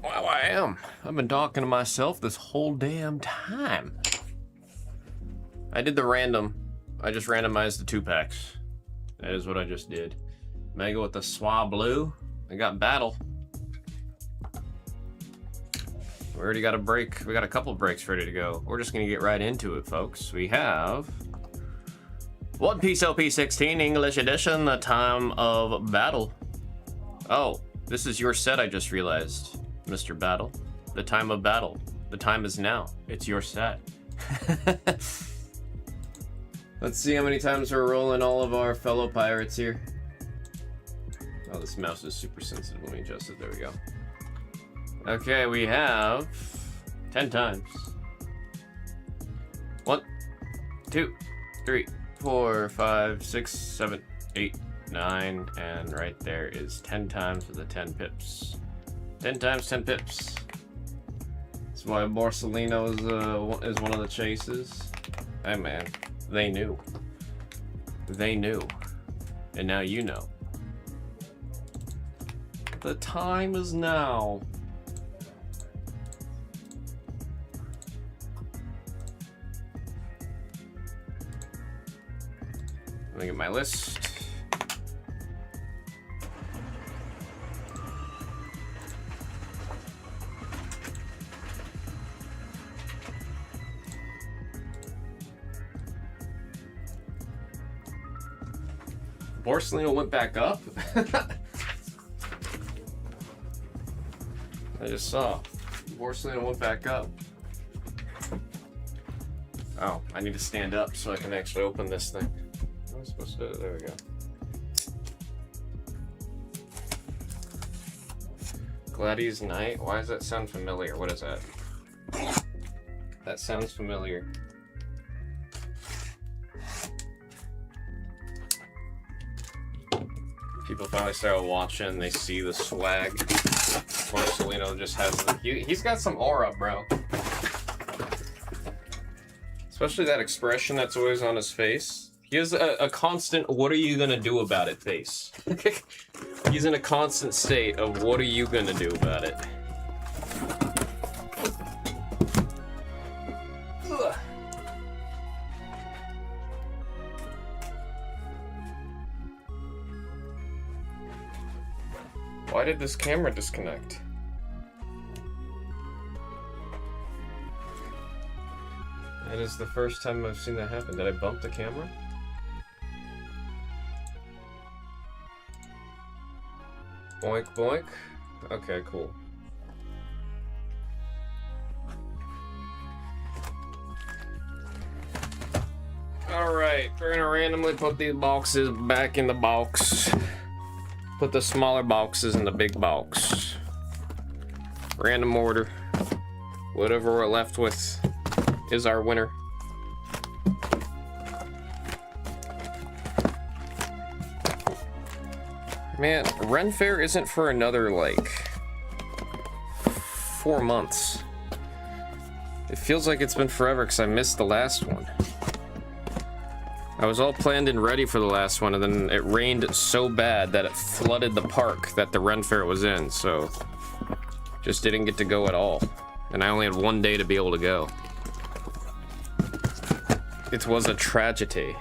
Wow, I am. I've been talking to myself this whole damn time. I did the random. I just randomized the 2-packs. That is what I just did. Mega with the FeelinBlu. I got Battle. We already got a break. We got a couple breaks ready to go. We're just gonna get right into it, folks. We have One Piece LP16 English Edition, The Time of Battle. Oh, this is your set, I just realized, Mr. Battle. The Time of Battle. The time is now. It's your set. Let's see how many times we're rolling all of our fellow pirates here. Oh, this mouse is super sensitive. Let me adjust it. There we go. Okay, we have 10 times. 1, 2, 3, 4, 5, 6, 7, 8, 9, and right there is 10 times with the 10 pips. 10 times 10 pips. That's why Borsalino is one of the chases. Hey man, they knew. They knew. And now you know. The time is now. Let me get my list. Borsalino went back up. I just saw. Borsalino went back up. Oh, I need to stand up so I can actually open this thing. How am I supposed to do it? There we go. Gladys Knight? Why does that sound familiar? What is that? That sounds familiar. People finally started watching, they see the swag. Borsalino just has the... He's got some aura, bro. Especially that expression that's always on his face. He has a constant, what are you gonna do about it face. He's in a constant state of, what are you gonna do about it? Ugh. Why did this camera disconnect? That is the first time I've seen that happen. Did I bump the camera? Boink, boink. Okay, cool. Alright, we're gonna randomly put these boxes back in the box. Put the smaller boxes in the big box. Random order. Whatever we're left with is our winner. Man, Ren Fair isn't for another, like, 4 months. It feels like it's been forever because I missed the last one. I was all planned and ready for the last one, and then it rained so bad that it flooded the park that the Ren Fair was in, so just didn't get to go at all. And I only had 1 day to be able to go. It was a tragedy.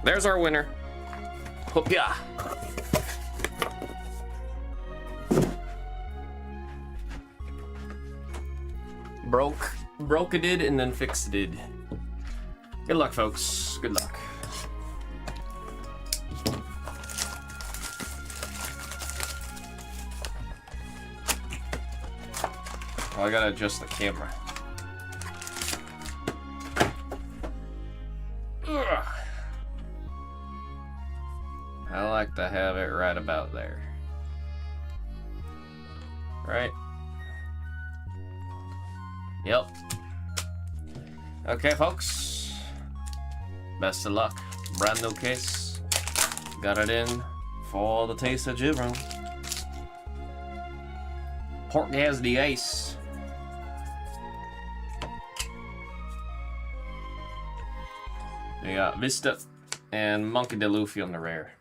There's our winner. Hope ya. Broke it did and then fixed it did. Good luck, folks. Good luck. Oh, I gotta adjust the camera. Ugh. I like to have it right about there. Right? Yep. Okay, folks. Best of luck. Brand new case. Got it in for the taste of Gibron. Pork has the ace. We got Vista and Monkey D. Luffy on the rare.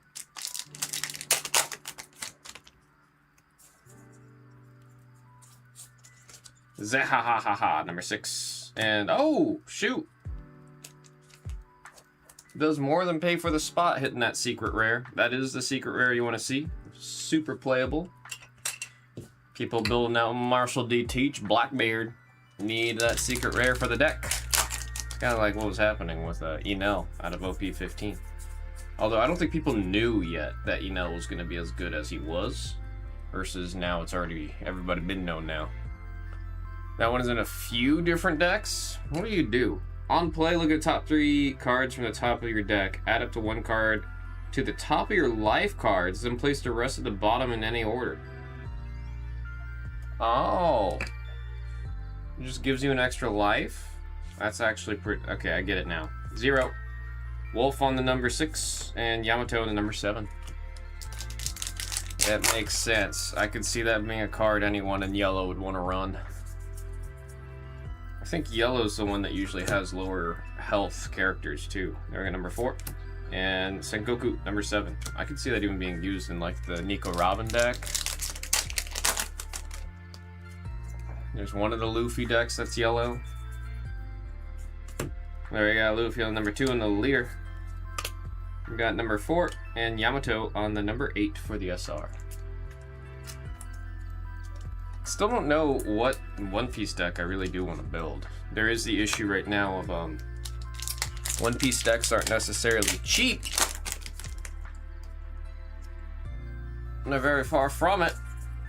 Zehahaha, number 6. And, oh, shoot. Does more than pay for the spot hitting that secret rare. That is the secret rare you want to see. Super playable. People building out Marshall D. Teach, Blackbeard. Need that secret rare for the deck. It's kind of like what was happening with Enel out of OP15. Although I don't think people knew yet that Enel was going to be as good as he was. Versus now it's already, everybody been known now. That one is in a few different decks. What do? On play, look at the top 3 cards from the top of your deck. Add up to 1 card to the top of your life cards, then place the rest at the bottom in any order. Oh. It just gives you an extra life? That's actually pretty... Okay, I get it now. 0. Wolf on the number 6, and Yamato on the number 7. That makes sense. I could see that being a card anyone in yellow would want to run. I think yellow's the one that usually has lower health characters too. There we go, number 4. And Sengoku, number 7. I could see that even being used in like the Nico Robin deck. There's one of the Luffy decks that's yellow. There we got Luffy on number 2 in the leader. We got number 4 and Yamato on the number 8 for the SR. Still don't know what One Piece deck I really do want to build. There is the issue right now of One Piece decks aren't necessarily cheap. And they're very far from it,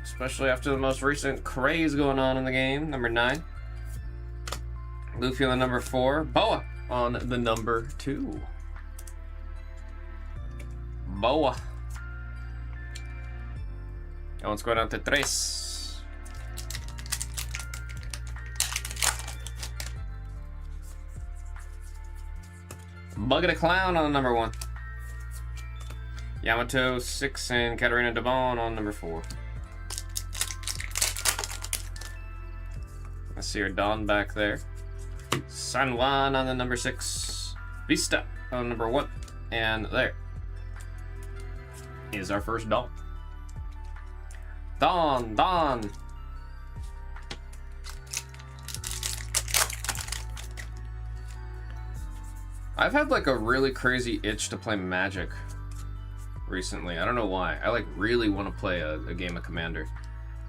especially after the most recent craze going on in the game. Number 9. Luffy on the number 4. Boa on the number 2. Boa. That one's going out to 3. Bugger the Clown on number 1. Yamato 6 and Katarina Devon on number 4. I see her Dawn back there. San Juan on the number 6. Vista on number 1. And there is our first Dawn. Dawn. I've had like a really crazy itch to play Magic recently. I don't know why. I like really want to play a game of Commander.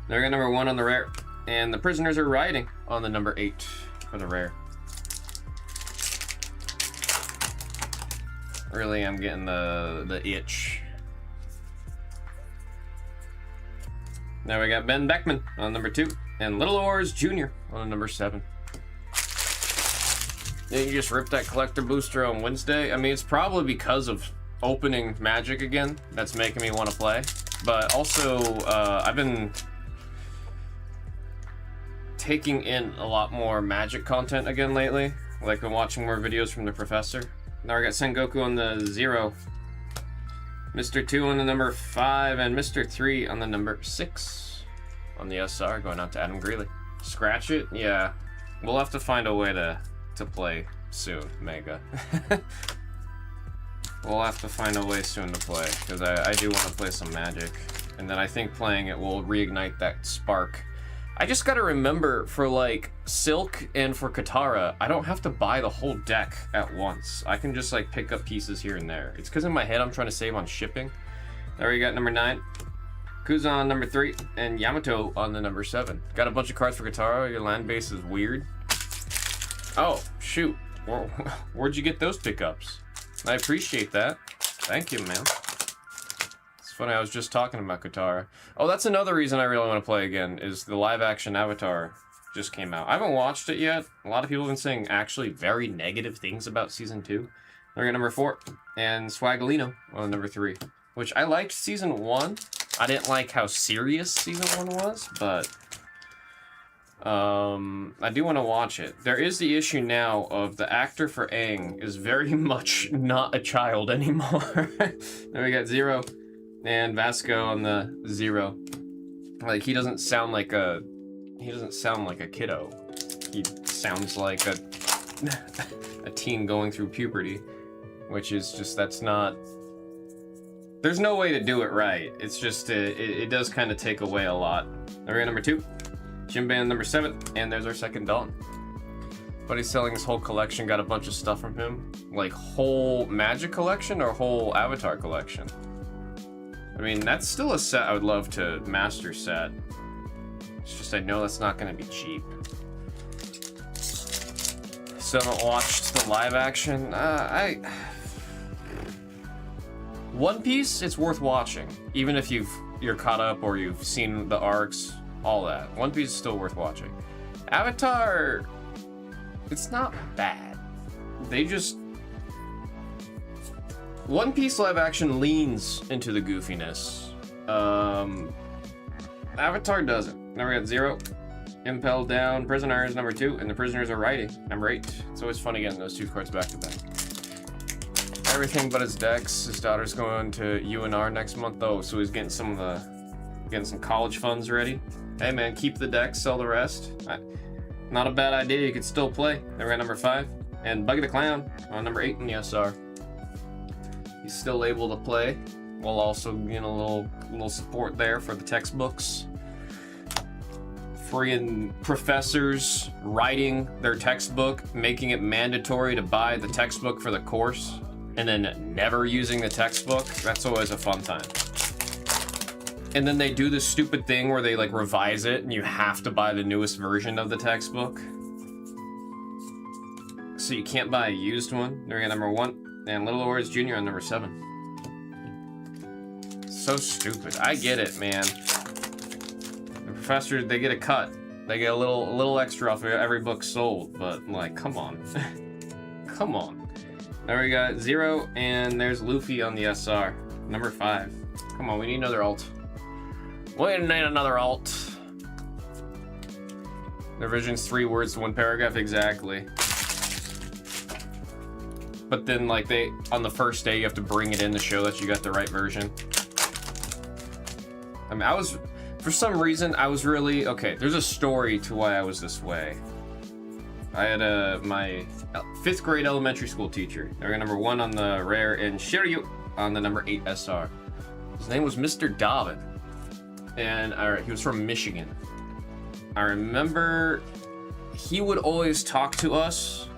There we got number 1 on the rare. And the Prisoners Are Riding on the number 8 for the rare. Really am getting the itch. Now we got Ben Beckman on number 2. And Little Oars Jr. on number 7. Didn't you just rip that collector booster on Wednesday? I mean, it's probably because of opening Magic again that's making me want to play. But also, I've been taking in a lot more Magic content again lately. Like, been watching more videos from the professor. Now I got Sengoku on the 0. Mr. 2 on the number 5, and Mr. 3 on the number 6 on the SR, going out to Adam Greeley. Scratch it? Yeah. We'll have to find a way to play soon, Mega. We'll have to find a way soon to play, because I do want to play some Magic. And then I think playing it will reignite that spark. I just gotta remember, for like Silk and for Katara, I don't have to buy the whole deck at once. I can just like pick up pieces here and there. It's because in my head I'm trying to save on shipping. There we got number 9. Kuza on number 3, and Yamato on the number 7. Got a bunch of cards for Katara. Your land base is weird. Oh, shoot. Where'd you get those pickups? I appreciate that. Thank you, man. It's funny, I was just talking about Katara. Oh, that's another reason I really want to play again, is the live-action Avatar just came out. I haven't watched it yet. A lot of people have been saying actually very negative things about Season 2. We're at number 4. And Swagolino on number 3. Which I liked Season 1. I didn't like how serious Season 1 was, but I do want to watch it. There is the issue now of the actor for Aang is very much not a child anymore. Then we got 0 and Vasco on the 0. Like, he doesn't sound like a kiddo. He sounds like a teen going through puberty, which is just, that's not, there's no way to do it right. It's just, it does kind of take away a lot. There we go, number 2. Gym Band number 7, and there's our second Dawn. Buddy's selling his whole collection, got a bunch of stuff from him. Like whole Magic collection or whole Avatar collection? I mean, that's still a set I would love to master set. It's just I know that's not gonna be cheap. Still haven't watched the live action. One Piece, it's worth watching. Even if you're caught up or you've seen the arcs, all that. One Piece is still worth watching. Avatar, it's not bad. They just... One Piece live action leans into the goofiness. Avatar doesn't. Now we got 0. Impel down, Prisoners number 2, and the Prisoners are writing number 8. It's always fun getting those 2 cards back to back. Everything but his decks. His daughter's going to UNR next month though, so he's getting some college funds ready. Hey man, keep the decks, sell the rest. Not a bad idea, you could still play. Then we got number 5, and Buggy the Clown on number 8 in the SR. He's still able to play, while also getting a little support there for the textbooks. Freaking professors writing their textbook, making it mandatory to buy the textbook for the course, and then never using the textbook. That's always a fun time. And then they do this stupid thing where they like revise it and you have to buy the newest version of the textbook. So you can't buy a used one. There we got number 1, and Little Wars Jr. on number 7. So stupid. I get it, man. The professor, they get a cut. They get a little extra off of every book sold, but like, come on. Come on. There we got 0, and there's Luffy on the SR. Number 5. Come on, we need another alt. We need another alt. Their version's 3 words to 1 paragraph, exactly. But then, like, on the first day, you have to bring it in to show that you got the right version. I mean, for some reason, I was really, okay, there's a story to why I was this way. I had my 5th grade elementary school teacher. They were number 1 on the rare, and Shiryu on the number 8 SR. His name was Mr. Dobbin. And he was from Michigan. I remember he would always talk to us.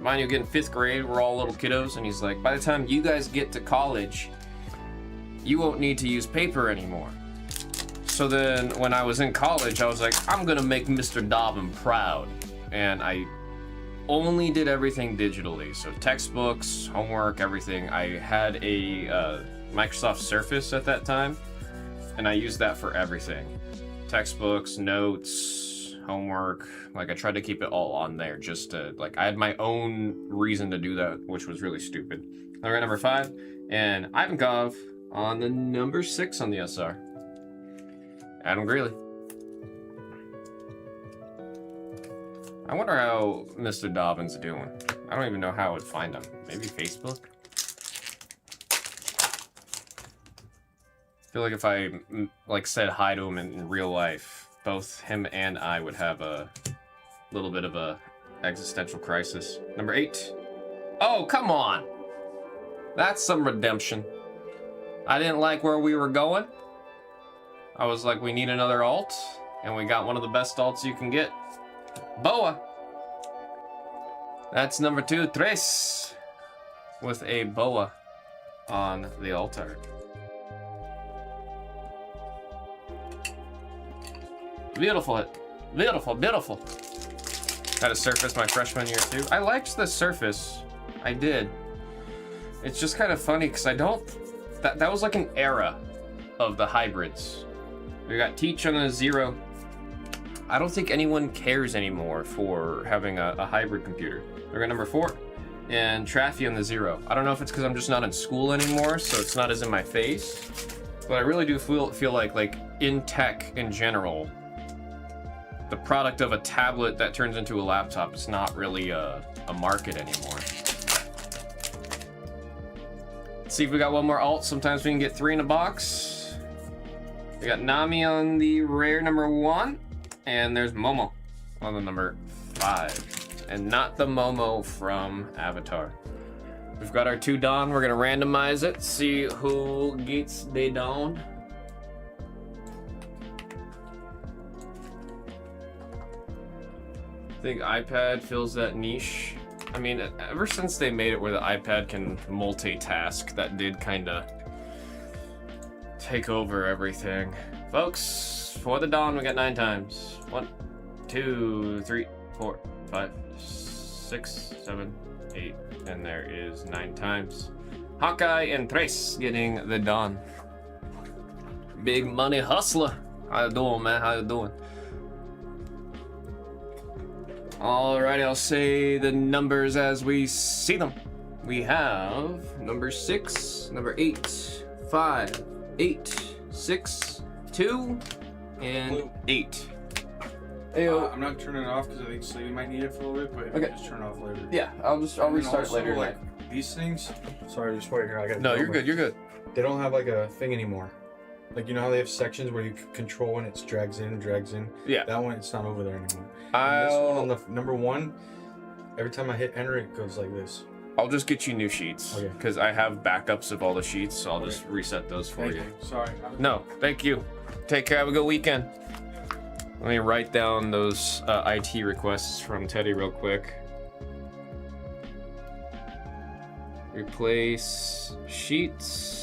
Mind you, again, 5th grade, we're all little kiddos, and he's like, by the time you guys get to college, you won't need to use paper anymore. So then when I was in college, I was like, I'm gonna make Mr. Dobbin proud. And I only did everything digitally. So textbooks, homework, everything. I had a Microsoft Surface at that time, and I used that for everything. Textbooks, notes, homework. Like, I tried to keep it all on there just to, like, I had my own reason to do that, which was really stupid. Then we're at number 5, and Ivankov on the number 6 on the SR. Adam Greeley. I wonder how Mr. Dobbin's doing. I don't even know how I would find him. Maybe Facebook? I feel like if I like said hi to him in real life, both him and I would have a little bit of a existential crisis. Number 8. Oh, come on! That's some redemption. I didn't like where we were going. I was like, we need another alt, and we got one of the best alts you can get. Boa! That's number 2, Tres, with a boa on the altar. Beautiful hit. Beautiful, beautiful. Had a Surface my freshman year too. I liked the Surface. I did. It's just kind of funny because I don't... That was like an era of the hybrids. We got Teach on a 0. I don't think anyone cares anymore for having a hybrid computer. We got number 4. And Traffy on the 0. I don't know if it's because I'm just not in school anymore, so it's not as in my face. But I really do feel like in tech in general, the product of a tablet that turns into a laptop is not really a market anymore. Let's see if we got one more alt. Sometimes we can get 3 in a box. We got Nami on the rare number 1, and there's Momo on the number 5, and not the Momo from Avatar. We've got our 2 Dawn. We're gonna randomize it, see who gets the Dawn. think iPad fills that niche. I mean, ever since they made it where the iPad can multitask, that did kind of take over everything. Folks, for the dawn, we got 9 times. 1, 2, 3, 4, 5, 6, 7, 8, and there is 9 times. Hawkeye and Trace getting the dawn. Big money hustler. How you doing, man? How you doing? Alrighty, I'll say the numbers as we see them. We have number 6, number 8, 5, 8, 6, 2, and 8. I'm not turning it off because I think Sleepy might need it for a little bit, but okay. Just turn it off later. Yeah, I'll restart also, later. Like these things. Sorry, just wait here. I got. No, you're good. You're good. They don't have like a thing anymore. Like, you know how they have sections where you control when it drags in, drags in? Yeah. That one, it's not over there anymore. This one on the number 1, every time I hit enter, it goes like this. I'll just get you new sheets. Okay. Because I have backups of all the sheets, so I'll just reset those for you. Sorry. No, thank you. Take care. Have a good weekend. Let me write down those IT requests from Teddy real quick. Replace sheets.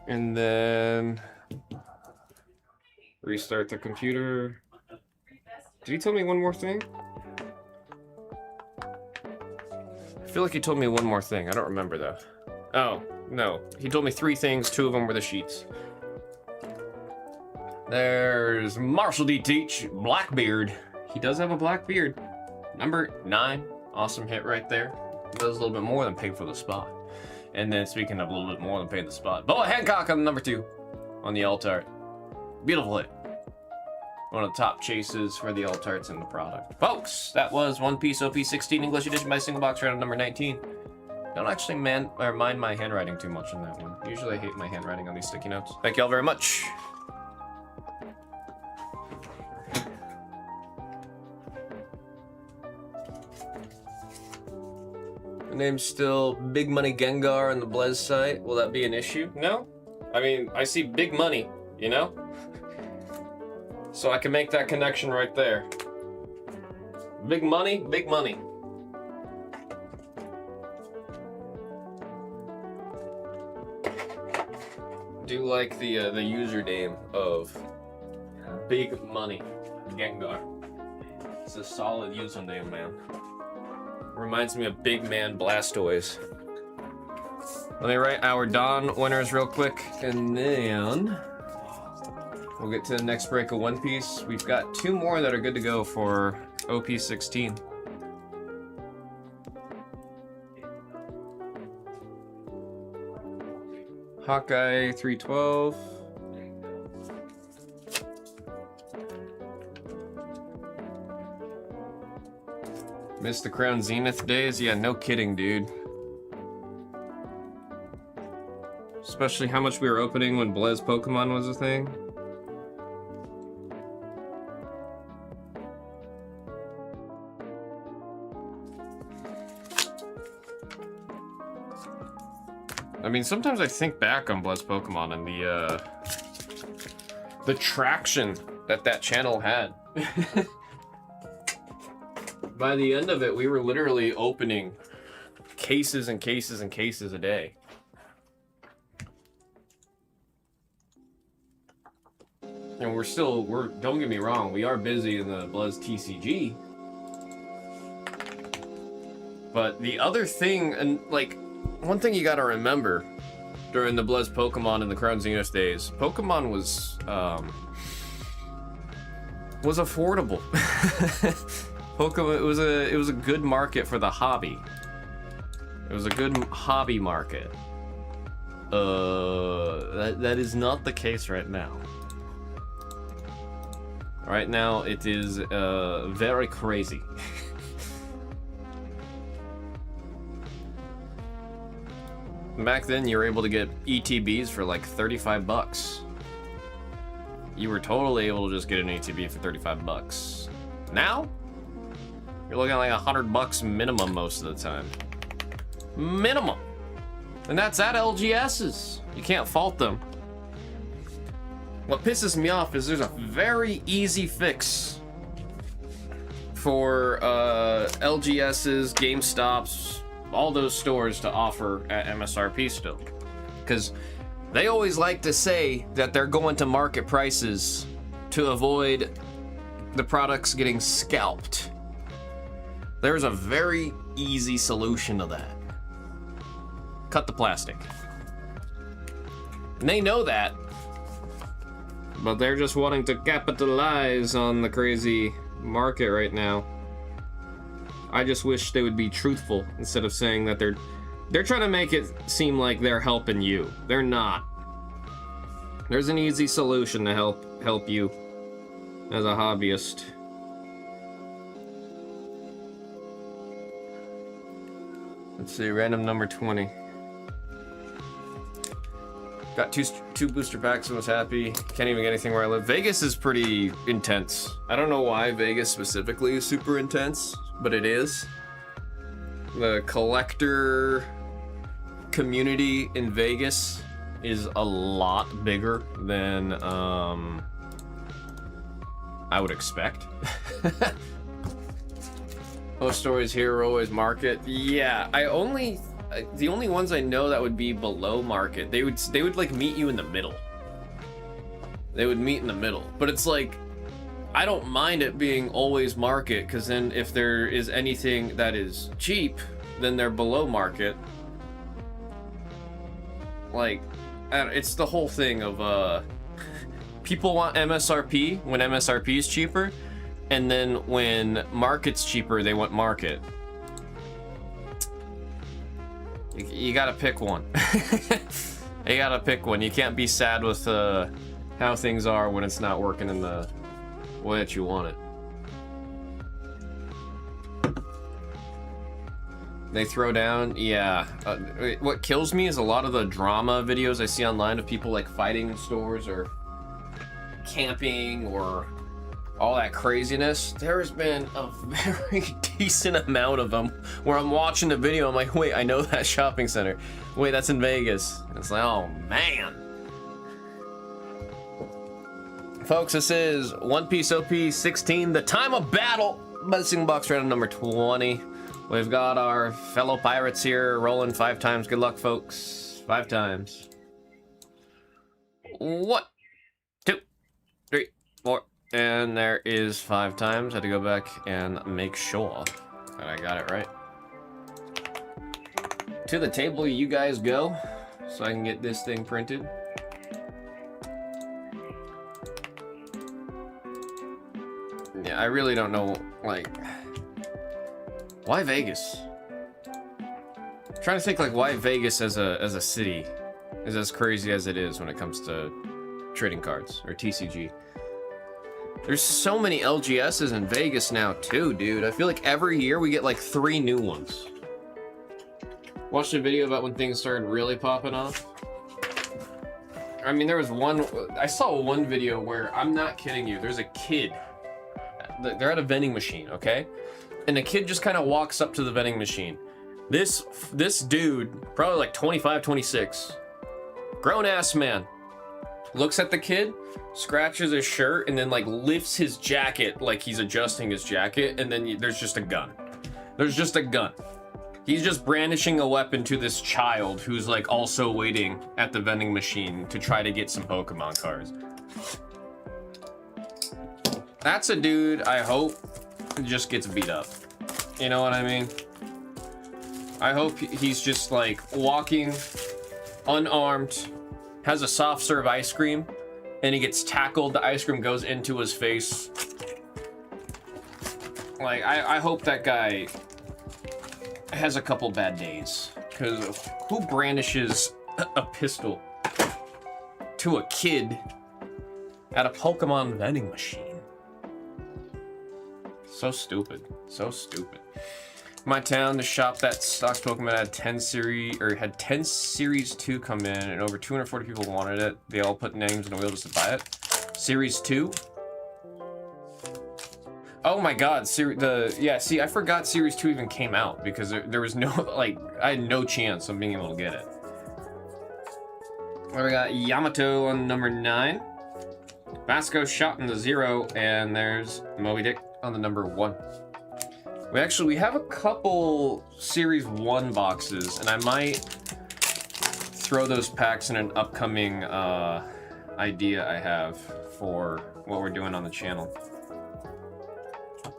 And then restart the computer. Did he tell me one more thing? I feel like he told me one more thing. I don't remember though. Oh, no. He told me 3 things. 2 of them were the sheets. There's Marshall D. Teach, Blackbeard. He does have a black beard. Number 9. Awesome hit right there. Does a little bit more than pay for the spot. And then speaking of a little bit more than pay the spot, Boa Hancock on number 2 on the L-Tart. Beautiful hit. One of the top chases for the L-Tarts in the product. Folks, that was One Piece OP16 English Edition by Single Box round number 19. Don't actually mind my handwriting too much on that one. Usually I hate my handwriting on these sticky notes. Thank you all very much. The name's still Big Money Gengar on the Blez site. Will that be an issue? No? I mean, I see big money, you know? So I can make that connection right there. Big money, big money. Do like the username of Big Money Gengar. It's a solid username, man. Reminds me of Big Man Blastoise. Let me write our Dawn winners real quick, and then we'll get to the next break of One Piece. We've got 2 more that are good to go for OP16. Hawkeye 312. Missed the Crown Zenith days? Yeah, no kidding, dude. Especially how much we were opening when Blez Pokemon was a thing. I mean, sometimes I think back on Blez Pokemon and the traction that channel had. By the end of it, we were literally opening cases and cases and cases a day. And don't get me wrong, we are busy in the BlezTCG. But the other thing, and like, one thing you gotta remember during the Blez Pokemon and the Crown Zenith days, Pokemon was affordable. Pokemon, it was a good market for the hobby. It was a good hobby market. That is not the case right now. Right now, it is very crazy. Back then, you were able to get ETBs for like 35 bucks. You were totally able to just get an ETB for 35 bucks. Now, you're looking at like 100 bucks minimum most of the time. Minimum. And that's at LGS's. You can't fault them. What pisses me off is there's a very easy fix for LGS's, GameStop's, all those stores to offer at MSRP still. Because they always like to say that they're going to market prices to avoid the products getting scalped. There's a very easy solution to that. Cut the plastic. And they know that, but they're just wanting to capitalize on the crazy market right now. I just wish they would be truthful instead of saying that they're trying to make it seem like they're helping you. They're not. There's an easy solution to help you as a hobbyist. Let's see, random number 20. Got two booster packs and was happy. Can't even get anything where I live. Vegas is pretty intense. I don't know why Vegas specifically is super intense, but it is. The collector community in Vegas is a lot bigger than I would expect. Most stories here are always market. Yeah, the only ones I know that would be below market, they would like meet you in the middle. They would meet in the middle. But it's like, I don't mind it being always market, because then if there is anything that is cheap, then they're below market. Like, it's the whole thing of people want MSRP when MSRP is cheaper, and then when market's cheaper, they want market. You gotta pick one. You gotta pick one. You can't be sad with how things are when it's not working in the way that you want it. They throw down, yeah. What kills me is a lot of the drama videos I see online of people like fighting in stores or camping or all that craziness. There's been a very decent amount of them where I'm watching the video, I'm like, wait, I know that shopping center. Wait, that's in Vegas. And it's like, oh man. Folks, this is One Piece OP 16, the time of battle. Blessing box random number 20. We've got our fellow pirates here rolling 5 times. Good luck, folks. 5 times. 1, 2, 3, 4. And there is 5 times. I had to go back and make sure that I got it right. To the table you guys go, so I can get this thing printed. Yeah, I really don't know, like, why Vegas? I'm trying to think, like, why Vegas as a city is as crazy as it is when it comes to trading cards or TCG. There's so many LGSs in Vegas now too, dude. I feel like every year we get like 3 new ones. Watched a video about when things started really popping off. I mean, there was I saw one video where, I'm not kidding you, there's a kid. They're at a vending machine, okay? And the kid just kind of walks up to the vending machine. This dude, probably like 25, 26, grown ass man, looks at the kid, scratches his shirt, and then like lifts his jacket like he's adjusting his jacket, and then there's just a gun. There's just a gun. He's just brandishing a weapon to this child who's like also waiting at the vending machine to try to get some Pokemon cards. That's a dude I hope just gets beat up. You know what I mean? I hope he's just like walking unarmed, has a soft serve ice cream, and he gets tackled, the ice cream goes into his face. Like, I hope that guy has a couple bad days. Because who brandishes a pistol to a kid at a Pokemon vending machine? So stupid. So stupid. My town, the shop that stocks Pokemon had 10 series 2 come in, and over 240 people wanted it. They all put names in the wheel just to buy it. Series 2? Oh my god, yeah, see, I forgot Series 2 even came out because there was no, like, I had no chance of being able to get it. Well, we got Yamato on number 9, Vasco shot in the 0, and there's Moby Dick on the number 1. We have a couple Series 1 boxes, and I might throw those packs in an upcoming idea I have for what we're doing on the channel.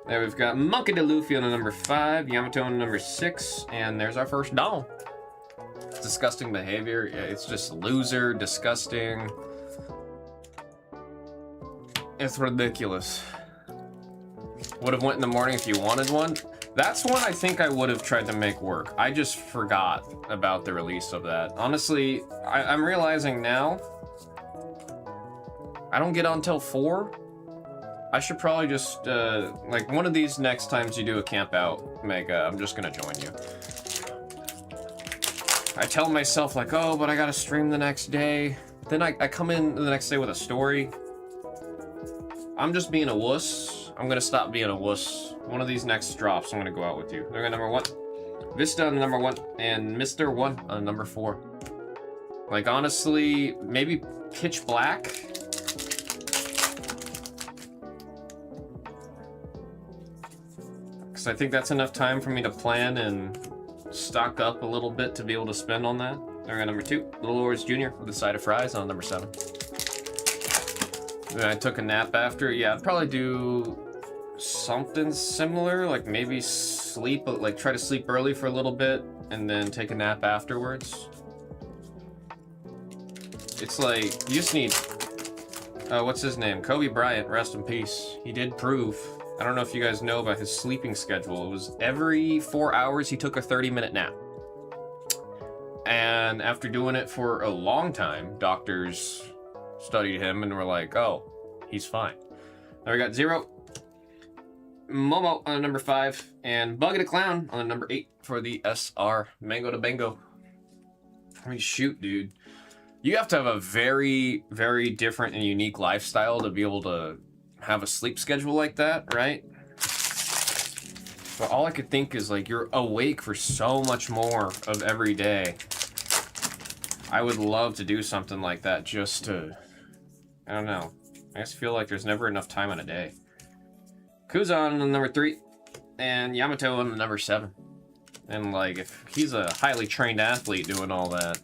There we've got Monkey D. Luffy on the number 5, Yamato on the number 6, and there's our first doll. Disgusting behavior. Yeah, it's just loser, disgusting. It's ridiculous. Would have went in the morning if you wanted one. That's one I think I would have tried to make work. I just forgot about the release of that. Honestly, I'm realizing now I don't get on till 4. I should probably just, like, one of these next times you do a camp out, Mega, I'm just gonna join you. I tell myself, like, oh, but I gotta stream the next day. Then I come in the next day with a story. I'm just being a wuss. I'm gonna stop being a wuss. One of these next drops, I'm gonna go out with you. They're gonna number 1. Vista on the number 1, and Mr. 1 on number 4. Like, honestly, maybe Pitch Black? Because I think that's enough time for me to plan and stock up a little bit to be able to spend on that. They're at number 2, Little Lords Jr. with a side of fries on number 7. Then I took a nap after. Yeah, I'd probably do something similar, like maybe sleep, like try to sleep early for a little bit and then take a nap afterwards. It's like, you just need, what's his name? Kobe Bryant, rest in peace. He did prove, I don't know if you guys know about his sleeping schedule. It was every 4 hours he took a 30-minute nap. And after doing it for a long time, doctors studied him and were like, oh, he's fine. Now we got 0, Momo on the number 5, and Buggy the Clown on the number 8 for the SR Mango to Bango. I mean, shoot, dude. You have to have a very, very different and unique lifestyle to be able to have a sleep schedule like that, right? But all I could think is, like, you're awake for so much more of every day. I would love to do something like that just to, I don't know. I just feel like there's never enough time in a day. Kuzan on the number 3, and Yamato on the number 7. And, like, if he's a highly trained athlete doing all that,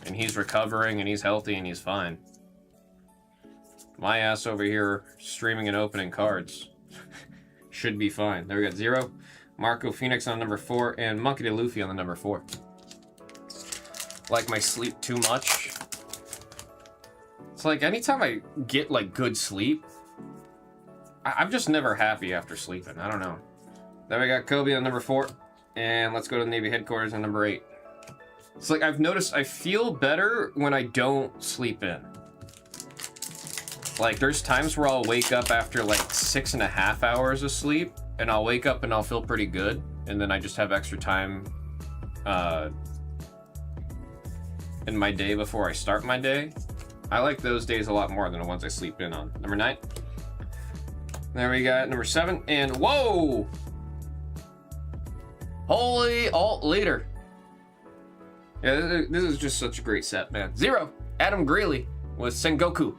and he's recovering, and he's healthy, and he's fine. My ass over here streaming and opening cards should be fine. There we got 0, Marco Phoenix on number 4, and Monkey D. Luffy on the number 4. Like my sleep too much. It's like anytime I get like good sleep, I'm just never happy after sleeping. I don't know. Then we got Kobe on number 4, and let's go to the Navy headquarters on number 8. It's like I've noticed I feel better when I don't sleep in. Like there's times where I'll wake up after like 6.5 hours of sleep, and I'll wake up and I'll feel pretty good, and then I just have extra time in my day before I start my day. I like those days a lot more than the ones I sleep in on. Number 9. There we got number 7, and whoa! Holy alt leader. Yeah, this is just such a great set, man. 0, Adam Greeley with Sengoku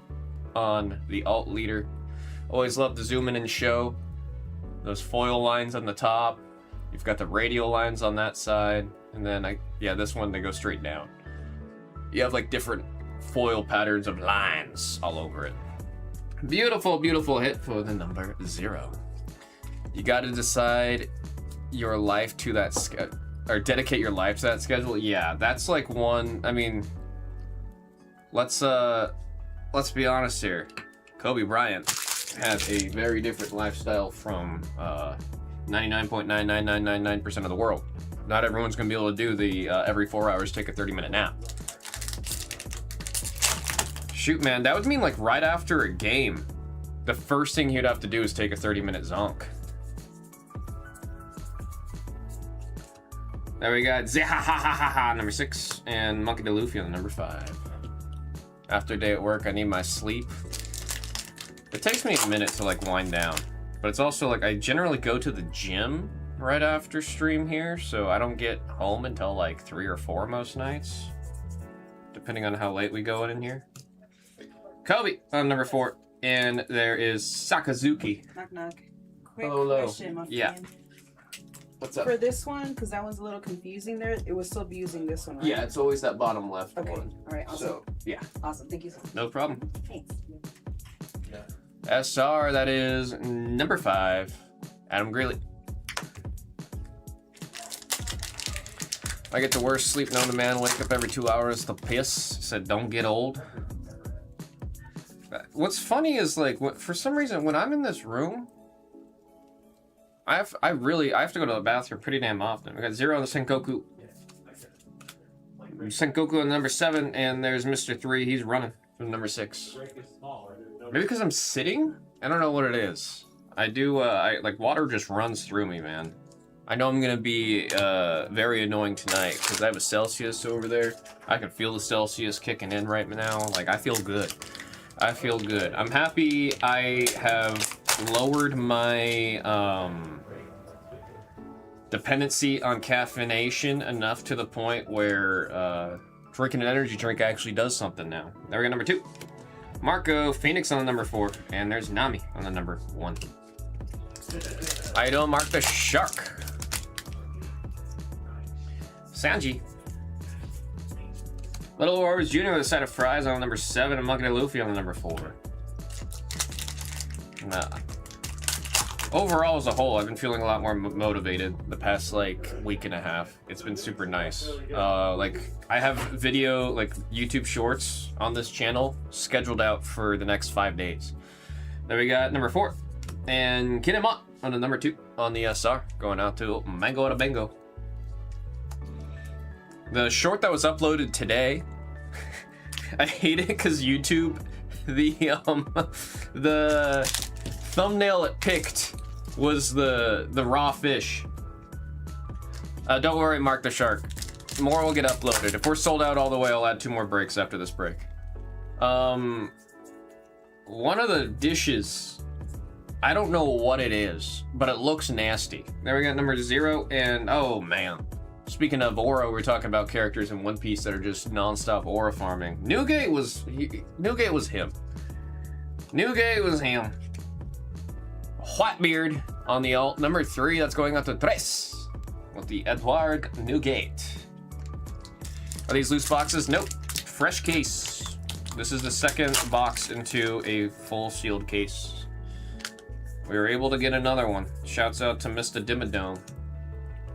on the alt leader. Always love the zoom in and show. Those foil lines on the top. You've got the radial lines on that side. And then, this one, they go straight down. You have like different foil patterns of lines all over it. Beautiful, beautiful hit for the number 0. You got to decide your life to that or dedicate your life to that schedule. Yeah, that's like one. I mean, let's be honest here. Kobe Bryant has a very different lifestyle from 99.99999% of the world. Not everyone's gonna be able to do the every 4 hours take a 30-minute nap. Shoot, man, that would mean like right after a game, the first thing he'd have to do is take a 30-minute zonk. There we got Zihahahaha, number 6, and Monkey D. Luffy on the number 5. After a day at work, I need my sleep. It takes me a minute to like wind down. But it's also like I generally go to the gym right after stream here, so I don't get home until like 3 or 4 most nights, depending on how late we go in here. Kobe on number 4, and there is Sakazuki. Knock knock. Quick Hello. question, my Yeah. friend. What's up? For this one, because that was a little confusing there, it will still be using this one, right? Yeah, it's always that bottom left Okay. one. All right. Awesome. So yeah, Awesome. Thank you so much. no problem. Thanks. SR, that is number 5, Adam Greeley. I get the worst sleep known to man. Wake up every 2 hours to piss. Said don't get old. What's funny is like for some reason when I'm in this room, I have to go to the bathroom pretty damn often. We got 0 on the Sengoku. Sengoku on number 7, and there's Mr. 3. He's running from number 6. Maybe because I'm sitting? I don't know what it is. I do, like, water just runs through me, man. I know I'm gonna be, very annoying tonight, because I have a Celsius over there. I can feel the Celsius kicking in right now. Like, I feel good. I feel good. I'm happy I have lowered my, dependency on caffeination enough to the point where, drinking an energy drink actually does something now. There we go, number 2. Marco Phoenix on the number 4, and there's Nami on the number 1. How you doing, Mark the Shark? Sanji. Little Orbs Jr. with a side of fries on the number 7, and Monkey D. Luffy on the number 4. Overall, as a whole, I've been feeling a lot more motivated the past, like, week and a half. It's been super nice. Like, I have video, like, YouTube shorts on this channel scheduled out for the next 5 days. Then we got number 4, and Kinema on the number 2 on the SR, going out to Mango to Bengo. The short that was uploaded today, I hate it because YouTube, the thumbnail it picked was the raw fish. Don't worry, Mark the Shark. More will get uploaded. If we're sold out all the way, I'll add 2 more breaks after this break. One of the dishes, I don't know what it is, but it looks nasty. There we got number 0, and oh man. Speaking of aura, we're talking about characters in One Piece that are just non-stop aura farming. Newgate was him. Newgate was him. Whitebeard on the alt. Number 3, that's going out to Tres with the Edward Newgate. Are these loose boxes? Nope. Fresh case. This is the second box into a full sealed case. We were able to get another one. Shouts out to Mr. Dimmadome.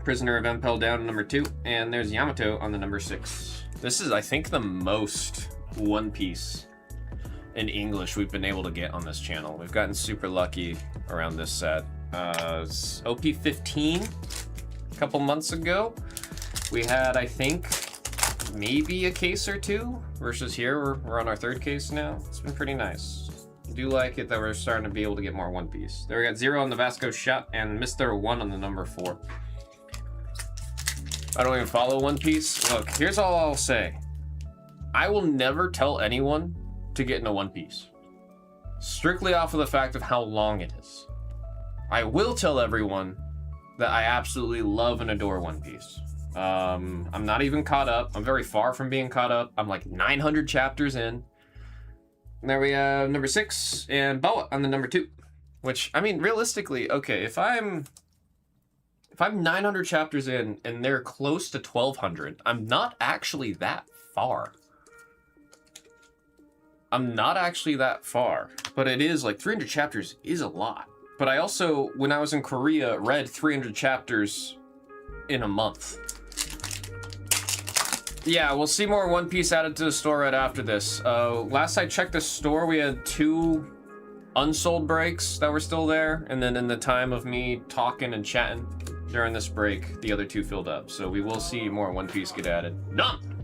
Prisoner of Impel down to number 2, and there's Yamato on the number 6. This is, I think, the most One Piece in English we've been able to get on this channel. We've gotten super lucky around this set. OP 15 a couple months ago. We had, I think, maybe a case or 2, versus here we're on our 3rd case now. It's been pretty nice. I do like it that we're starting to be able to get more One Piece. There we got 0 on the Vasco shot, and Mr. 1 on the number 4. I don't even follow One Piece. Look, here's all I'll say. I will never tell anyone to get into One Piece. Strictly off of the fact of how long it is. I will tell everyone that I absolutely love and adore One Piece. I'm not even caught up. I'm very far from being caught up. I'm like 900 chapters in. And there we have number 6 and Boa on the number 2. Which, I mean, realistically, okay, if I'm 900 chapters in and they're close to 1200, I'm not actually that far. I'm not actually that far, but it is like 300 chapters is a lot. But I also, when I was in Korea, read 300 chapters in a month. Yeah, we'll see more One Piece added to the store right after this. Last I checked the store, we had 2 unsold breaks that were still there, and then in the time of me talking and chatting during this break, the other 2 filled up. So we will see more One Piece get added. Done!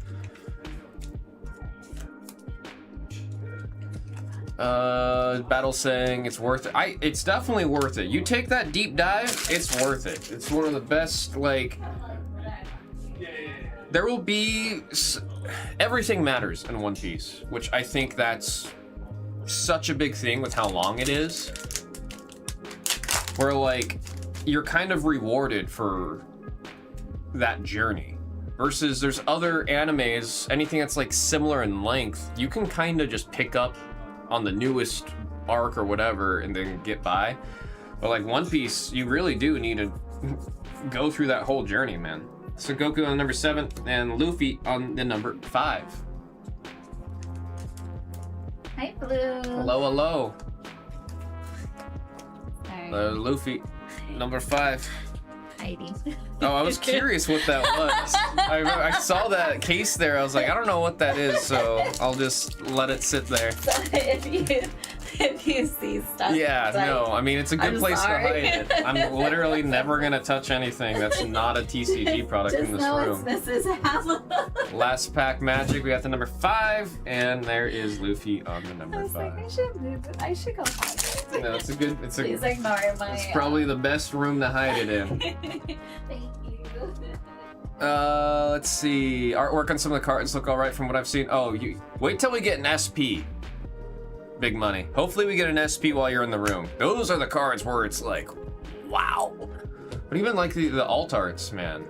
Battle saying it's worth it. It's definitely worth it. You take that deep dive, it's worth it. It's one of the best, like... There will be... Everything matters in One Piece, which I think that's such a big thing with how long it is. where like you're kind of rewarded for that journey. Versus there's other animes, anything that's like similar in length, you can kind of just pick up on the newest arc or whatever and then get by. But like One Piece, you really do need to go through that whole journey, man. So Goku on number 7 and Luffy on the number 5. Hi, Blue. Hello, hello. Sorry. Luffy, number 5. Hiding. Oh, I was curious what that was. I saw that case there. I was like, I don't know what that is, so I'll just let it sit there. So if you see stuff. Yeah, like, no, I mean, it's a good I'm place sorry. to hide it. I'm literally never going to touch anything that's not a TCG product Just in this know room. it's Mrs. Hamlet. Last pack magic, we got the number 5, and there is Luffy on the I number was 5. like, I should move it. I should go hide it. No, it's a good, Please ignore my. it's probably the best room to hide it in. Thank you. Let's see. Artwork on some of the cards look all right from what I've seen. Oh, you wait till we get an SP. Big money. Hopefully we get an SP while you're in the room. Those are the cards where it's like, wow. But even like the alt arts, man,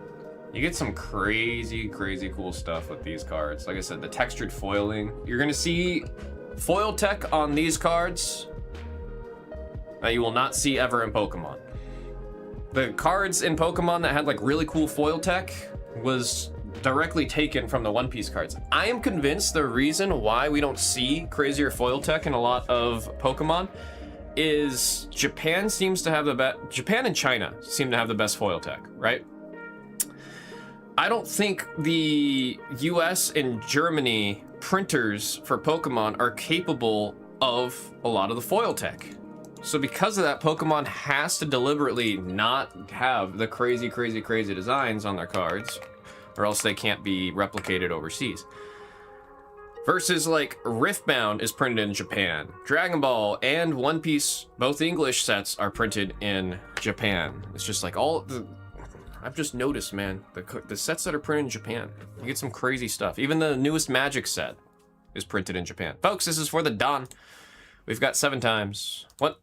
you get some crazy, crazy cool stuff with these cards. Like I said, the textured foiling. You're gonna see foil tech on these cards that you will not see ever in Pokemon. The cards in Pokemon that had like really cool foil tech was directly taken from the One Piece cards. I am convinced the reason why we don't see crazier foil tech in a lot of Pokemon is Japan seems to have the best. Japan and China seem to have the best foil tech, right? I don't think the US and Germany printers for Pokemon are capable of a lot of the foil tech. So because of that, Pokemon has to deliberately not have the crazy, crazy, crazy designs on their cards, or else they can't be replicated overseas. Versus like Riftbound is printed in Japan. Dragon Ball and One Piece, both English sets, are printed in Japan. It's just like all the... I've just noticed, man, the sets that are printed in Japan, you get some crazy stuff. Even the newest Magic set is printed in Japan. Folks, this is for the Don. We've got 7 times. 1,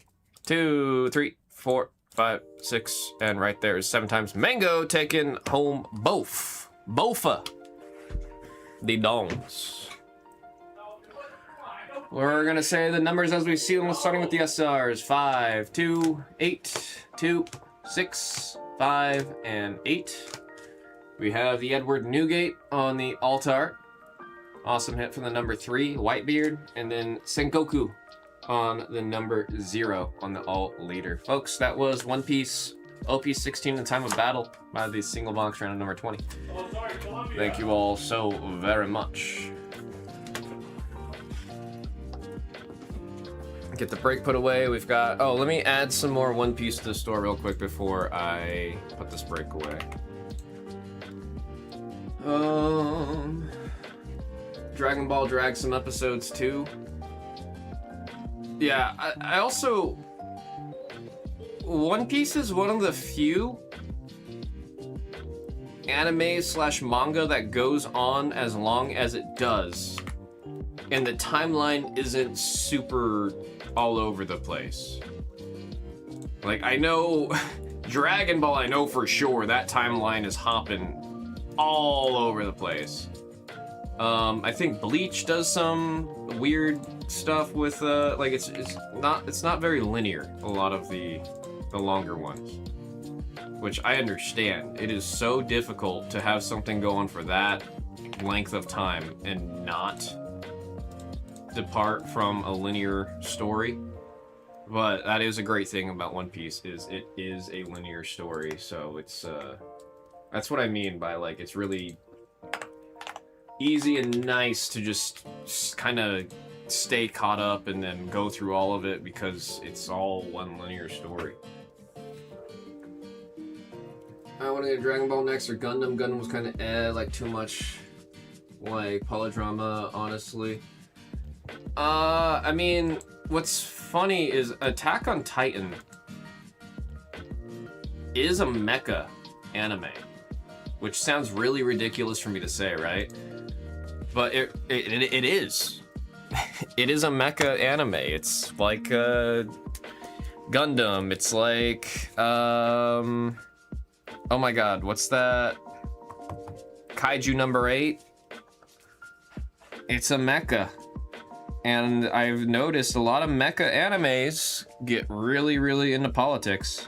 2, 3, 4, 5, 6, and right there is 7 times. Mango taking home both. Bofa. The Dons. We're gonna say the numbers as we see them, starting with the SRs. 5, 2, 8, 2, 6, 5, and 8. We have the Edward Newgate on the alt art. Awesome hit for the number 3, Whitebeard, and then Sengoku on the number 0 on the alt leader. Folks, that was One Piece OP16 in Time of Battle by the single box round number 20. Thank you all so very much. Get the break put away. We've got, oh, let me add some more One Piece to the store real quick before I put this break away. Dragon Ball dragged some episodes too. Yeah, I also, One Piece is one of the few anime slash manga that goes on as long as it does, and the timeline isn't super all over the place. Like, I know Dragon Ball, I know for sure that timeline is hopping all over the place. I think Bleach does some weird stuff with like it's not very linear, a lot of the longer ones, which I understand. It is so difficult to have something go on for that length of time and not depart from a linear story. But that is a great thing about One Piece, is it is a linear story, so it's that's what I mean by, like, it's really easy and nice to just kind of stay caught up and then go through all of it because it's all one linear story. I want to get Dragon Ball next or Gundam. Gundam was kind of like too much like polydrama, honestly. I mean, what's funny is Attack on Titan is a mecha anime, which sounds really ridiculous for me to say, right? But it is. It is a mecha anime. It's like Gundam. It's like, oh my god, what's that? Kaiju number 8. It's a mecha. And I've noticed a lot of mecha animes get really, really into politics.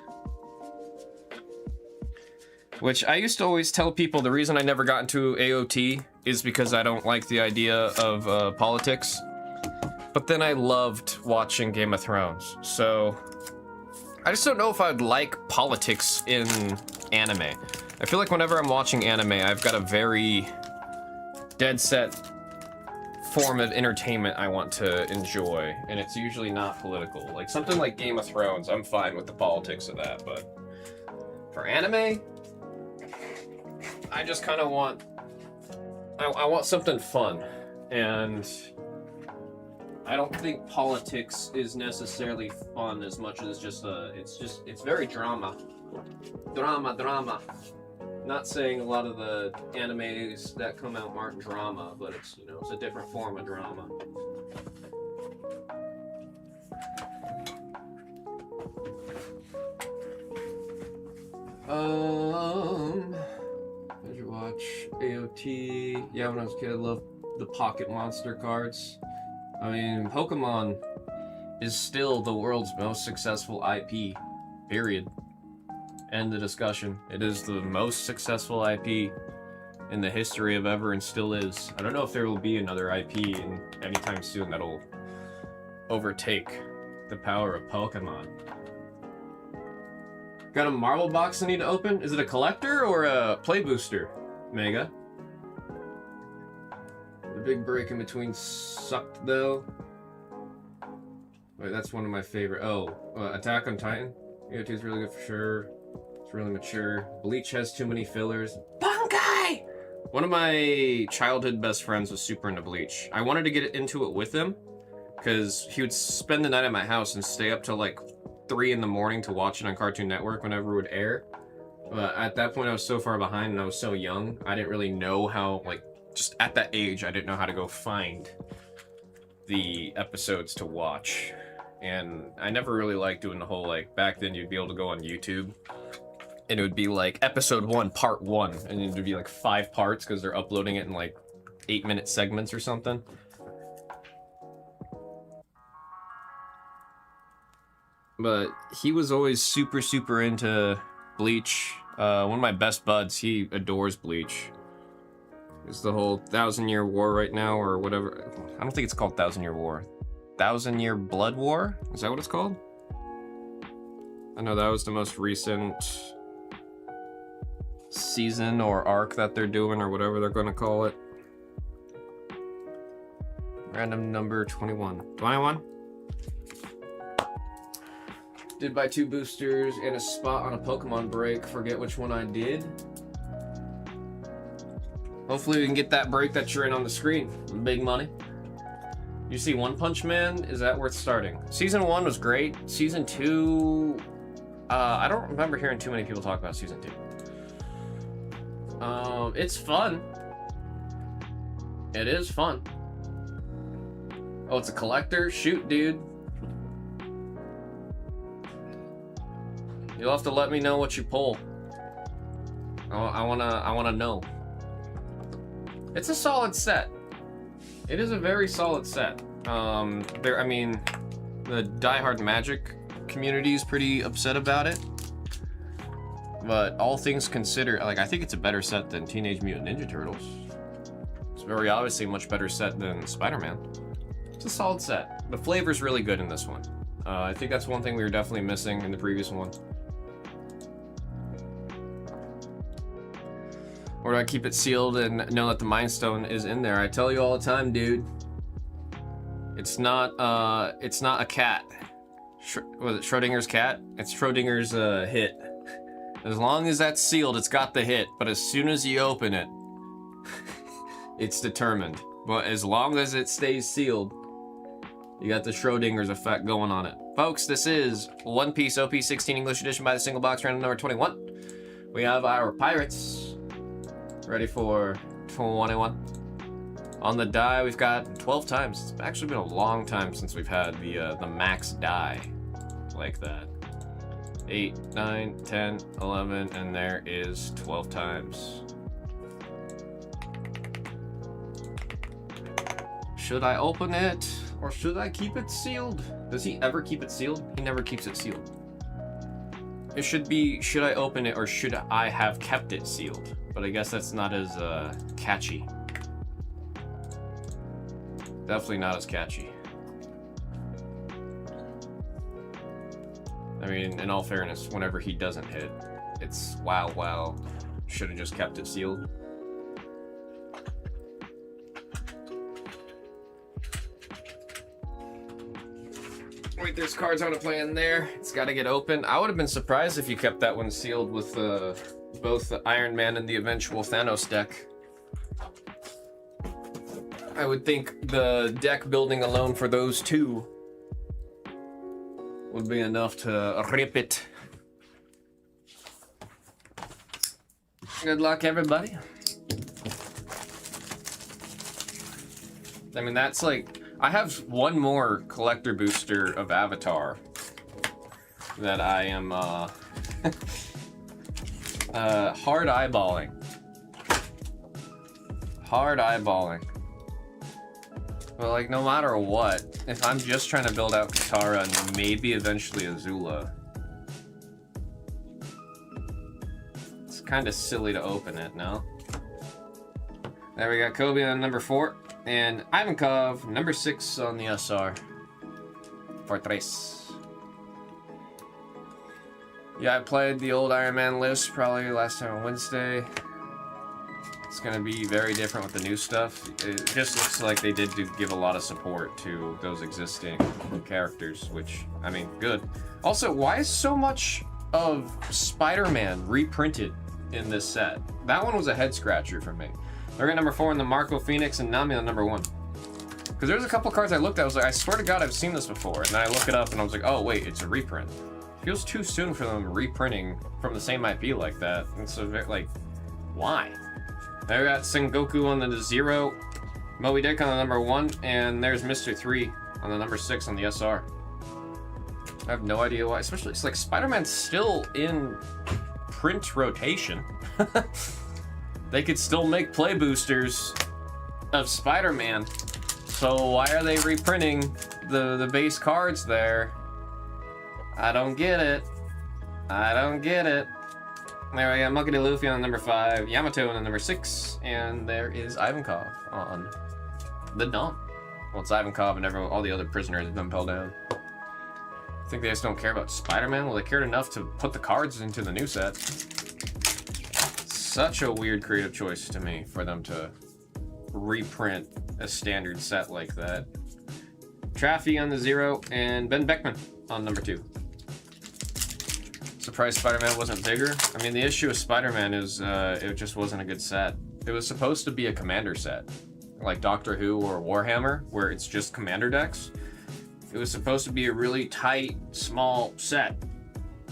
Which I used to always tell people the reason I never got into AOT is because I don't like the idea of politics. But then I loved watching Game of Thrones. So I just don't know if I'd like politics in anime. I feel like whenever I'm watching anime, I've got a very dead set form of entertainment I want to enjoy, and it's usually not political. Like something like Game of Thrones, I'm fine with the politics of that, but for anime, I just kind of want, I want something fun, and I don't think politics is necessarily fun as much as it's very drama. Drama. Not saying a lot of the animes that come out aren't drama, but it's, you know, it's a different form of drama. Did you watch AOT? Yeah, when I was a kid, I loved the Pocket Monster cards. I mean, Pokemon is still the world's most successful IP, period. End the discussion. It is the most successful IP in the history of ever and still is. I don't know if there will be another IP anytime soon that'll overtake the power of Pokemon. Got a Marvel box I need to open? Is it a collector or a play booster, Mega? The big break in between sucked though. Wait, that's one of my favorite. Oh, Attack on Titan. AOT is really good for sure. It's really mature. Bleach has too many fillers. Bunkai! One of my childhood best friends was super into Bleach. I wanted to get into it with him because he would spend the night at my house and stay up till like 3 in the morning to watch it on Cartoon Network whenever it would air. But at that point I was so far behind and I was so young, I didn't really know how, like, just at that age, I didn't know how to go find the episodes to watch. And I never really liked doing the whole, like, back then you'd be able to go on YouTube and it would be like episode 1, part 1, and it would be like 5 parts because they're uploading it in like 8-minute segments or something. But he was always super into Bleach. One of my best buds, he adores Bleach. It's the whole 1,000-Year War right now, or whatever. I don't think it's called 1,000-Year War. 1,000-Year Blood War? Is that what it's called? I know that was the most recent season or arc that they're doing, or whatever they're going to call it. Random number 21. 21? Did buy 2 boosters and a spot on a Pokemon break. Forget which one I did. Hopefully we can get that break that you're in on the screen. Big money. You see One Punch Man? Is that worth starting? Season 1 was great. Season 2... I don't remember hearing too many people talk about Season 2. It's fun. It is fun. Oh, it's a collector? Shoot, dude. You'll have to let me know what you pull. I wanna know. It's a solid set. It is a very solid set. I mean, the diehard Magic community is pretty upset about it. But all things considered, like, I think it's a better set than Teenage Mutant Ninja Turtles. It's very obviously a much better set than Spider-Man. It's a solid set. The flavor's really good in this one. I think that's one thing we were definitely missing in the previous one. Or do I keep it sealed and know that the Mind Stone is in there? I tell you all the time, dude. It's not a cat. Was it Schrodinger's cat? It's Schrodinger's hit. As long as that's sealed, it's got the hit. But as soon as you open it, it's determined. But as long as it stays sealed, you got the Schrodinger's effect going on it. Folks, this is One Piece OP16 English Edition by the Single Box, random number 21. We have our pirates ready for 21. On the die, we've got 12 times. It's actually been a long time since we've had the max die like that. 8, 9, 10, 11, and there is 12 times. Should I open it, or should I keep it sealed? Does he ever keep it sealed? He never keeps it sealed. It should be, should I open it, or should I have kept it sealed? But I guess that's not as catchy. Definitely not as catchy. I mean, in all fairness, whenever he doesn't hit, it's wow, should have just kept it sealed. Wait, there's cards I want to play in there. It's got to get open. I would have been surprised if you kept that one sealed with both the Iron Man and the eventual Thanos deck. I would think the deck building alone for those two would be enough to rip it. Good luck, everybody. I mean, that's like, I have one more collector booster of Avatar that I am hard eyeballing. Hard eyeballing. But like, no matter what, if I'm just trying to build out Katara and maybe eventually Azula, it's kind of silly to open it, no? There we got Kobe on number 4, and Ivankov, number 6 on the SR. Fortress. Yeah, I played the old Iron Man list probably last time on Wednesday. It's gonna be very different with the new stuff. It just looks like they did give a lot of support to those existing characters, which, I mean, good. Also, why is so much of Spider-Man reprinted in this set? That one was a head scratcher for me. We're at number 4 in the Marco Phoenix and Nami on number 1. Because there's a couple cards I looked at, I was like, I swear to God I've seen this before. And then I look it up and I was like, oh wait, it's a reprint. Feels too soon for them reprinting from the same IP like that. And so, like, why? There we got Sengoku on the 0, Moby Dick on the number 1, and there's Mr. 3 on the number 6 on the SR. I have no idea why, especially, it's like Spider-Man's still in print rotation. They could still make play boosters of Spider-Man, so why are they reprinting the base cards there? I don't get it. I don't get it. There we got Monkey D. Luffy on number 5, Yamato on number 6, and there is Ivankov on the dump. Well, it's Ivankov and all the other prisoners have been pulled down. I think they just don't care about Spider-Man. Well, they cared enough to put the cards into the new set. Such a weird creative choice to me for them to reprint a standard set like that. Traffy on the 0, and Ben Beckman on number 2. Surprised Spider-Man wasn't bigger. I mean, the issue with Spider-Man is it just wasn't a good set. It was supposed to be a commander set, like Doctor Who or Warhammer, where it's just commander decks. It was supposed to be a really tight, small set,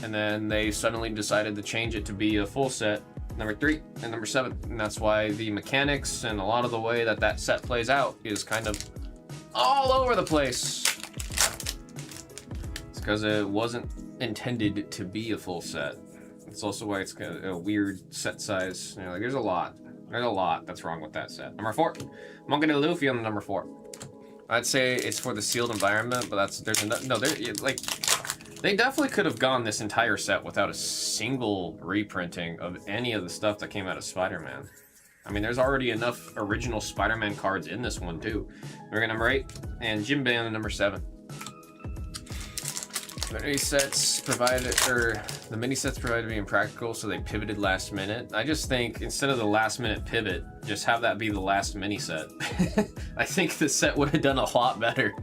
and then they suddenly decided to change it to be a full set, number 3 and number 7, and that's why the mechanics and a lot of the way that that set plays out is kind of all over the place. It's because it wasn't intended to be a full set. It's also why it's kind of a weird set size. You know, like there's a lot that's wrong with that set. Number 4, Monkey D. Luffy on the number 4. I'd say it's for the sealed environment, but they definitely could have gone this entire set without a single reprinting of any of the stuff that came out of Spider-Man. I mean, there's already enough original Spider-Man cards in this one too. We're at number 8, and Jinbei on the number 7. The mini sets provided being impractical, so they pivoted last minute. I just think instead of the last minute pivot, just have that be the last mini set. I think the set would have done a lot better.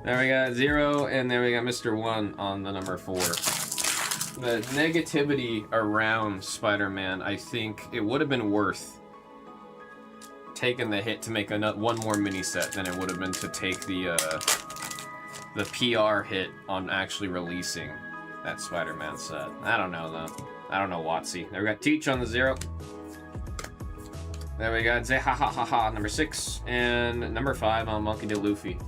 There we got 0, and there we got Mr. 1 on the number 4. The negativity around Spider-Man, I think it would have been worth taking the hit to make one more mini set than it would have been to take the PR hit on actually releasing that Spider-Man set. I don't know though. I don't know, Watsy. There we got Teach on the 0. There we got Zehahaha number 6, and number 5 on Monkey D. Luffy.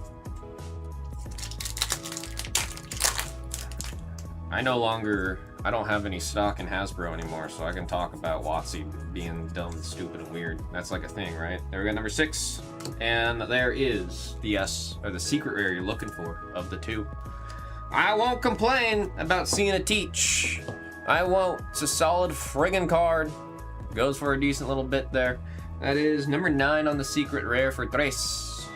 I don't have any stock in Hasbro anymore, so I can talk about WotC being dumb, stupid, and weird. That's like a thing, right? There we go, number 6. And there is the the secret rare you're looking for of the 2. I won't complain about seeing a Teach. I won't. It's a solid friggin' card. Goes for a decent little bit there. That is number 9 on the secret rare for Tres.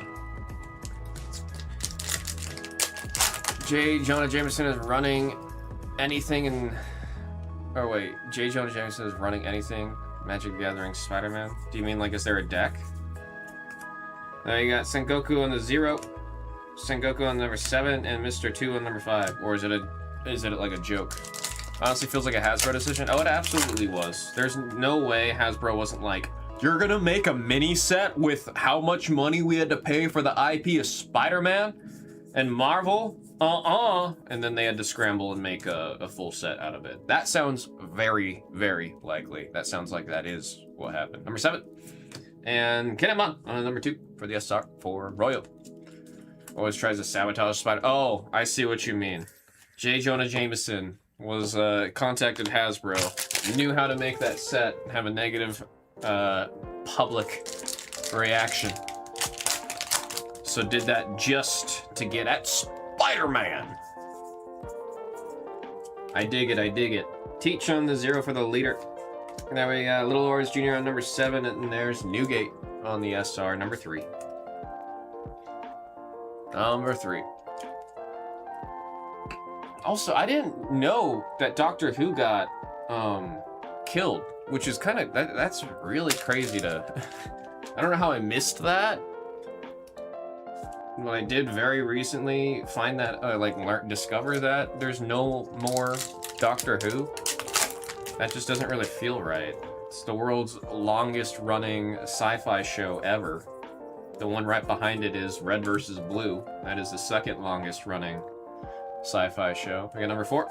J. Jonah Jameson is running anything in... Oh wait, J. Jonah Jameson is running anything? Magic the Gathering Spider-Man? Do you mean like, is there a deck? Now you got Sengoku on the 0, Sengoku on number 7, and Mr. 2 on number 5. Or is it like a joke? Honestly feels like a Hasbro decision. Oh, it absolutely was. There's no way Hasbro wasn't like, you're gonna make a mini set with how much money we had to pay for the IP of Spider-Man and Marvel? And then they had to scramble and make a full set out of it. That sounds very, very likely. That sounds like that is what happened. Number 7. And Kinemon on number 2 for the SR for Royal. Always tries to sabotage Spider. Oh, I see what you mean. J. Jonah Jameson was contacted Hasbro, knew how to make that set, have a negative public reaction. So did that just to get at Spider-Man. I dig it, I dig it. Teach on the 0 for the leader. And then we got Little Orange Jr. on number 7, and there's Newgate on the SR, number 3. Number 3. Also, I didn't know that Doctor Who got killed, which is kind of, that's really crazy to... I don't know how I missed that. But I did very recently find that, discover that there's no more Doctor Who. That just doesn't really feel right. It's the world's longest running sci-fi show ever. The one right behind it is Red vs. Blue. That is the second longest running sci-fi show. We got number 4.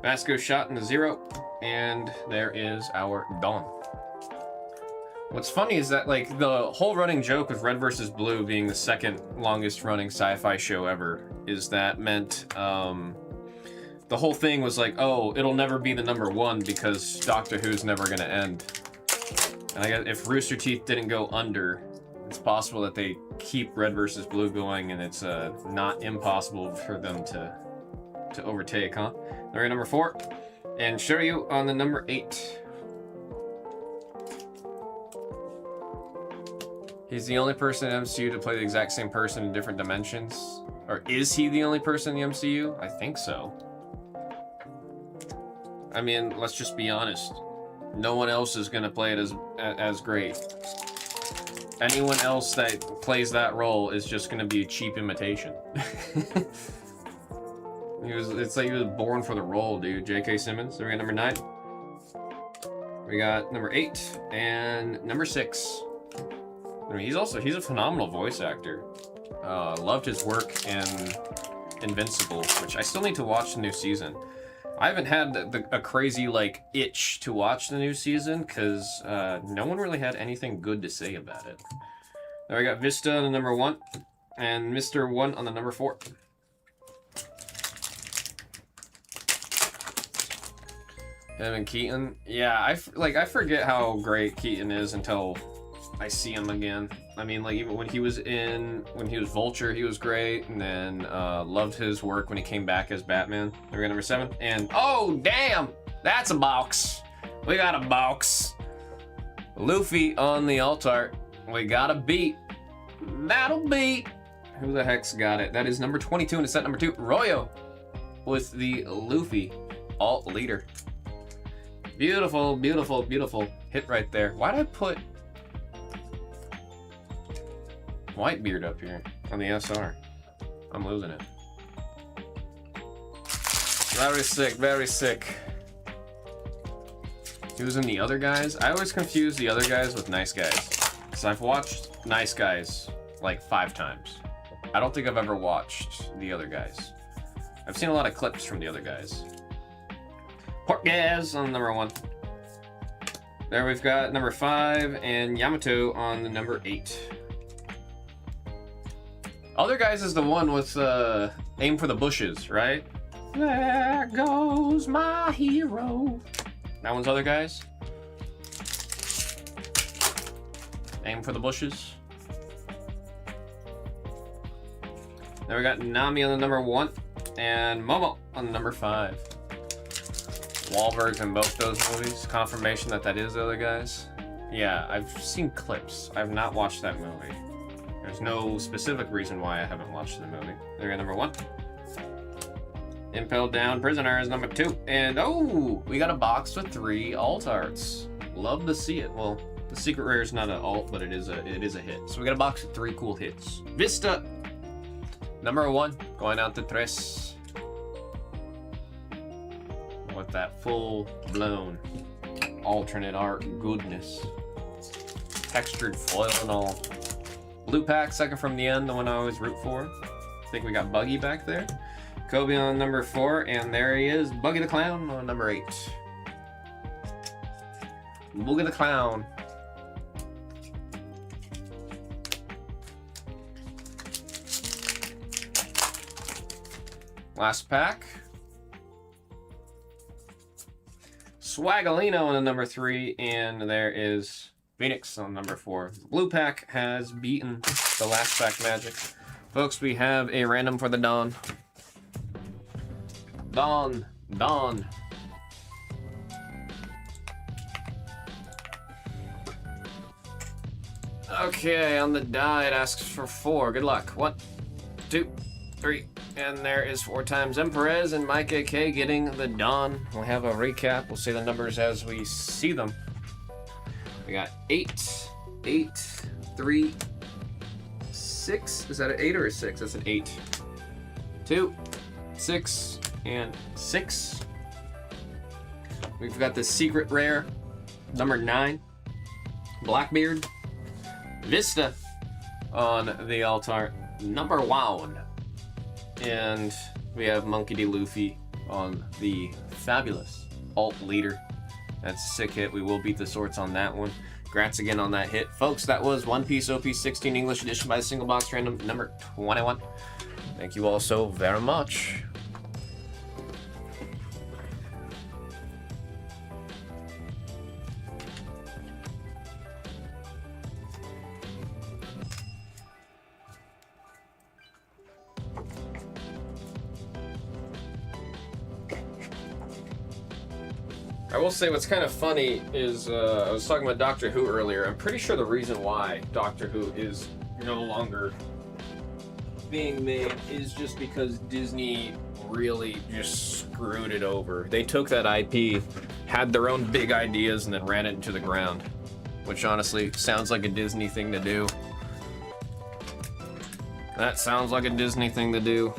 Vasco shot in the 0. And there is our Dawn. What's funny is that, like, the whole running joke with Red vs. Blue being the second longest running sci-fi show ever is that meant, the whole thing was like, oh, it'll never be the number 1 because Doctor Who's never gonna end. And I guess if Rooster Teeth didn't go under, it's possible that they keep Red vs. Blue going, and it's not impossible for them to overtake, huh? They're at number 4. And Shoryu on the number 8. He's the only person in the MCU to play the exact same person in different dimensions. Or is he the only person in the MCU? I think so. I mean, let's just be honest. No one else is gonna play it as great. Anyone else that plays that role is just gonna be a cheap imitation. It's like he was born for the role, dude. J.K. Simmons. There we got number 9. We got number 8 and number 6. I mean, he's a phenomenal voice actor. Loved his work in Invincible, which I still need to watch the new season. I haven't had a crazy, like, itch to watch the new season, because no one really had anything good to say about it. Then we got Vista on the number 1, and Mr. 1 on the number 4. Him and Keaton. Yeah, I forget how great Keaton is until I see him again. I mean, like, even when he was Vulture, he was great, and then loved his work when he came back as Batman. There we go, number 7. And, oh, damn! That's a box! We got a box! Luffy on the alt art. We got a beat. That'll beat! Who the heck's got it? That is number 22 in set number 2. Royo with the Luffy alt leader. Beautiful, beautiful, beautiful hit right there. Why'd I put Whitebeard up here on the SR? I'm losing it. Very sick, very sick. He was in the other guys. I always confuse the other guys with Nice Guys, because I've watched Nice Guys like 5 times. I don't think I've ever watched the other guys. I've seen a lot of clips from the other guys. Portgaz on number 1. There we've got number 5 and Yamato on the number 8. Other guys is the one with aim for the bushes, right? There goes my hero. That one's other guys. Aim for the bushes. Then we got Nami on the number 1 and Momo on the number 5. Wahlberg's in both those movies. Confirmation that that is the other guys. Yeah, I've seen clips. I've not watched that movie. There's no specific reason why I haven't watched the movie. There we go, number 1. Impelled Down Prisoner is number 2. And oh, we got a box with 3 alt arts. Love to see it. Well, the secret rare is not an alt, but it is a hit. So we got a box with 3 cool hits. Vista, number 1, going out to Tres. With that full blown alternate art goodness. Textured foil and all. Blue pack, second from the end, the one I always root for. I think we got Buggy back there. Kobe on number 4, and there he is, Buggy the Clown on number 8. Buggy the Clown. Last pack. Swagalino on the number 3, and there is Phoenix on number 4. The blue pack has beaten the last pack magic. Folks, we have a random for the Dawn. Dawn. Okay, on the die it asks for 4. Good luck. 1, 2, 3. And there is 4 times Emperez and Mike AK getting the Dawn. We'll have a recap. We'll say the numbers as we see them. We got 8, 3, 6. Is that an 8 or a 6? That's an 8. 2, 6, and 6. We've got the secret rare, number 9. Blackbeard. Vista on the altar, number 1. And we have Monkey D. Luffy on the fabulous alt leader. That's a sick hit. We will beat the sorts on that one. Congrats again on that hit. Folks, that was One Piece OP 16 English edition by the single box random number 21. Thank you all so very much. I will say what's kind of funny is I was talking about Doctor Who earlier. I'm pretty sure the reason why Doctor Who is no longer being made is just because Disney really just screwed it over. They took that IP, had their own big ideas, and then ran it into the ground. Which honestly sounds like a Disney thing to do. That sounds like a Disney thing to do.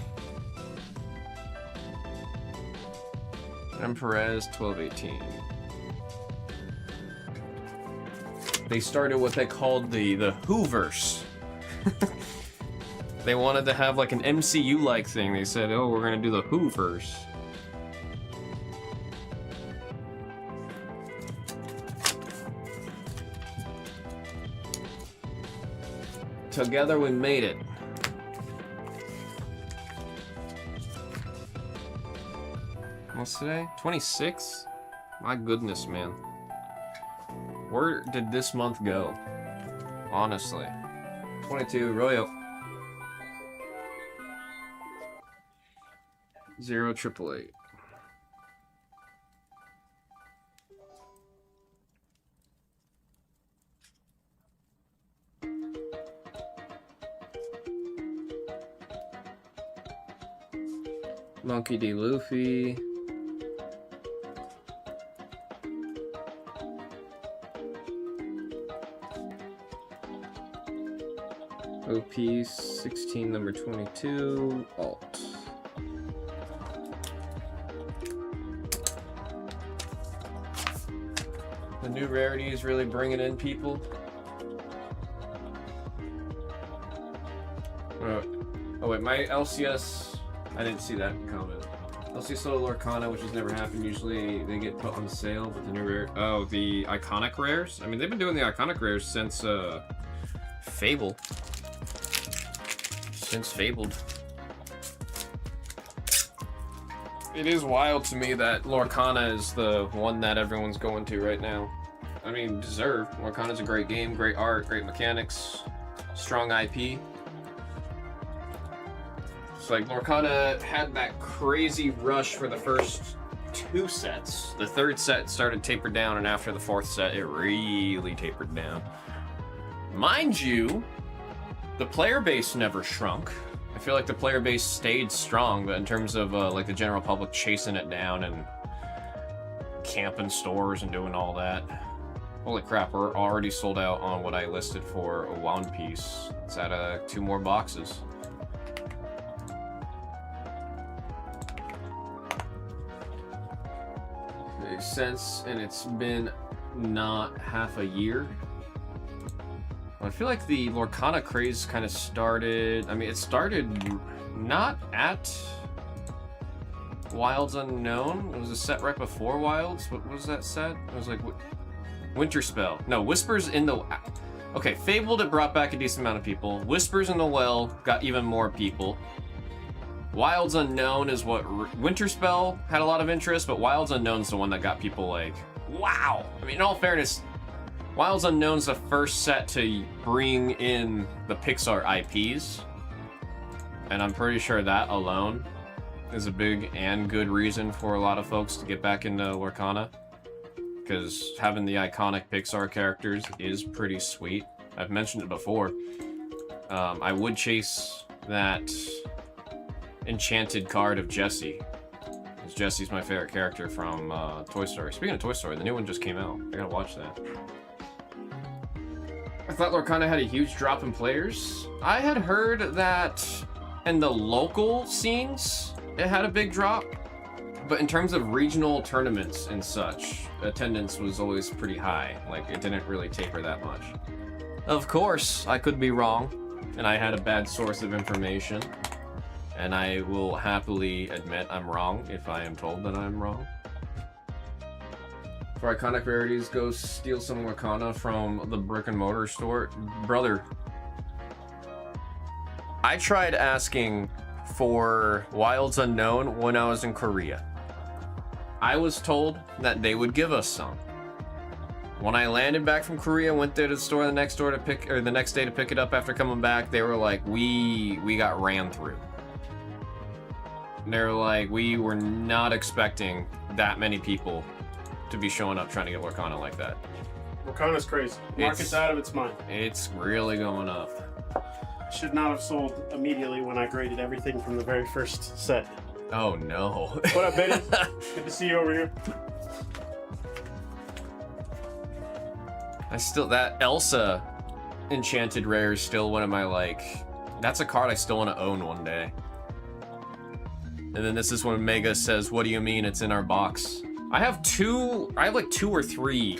Perez 1218. They started what they called the Whoverse. They wanted to have like an MCU-like thing. They said, "Oh, we're gonna do the Whoverse." Together we made it. What's today? 26? My goodness, man. Where did this month go? Honestly. 22, Royo. 08888. Monkey D. Luffy. OP 16 number 22 alt. The new rarity is really bringing in people. Oh wait, my LCS, I didn't see that comment. LCS Solo Arcana, which has never happened. Usually they get put on sale, but the new rare, oh, the iconic rares. I mean, they've been doing the iconic rares since Fable. Since Fabled. It is wild to me that Lorcana is the one that everyone's going to right now. I mean, deserved. Lorcana's a great game, great art, great mechanics, strong IP. It's like Lorcana had that crazy rush for the first 2 sets. The 3rd set started tapered down, and after the 4th set, it really tapered down. Mind you, the player base never shrunk. I feel like the player base stayed strong, but in terms of like the general public chasing it down and camping stores and doing all that, holy crap, we're already sold out on what I listed for a One Piece. It's at 2 more boxes. Makes sense, and it's been not half a year. I feel like the Lorcana craze kind of started, I mean, it started not at Wilds Unknown. It was a set right before Wilds. What was that set? It was like Winter Spell. No, Whispers in the... Okay, Fabled, it brought back a decent amount of people. Whispers in the Well got even more people. Wilds Unknown is what... Winter Spell had a lot of interest, but Wilds Unknown's the one that got people like, wow! I mean, in all fairness, Wilds Unknown's the first set to bring in the Pixar IPs, and I'm pretty sure that alone is a big and good reason for a lot of folks to get back into Lorcana, because having the iconic Pixar characters is pretty sweet. I've mentioned it before. I would chase that enchanted card of Jessie, because Jessie's my favorite character from Toy Story. Speaking of Toy Story, the new one just came out. I gotta watch that. I thought Lorcana had a huge drop in players. I had heard that in the local scenes, it had a big drop. But in terms of regional tournaments and such, attendance was always pretty high. Like, it didn't really taper that much. Of course, I could be wrong, and I had a bad source of information. And I will happily admit I'm wrong if I am told that I'm wrong. For iconic rarities, go steal some Lorcana from the brick and mortar store. Brother, I tried asking for Wilds Unknown when I was in Korea. I was told that they would give us some. When I landed back from Korea, went there to the store the next day to pick it up after coming back, they were like, we got ran through. They're like, we were not expecting that many people to be showing up trying to get Lorcana like that. Lorcana's crazy. Market's out of its mind. It's really going up. Should not have sold immediately when I graded everything from the very first set. Oh no. What up, Benny? Good to see you over here. That Elsa enchanted rare is still one of my, like, that's a card I still want to own one day. And then this is when Mega says, what do you mean it's in our box? I have like 2 or 3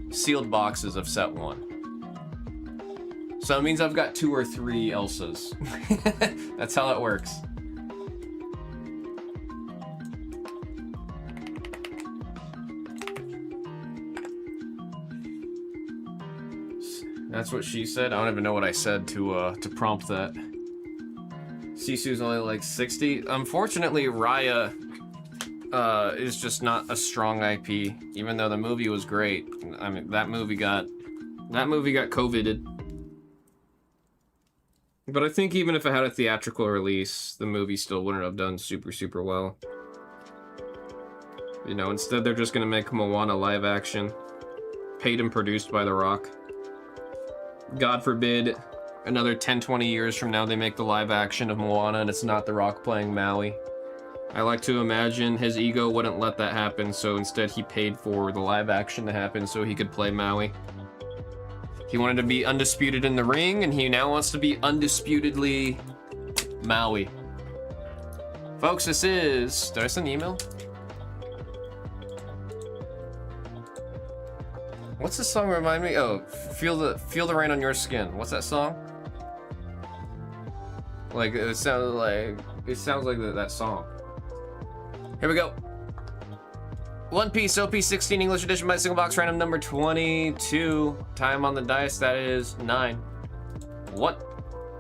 sealed boxes of set 1. So it means I've got 2 or 3 Elsas. That's how that works. That's what she said. I don't even know what I said to prompt that. Sisu's only like 60. Unfortunately, Raya is just not a strong IP, even though the movie was great. I mean, that movie got COVIDed. But I think even if it had a theatrical release, the movie still wouldn't have done super, super well. You know, instead they're just gonna make Moana live action, paid and produced by The Rock. God forbid, another 10-20 years from now they make the live action of Moana and it's not The Rock playing Maui. I like to imagine his ego wouldn't let that happen, so instead he paid for the live action to happen so he could play Maui. He wanted to be undisputed in the ring, and he now wants to be undisputedly Maui. Folks, this is... Did I send an email? What's this song remind me? Oh, feel the rain on your skin. What's that song? Like it sounds like that song. Here we go. One Piece OP16 English edition by single box random number 22. Time on the dice, that is 9. 1,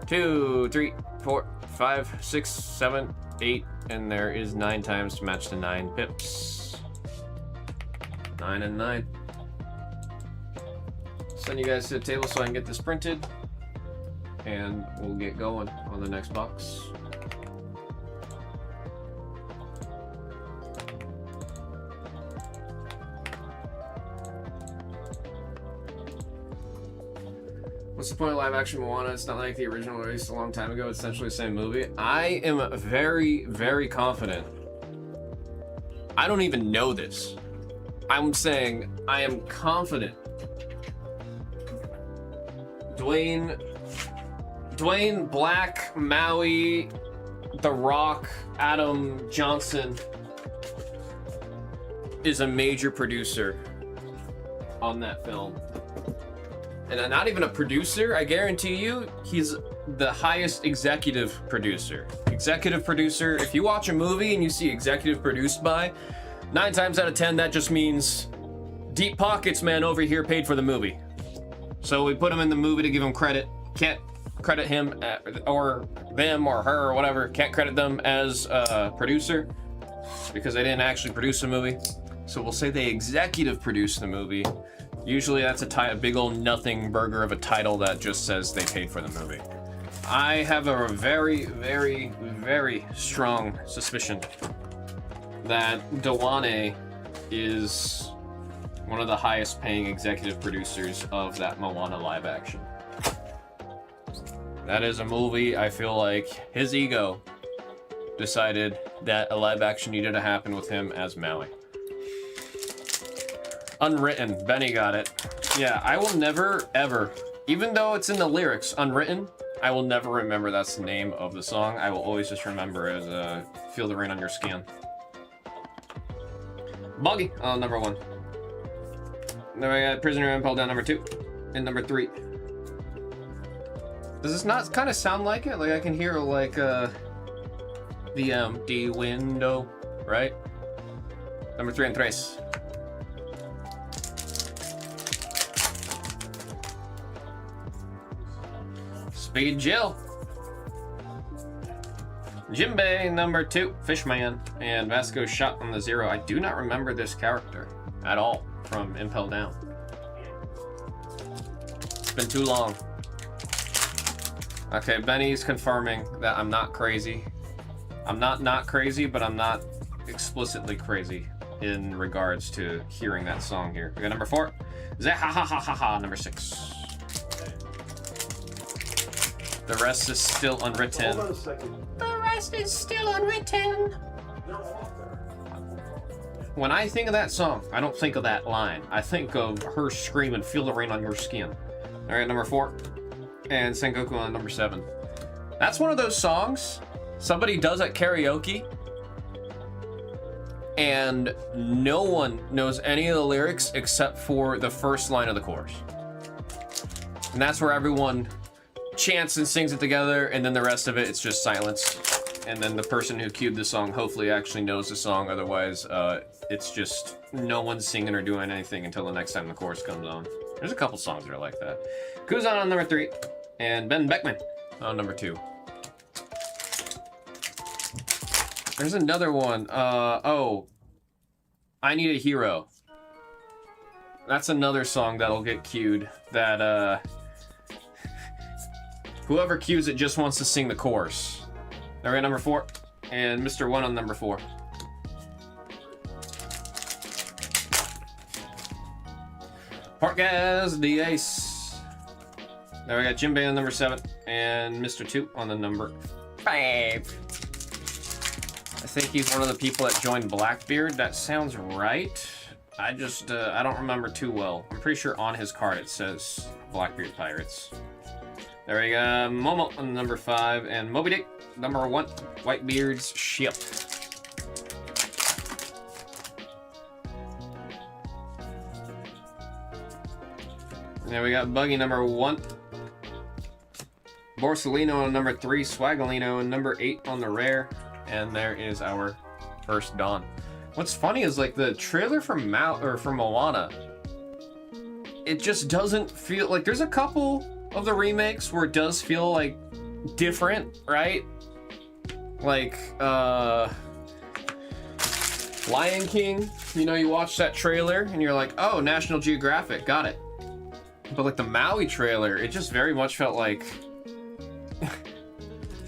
2, 3, 4, 5, 6, 7, 8, and there is 9 times to match the 9 pips. 9 and 9. Send you guys to the table so I can get this printed, and we'll get going on the next box. What's the point of live action Moana? It's not like the original released a long time ago. It's essentially the same movie. I am very, very confident. I don't even know this. I'm saying I am confident. Dwayne, Black, Maui, The Rock, Adam Johnson is a major producer on that film. And not even a producer, I guarantee you, he's the highest executive producer. Executive producer, if you watch a movie and you see executive produced by, 9 times out of 10, that just means deep pockets man over here paid for the movie. So we put him in the movie to give him credit. Can't credit him or them or her or whatever, can't credit them as a producer because they didn't actually produce the movie. So we'll say they executive produced the movie. Usually that's a big old nothing burger of a title that just says they paid for the movie. I have a very, very, very strong suspicion that Dawane is one of the highest paying executive producers of that Moana live action. That is a movie I feel like his ego decided that a live action needed to happen with him as Maui. Unwritten, Benny got it. Yeah, I will never, ever, even though it's in the lyrics, Unwritten, I will never remember that's the name of the song. I will always just remember as Feel the Rain on Your Skin. Buggy on number 1. Then I got Prisoner Impel down number 2. And number 3. Does this not kind of sound like it? Like I can hear like the empty window, right? Number 3 and Tres. Speed Jill. Jimbei, number 2, Fishman, and Vasco shot on the 0. I do not remember this character at all from Impel Down. It's been too long. Okay, Benny's confirming that I'm not crazy. I'm not crazy, but I'm not explicitly crazy in regards to hearing that song here. We got number 4. Zahahahaha, number 6. The rest is still unwritten. Hold on a second. The rest is still unwritten. When I think of that song, I don't think of that line. I think of her screaming, "Feel the rain on your skin." All right, number 4. And Sengoku on number 7. That's one of those songs somebody does at karaoke and no one knows any of the lyrics except for the first line of the chorus. And that's where everyone chants and sings it together, and then the rest of it, it's just silence. And then the person who cued the song hopefully actually knows the song, otherwise it's just no one's singing or doing anything until the next time the chorus comes on. There's a couple songs that are like that. Kuzan on number 3, and Ben Beckman on number 2. There's another one, oh, I Need a Hero. That's another song that'll get cued, that whoever cues it just wants to sing the chorus. All right, number 4, and Mr. 1 on number 4. Parkaz, the ace. There we got Jimbei on number 7, and Mr. 2 on the number 5. I think he's one of the people that joined Blackbeard. That sounds right. I just, I don't remember too well. I'm pretty sure on his card it says Blackbeard Pirates. There we go, Momo on number 5, and Moby Dick, number 1, Whitebeard's ship. And then we got Buggy number 1, Borsalino on number 3, Swagolino on number 8 on the rare, and there is our first Dawn. What's funny is like the trailer from Moana, it just doesn't feel like, there's a couple of the remakes where it does feel like different, right? Like, Lion King, you know, you watch that trailer and you're like, oh, National Geographic, got it. But like the Maui trailer, it just very much felt like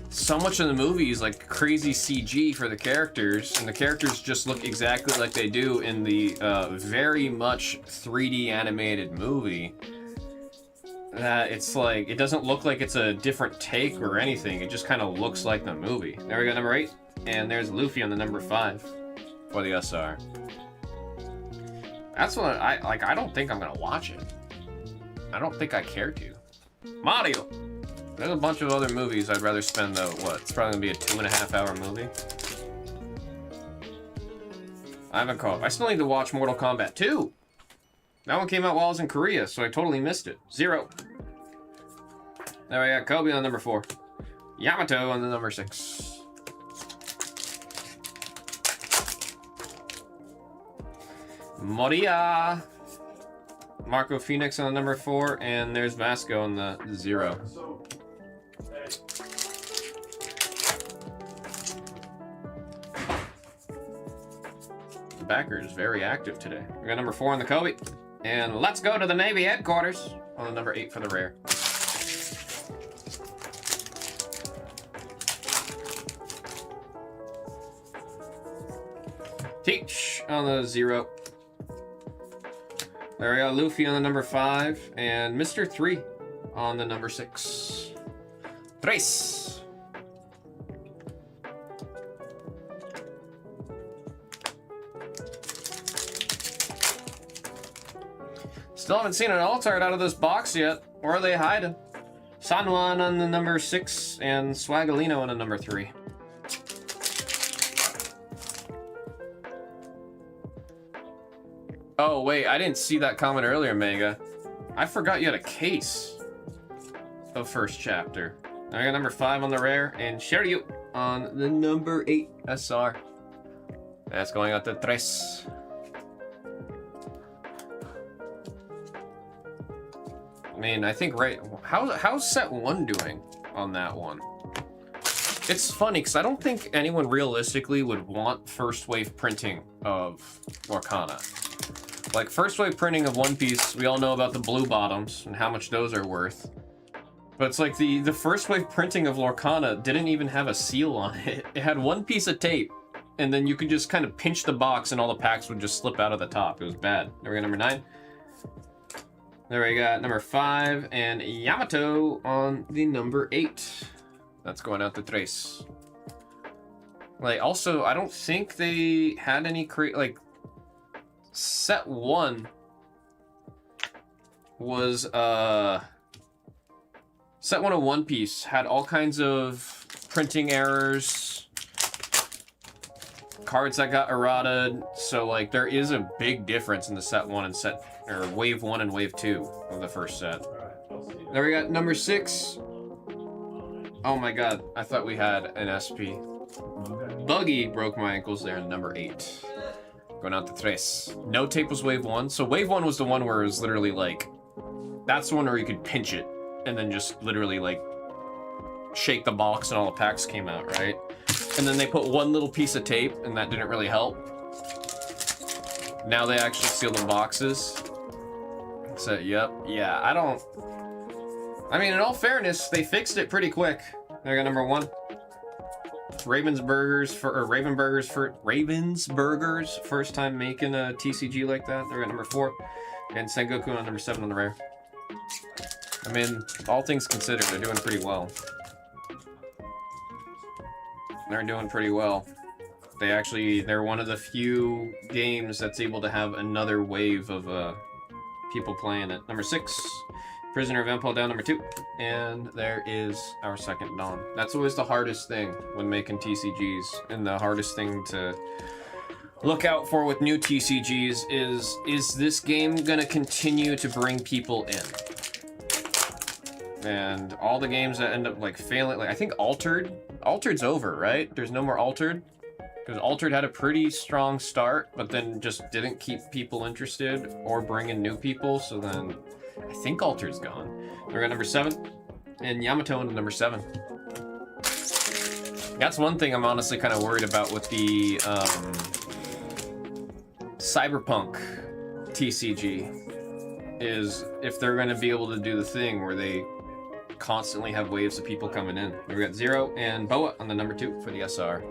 so much of the movie is like crazy CG for the characters, and the characters just look exactly like they do in the very much 3D animated movie. It's like, it doesn't look like it's a different take or anything, it just kind of looks like the movie. There we go, number 8. And there's Luffy on the number 5 for the SR. That's what I don't think I'm gonna watch it. I don't think I care to. Mario! There's a bunch of other movies I'd rather spend though, what? It's probably gonna be a 2.5 hour movie. I haven't caught. I still need to watch Mortal Kombat 2! That one came out while I was in Korea, so I totally missed it. 0. There we got Kobe on number 4. Yamato on the number 6. Moria! Marco Phoenix on the number 4, and there's Vasco on the 0. The backer is very active today. We got number 4 on the Kobe. And let's go to the Navy headquarters on the number 8 for the rare. Teach on the 0. There we go, Luffy on the number 5, and Mr. 3 on the number 6. Tres. Still haven't seen an alt art out of this box yet. Where are they hiding? Sanwan on the number 6, and Swagalino on the number 3. Oh, wait, I didn't see that comment earlier, Mega. I forgot you had a case of first chapter. I got number 5 on the rare, and Shiryu on the number 8 SR. That's going out to Tres. I mean, I think how's set 1 doing on that one? It's funny, because I don't think anyone realistically would want first wave printing of Lorcana. Like, first wave printing of One Piece, we all know about the blue bottoms and how much those are worth. But it's like the first wave printing of Lorcana didn't even have a seal on it. It had one piece of tape, and then you could just kind of pinch the box and all the packs would just slip out of the top. It was bad. There we go, number 9. There we got number 5, and Yamato on the number 8. That's going out to Tres. Like, also, I don't think they had any like, set 1 was set 1 of One Piece had all kinds of printing errors, cards that got errata, so like there is a big difference in the set 1 and wave 1 and wave 2 of the first set. There we got number 6. Oh my god, I thought we had an SP. Buggy broke my ankles there in number 8. Going out to Tres. No tape was wave 1. So wave 1 was the one where it was literally like, that's the one where you could pinch it and then just literally like shake the box and all the packs came out, right? And then they put one little piece of tape and that didn't really help. Now they actually seal the boxes. So, yep. Yeah, I mean, in all fairness, they fixed it pretty quick. There we go, number 1. Ravensburgers, first time making a TCG like that. They're at number 4, and Sengoku on number 7 on the rare. I mean, all things considered, they're doing pretty well. They're doing pretty well. They're one of the few games that's able to have another wave of people playing it. Number 6. Prisoner of Empire down number 2, and there is our second Dawn. That's always the hardest thing when making TCGs, and the hardest thing to look out for with new TCGs is this game gonna continue to bring people in? And all the games that end up like failing, like I think Altered's over, right? There's no more Altered, because Altered had a pretty strong start, but then just didn't keep people interested or bring in new people, so then I think Altered's gone. We got number 7, and Yamato into number 7. That's one thing I'm honestly kind of worried about with the Cyberpunk TCG, is if they're going to be able to do the thing where they constantly have waves of people coming in. We got Zero and Boa on the number 2 for the SR.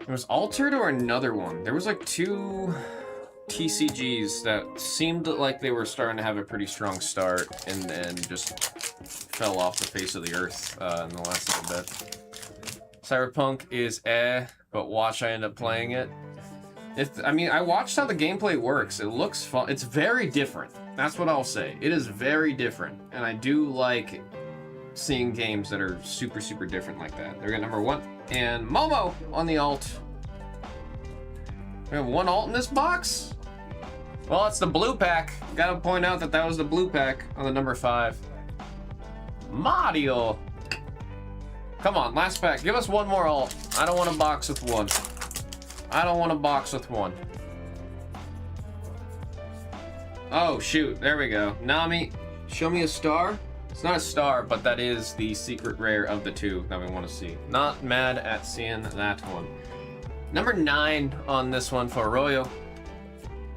It was Altered or another one. There was like 2 TCGs that seemed like they were starting to have a pretty strong start and then just fell off the face of the earth in the last little bit. Cyberpunk is but watch I end up playing it. I mean, I watched how the gameplay works. It looks fun. It's very different. That's what I'll say. It is very different. And I do like seeing games that are super, super different like that. They're got number 1. And Momo on the alt. We have 1 alt in this box? Well, it's the blue pack. Gotta point out that was the blue pack on the number 5. Mario. Come on, last pack. Give us 1 more alt. I don't want to box with 1. I don't want to box with 1. Oh, shoot. There we go. Nami, show me a star. It's not a star, but that is the secret rare of the 2 that we want to see. Not mad at seeing that one. Number 9 on this one for Arroyo.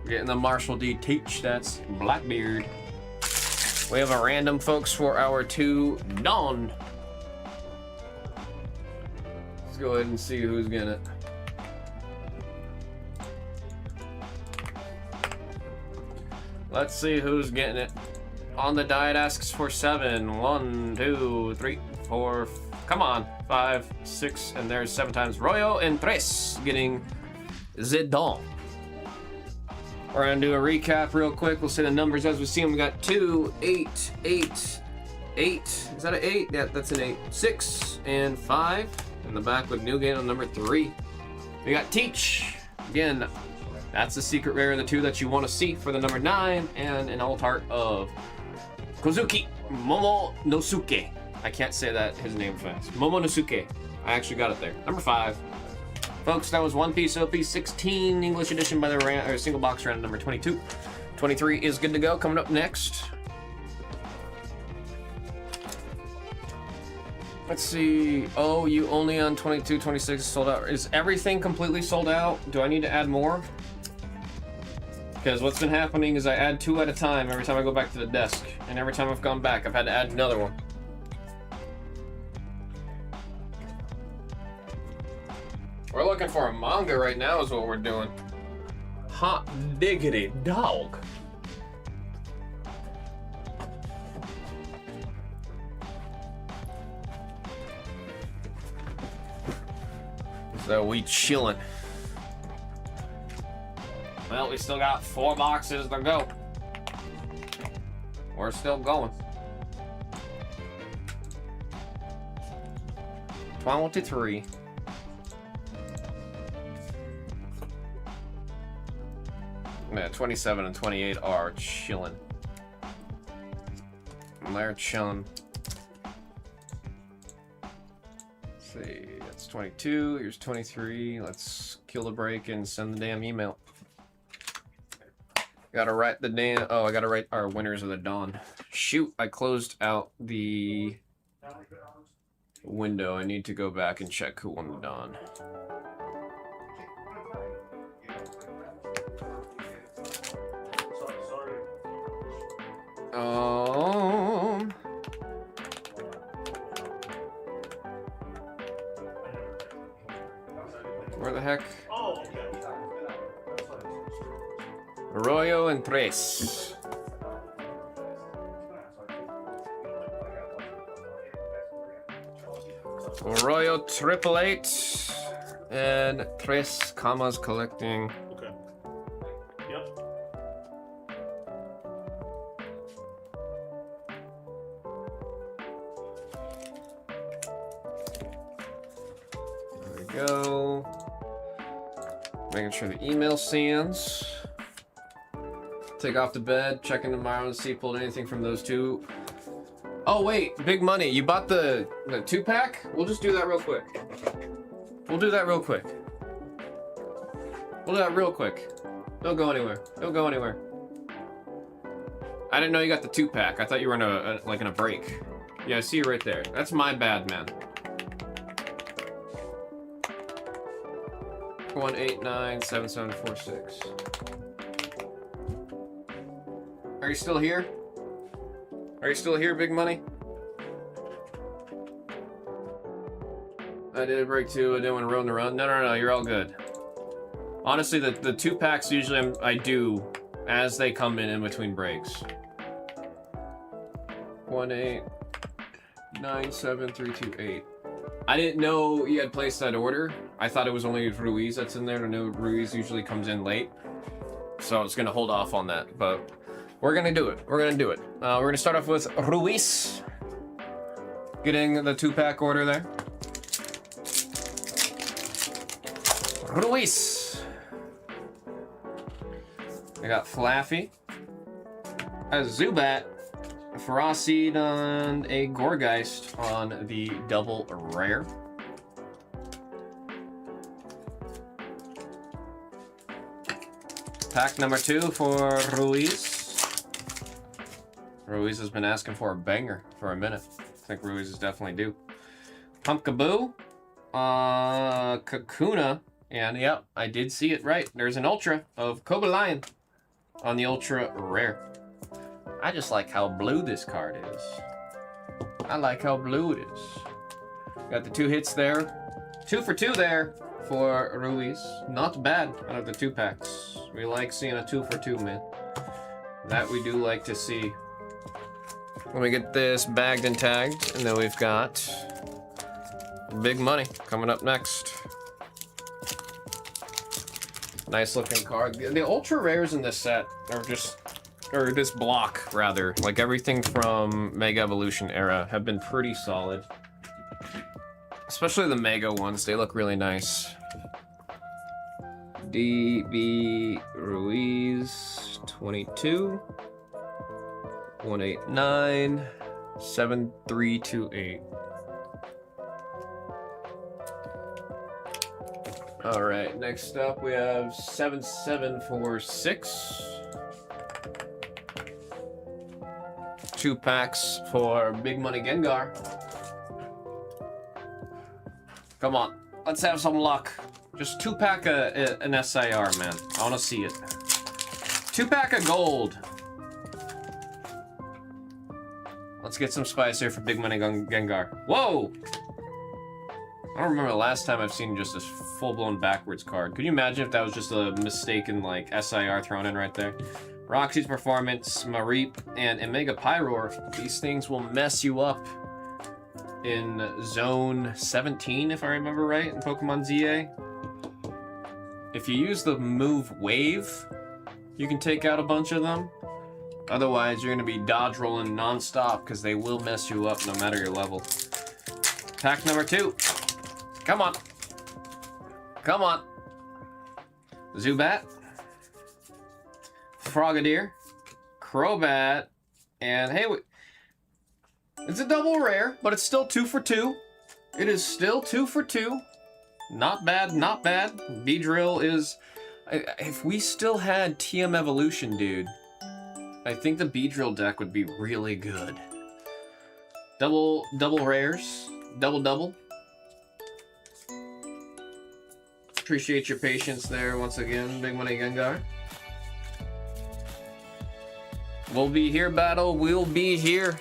We're getting the Marshall D Teach. That's Blackbeard. We have a random, folks, for our 2 Dawn. Let's go ahead and see who's getting it. Let's see who's getting it. On the die, it asks for 7. 1, 2, 3, 4. Come on. 5, 6, and there's 7 times. Royo and Tres getting Zidane. We're gonna do a recap real quick. We'll say the numbers as we see them. We got 2, 8, 8, 8. Is that an 8? Yeah, that's an 8. 6 and 5. In the back with Newgate on number 3. We got Teach. Again, that's the secret rare of the 2 that you want to see for the number 9. And an alt art of Kozuki Momonosuke. I can't say that his name fast. Momonosuke. I actually got it there. Number 5. Folks, that was One Piece OP 16 English edition by the single box round number 22. 23 is good to go. Coming up next. Let's see. Oh, you only on 22, 26 sold out. Is everything completely sold out? Do I need to add more? Because what's been happening is I add 2 at a time every time I go back to the desk. And every time I've gone back, I've had to add another one. We're looking for a manga right now is what we're doing. Hot diggity dog. So we chillin'. Well, we still got 4 boxes to go. We're still going. 23. Yeah, 27 and 28 are chillin'. They're chillin'. Let's see, that's 22, here's 23. Let's kill the break and send the damn email. Gotta write the damn, oh, I gotta write our winners of the dawn. Shoot, I closed out the window. I need to go back and check who won the dawn. Where the heck? Arroyo and Tres. Arroyo 888 and Tres commas collecting. Okay. Yep. There we go. Making sure the email sends. Take off the bed, checking tomorrow and see if pulled anything from those 2. Oh wait, big money. You bought the 2-pack? We'll just do that real quick. We'll do that real quick. We'll do that real quick. Don't go anywhere. Don't go anywhere. I didn't know you got the 2-pack. I thought you were in a break. Yeah, I see you right there. That's my bad, man. 1897746. Are you still here? Are you still here, Big Money? I did a break too. I didn't want to ruin the run. No, you're all good. Honestly, the 2 packs usually I do as they come in between breaks. 1897328. I didn't know you had placed that order. I thought it was only Ruiz that's in there. I know Ruiz usually comes in late, so I was gonna hold off on that. But we're gonna do it. We're gonna do it. We're gonna start off with Ruiz, getting the 2-pack order there. Ruiz. I got Flaffy, a Zubat, a Ferocity, and a Gorgeist on the double rare. Pack number 2 for Ruiz. Ruiz has been asking for a banger for a minute. I think Ruiz is definitely due. Pumpkaboo, Kakuna, and yep, I did see it right. There's an Ultra of Cobalion on the Ultra Rare. I just like how blue this card is. I like how blue it is. Got the 2 hits there. 2 for 2 there for Ruiz. Not bad out of the 2 packs. We like seeing a 2 for 2, man. That we do like to see. Let me get this bagged and tagged, and then we've got Big Money coming up next. Nice looking card. The ultra rares in this set are just, or this block rather, like everything from Mega Evolution era have been pretty solid. Especially the Mega ones, they look really nice. DB Ruiz 22 189 7328. All right, next up we have 7746. 2 packs for Big Money Gengar. Come on, let's have some luck. Just 2-pack an SIR, man. I want to see it. 2-pack of gold. Let's get some spice here for Big Money Gengar. Whoa! I don't remember the last time I've seen just this full-blown backwards card. Could you imagine if that was just a mistaken, like, SIR thrown in right there? Roxy's Performance, Mareep, and Omega Pyroar. These things will mess you up in Zone 17, if I remember right, in Pokemon ZA. If you use the move Wave, you can take out a bunch of them. Otherwise, you're going to be dodge rolling non-stop because they will mess you up no matter your level. Pack number 2. Come on. Come on. Zubat. Frogadier. Crobat. And hey, it's a double rare, but it's still 2 for 2. It is still 2 for 2. Not bad, not bad. Beedrill is... If we still had TM Evolution, dude, I think the Beedrill deck would be really good. Double rares. Double. Appreciate your patience there once again, Big Money Gengar. We'll be here, battle. We'll be here.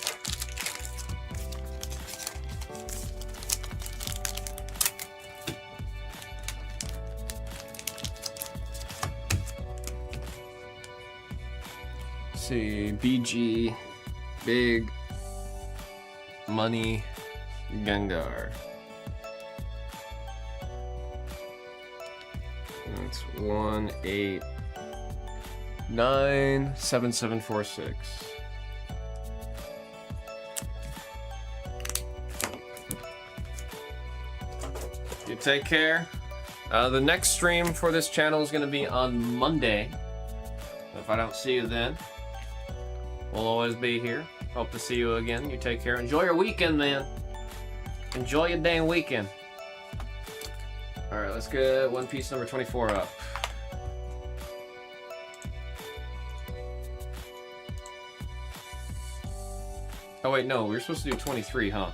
See, BG, Big Money Gengar. That's 1897746. You take care. The next stream for this channel is going to be on Monday. If I don't see you then, we'll always be here. Hope to see you again. You take care. Enjoy your weekend, man. Enjoy your dang weekend. Alright, let's get One Piece number 24 up. Oh wait, no, we were supposed to do 23, huh?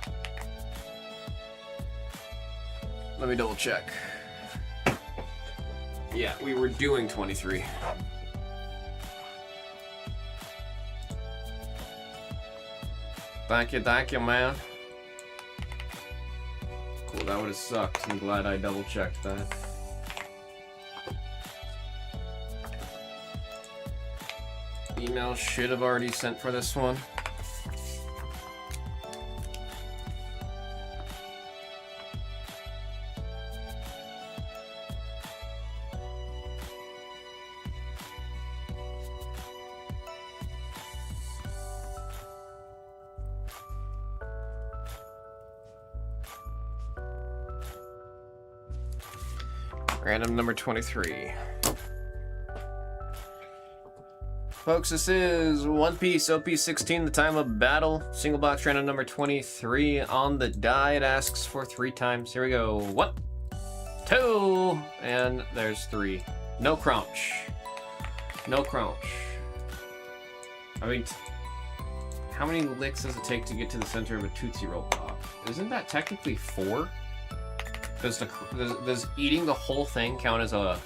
Let me double check. Yeah, we were doing 23. Thank you, man. Cool, that would have sucked. I'm glad I double checked that. Email should have already sent for this one. Random number 23. Folks, this is One Piece OP16, the time of battle. Single box random number 23 on the die. It asks for 3 times. Here we go. 1, 2, and there's 3. No crunch. No crunch. I mean, how many licks does it take to get to the center of a Tootsie Roll Pop? Isn't that technically 4? Does eating the whole thing count as a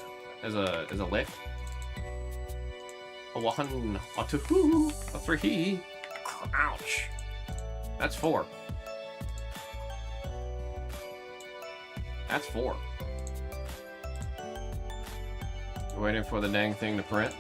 lick? A 1, a 2, a 3. Ouch. That's 4. That's 4. Waiting for the dang thing to print.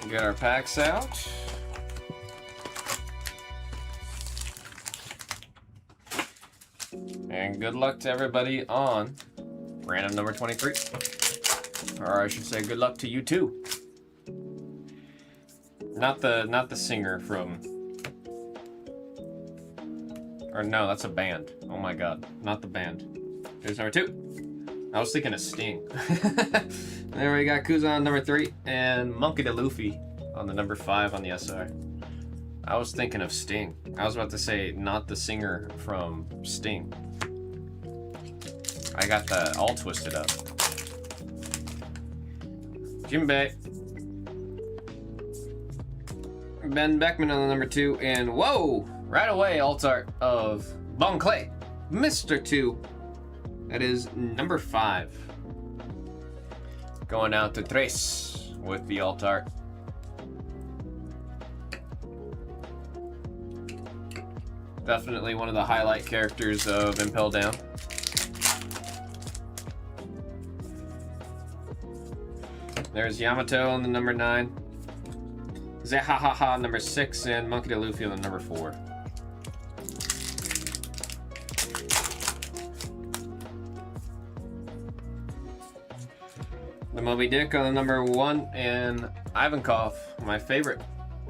Get our packs out. And good luck to everybody on random number 23. Or I should say good luck to you too. Not the singer from, or no, that's a band. Oh my god, not the band. Here's number 2. I was thinking of Sting. There we got Kuzan on number 3 and Monkey D. Luffy on the number 5 on the SR. I was thinking of Sting. I was about to say not the singer from Sting. I got that all twisted up. Jinbei. Ben Beckman on the number 2 and whoa! Right away, alt art of Bon Clay, Mr. 2. That is number 5. Going out to Trace with the alt art. Definitely one of the highlight characters of Impel Down. There's Yamato on the number 9. Zehahaha number 6 and Monkey D. Luffy on the number 4. The Moby Dick on the number 1 and Ivankov, my favorite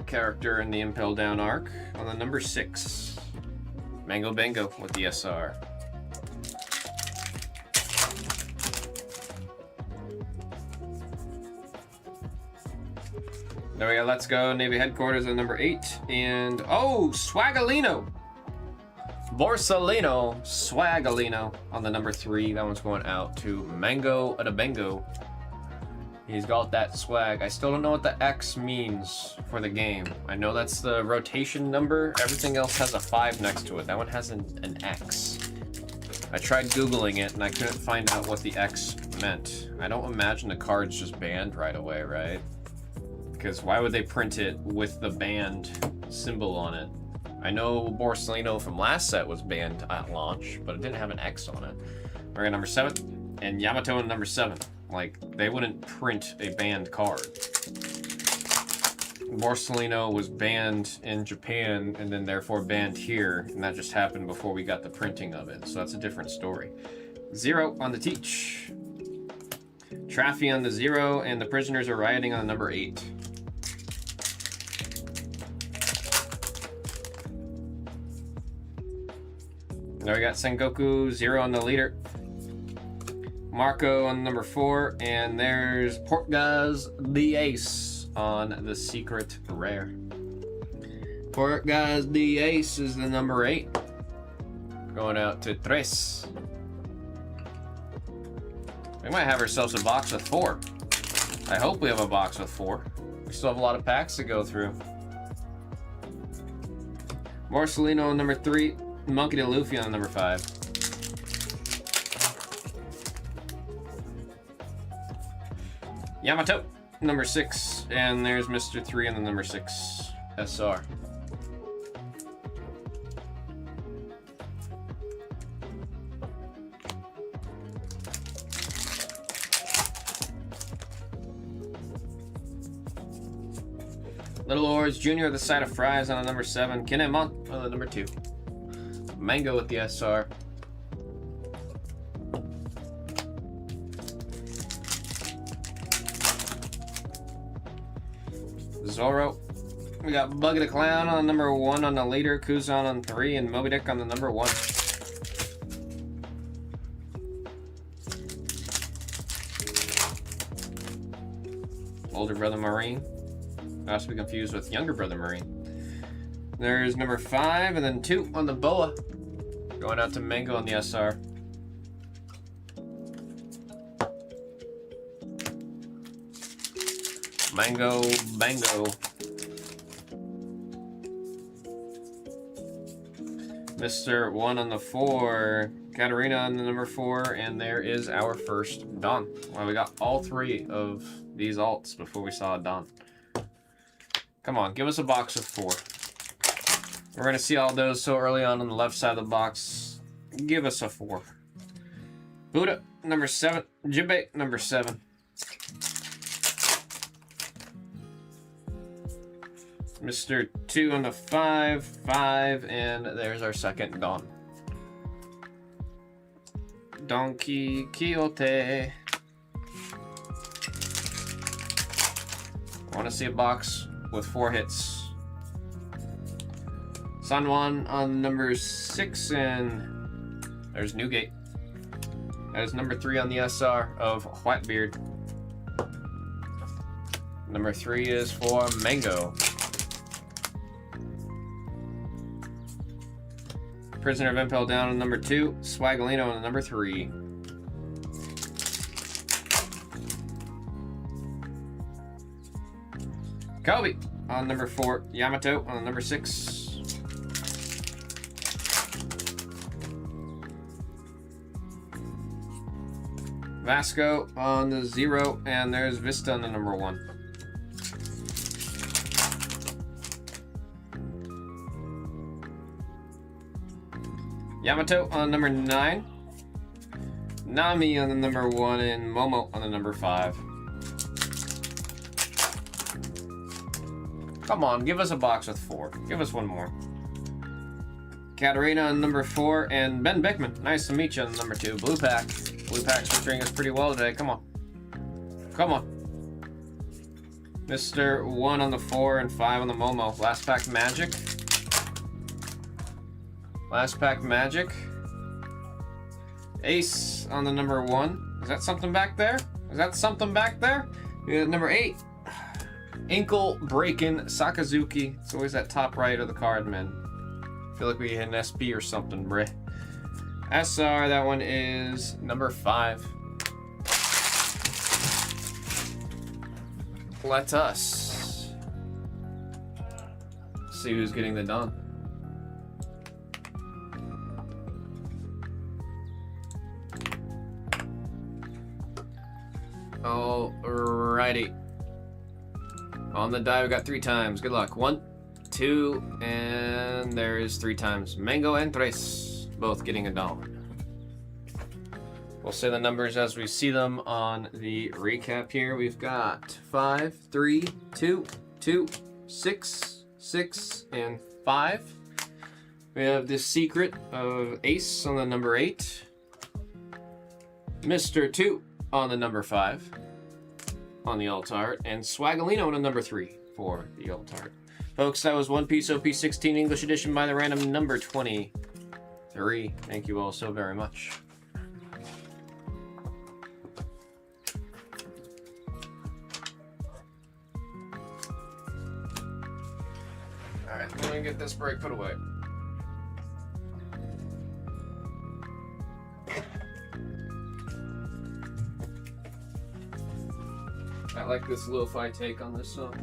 character in the Impel Down arc, on the number 6. Mango Bango with the SR. There we go, let's go. Navy Headquarters on number 8. And, oh, Swagalino! Borsalino, Swagalino on the number 3. That one's going out to Mango Adabengo. He's got that swag. I still don't know what the X means for the game. I know that's the rotation number. Everything else has a 5 next to it. That one has an X. I tried Googling it and I couldn't find out what the X meant. I don't imagine the card's just banned right away, right? Because why would they print it with the banned symbol on it? I know Borsalino from last set was banned at launch, but it didn't have an X on it. We're at number 7, and Yamato in number 7. Like, they wouldn't print a banned card. Borsalino was banned in Japan, and then therefore banned here, and that just happened before we got the printing of it, so that's a different story. 0 on the Teach. Traffy on the 0, and the Prisoners are rioting on number 8. Now we got Sengoku 0 on the leader. Marco on number 4. And there's Portgaz the Ace on the secret rare. Portgaz the Ace is the number 8. Going out to Tres. We might have ourselves a box with 4. I hope we have a box with 4. We still have a lot of packs to go through. Marcelino on number 3. Monkey D. Luffy on number 5. Yamato, number 6. And there's Mr. 3 on the number 6. SR. Little Oars Jr. the side of fries on the number 7. Kinemon on the number 2. Mango with the SR. Zoro. We got Buggy the Clown on number 1 on the leader, Kuzan on 3, and Moby Dick on the number 1. Older Brother Marine. Not to be confused with Younger Brother Marine. There's number 5 and then 2 on the Boa. Going out to Mango on the SR. Mango, Bango. Mr. 1 on the 4. Katarina on the number 4. And there is our first Dawn. Well, we got all 3 of these alts before we saw a Dawn. Come on, give us a box of 4. We're going to see all those so early on the left side of the box. Give us a 4. Buddha, number 7. Jibe, number 7. Mr. 2 on the 5. 5, and there's our second Dawn. Donkey Quixote. I want to see a box with 4 hits. San Juan on number 6, and there's Newgate. That is number 3 on the SR of Whitebeard. Number 3 is for Mango. Prisoner of Impel down on number 2. Swagolino on number 3. Kobe on number 4. Yamato on number 6. Vasco on the 0. And there's Vista on the number 1. Yamato on number 9. Nami on the number 1. And Momo on the number 5. Come on, give us a box with 4. Give us one more. Katarina on number 4, and Ben Beckman. Nice to meet you on number 2. Blue Pack. Blue Pack's featuring us pretty well today. Come on. Come on. Mr. 1 on the 4 and 5 on the Momo. Last pack Magic. Last pack Magic. Ace on the number 1. Is that something back there? Is that something back there? We got number 8. Ankle Breaking Sakazuki. It's always that top right of the card, man. I feel like we hit an SP or something, bruh. SR, that one is number 5. Let us see who's getting the Dawn. Alrighty. On the die, we got 3 times. Good luck. 1, 2, and there is 3 times. Mango and Tres, both getting a Dawn. We'll say the numbers as we see them on the recap here. We've got 5, 3, 2, 2, 6, 6, and 5. We have the secret of Ace on the number 8. Mr. 2 on the number 5. On the alt art, and Swagolino on a number 3 for the alt art. Folks, that was One Piece OP16 English edition by the random number 20. 3. Thank you all so very much. Alright, let me get this break put away. I like this lo-fi take on this song.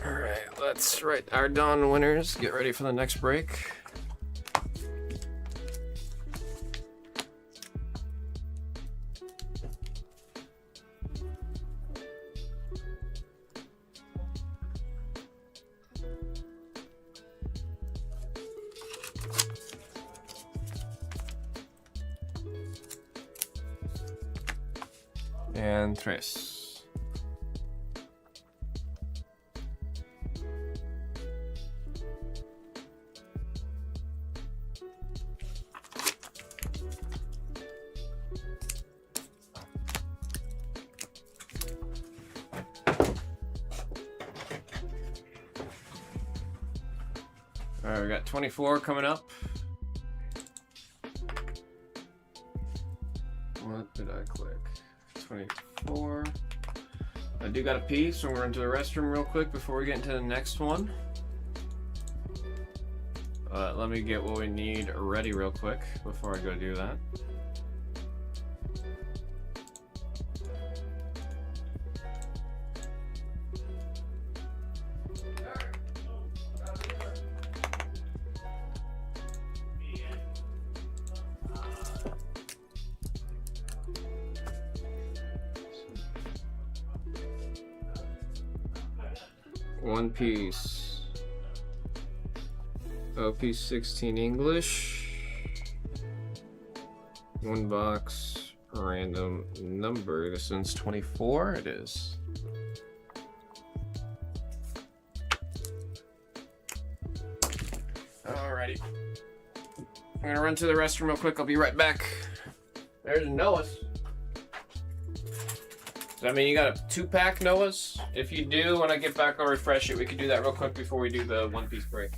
Alright, let's write our Dawn winners. Get ready for the next break. And Tres. Alright, we got 24 coming up. What did I click? 24. I do got a pee, so we're into the restroom real quick before we get into the next one. Let me get what we need ready real quick before I go do that. One Piece, OP16 English, one box, random number. This one's 24. It is. Alrighty. I'm gonna run to the restroom real quick. I'll be right back. There's Noah's. Does that mean you got a 2-pack Noah's? If you do, when I get back, I'll refresh it. We can do that real quick before we do the One Piece break.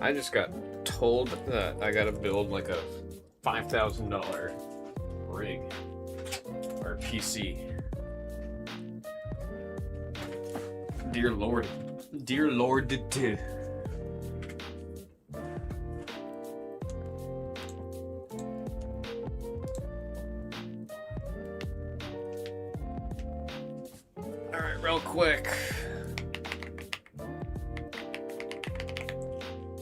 I just got told that I gotta build like a $5,000 rig or PC. Dear Lord. Dear Lord. Alright, real quick.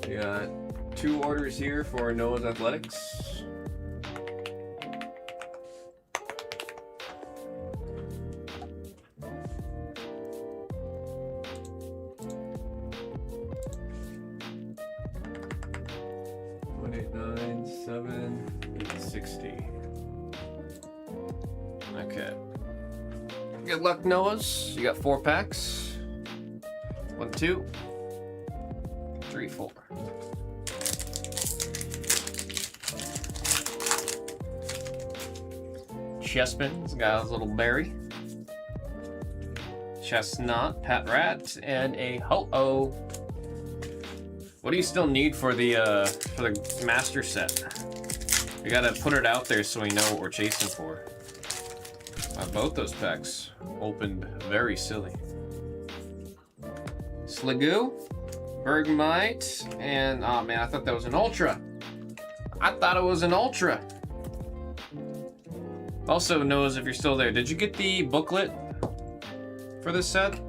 We got 2 orders here for Noah's Athletics. Okay. Good luck, Noah's. You got 4 packs. 1, 2, 3, 4. Chespin's got his little berry. Chestnut, Pat Rat, and a Ho-Oh. What do you still need for the master set? We gotta put it out there so we know what we're chasing for. Both those packs opened very silly. Sliggoo, Bergmite, and oh man, I thought that was an Ultra. I thought it was an Ultra. Also, knows if you're still there, did you get the booklet for this set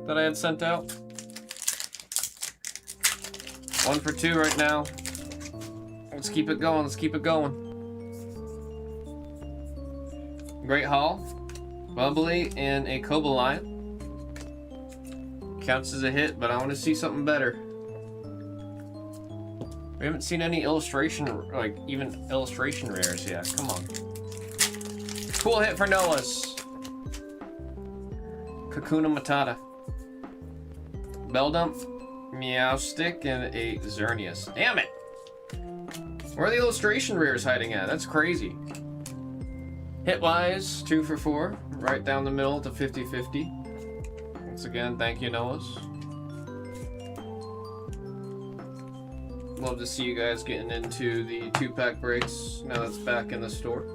that I had sent out? 1 for 2 right now. Let's keep it going. Let's keep it going. Great Hall, Bubbly, and a Cobalion. Counts as a hit, but I want to see something better. We haven't seen any illustration, like even illustration rares yet. Come on. Cool hit for Noah's. Kakuna Matata. Beldump, Meowstic, and a Xerneas. Damn it! Where are the illustration rares hiding at? That's crazy. Hitwise, 2 for 4. Right down the middle to 50-50. Once again, thank you, Noah's. Love to see you guys getting into the 2-pack breaks now that's back in the store.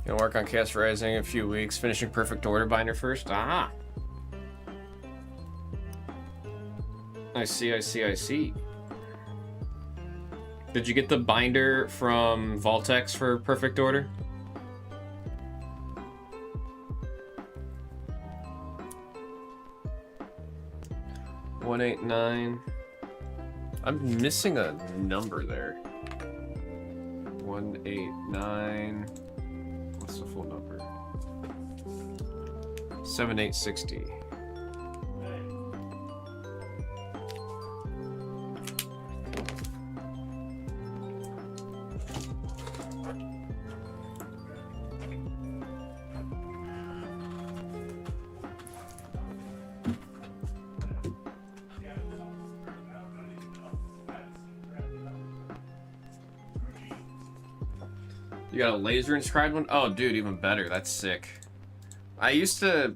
Gonna work on Cast Rising in a few weeks, finishing Perfect Order binder first. Ah! I see, I see, I see. Did you get the binder from Voltex for Perfect Order? $189. I'm missing a number there. 189. What's the full number? 7860. You got a laser inscribed one? Oh, dude, even better. That's sick. I used to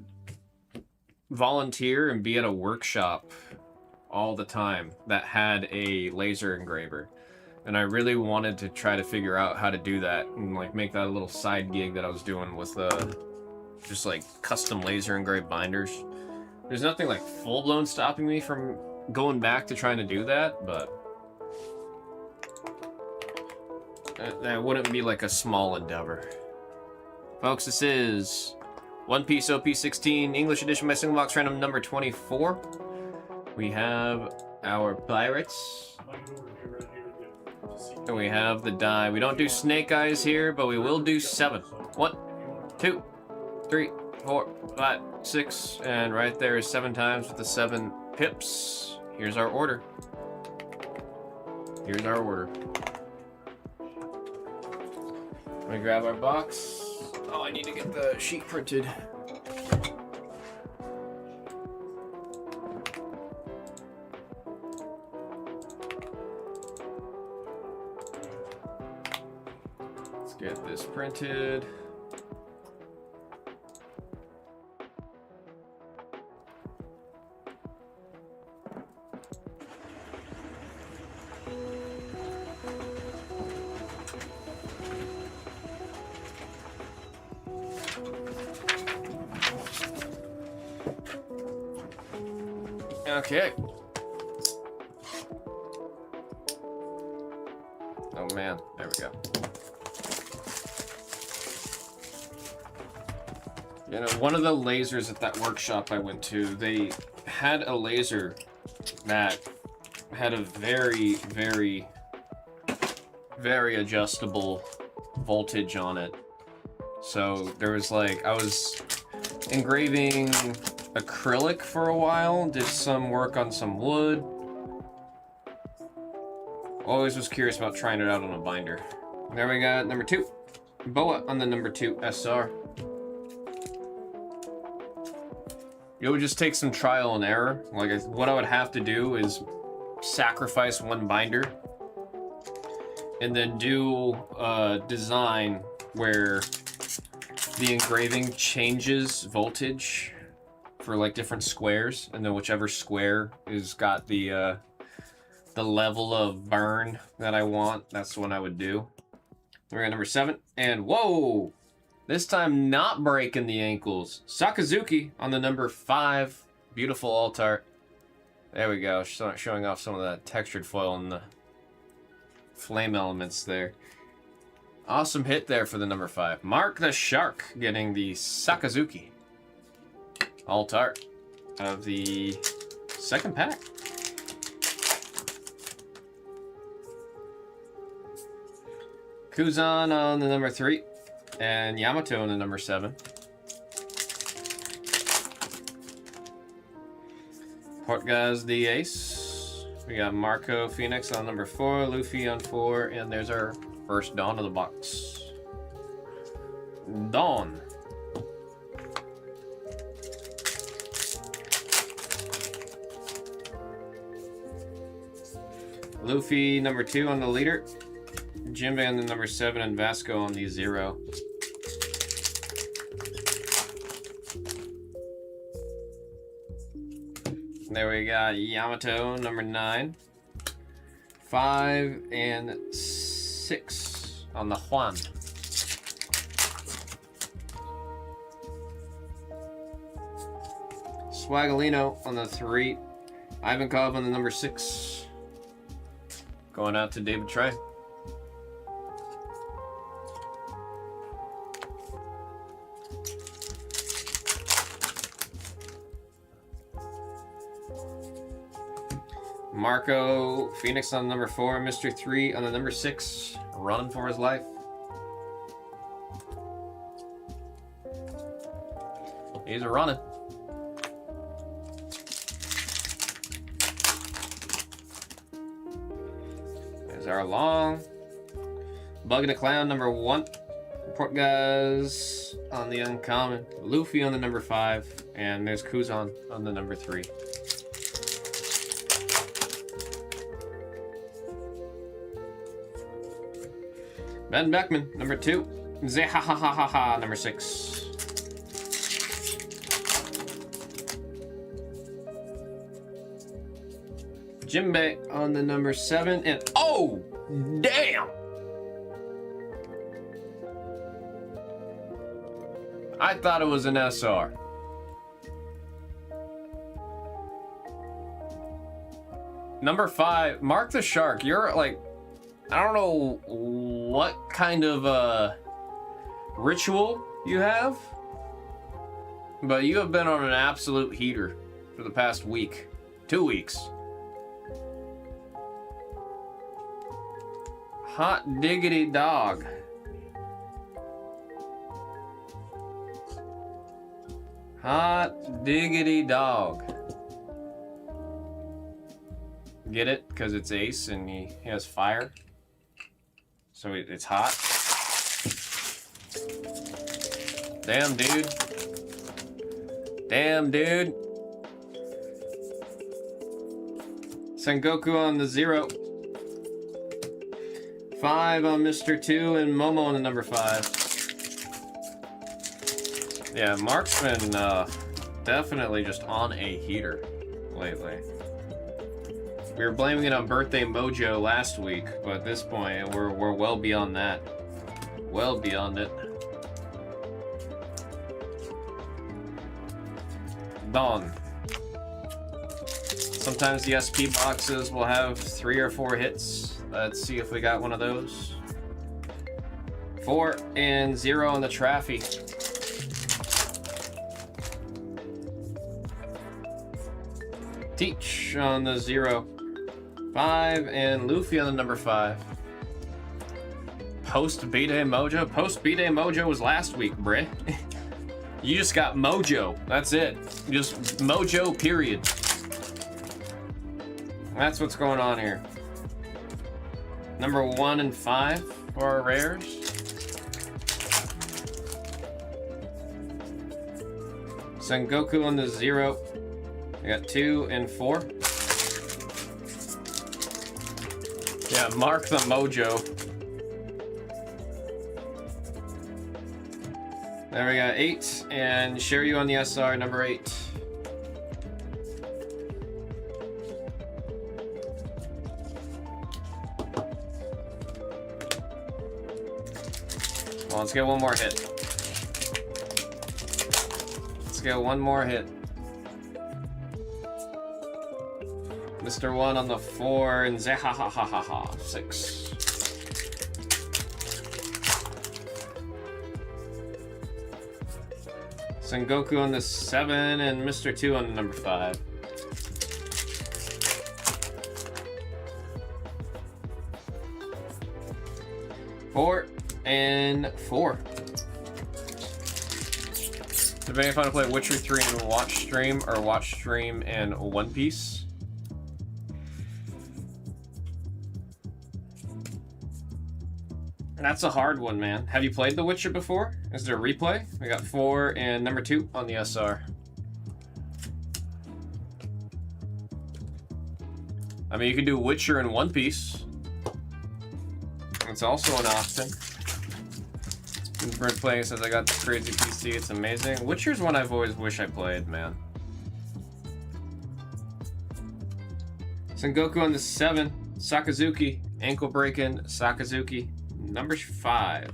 volunteer and be at a workshop all the time that had a laser engraver. And I really wanted to try to figure out how to do that and like make that a little side gig that I was doing with just like custom laser engraved binders. There's nothing like full-blown stopping me from going back to trying to do that, but that wouldn't be like a small endeavor. Folks, this is One Piece OP16 English Edition by Single Box Random number 24. We have our pirates. And we have the die. We don't do snake eyes here, but we will do 7. 1, 2, 3, 4, 5, 6, and right there is 7 times with the 7 pips. Here's our order. Here's our order. Let me grab our box. Oh, I need to get the sheet printed. Let's get this printed. Okay. Oh man, there we go. You know, one of the lasers at that workshop I went to, they had a laser that had a very, very, very adjustable voltage on it. So there was like, I was engraving acrylic for a while, did some work on some wood. Always was curious about trying it out on a binder. There we got number 2. Boa on the number 2 SR. It would just take some trial and error. Like, what I would have to do is sacrifice one binder and then do a design where the engraving changes voltage for like different squares, and then whichever square is got the level of burn that I want, that's the one I would do. We're at number 7, and whoa! This time not breaking the ankles. Sakazuki on the number 5. Beautiful alt art. There we go, showing off some of that textured foil and the flame elements there. Awesome hit there for the number 5. Mark the Shark getting the Sakazuki alt art of the second pack. Kuzan on the number 3 and Yamato on the number 7. Portgaz the ace. We got Marco Phoenix on number 4, Luffy on 4, and there's our first Dawn of the box. Dawn. Luffy number 2 on the leader, Jinbei on the number 7, and Vasco on the 0. There we got Yamato number 9, 5, and 6 on the Juan. Swagolino on the 3, Ivankov on the number 6. Going out to David Trey. Marco Phoenix on the number 4, Mr. 3 on the number 6, running for his life. He's a running. There's our long. Bugging a Clown number 1. Portgaz on the uncommon. Luffy on the number 5. And there's Kuzan on the number 3. Ben Beckman, number 2. Zehahahaha, number 6. Jinbei on the number 7, and oh, damn! I thought it was an SR. Number 5, Mark the Shark. You're like, I don't know what kind of ritual you have, but you have been on an absolute heater for the past week, 2 weeks. Hot diggity dog. Hot diggity dog. Get it? Because it's ace and he has fire. So it's hot. Damn, dude. Damn, dude. Sengoku on the 0. 5 on Mr. 2 and Momo on the number 5. Yeah, Mark's been definitely just on a heater lately. We were blaming it on Birthday Mojo last week, but at this point, we're well beyond that. Well beyond it. Dawn. Sometimes the SP boxes will have 3 or 4 hits. Let's see if we got one of those. 4 and 0 on the Traffy. Teach on the 0. 5 and Luffy on the number 5. Post B-Day Mojo? Post B-Day Mojo was last week, bruh. You just got Mojo. That's it. Just Mojo, period. That's what's going on here. Number 1 and 5 for our rares. Sengoku on the 0. We got 2 and 4. Yeah, Mark the Mojo. There we got 8 and Shiryu on the SR, number 8. Well, let's get one more hit. Let's get one more hit. Mr. 1 on the 4 and Zehahahaha 6. Sengoku on the 7 and Mr. 2 on the number 5. Four and 4. Depending if I want to play Witcher 3 and watch stream or watch stream and One Piece. That's a hard one, man. Have you played The Witcher before? Is there a replay? We got 4 and number 2 on the SR. I mean, you can do Witcher and One Piece. It's also an option. Bird playing says I got this crazy PC. It's amazing. Witcher's one I've always wished I played, man. Sengoku on the 7. Sakazuki. Ankle breaking. Sakazuki. Number 5.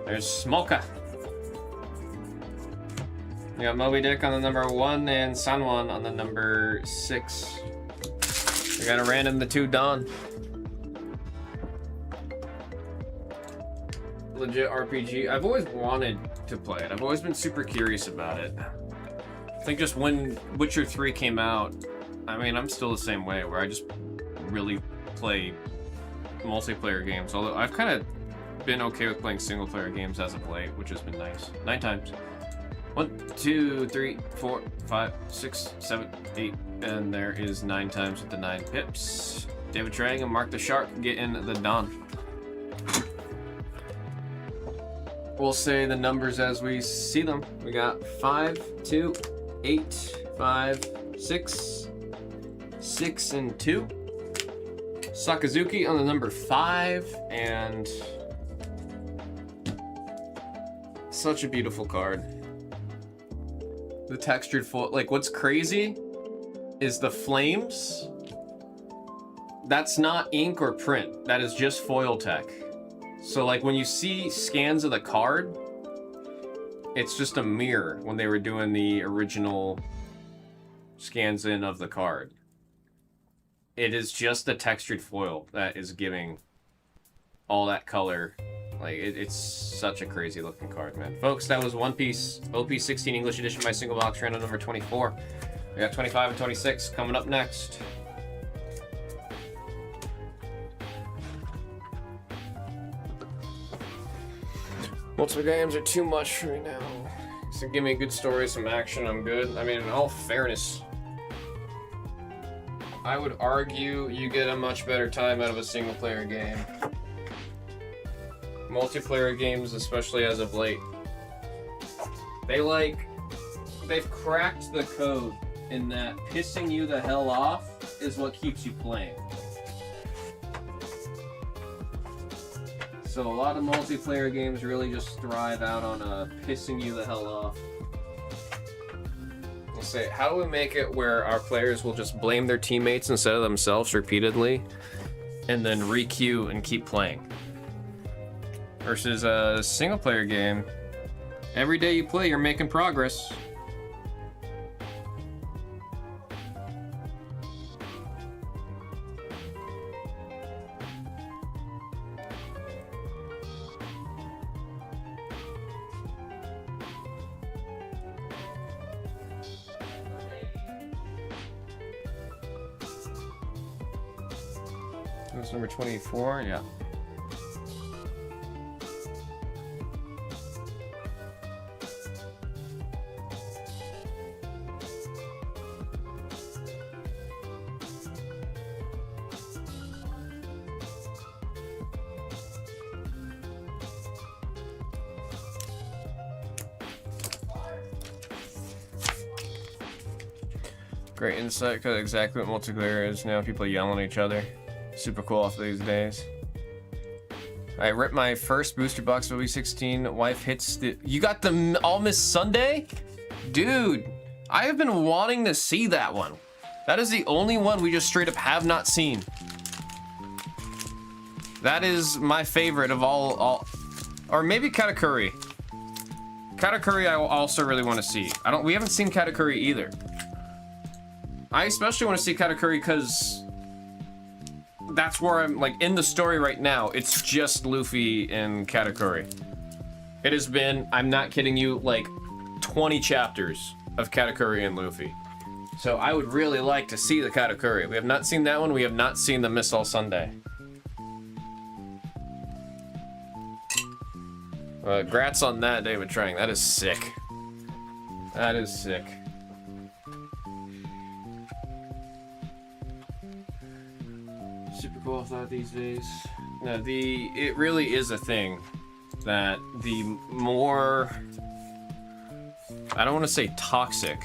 There's Smolka. We got Moby Dick on the number 1 and Sanwan on the number 6. We got a random the 2 Dawn. Legit RPG. I've always wanted to play it. I've always been super curious about it. I think just when Witcher 3 came out, I mean, I'm still the same way, where I just really play multiplayer games. Although I've kind of been okay with playing single player games as of late, which has been nice. 9 times. 1, 2, 3, 4, 5, 6, 7, 8, and there is 9 times with the 9 pips. David Trang and Mark the Shark getting the Dawn. We'll say the numbers as we see them. We got 5, 2, 8, 5, 6, 6, and 2. Sakazuki on the number 5, and such a beautiful card. The textured foil, like what's crazy is the flames. That's not ink or print. That is just foil tech. So like when you see scans of the card, it's just a mirror when they were doing the original scans in of the card. It is just the textured foil that is giving all that color. Like it's such a crazy looking card, man. Folks, that was One Piece OP16 English Edition by Single Box random number 24. We got 25 and 26 coming up next. Multiple games are too much for me now. So give me a good story, some action, I'm good. I mean, in all fairness, I would argue you get a much better time out of a single player game. Multiplayer games, especially as of late, they've cracked the code in that pissing you the hell off is what keeps you playing. So a lot of multiplayer games really just thrive out on pissing you the hell off. We'll say, how do we make it where our players will just blame their teammates instead of themselves repeatedly, and then re-queue and keep playing? Versus a single player game, every day you play, you're making progress. That's number 24, yeah. Great insight, because exactly what multiplayer is now. People yelling at each other. Super cool off these days. I ripped my first booster box of week 16. Wife hits the... You got the All Miss Sunday? Dude, I have been wanting to see that one. That is the only one we just straight up have not seen. That is my favorite of all or maybe Katakuri. Katakuri I also really want to see. We haven't seen Katakuri either. I especially want to see Katakuri because that's where I'm, like, in the story right now. It's just Luffy and Katakuri. It has been, I'm not kidding you, like 20 chapters of Katakuri and Luffy. So I would really like to see the Katakuri. We have not seen that one. We have not seen the Miss All Sunday. Grats on that, David Trang. That is sick. That is sick. Super cool thought these days. No, it really is a thing that the more, I don't want to say toxic,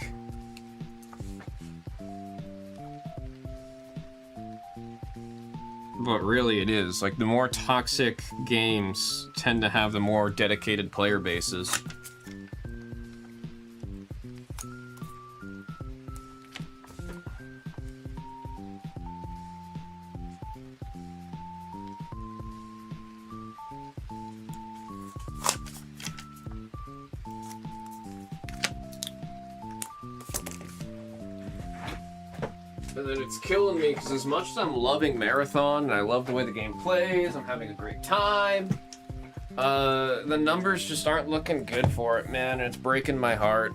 but really it is. Like, the more toxic games tend to have the more dedicated player bases. And then it's killing me because as much as I'm loving Marathon and I love the way the game plays, I'm having a great time, the numbers just aren't looking good for it, man. It's breaking my heart.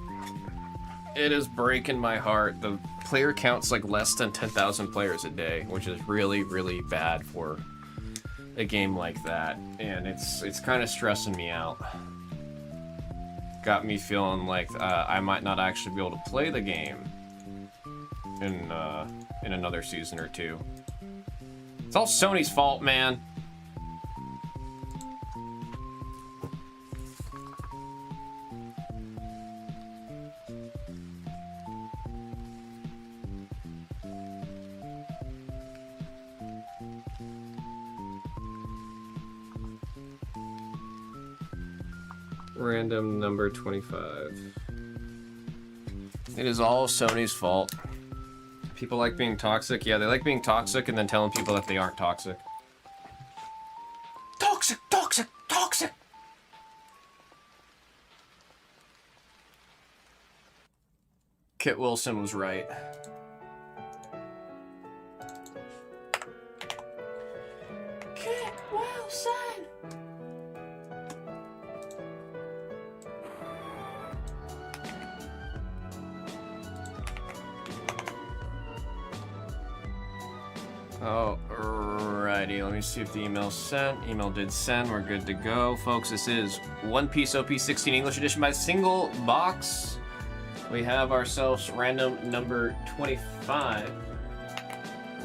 It is breaking my heart. The player count's like less than 10,000 players a day, which is really, really bad for a game like that. And it's kind of stressing me out. Got me feeling like I might not actually be able to play the game in another season or two. It's all Sony's fault, man. Random number 25. It is all Sony's fault. People like being toxic. Yeah, they like being toxic and then telling people that they aren't toxic. Toxic, toxic, toxic! Kit Wilson was right. Kit Wilson! Oh, right. Alrighty, let me see if the email's sent. Email did send. We're good to go. Folks, this is One Piece OP 16 English edition by single box. We have ourselves random number 25.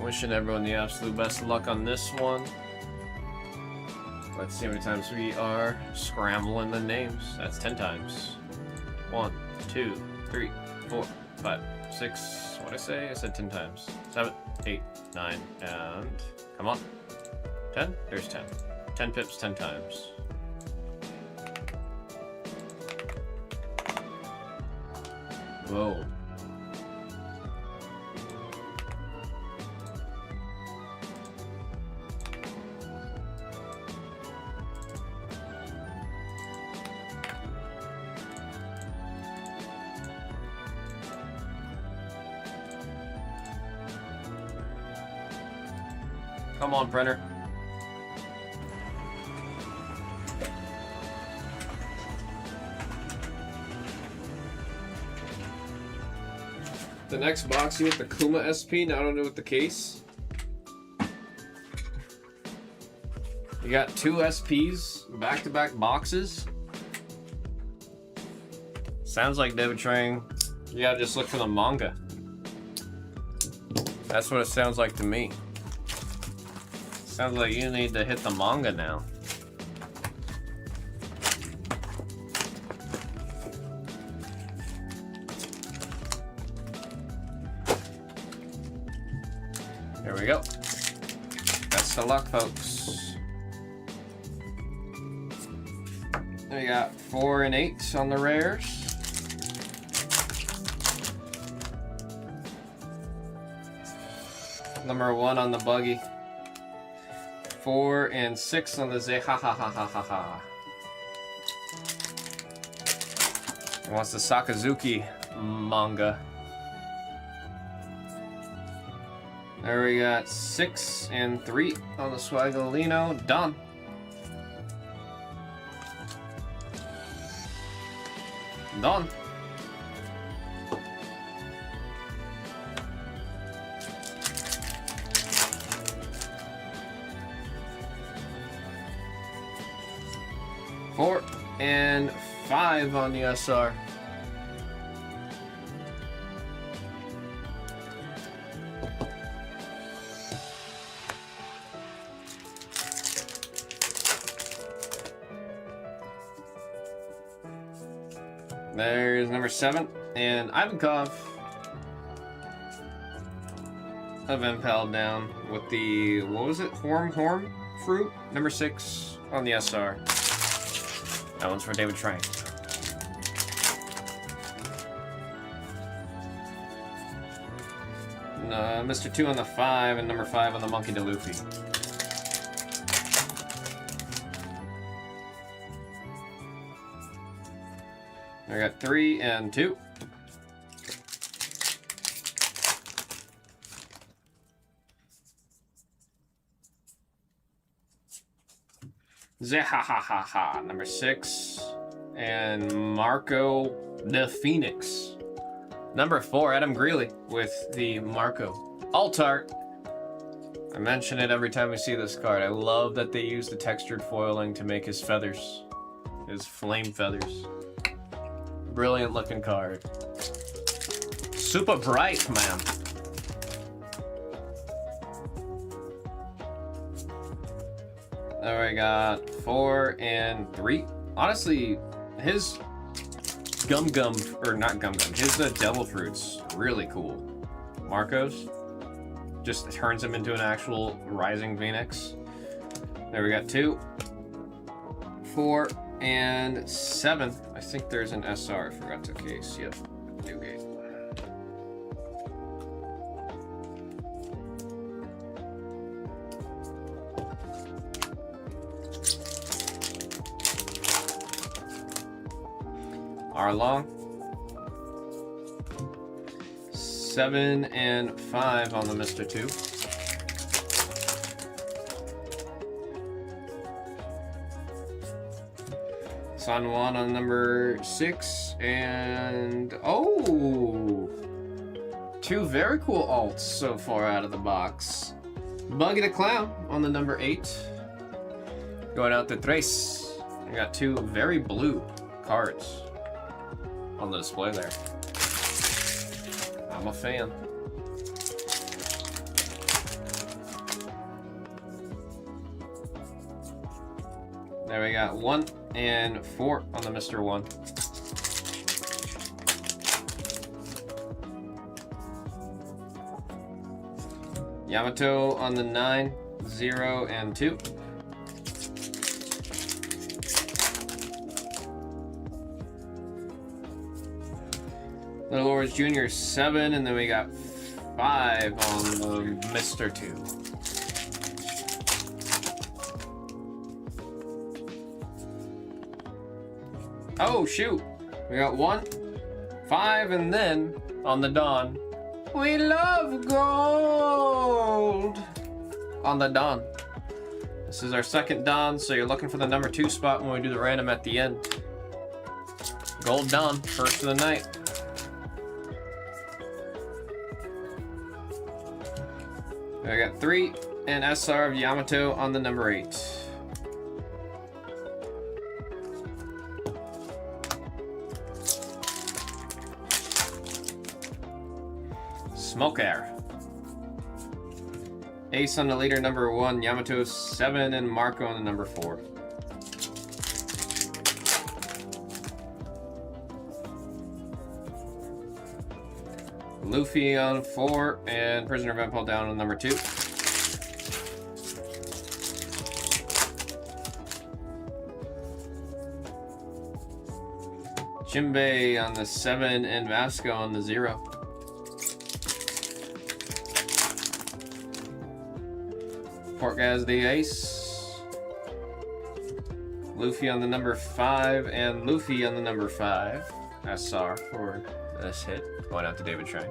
Wishing everyone the absolute best of luck on this one. Let's see how many times we are scrambling the names. That's 10 times. 1, 2, 3, 4, 5, 6. What'd I say? I said 10 times. 7, 8, 9, and come on. 10? There's 10. 10 pips 10 times. Whoa. Come on, printer. The next box, you get the Kuma SP, not only with the case. You got 2 SPs, back-to-back boxes. Sounds like David Trang. You gotta just look for the manga. That's what it sounds like to me. Sounds like you need to hit the manga now. There we go. Best of luck, folks. We got 4 and 8 on the rares. Number 1 on the buggy. 4 and 6 on the Z. Ha ha ha ha ha ha. He wants the Sakazuki manga. There we got 6 and 3 on the Swagolino. Done. Done. Four and 5 on the SR. There's number 7 and Ivankov of Impel down with the, what was it? Horm fruit? Number 6 on the SR. That one's for David Trang. Mr. 2 on the 5 and number 5 on the Monkey D. Luffy. I got 3 and 2. Zehahaha, number 6. And Marco the Phoenix. Number 4, Adam Greeley with the Marco. Alt art. I mention it every time we see this card. I love that they use the textured foiling to make his feathers. His flame feathers. Brilliant looking card. Super bright, man. There we got 4 and 3. Honestly, his his devil fruits, really cool. Marcos just turns him into an actual rising phoenix. There we got 2, 4, and 7. I think there's an SR. I forgot to case. Yep, Newgate. Arlong. 7 and 5 on the Mr. 2. San Juan on number 6. And oh, 2 very cool alts so far out of the box. Buggy the Clown on the number 8. Going out to Tres. I got two very blue cards on the display there. I'm a fan. There we got 1 and 4 on the Mr. 1. Yamato on the 9, 0, and 2. Little Lords Jr. 7, and then we got 5 on the Mr. 2. Oh, shoot. We got 1, 5, and then on the Dawn. We love gold! On the Dawn. This is our second Dawn, so you're looking for the number 2 spot when we do the random at the end. Gold Dawn, first of the night. I got 3 and SR of Yamato on the number 8. Smoke Air. Ace on the leader, number 1, Yamato 7, and Marco on the number 4. Luffy on 4, and Prisoner of Empire down on number 2. Jinbei on the 7, and Vasco on the 0. Portgaz the ace. Luffy on the number 5 and Luffy on the number 5. SR for this hit. Going out to David Trang.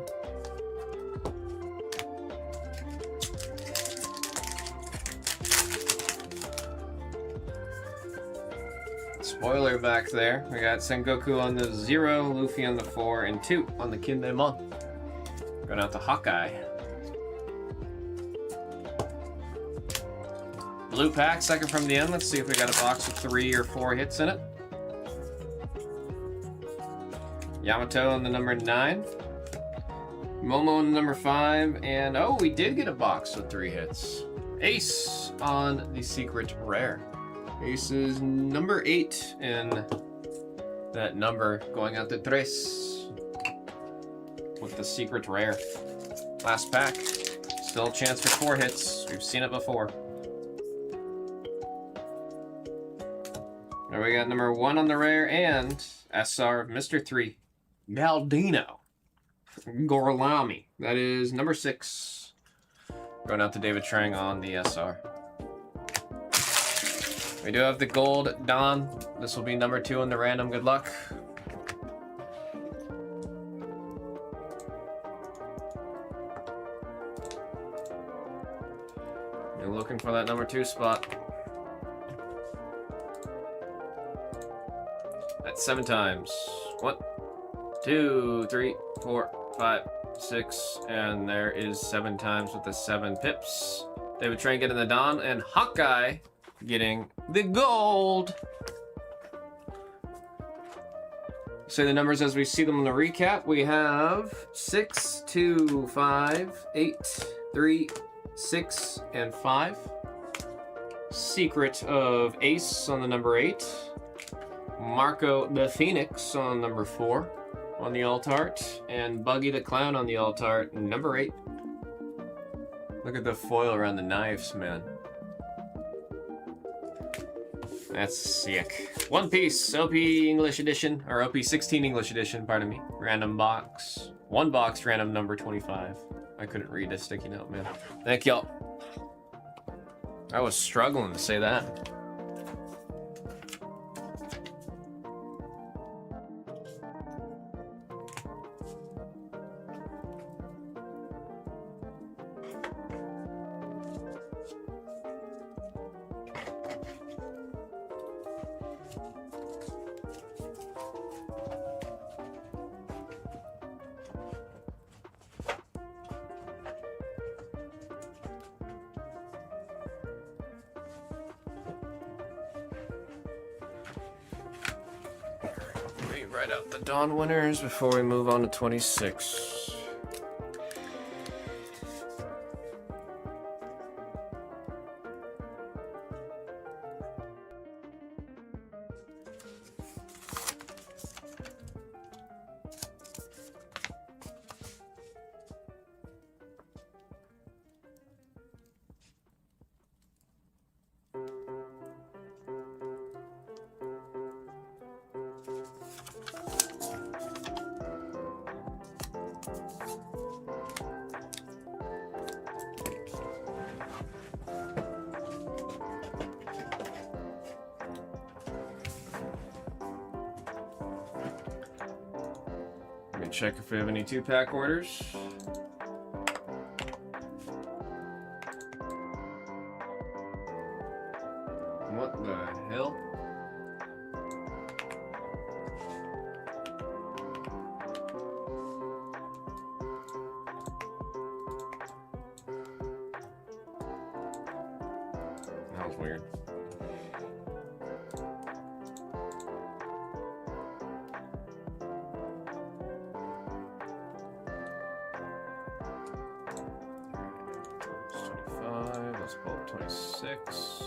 Spoiler back there. We got Sengoku on the 0, Luffy on the 4, and 2 on the Kindaemon. Going out to Hawkeye. Blue pack, second from the end. Let's see if we got a box with 3 or 4 hits in it. Yamato on the number 9. Momo on the number 5. And oh, we did get a box with 3 hits. Ace on the secret rare. Ace is number 8 in that number going out to Tres with the secret rare. Last pack. Still a chance for 4 hits. We've seen it before. There we got number 1 on the rare and SR of Mr. 3. Galdino. Gorlami. That is number 6. Going out to David Trang on the SR. We do have the gold Don. This will be number 2 on the random. Good luck. You're looking for that number 2 spot. That's 7 times. 1, 2, 3, 4, 5, 6, and there is 7 times with the 7 pips. David Trang getting the Don, and Hawkeye getting the gold. Say the numbers as we see them in the recap. We have 6, 2, 5, 8, 3, 6, and 5. Secret of Ace on the number 8. Marco the Phoenix on number 4 on the alt art, and Buggy the Clown on the alt art, number 8. Look at the foil around the knives, man. That's sick. One Piece, OP English edition, or OP 16 English edition, pardon me. Random box. 1 box, random number 25. I couldn't read a sticky note, man. Thank y'all. I was struggling to say that. write out the Dawn winners before we move on to 26. Let me check if we have any 2-pack orders. What the hell? That was weird. Let's pull up 26.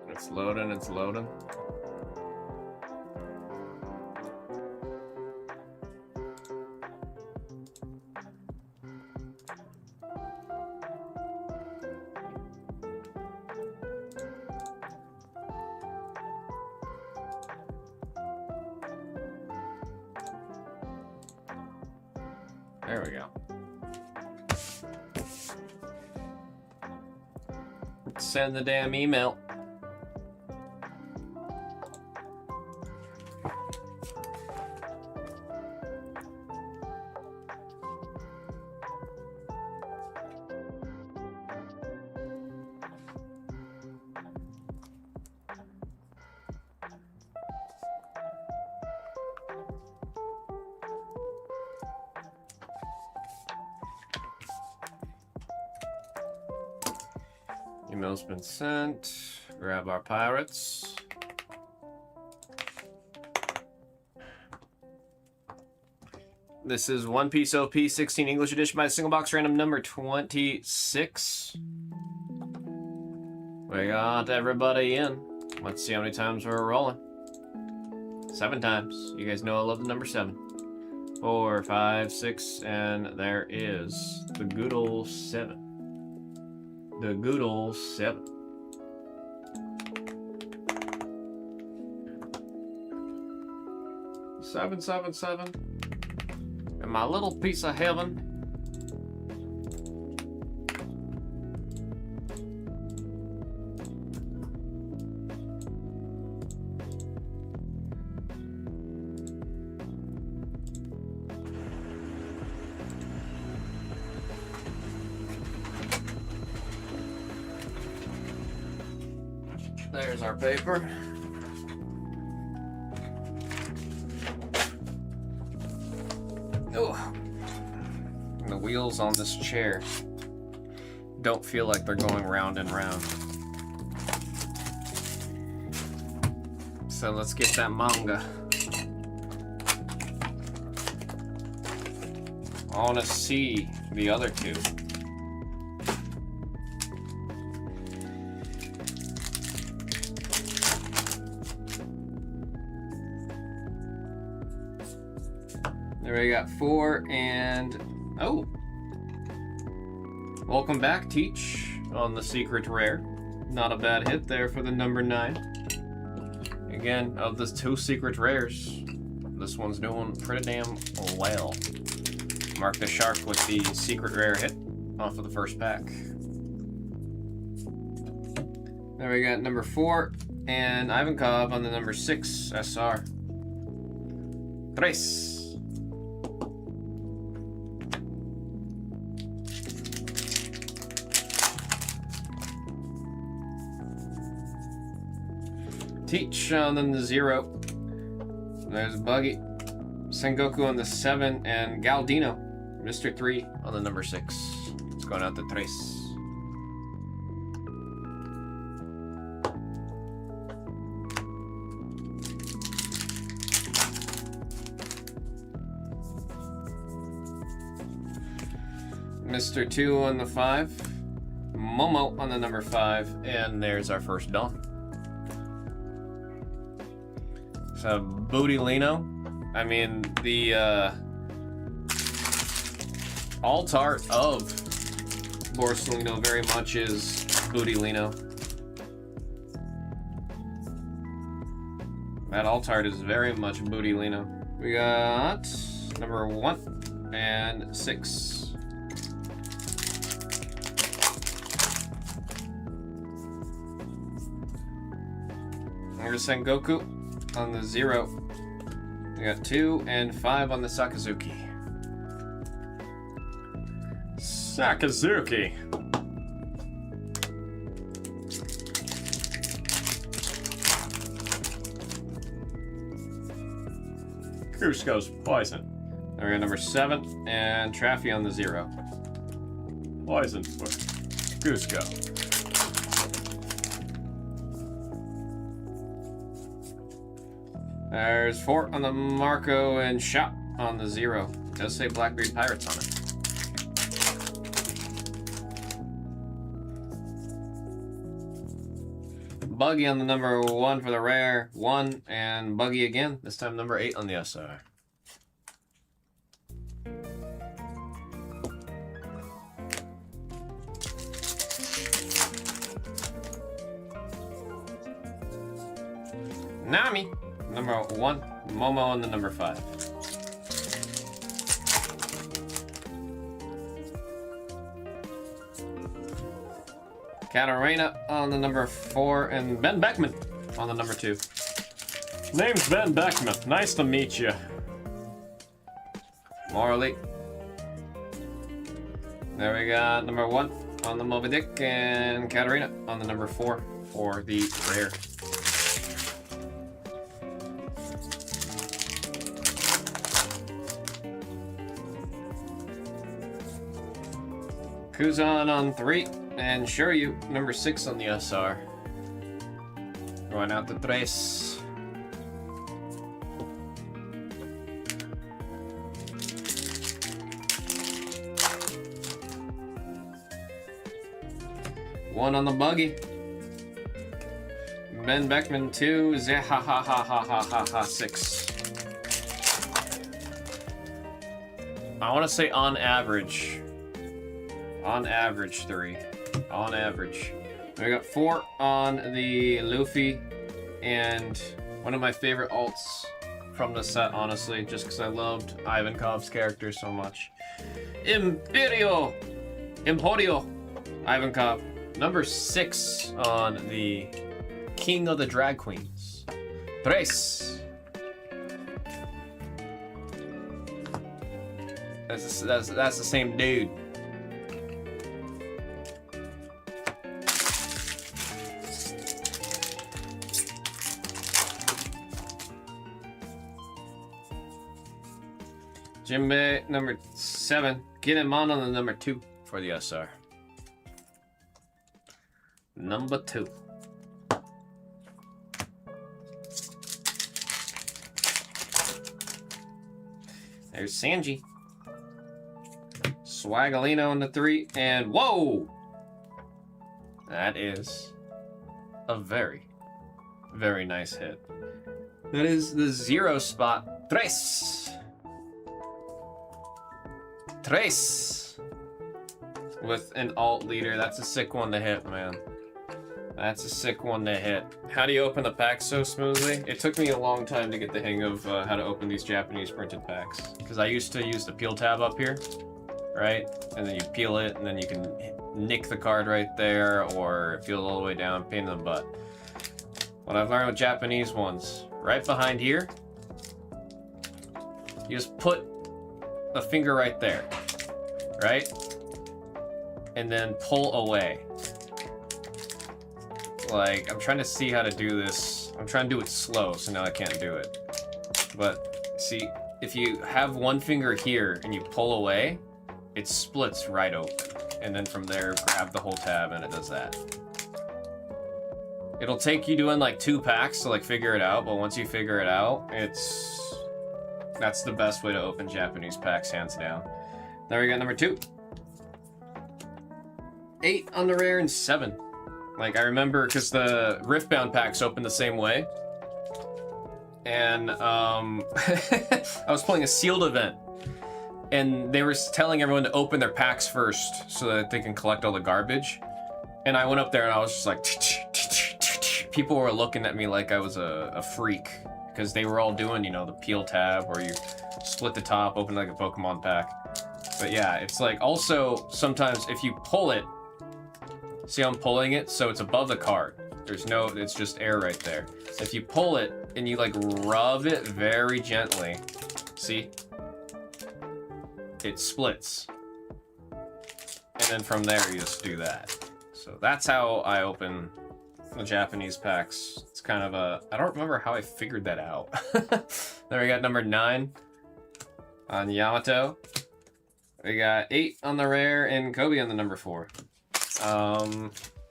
It's loading, it's loading. There we go. Let's send the damn email. Email's been sent. Grab our pirates. This is One Piece OP 16 English edition by single box random number 26. We got everybody in. Let's see how many times we're rolling. 7 times. You guys know I love the number 7. 4, 5, 6, and there is the good old 7. The good old 7. Seven, 7, 7. And my little piece of heaven. There's our paper. Oh, and the wheels on this chair don't feel like they're going round and round. So let's get that manga. I want to see the other 2. There we got 4 and oh, welcome back, Teach, on the secret rare. Not a bad hit there for the number 9. Again, of the 2 secret rares, this one's doing pretty damn well. Mark the shark with the secret rare hit off of the first pack. There we got number 4 and Ivan Cobb on the number 6 SR. Tres. Teach on the 0. There's Buggy. Sengoku on the 7, and Galdino, Mr. 3 on the number 6. going out to Trace. Mr. 2 on the 5, Momo on the number 5, and there's our first Dawn. So, Bootylino. I mean, the alt art of Borsalino very much is Bootylino. That alt art is very much Bootylino. We got number 1 and 6. There's Sengoku on the 0. We got 2 and 5 on the Sakazuki. Sakazuki. Cusco's poison. Then we got number 7 and Traffy on the 0. Poison for Cusco. There's 4 on the Marco and Shop on the 0. It does say Blackbeard Pirates on it. Buggy on the number 1 for the rare. 1 and Buggy again. This time number 8 on the SR. Nami. Number 1, Momo on the number 5. Katarina on the number 4, and Ben Beckman on the number 2. Name's Ben Beckman. Nice to meet you. Morley. There we got number 1 on the Moby Dick, and Katarina on the number 4 for the rare. Kuzan on 3, and Shuryu, number 6 on the SR. Going out to Trace. One on the Buggy. Ben Beckman 2, Zehahahahahaha 6. I want to say on average. On average, 3. On average. We got 4 on the Luffy, and one of my favorite alts from the set, honestly, just because I loved Ivankov's character so much. Emporio, Ivankov. Number 6 on the King of the Drag Queens. Tres. That's the same dude. Jinbei, number 7. Kinemon on the number 2 for the SR. Number 2. There's Sanji. Swagalino on the 3, and whoa! That is a very, very nice hit. That is the 0 spot. Tres! Trace with an alt leader. That's a sick one to hit, man. That's a sick one to hit. How do you open the packs so smoothly? It took me a long time to get the hang of how to open these Japanese printed packs. Because I used to use the peel tab up here, right? And then you peel it, and then you can nick the card right there, or peel it all the way down, pain in the butt. What I've learned with Japanese ones, right behind here, you just put the finger right there, right? And then pull away. Like, I'm trying to see how to do this. I'm trying to do it slow, so now I can't do it. But, see, if you have one finger here and you pull away, it splits right open. and then from there, grab the whole tab, and it does that. It'll take you doing like 2 packs to like figure it out, but once you figure it out, that's the best way to open Japanese packs, hands down. There we got number 2. 8 on the rare and 7. Like, I remember because the Riftbound packs open the same way. And I was playing a sealed event. And they were telling everyone to open their packs first so that they can collect all the garbage. And I went up there and I was just like... People were looking at me like I was a freak. Because they were all doing, you know, the peel tab where you split the top, open like a Pokemon pack. But yeah, it's like also sometimes if you pull it, see how I'm pulling it? So it's above the card. It's just air right there. If you pull it and you like rub it very gently, see? It splits. And then from there you just do that. So that's how I open the Japanese packs. It's kind of I don't remember how I figured that out. Then we got number 9 on Yamato. We got 8 on the rare and Kobe on the number 4.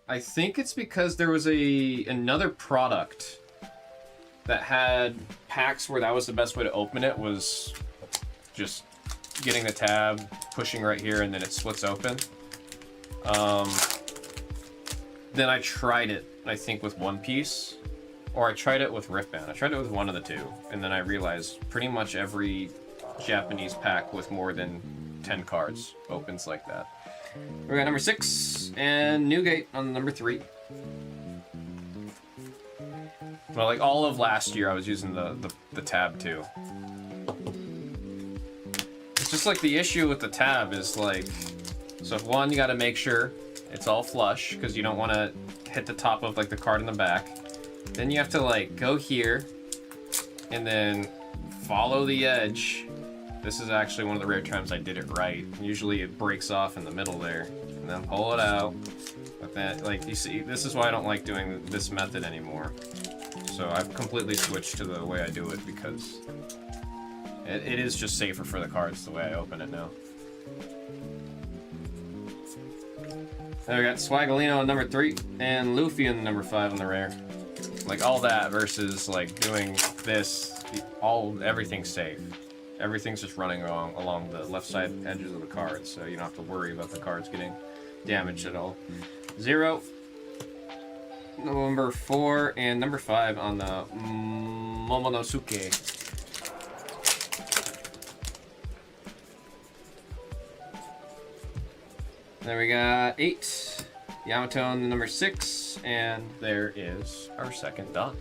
I think it's because there was another product that had packs where that was the best way to open it, was just getting the tab, pushing right here, and then it splits open. Then I tried it, I think, with One Piece, or I tried it with Riftbound. I tried it with one of the two, and then I realized pretty much every Japanese pack with more than 10 cards opens like that. We got number 6 and Newgate on number 3. Well, like all of last year, I was using the tab too. It's just like the issue with the tab is like, so if one, you got to make sure it's all flush because you don't want to hit the top of like the card in the back. Then you have to like go here and then follow the edge. This is actually one of the rare times I did it right. Usually it breaks off in the middle there, and then pull it out. But then, like, you see, this is why I don't like doing this method anymore. So I've completely switched to the way I do it because it is just safer for the cards the way I open it now. Then we got Swagalino on number 3 and Luffy on number 5 on the rare. Like all that versus like doing this, everything's safe. Everything's just running along the left side edges of the cards, so you don't have to worry about the cards getting damaged at all. 0, number 4, and number 5 on the Momonosuke. Then we got 8, Yamato on the number 6, and there is our second done.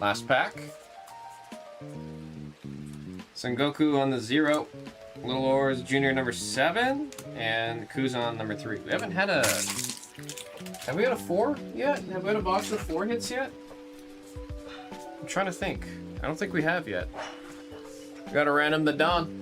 Last pack. Sengoku on the 0, Little Oars Junior number 7, and Kuzan number 3. We haven't had a... Have we had a 4 yet? Have we had a box with 4 hits yet? I'm trying to think. I don't think we have yet. We got a random the Don.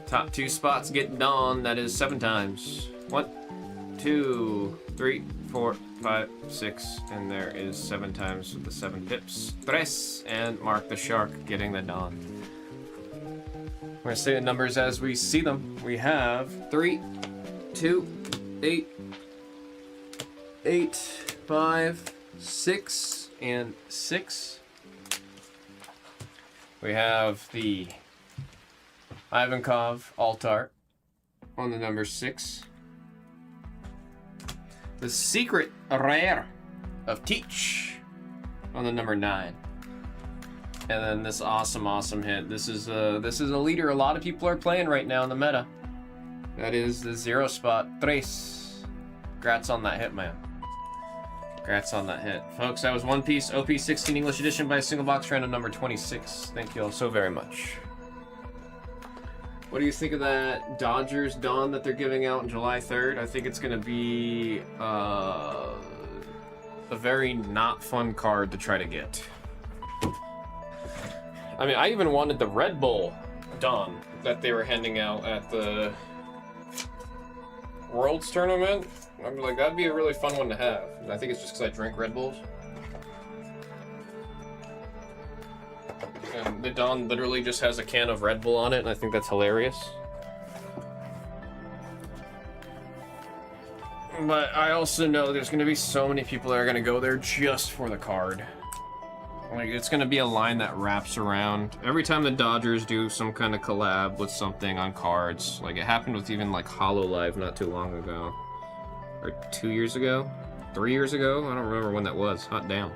Top 2 spots get Dawn, that is 7 times. 1, 2, 3, 4, 5, 6, and there is 7 times with the 7 pips. Tres, and Mark the Shark getting the Dawn. We're gonna say the numbers as we see them. We have 3, 2, 8, 8, 5, 6, and 6. We have the Ivankov Altar on the number 6. The Secret Rare of Teach on the number 9. And then this awesome hit. This is a leader a lot of people are playing right now in the meta. That is the 0 spot, Tres. Congrats on that hit, man. Congrats on that hit. Folks, that was One Piece OP 16 English Edition by Single Box Random number 26. Thank you all so very much. What do you think of that Dodgers Dawn that they're giving out on July 3rd? I think it's going to be a a very not fun card to try to get. I mean, I even wanted the Red Bull Dawn that they were handing out at the Worlds tournament. I'm like, that'd be a really fun one to have. And I think it's just because I drink Red Bulls. And the Dawn literally just has a can of Red Bull on it, and I think that's hilarious. But I also know there's going to be so many people that are going to go there just for the card. Like, it's going to be a line that wraps around. Every time the Dodgers do some kind of collab with something on cards, like it happened with even like HoloLive not too long ago. Or 2 years ago? 3 years ago? I don't remember when that was. Hot damn.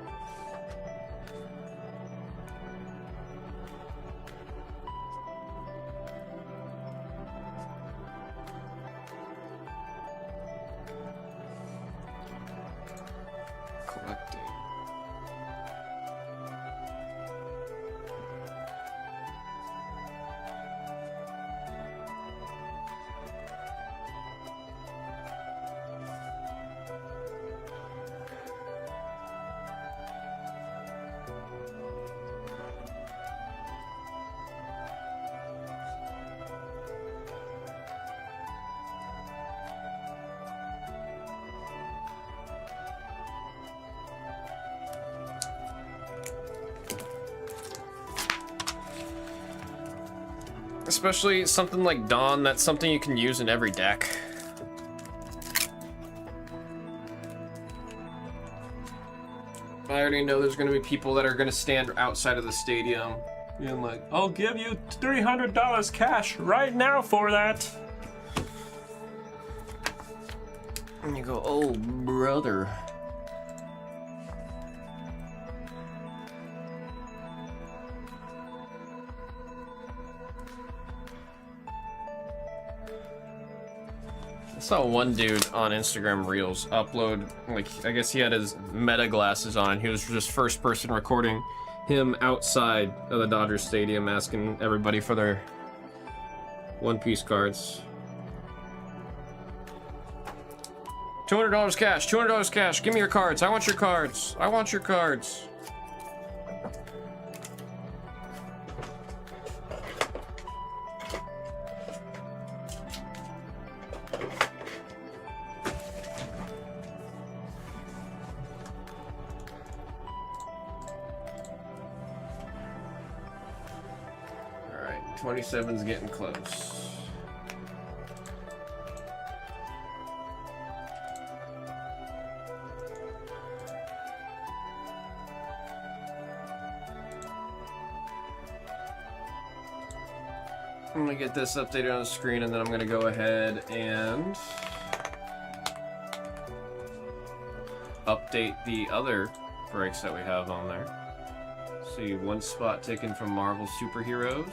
Collecting. Especially something like Dawn, that's something you can use in every deck. I already know there's gonna be people that are gonna stand outside of the stadium being like, I'll give you $300 cash right now for that. And you go, oh, brother. I saw one dude on Instagram Reels upload, like, I guess he had his meta glasses on. He was just first person recording him outside of the Dodgers Stadium asking everybody for their One Piece cards. $200 cash, $200 cash, give me your cards, I want your cards, I want your cards. Alright, 27's getting close. I'm gonna get this updated on the screen, and then I'm gonna go ahead and update the other breaks that we have on there. See, one spot taken from Marvel Superheroes.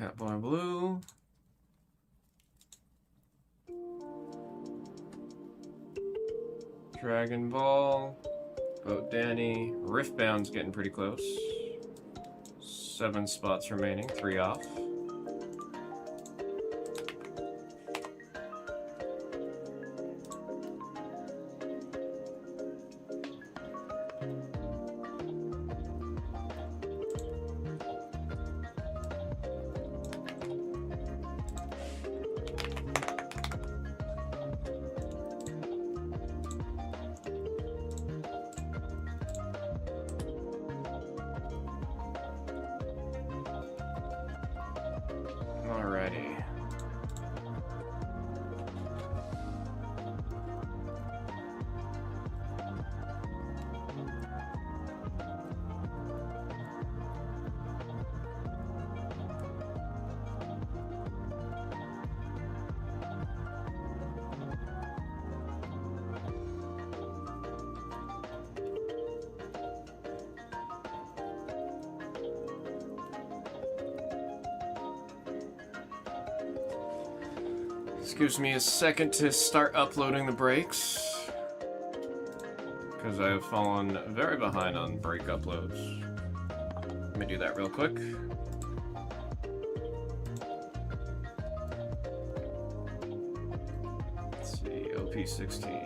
Catboy Blue. Dragon Ball. Boat Danny. Riftbound's getting pretty close. 7 spots remaining, 3 off. This gives me a second to start uploading the breaks, because I have fallen very behind on break uploads. Let me do that real quick. Let's see, OP16.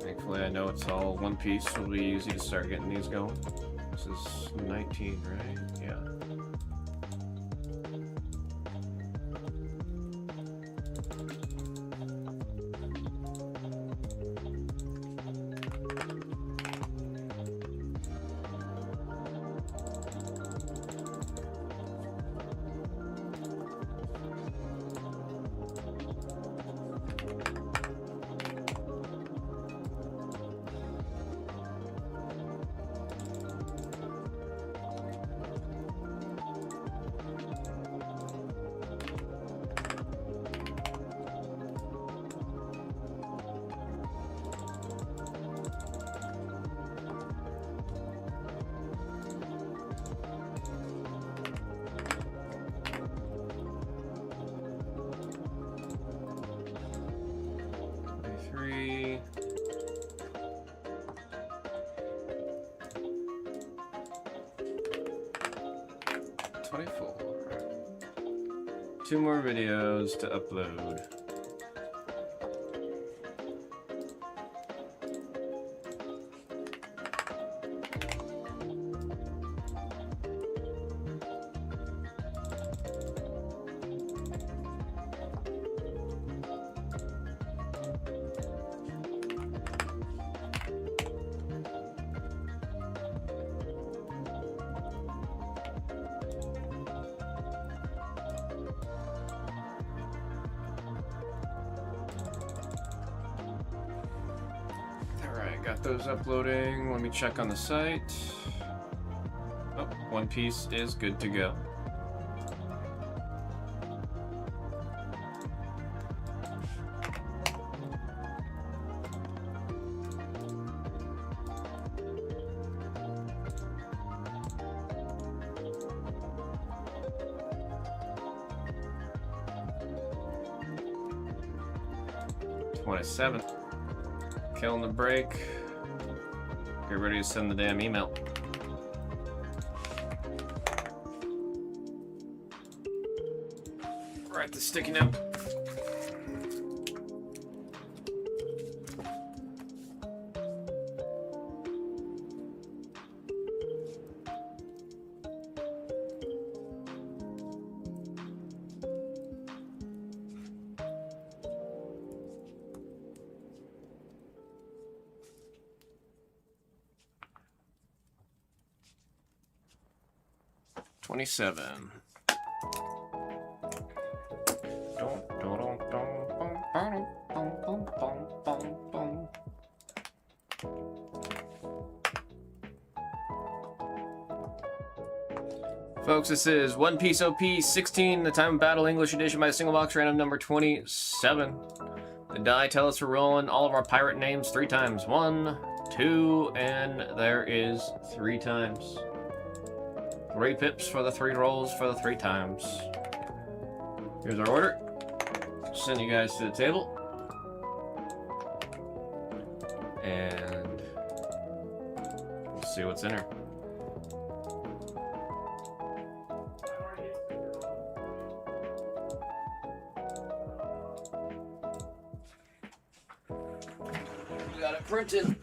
Thankfully, I know it's all one piece, so it'll be easy to start getting these going. This is 19, right? Yeah. Three. Two more videos to upload. Got those uploading. Let me check on the site. Oh, one piece is good to go. #27. Killing the break. Get ready to send the damn email. Write the sticky note. #27. Folks, this is One Piece OP 16, the Time of Battle English edition by single box random number 27. The die tell us we're rolling all of our pirate names 3 times. 1, 2, and there is 3 times. 3 pips for the 3 rolls for the 3 times. Here's our order. Send you guys to the table. And we'll see what's in her. We got it printed.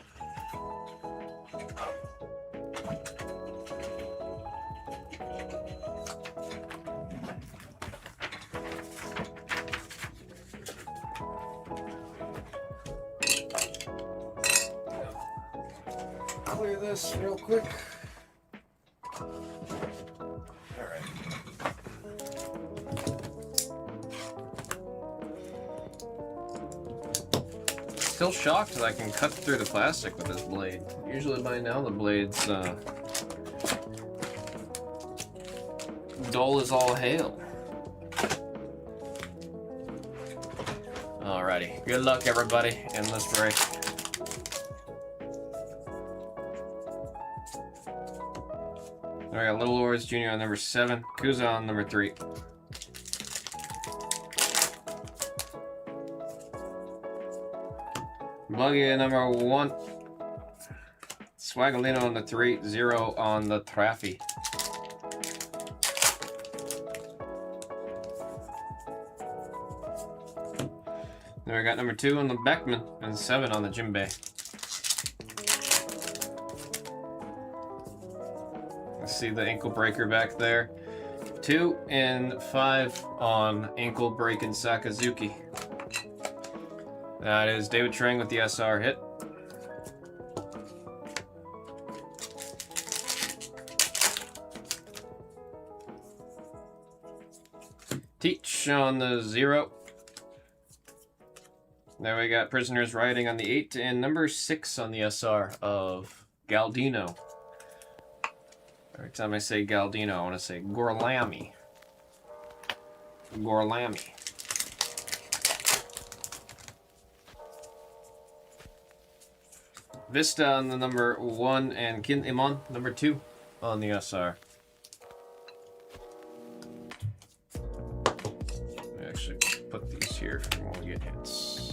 Clear this real quick. Alright. Still shocked that I can cut through the plastic with this blade. Usually by now the blade's dull as all hail. Alrighty. Good luck everybody in this break. Then we got Little Lords Jr. on number 7. Kuza on number 3. Buggy at number 1. Swagolino on the 3. 0 on the Traffy. Then we got number 2 on the Beckman and 7 on the Jimbei. Let's see the ankle breaker back there. 2 and 5 on ankle break and Sakazuki. That is David Trang with the SR hit. Teach on the 0. There we got Prisoners Riding on the 8 and number 6 on the SR of Galdino. Every time I say Galdino, I want to say Gorlami. Gorlami. Vista on the number 1 and Kin Imon number 2 on the SR. Let me actually put these here for when we get hits.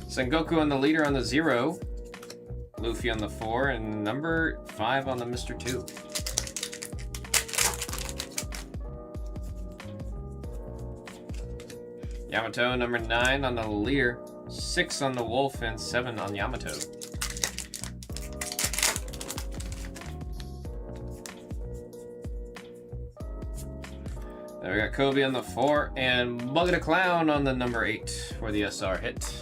Sengoku on the leader on the 0. Luffy on the 4 and number 5 on the Mr. 2. Yamato number 9 on the leader, 6 on the Wolf and 7 on Yamato. There we got Kobe on the 4 and Bugga the Clown on the number 8 for the SR hit.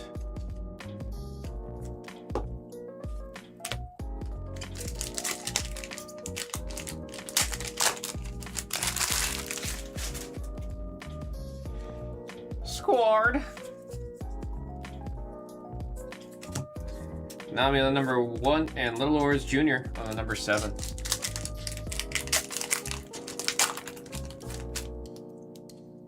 Squad. Nami on the number 1 and Little Lords Jr. on the number 7.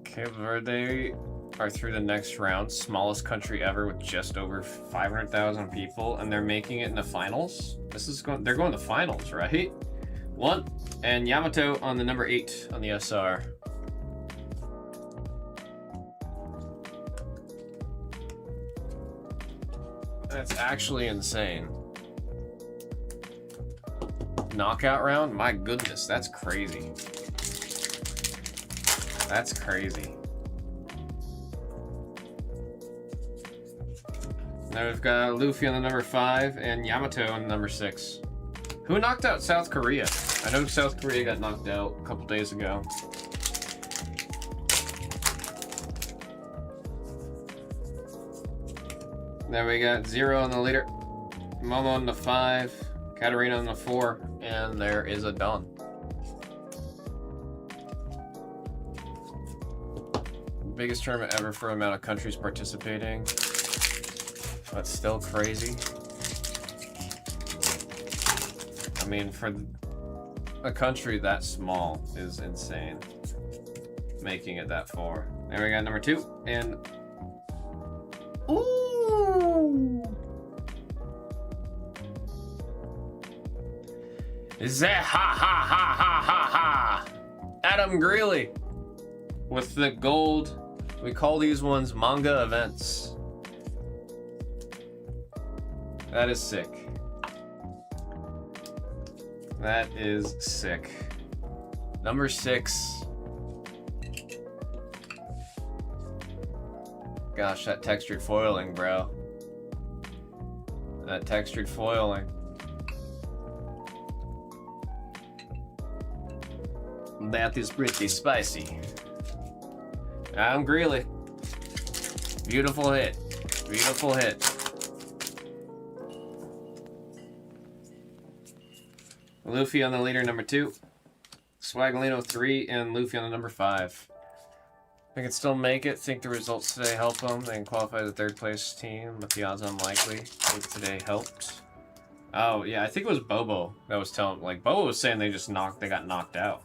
Cape Verde are through the next round, smallest country ever with just over 500,000 people, and they're making it in the finals. They're going to finals, right? 1 and Yamato on the number 8 on the SR. That's actually insane. Knockout round? My goodness, that's crazy. That's crazy. Now we've got Luffy on the number 5 and Yamato on the number 6. Who knocked out South Korea? I know South Korea got knocked out a couple days ago. Then we got 0 on the leader, Momo on the 5, Katarina on the 4, and there is a Dawn. Biggest tournament ever for amount of countries participating. That's still crazy. I mean, for a country that small is insane. Making it that far. There we got number 2, and ooh! Is that ha ha ha ha ha ha? Adam Greeley with the gold. We call these ones manga events. That is sick. That is sick. Number 6. Gosh, that textured foiling, bro. That textured foiling. That is pretty spicy. Adam Greeley. Beautiful hit. Beautiful hit. Luffy on the leader, number 2. Swagolino 3, and Luffy on the number 5. They can still make it. Think the results today help them. They can qualify as a 3rd place team, but the odds unlikely. Think today helped. Oh, yeah, I think it was Bobo that was telling, like, Bobo was saying they got knocked out.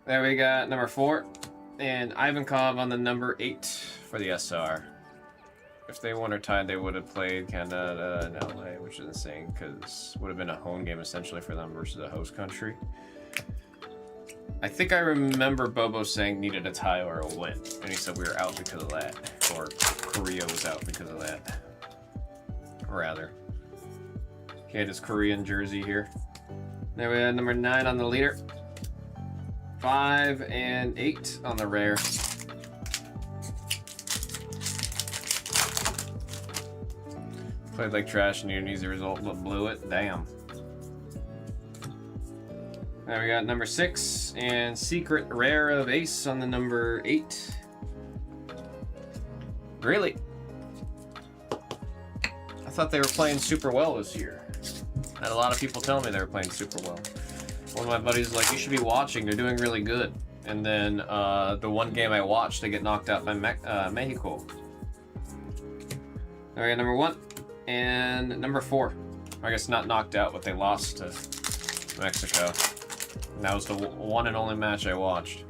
There we got number 4, and Ivankov on the number 8 for the SR. If they won or tied, they would have played Canada and LA, which is insane because would have been a home game essentially for them versus a host country. I think I remember Bobo saying needed a tie or a win, and he said we were out because of that, or Korea was out because of that. Rather. Okay, this Korean jersey here. There we have number 9 on the leader. 5 and 8 on the rare. Played like trash and an easy result, but blew it. Damn. Now we got number 6 and secret rare of ace on the number 8. Really? I thought they were playing super well this year. I had a lot of people tell me they were playing super well. One of my buddies was like, you should be watching, they're doing really good. And then the one game I watched, they get knocked out by Mexico. All right, number 1 and number 4. I guess not knocked out, but they lost to Mexico. And that was the one and only match I watched.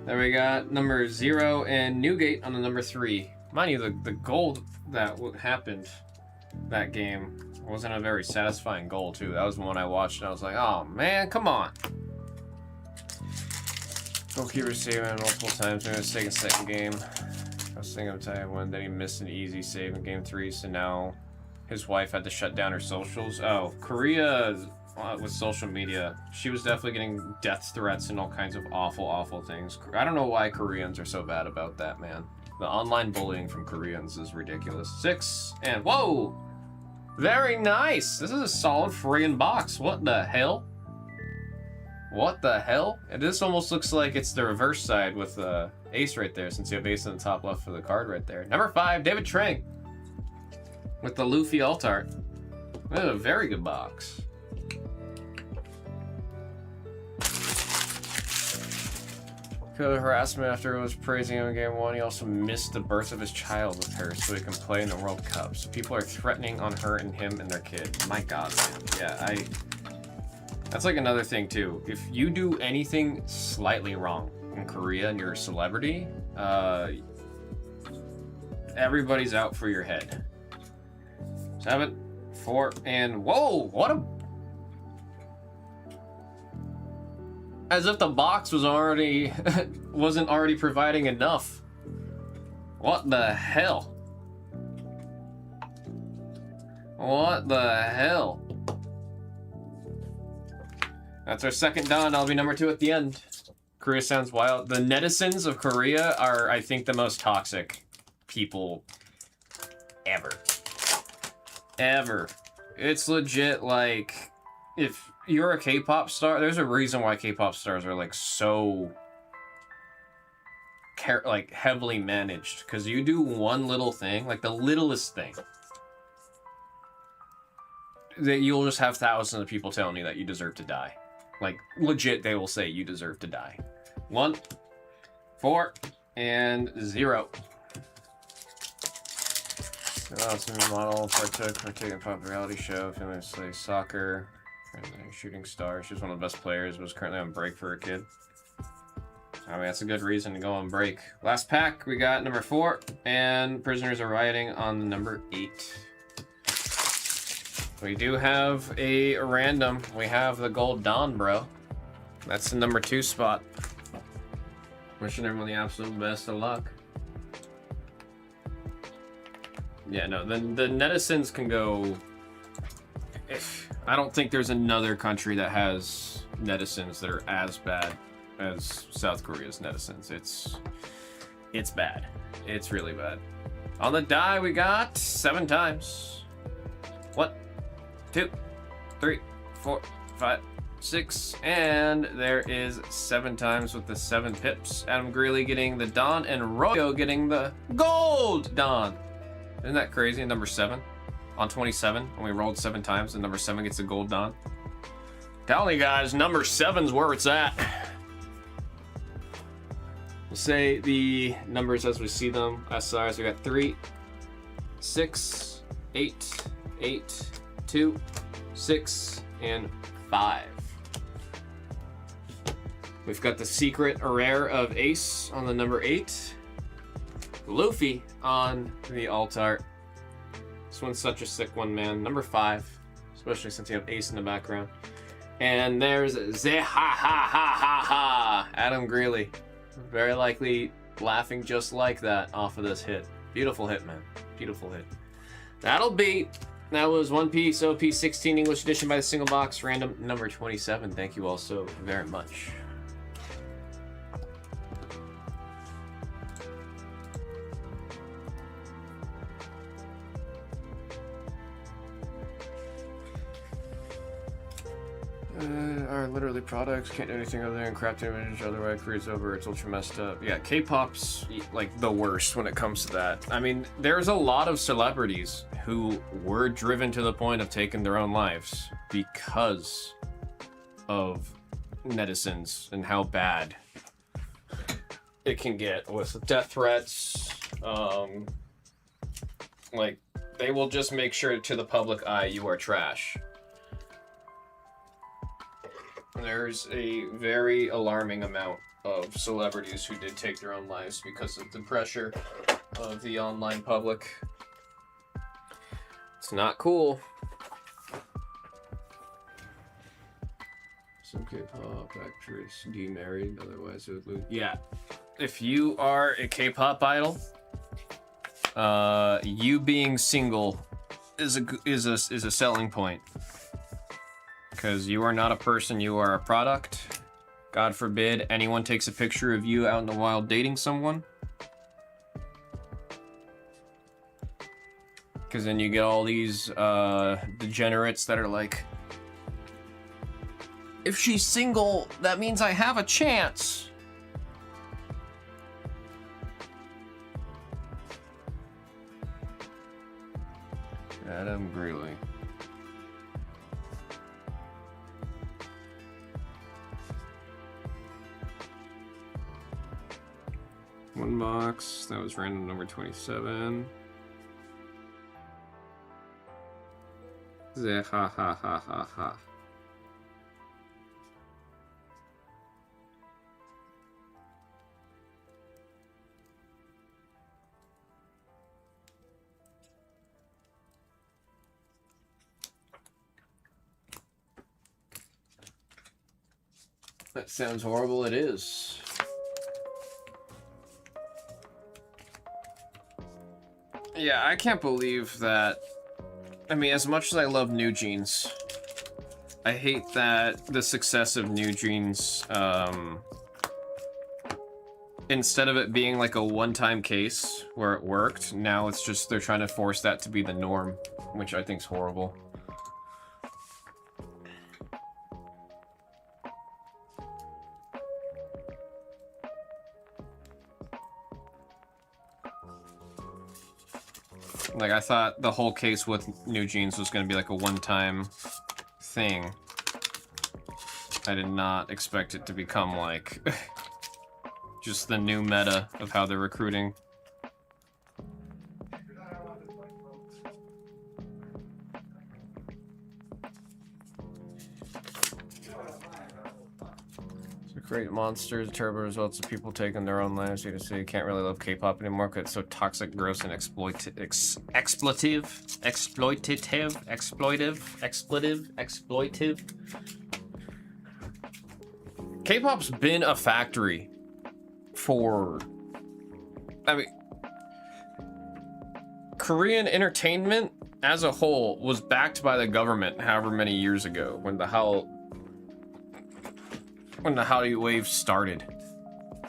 There we got number 0 and Newgate on the number 3. Mind you, the goal that happened that game wasn't a very satisfying goal, too. That was the one I watched, and I was like, oh, man, come on. Goalkeeper saving multiple times. Maybe it's taking second game. I was thinking of telling one, then he missed an easy save in game 3, so now his wife had to shut down her socials. Oh, Korea with social media, she was definitely getting death threats and all kinds of awful, awful things. I don't know why Koreans are so bad about that, man. The online bullying from Koreans is ridiculous. 6 and whoa! Very nice! This is a solid friggin' box. What the hell? What the hell? And this almost looks like it's the reverse side with the ace right there, since you have ace in the top left of the card right there. Number 5, David Trang. With the Luffy alt art. This is a very good box. Harassment after it was praising him in game 1. He also missed the birth of his child with her so he can play in the World Cup. So people are threatening on her and him and their kid. My God, man. Yeah, that's like another thing too. If you do anything slightly wrong in Korea and you're a celebrity, everybody's out for your head. 7, 4, and whoa! What a... As if the box was already wasn't already providing enough. What the hell? What the hell? That's our second done. I'll be number 2 at the end. Korea sounds wild. The netizens of Korea are, I think, the most toxic people ever. Ever. It's legit like, if you're a K-pop star, there's a reason why K-pop stars are like so like heavily managed, because you do one little thing, like the littlest thing, that you'll just have thousands of people telling you that you deserve to die. Like legit, they will say you deserve to die. 1, 4, and 0. Awesome model partook in pop reality show, famously soccer. Shooting star. She was one of the best players, was currently on break for a kid. I mean, that's a good reason to go on break. Last pack, we got number 4, and prisoners are rioting on the number 8. We do have a random. We have the gold Don, bro. That's the number 2 spot. Wishing everyone the absolute best of luck. Yeah, no, the netizens can go... I don't think there's another country that has netizens that are as bad as South Korea's netizens. It's bad. It's really bad. On the die, we got 7 times. 1, 2, 3, 4, 5, 6, and there is 7 times with the 7 pips. Adam Greeley getting the Don, and Royo getting the gold Don. Isn't that crazy? Number 7 on 27, and we rolled 7 times, and number 7 gets the gold Don. Telling you guys, number 7's where it's at. We'll say the numbers as we see them. SRs, we got 3, 6, 8, 8, 2, 6, and 5. We've got the secret rare of Ace on the number 8. Luffy on the alt art. This one's such a sick one, man. Number 5, especially since you have Ace in the background. And there's Adam Greeley. Very likely laughing just like that off of this hit. Beautiful hit, man. Beautiful hit. That was One Piece OP 16 English edition by the Single Box, random number 27. Thank you all so very much. Are literally products, can't do anything other than craft image, otherwise career's over, it's ultra messed up. Yeah, K-pop's like the worst when it comes to that. I mean, there's a lot of celebrities who were driven to the point of taking their own lives because of netizens and how bad it can get with death threats. Like, they will just make sure to the public eye you are trash. There's a very alarming amount of celebrities who did take their own lives because of the pressure of the online public. It's not cool. Some K-pop actress demarried, otherwise it would lose. Yeah, if you are a K-pop idol, you being single is a selling point. Because you are not a person, you are a product. God forbid anyone takes a picture of you out in the wild dating someone. Because then you get all these degenerates that are like, if she's single, that means I have a chance. Adam Greeley. One box, that was random number 27. Ha ha ha ha ha. That sounds horrible, it is. Yeah, I can't believe that. I mean, as much as I love New Jeans, I hate that the success of New Jeans, instead of it being like a one-time case where it worked, now it's just they're trying to force that to be the norm, which I think is horrible. Like, I thought the whole case with New Jeans was going to be like a one-time thing. I did not expect it to become like just the new meta of how they're recruiting. Great monsters, turbo results of people taking their own lives. You just say you can't really love K-pop anymore because it's so toxic, gross, and exploitative. K-pop's been a factory for, I mean, Korean entertainment as a whole was backed by the government however many years ago when the Hallyu wave started.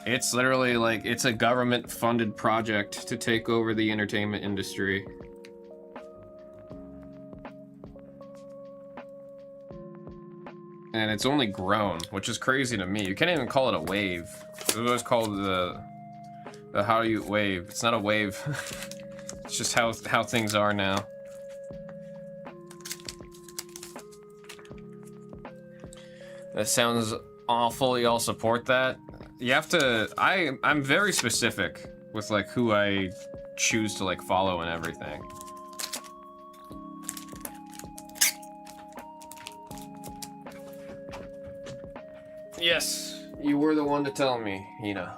It's literally like, it's a government-funded project to take over the entertainment industry. And it's only grown, which is crazy to me. You can't even call it a wave. It was always called the Hallyu wave. It's not a wave. It's just how things are now. That sounds awful. Y'all support that? You have to. I'm very specific with like who I choose to like follow and everything. You were the one to tell me, Hina.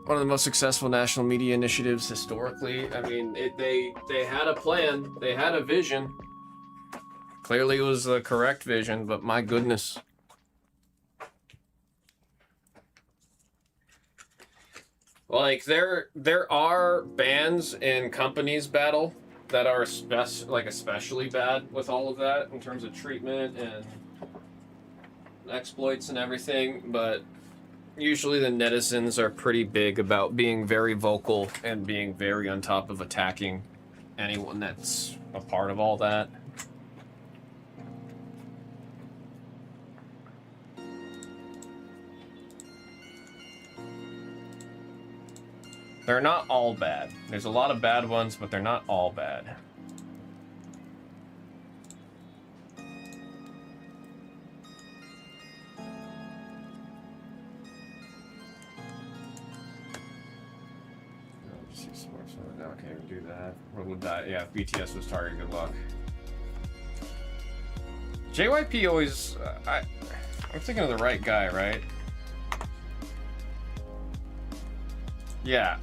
One of the most successful national media initiatives historically. I mean, they had a plan, they had a vision. Clearly it was the correct vision, but my goodness. Like, there are bands and companies battle that are especially bad with all of that in terms of treatment and exploits and everything, but usually the netizens are pretty big about being very vocal and being very on top of attacking anyone that's a part of all that. They're not all bad. There's a lot of bad ones, but they're not all bad. No, I can't even do that. We'll die. Yeah, if BTS was targeted, good luck. JYP always... I'm thinking of the right guy, right? Yeah.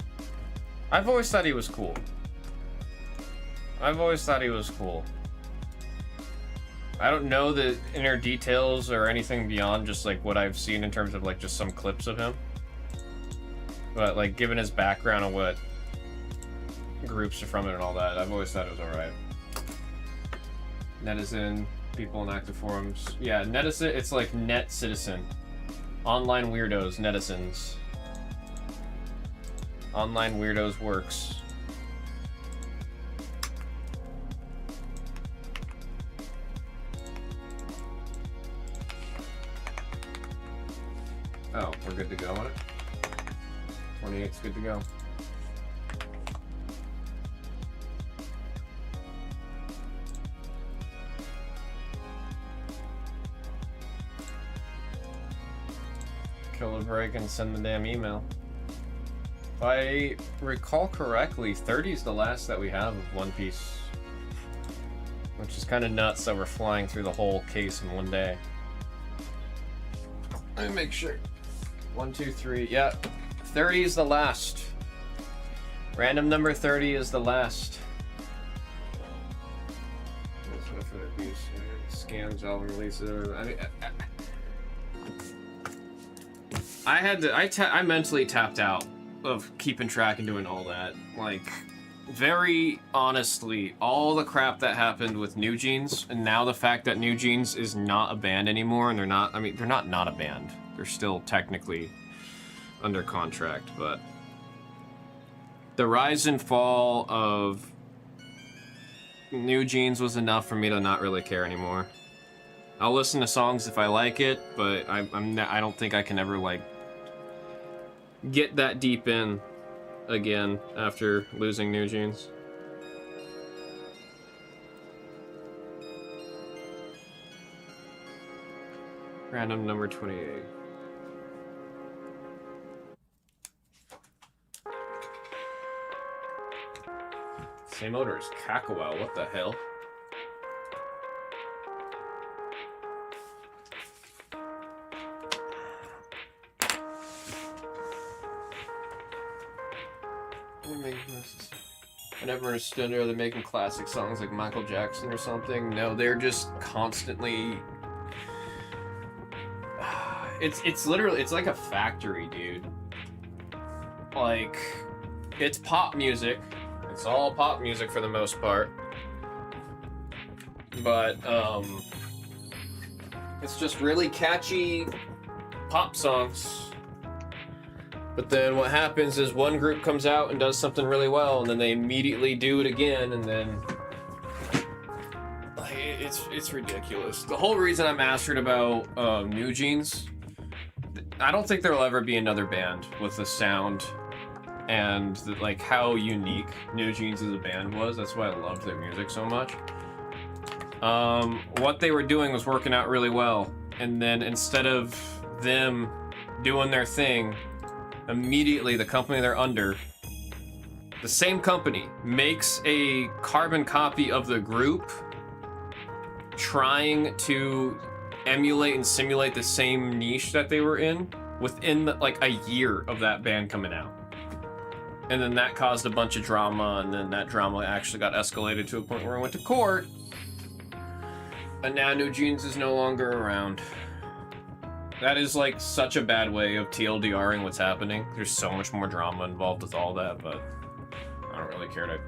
I've always thought he was cool. I don't know the inner details or anything beyond just like what I've seen in terms of like just some clips of him. But like given his background and what groups are from it and all that, I've always thought it was alright. Netizen, people in active forums. Yeah, netizen, it's like net citizen. Online weirdos, netizens. Online weirdos works. Oh, we're good to go on it? 28's good to go. Kill a break and send the damn email. If I recall correctly, 30 is the last that we have of One Piece. Which is kind of nuts that we're flying through the whole case in one day. Let me make sure. 1, 2, 3. Yeah. 30 is the last. Random number 30 is the last. Let's go for the piece. Scans, album releases. I mean, I mentally tapped out of keeping track and doing all that. Like, very honestly, all the crap that happened with New Jeans, and now the fact that New Jeans is not a band anymore, and they're not a band. They're still technically under contract, but the rise and fall of New Jeans was enough for me to not really care anymore. I'll listen to songs if I like it, but I don't think I can ever like get that deep in again after losing New Jeans. Random number 28. Same odor as Kakawao, what the hell? I never understood, are they making classic songs like Michael Jackson or something? No, they're just constantly... It's literally, it's like a factory, dude. Like, it's pop music. It's all pop music for the most part. But, it's just really catchy pop songs. But then what happens is one group comes out and does something really well, and then they immediately do it again, and then it's ridiculous. The whole reason I'm asking about New Jeans, I don't think there'll ever be another band with the sound and like how unique New Jeans as a band was. That's why I loved their music so much. What they were doing was working out really well, and then instead of them doing their thing, immediately the company they're under the same company makes a carbon copy of the group trying to emulate and simulate the same niche that they were in within like a year of that band coming out. And then that caused a bunch of drama, and then that drama actually got escalated to a point where it went to court. And now New Jeans is no longer around. That is like such a bad way of TLDRing what's happening. There's so much more drama involved with all that, but I don't really care to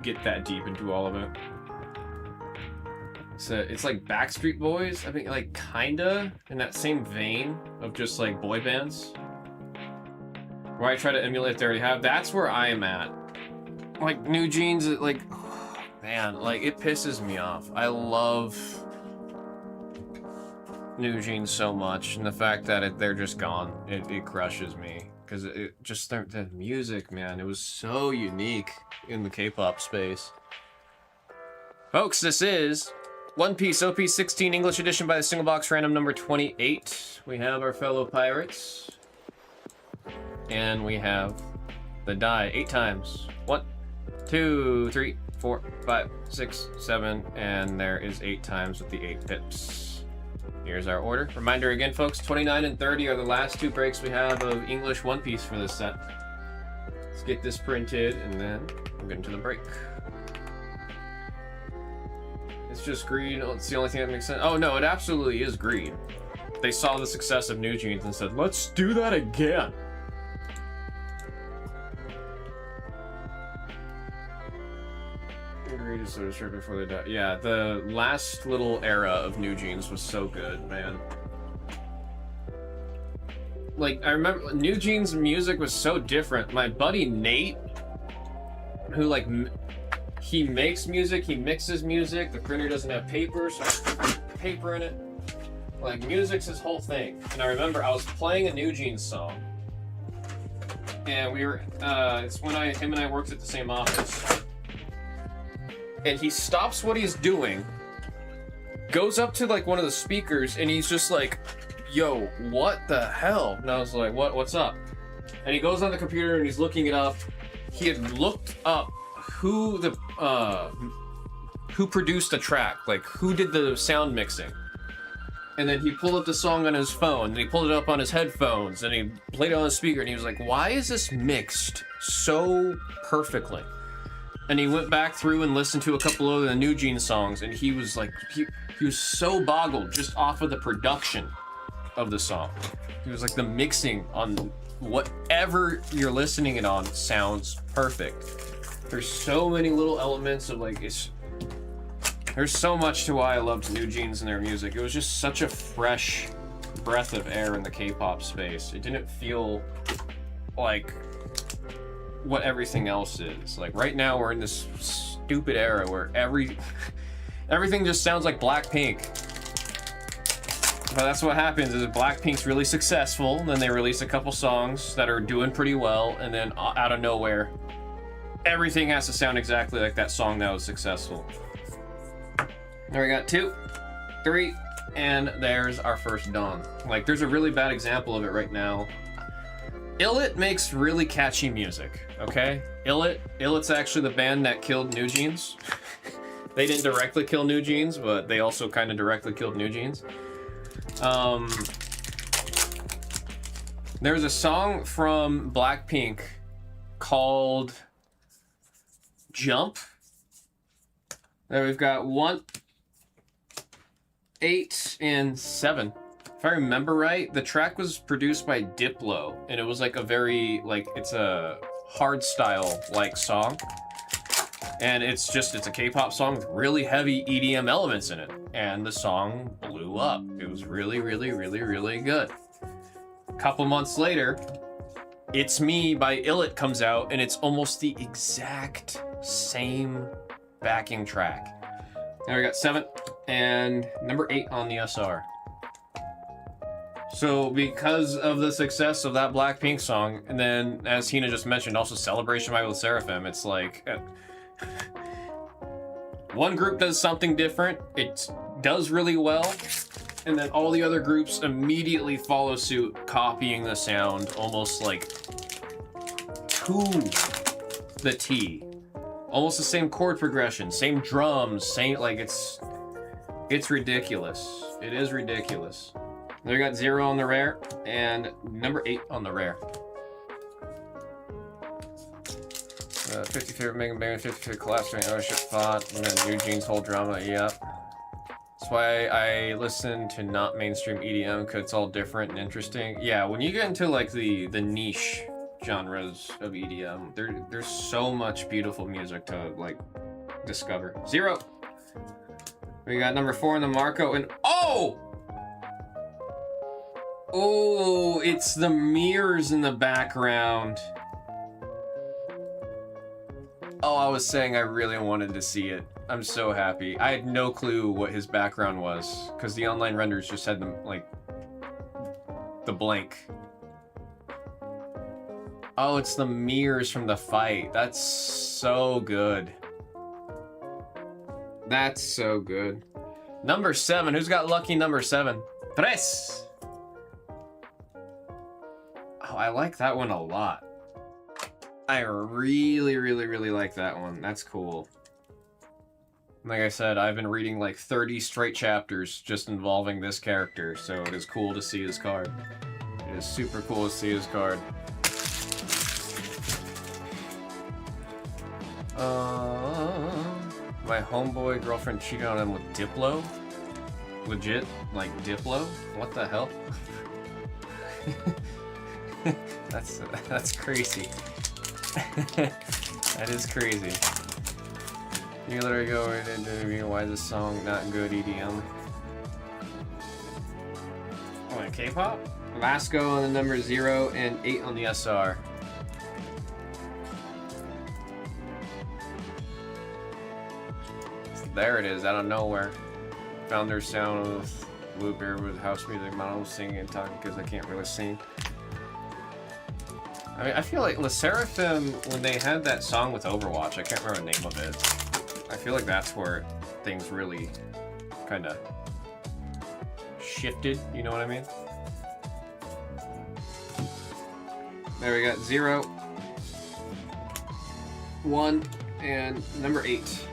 get that deep into all of it. So it's like Backstreet Boys, I think, like kinda in that same vein of just like boy bands. Where I try to emulate they already have. That's where I am at. Like New Jeans, like, oh, man, like it pisses me off. I love New Jeans so much, and the fact that they're just gone, it crushes me. Because it just, the music, man, it was so unique in the K-pop space. Folks, this is One Piece OP 16 English edition by the Single Box Random number 28. We have our fellow pirates. And we have the die 8 times. 1, 2, 3, 4, 5, 6, 7, and there is 8 times with the 8 pips. Here's our order. Reminder again, folks, 29 and 30 are the last 2 breaks we have of English One Piece for this set. Let's get this printed, and then we'll get into the break. It's just greed. It's the only thing that makes sense. Oh no, it absolutely is greed. They saw the success of New Jeans and said, let's do that again. Sort of straight before they died. Yeah, the last little era of New Jeans was so good, man. Like, I remember New Jeans music was so different. My buddy Nate, who like, he makes music, he mixes music, the printer doesn't have paper, so I put paper in it. Like, music's his whole thing. And I remember I was playing a New Jeans song, and we were, it's when him and I worked at the same office. And he stops what he's doing, goes up to like one of the speakers, and he's just like, yo, what the hell? And I was like, what's up? And he goes on the computer and he's looking it up. He had looked up who produced the track, like who did the sound mixing. And then he pulled up the song on his phone, and he pulled it up on his headphones, and he played it on the speaker, and he was like, why is this mixed so perfectly? And he went back through and listened to a couple of the New Jeans songs, and he was like, he was so boggled just off of the production of the song. He was like, the mixing on whatever you're listening it on sounds perfect. There's so many little elements of like, there's so much to why I loved New Jeans and their music. It was just such a fresh breath of air in the K-pop space. It didn't feel like what everything else is. Like right now we're in this stupid era where everything just sounds like Blackpink. But that's what happens is Blackpink's really successful, then they release a couple songs that are doing pretty well, and then out of nowhere everything has to sound exactly like that song that was successful. There we got 2, 3, and there's our first Dawn. Like there's a really bad example of it right now. Illit makes really catchy music, okay? Illit's actually the band that killed New Jeans. They didn't directly kill New Jeans, but they also kind of directly killed New Jeans. There's a song from Blackpink called Jump. There we've got 1, 8, and 7. If I remember right, the track was produced by Diplo, and it was like a very, like, it's a hard style like song. And it's a K-pop song with really heavy EDM elements in it. And the song blew up. It was really, really, really, really good. A couple months later, It's Me by Illit comes out, and it's almost the exact same backing track. Now we got 7 and number 8 on the SR. So because of the success of that Blackpink song, and then as Hina just mentioned, also Celebration by Seraphim, it's like one group does something different, it does really well, and then all the other groups immediately follow suit, copying the sound almost like too the T. Almost the same chord progression, same drums, same, like, it's ridiculous. It is ridiculous. Then we got 0 on the rare, and number 8 on the rare. 50 favorite Mega Man, 50 favorite collapse during ownership font, and then New Jeans whole drama, yep. That's why I listen to not mainstream EDM, because it's all different and interesting. Yeah, when you get into, like, the niche genres of EDM, there's so much beautiful music to, like, discover. 0! We got number 4 in the Marco, and oh! Oh, it's the mirrors in the background. Oh, I was saying I really wanted to see it. I'm so happy. I had no clue what his background was, because the online renders just had them, like, the blank. Oh, it's the mirrors from the fight. That's so good. That's so good. Number 7. Who's got lucky number 7? Tres! Oh, I like that one a lot. I really, really, really like that one. That's cool. Like I said, I've been reading like 30 straight chapters just involving this character, so it is cool to see his card. It is super cool to see his card. My homeboy girlfriend cheated on him with Diplo? Legit? Like Diplo? What the hell? That's crazy. That is crazy. You literally go right into why is this song not good EDM? Oh, and K-pop? Vasco on the number 0 and 8 on the SR. There it is, out of nowhere. Found their sound with loop here with house music models singing and talking because I can't really sing. I mean, I feel like Le Seraphim, when they had that song with Overwatch, I can't remember the name of it. I feel like that's where things really kind of shifted, you know what I mean? There we got 0, 1, and number 8.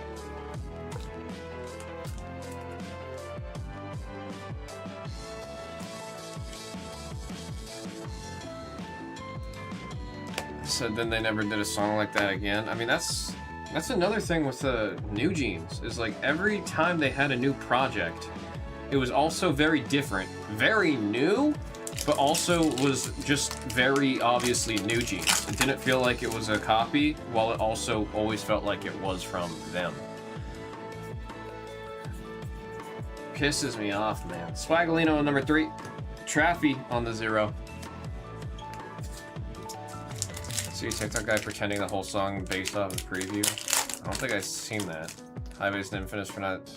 So then they never did a song like that again. I mean, that's another thing with the New Jeans, is like every time they had a new project, it was also very different, very new, but also was just very obviously New Jeans. It didn't feel like it was a copy, while it also always felt like it was from them. Pisses me off, man. Swagalino on number 3, Traffy on the 0. See TikTok guy pretending the whole song based off of preview. I don't think I've seen that. High Base didn't finish for not.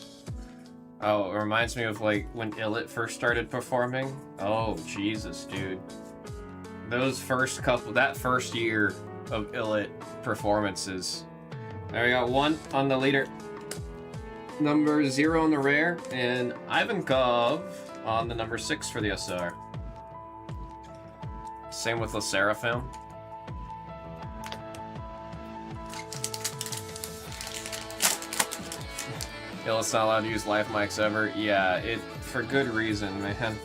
Oh, it reminds me of like when Illit first started performing. Oh, Jesus, dude. Those first couple, that first year of Illit performances. There we got 1 on the leader. Number 0 on the rare, and Ivankov on the number 6 for the SR. Same with Le Seraphim. It's not allowed to use live mics ever. Yeah, it for good reason, man.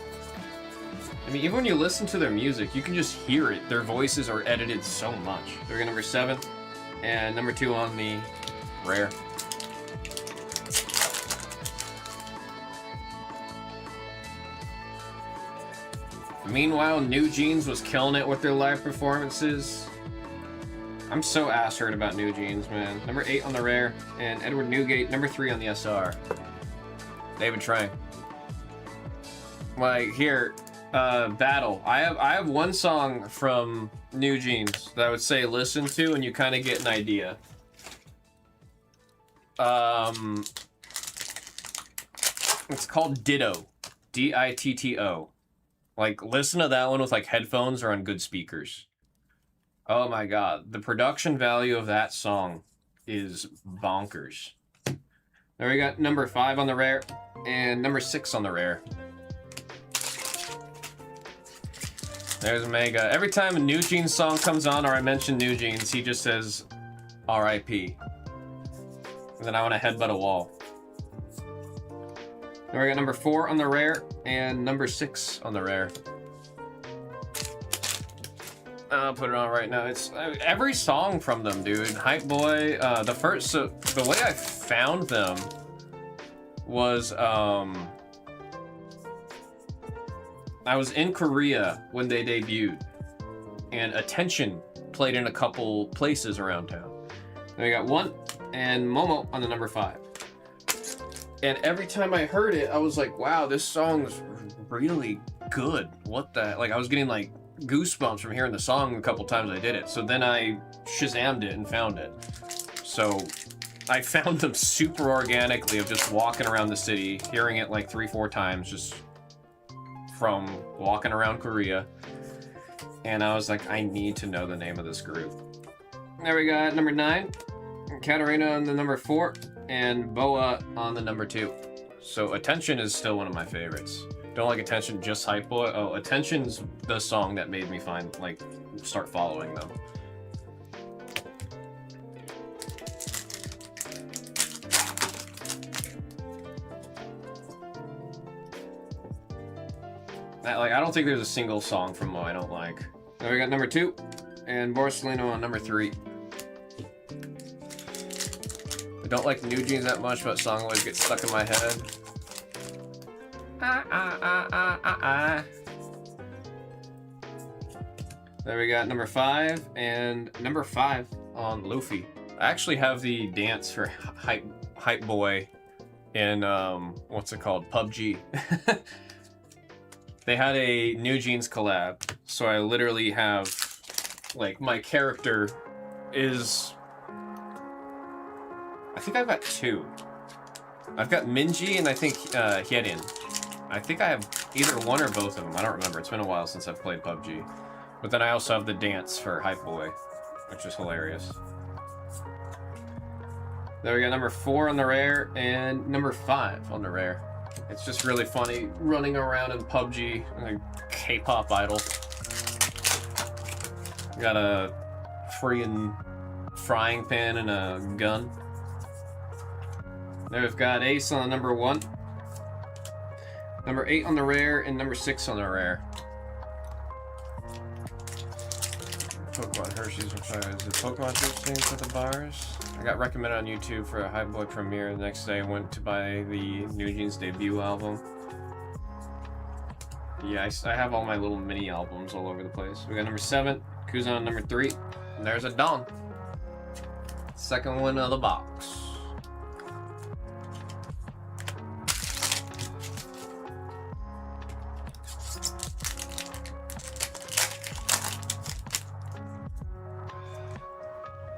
I mean, even when you listen to their music, you can just hear it. Their voices are edited so much. They're number 7, and number 2 on the rare. Meanwhile, New Jeans was killing it with their live performances. I'm so ass hurt about New Jeans, man. Number 8 on the rare, and Edward Newgate, number 3 on the SR. They've been trying. Like, here, Battle. I have one song from New Jeans that I would say listen to, and you kind of get an idea. It's called Ditto. D-I-T-T-O. Like, listen to that one with, like, headphones or on good speakers. Oh my god, the production value of that song is bonkers. There we got number 5 on the rare, and number 6 on the rare. There's Mega. Every time a New Jeans song comes on, or I mention New Jeans, he just says, R.I.P. And then I want to headbutt a wall. Then we got number 4 on the rare and number 6 on the rare. I'll put it on right now. It's every song from them, dude. Hype Boy. So the way I found them was I was in Korea when they debuted, and Attention played in a couple places around town. Then we got 1 and Momo on the number 5. And every time I heard it, I was like, wow, this song's really good. What the, like, I was getting like goosebumps from hearing the song a couple times I did it. So then I Shazammed it and found it. So I found them super organically of just walking around the city, hearing it like 3-4 times just from walking around Korea. And I was like, I need to know the name of this group. There we got number 9, Katarina on the number 4, and Boa on the number 2. So Attention is still one of my favorites. Don't like Attention, just Hype Boy. Oh, Attention's the song that made me start following them. I don't think there's a single song from Mo I don't like. Then we got number 2, and Borsalino on number 3. I don't like New Jeans that much, but song always gets stuck in my head. There we got number 5 and number 5 on Luffy. I actually have the dance for Hype Boy in what's it called? PUBG. They had a New Jeans collab, so I literally have like my character is. I think I've got 2. I've got Minji and I think Hyerin. I think I have either one or both of them. I don't remember. It's been a while since I've played PUBG. But then I also have the dance for Hype Boy, which is hilarious. Then we got number 4 on the rare and number 5 on the rare. It's just really funny running around in PUBG like K-pop idol. Got a freaking frying pan and a gun. There we've got Ace on the number 1, number 8 on the rare, and number 6 on the rare. Pokemon Hershey's replies. Is it Pokemon Hershey's for the bars? I got recommended on YouTube for a Hype Boy premiere. The next day I went to buy the New Jeans debut album. Yeah, I have all my little mini albums all over the place. We got number 7, Kuzan number 3, and there's a Dawn. Second one of the box.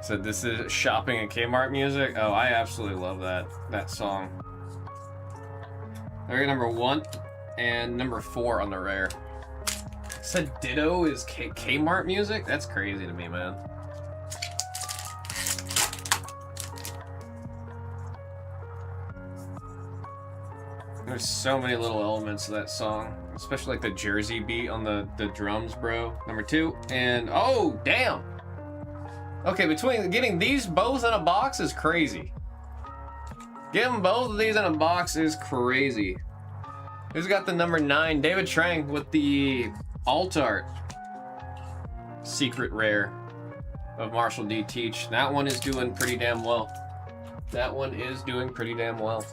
So this is shopping at Kmart music. Oh, I absolutely love that song. There, number 1 and number 4 on the rare. Said Ditto is Kmart music? That's crazy to me, man. There's so many little elements to that song, especially like the Jersey beat on the drums, bro. Number 2 and oh damn. Okay, between getting these both in a box is crazy. Getting both of these in a box is crazy. Who's got the number 9? David Trang with the alt art secret rare of Marshall D. Teach. That one is doing pretty damn well. That one is doing pretty damn well.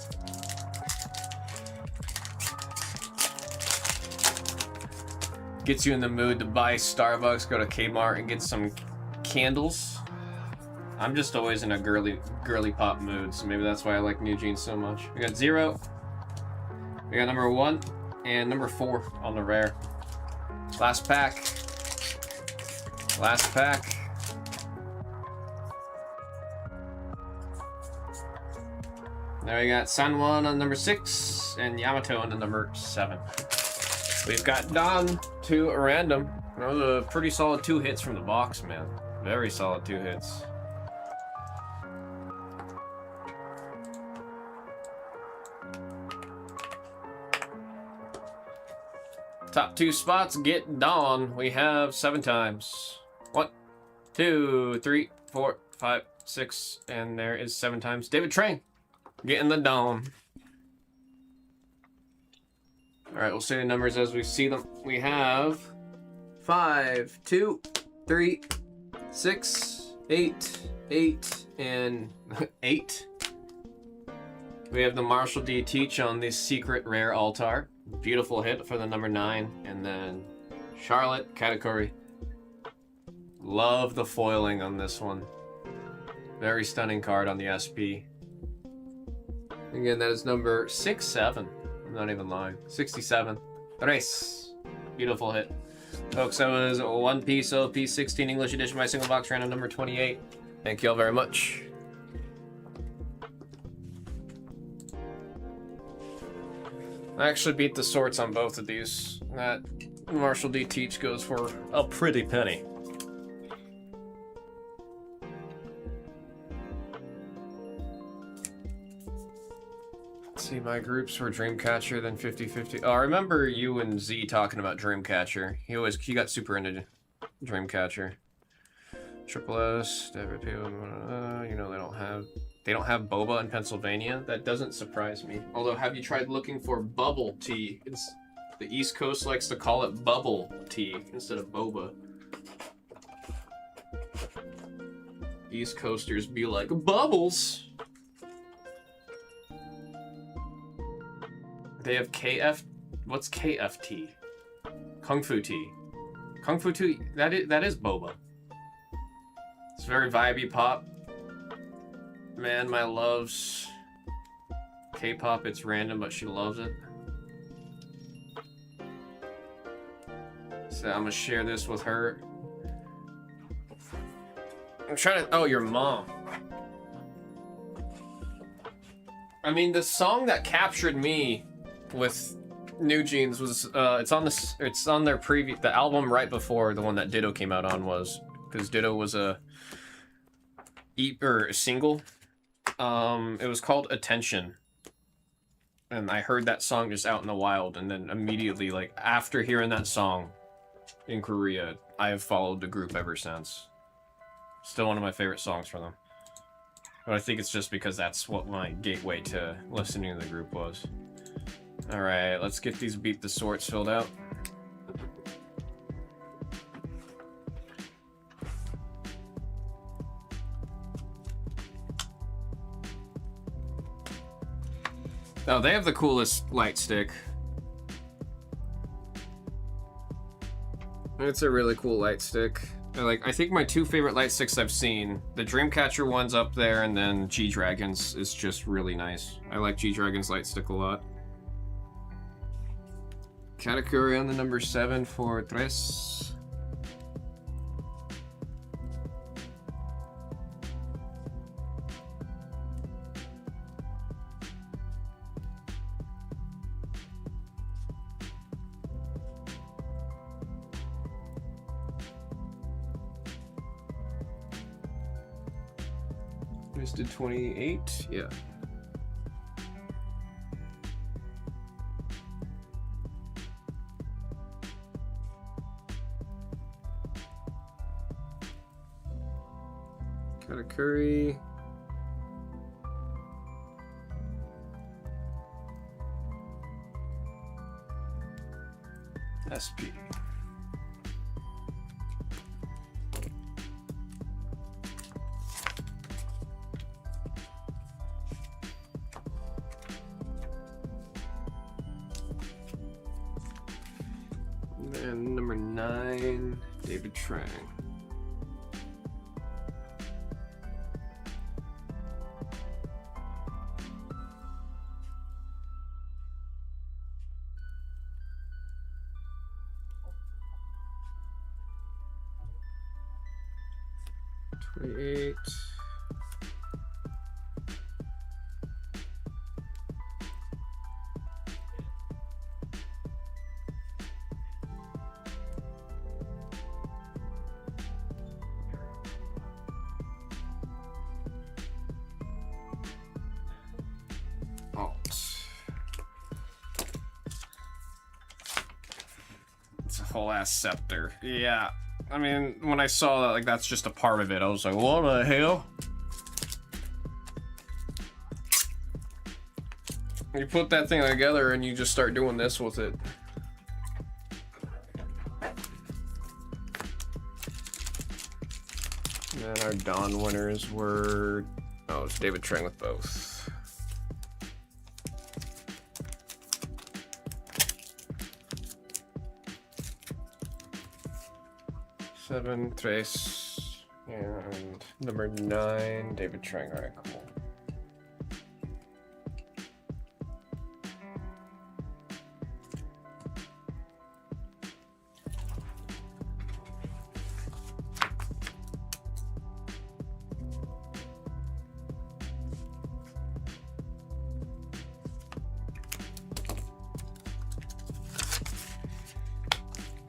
Gets you in the mood to buy Starbucks, go to Kmart and get some candles. I'm just always in a girly pop mood, so maybe that's why I like New Jeans so much. We got 0. We got number 1 and number 4 on the rare. Last pack. Last pack. Now we got Sanwon on number 6 and Yamato on the number 7. We've got Don to a random. That was a pretty solid 2 hits from the box, man. Very solid 2 hits. Top 2 spots get Dawn. We have 7 times. 1, 2, 3, 4, 5, 6, and there is 7 times. David Train, getting the dome. All right, we'll say the numbers as we see them. We have 5, 2, 3, 6, 8, 8, and 8. We have the Marshall D Teach on the Secret Rare Altar. Beautiful hit for the number 9. And then Charlotte Katakuri. Love the foiling on this one. Very stunning card on the SP. Again, that is number 67. I'm not even lying. 67. Race. Beautiful hit. Folks, that was One Piece OP 16 English edition by single box random number 28. Thank you all very much. I actually beat the sorts on both of these. That Marshall D Teach goes for a pretty penny. Let's see, my groups were Dreamcatcher, then 50-50. Oh, I remember you and Z talking about Dreamcatcher. He got super into Dreamcatcher. Triple S, David Peel, you know they don't have boba in Pennsylvania. That doesn't surprise me. Although, have you tried looking for bubble tea? The East Coast likes to call it bubble tea instead of boba. East Coasters be like, bubbles! They have KF... What's KFT? Kung Fu tea. Kung Fu tea, that is boba. It's very vibey pop. Man, my loves K-pop. It's random, but she loves it. So I'm gonna share this with her. I'm trying to... Oh, your mom. I mean, the song that captured me with New Jeans was it's on their preview, the album right before the one that Ditto came out on, was because Ditto was a single. It was called Attention, and I heard that song just out in the wild, and then immediately, like after hearing that song in Korea, I have followed the group ever since. Still one of my favorite songs from them. But I think it's just because that's what my gateway to listening to the group was. Alright, let's get these Beat the Sorts filled out. Oh, they have the coolest light stick. It's a really cool light stick. I think my 2 favorite light sticks I've seen, the Dreamcatcher one's up there, and then G-Dragon's is just really nice. I like G-Dragon's light stick a lot. Katakuri on the number 7 for tres. Just did 28, yeah. Katakuri. SP. And number 9, David Trang. It's a whole ass scepter. Yeah. I mean, when I saw that, like, that's just a part of it, I was like, what the hell? You put that thing together and you just start doing this with it. And our Dawn winners were... Oh, it's David Trang with both. 7, Trace, and number 9, David Trang. Alright, cool.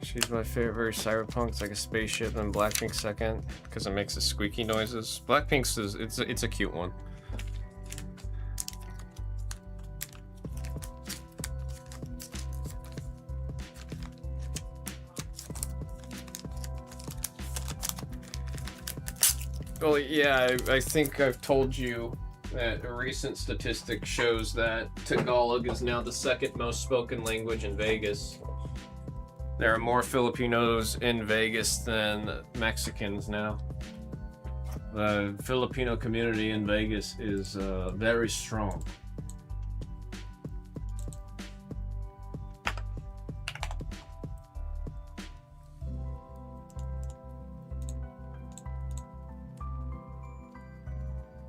She's my favorite. Cyberpunk's like a spaceship, and Blackpink's second because it makes the squeaky noises. Blackpink's it's a cute one. Well, yeah, I think I've told you that a recent statistic shows that Tagalog is now the second most spoken language in Vegas. There are more Filipinos in Vegas than Mexicans now. The Filipino community in Vegas is very strong.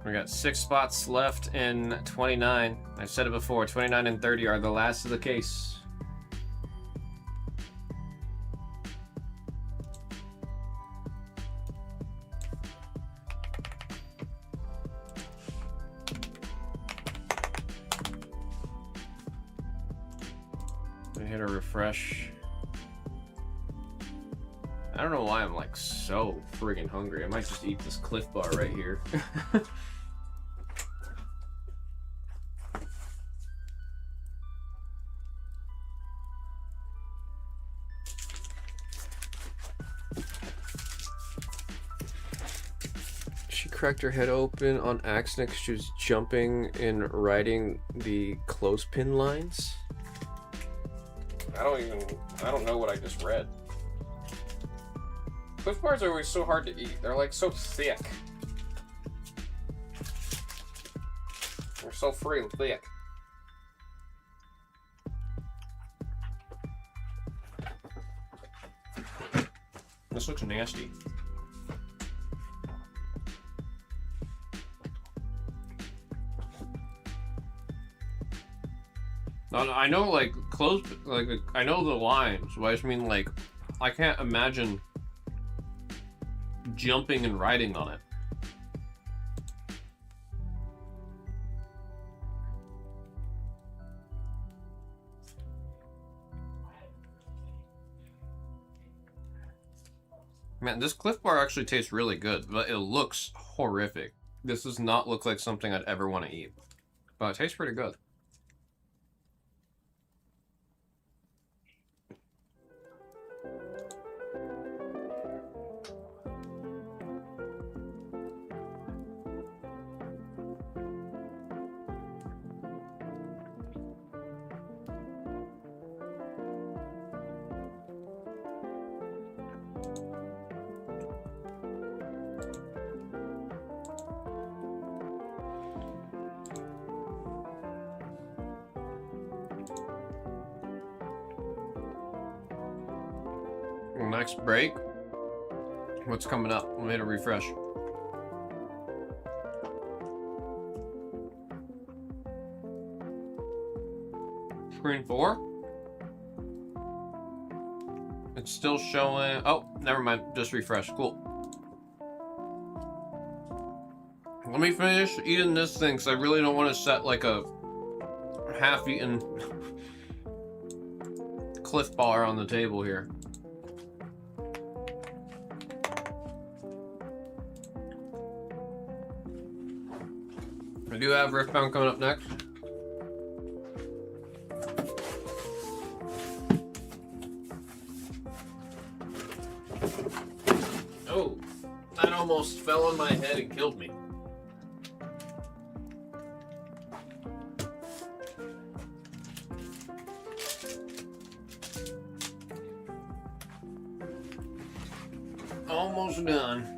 We got 6 spots left in 29. I've said it before, 29 and 30 are the last of the case. Hit a refresh. I don't know why I'm like so friggin' hungry. I might just eat this Cliff Bar right here. She cracked her head open on accident 'cause she was jumping and riding the clothespin lines. I don't know what I just read. Cliff Bars are always so hard to eat. They're like so thick. They're so freaking thick. This looks nasty. I know, like, I know the lines, but I just mean, like, I can't imagine jumping and riding on it. Man, this Cliff Bar actually tastes really good, but it looks horrific. This does not look like something I'd ever want to eat. But it tastes pretty good. Next break. What's coming up? Let me hit a refresh. Screen 4. It's still showing. Oh, never mind. Just refresh. Cool. Let me finish eating this thing because I really don't want to set like a half-eaten Cliff Bar on the table here. I do have Riftbound coming up next. Oh, that almost fell on my head and killed me. almost done.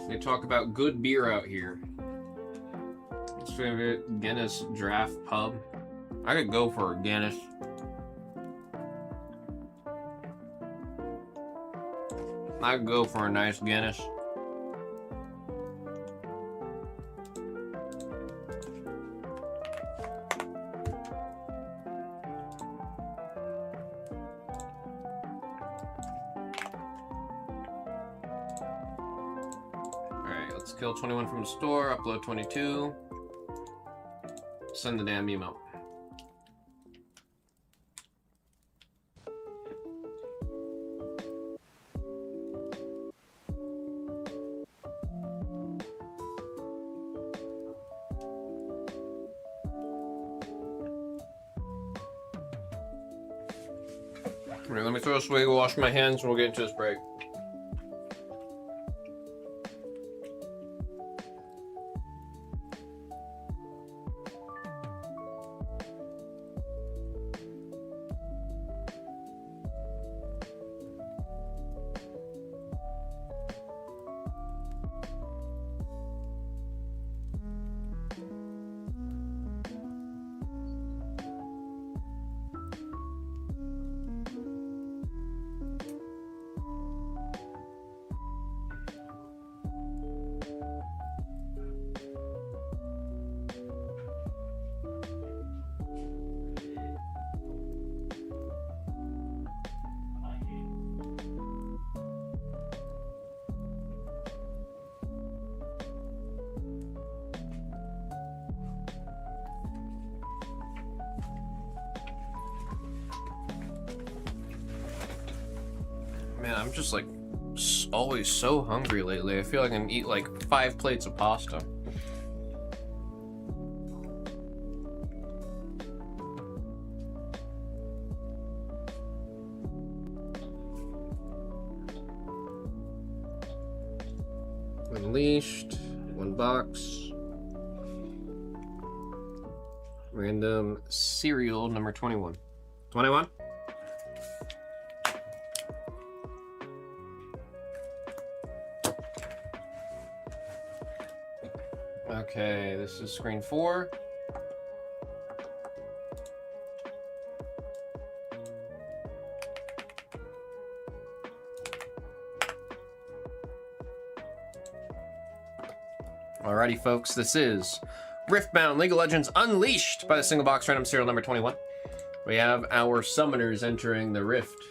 They talk about good beer out here. What's favorite Guinness Draft Pub? I could go for a Guinness. I could go for a nice Guinness. Alright, let's kill 21 from the store, upload 22. Send the damn email. Alright, let me throw a swig, wash my hands, and we'll get into this break. Man, I'm just like always so hungry lately. I feel like I can eat like 5 plates of pasta. Unleashed, 1 box. Random cereal number 21. 21? Okay, this is screen 4. Alrighty, folks, this is Riftbound League of Legends Unleashed by the single box random serial number 21. We have our summoners entering the Rift.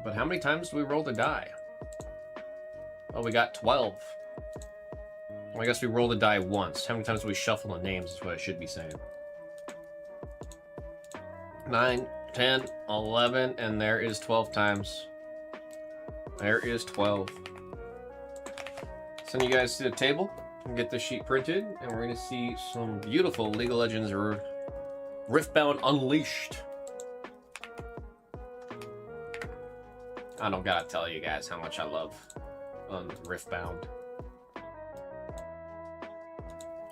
But how many times do we roll the die? Oh, we got 12. Well, I guess we rolled a die once. How many times do we shuffle the names is what I should be saying. 9, 10, 11, and there is 12 times. There is 12. Send you guys to the table and get this sheet printed, and we're going to see some beautiful League of Legends Riftbound Unleashed. I don't gotta tell you guys how much I love Riftbound.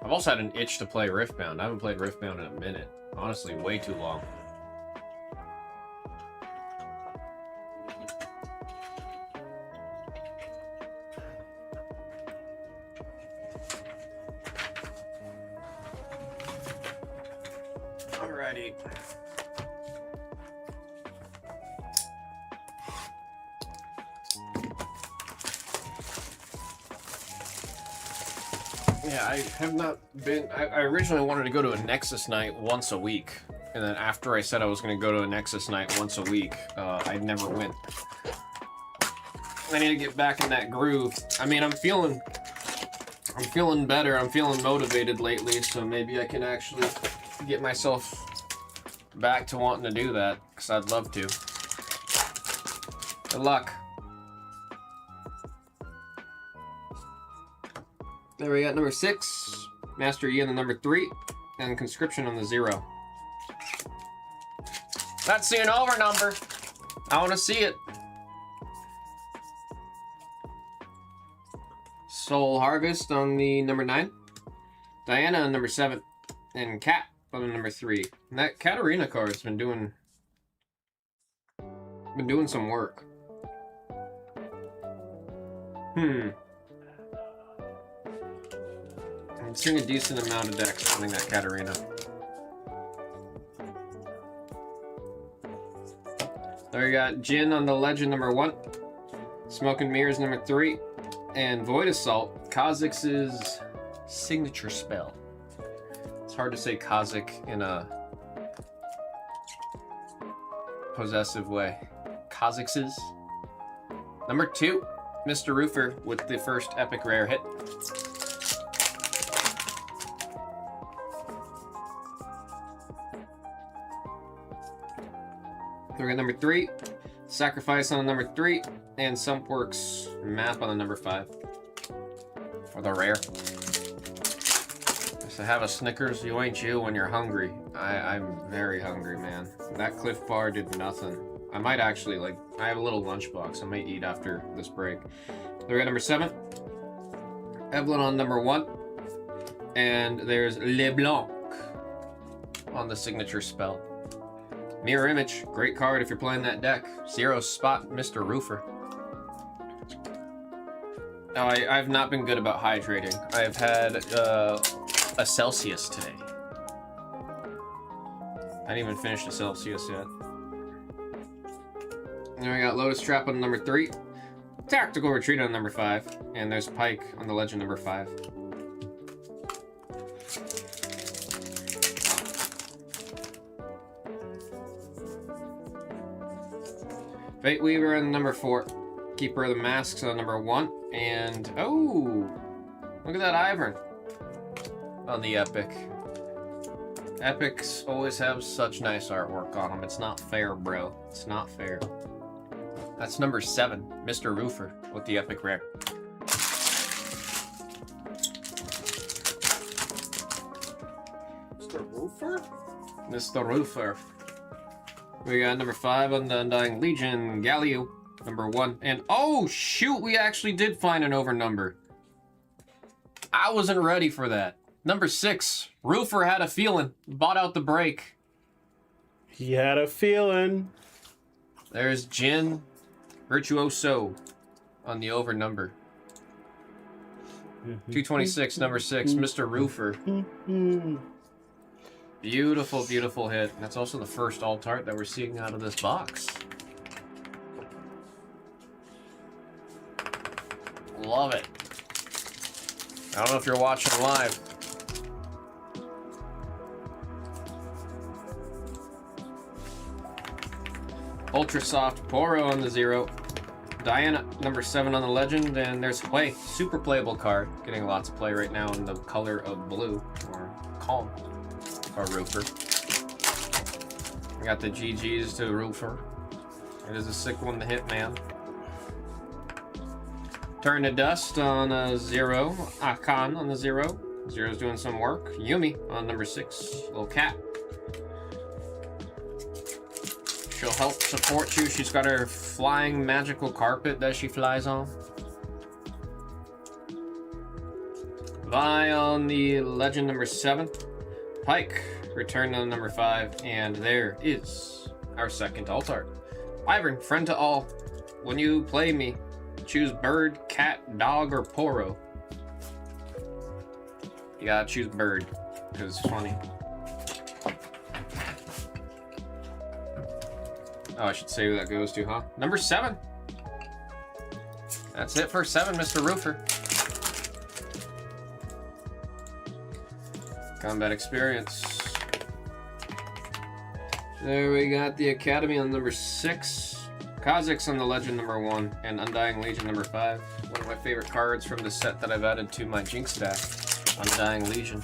I've also had an itch to play Riftbound. I haven't played Riftbound in a minute. Honestly, way too long. Alrighty. Yeah, I have not been... I originally wanted to go to a Nexus night once a week. And then after I said I was going to go to a Nexus night once a week, I never went. I need to get back in that groove. I mean, I'm feeling better. I'm feeling motivated lately, so maybe I can actually get myself back to wanting to do that, because I'd love to. Good luck. There we got number 6, Master Yi on the number 3, and Conscription on the 0. Let's see an over number. I want to see it. Soul Harvest on the number 9. Diana on number 7. And Cat on the number 3. And that Katarina card's been doing some work. I'm seeing a decent amount of decks running that Katarina. There we got Jin on the Legend number 1, Smoke and Mirrors number 3, and Void Assault, Kha'Zix's signature spell. It's hard to say Kha'Zix in a possessive way. Kha'Zix's. Number 2, Mr. Roofer with the first epic rare hit. We got number 3, Sacrifice on the number 3, and Sumpworks Map on the number 5 for the rare. So have a Snickers, you ain't you when you're hungry. I'm very hungry, man. That Cliff Bar did nothing. I might actually, like, I have a little lunchbox. I might eat after this break. We got number 7, Evelyn on number 1, and there's LeBlanc on the signature spell. Mirror Image, great card if you're playing that deck. 0 spot, Mr. Roofer. Oh, I've not been good about hydrating. I've had a Celsius today. I didn't even finish the Celsius yet. Then we got Lotus Trap on number 3, Tactical Retreat on number 5, and there's Pike on the Legend number 5. Fate Weaver on number 4, Keeper of the Masks on number 1, and oh, look at that Ivern on the Epic. Epics always have such nice artwork on them. It's not fair, bro. It's not fair. That's number 7, Mr. Roofer with the Epic Rare. Mr. Roofer? Mr. Roofer. We got number 5 on the Undying Legion, Galio, number 1. And oh shoot, we actually did find an over number. I wasn't ready for that. Number 6, Roofer had a feeling. Bought out the break. He had a feeling. There's Jin Virtuoso on the over number. 226, number 6, Mr. Roofer. Beautiful, beautiful hit. That's also the first alt art that we're seeing out of this box. Love it. I don't know if you're watching live. Ultra Soft Poro on the 0. Diana, number 7 on the Legend, and there's Hui, super playable card, getting lots of play right now in the color of blue, or Calm, or Roofer. I got the GGs to Roofer. It is a sick one to hit, man. Turn to Dust on a 0. Akan on the 0. 0's doing some work. Yumi on number 6. Little cat. She'll help support you. She's got her flying magical carpet that she flies on. Vi on the Legend number 7. Pike returned on number 5. And there is our second alt art. Ivern, friend to all. When you play me, choose bird, cat, dog, or Poro. You gotta choose bird, because it's funny. Oh, I should say who that goes to, huh? Number 7. That's it for 7, Mr. Roofer. Combat Experience. There we got the Academy on number 6. Kha'Zix on the Legend number 1, and Undying Legion number 5. One of my favorite cards from the set that I've added to my Jinx stack. Undying Legion.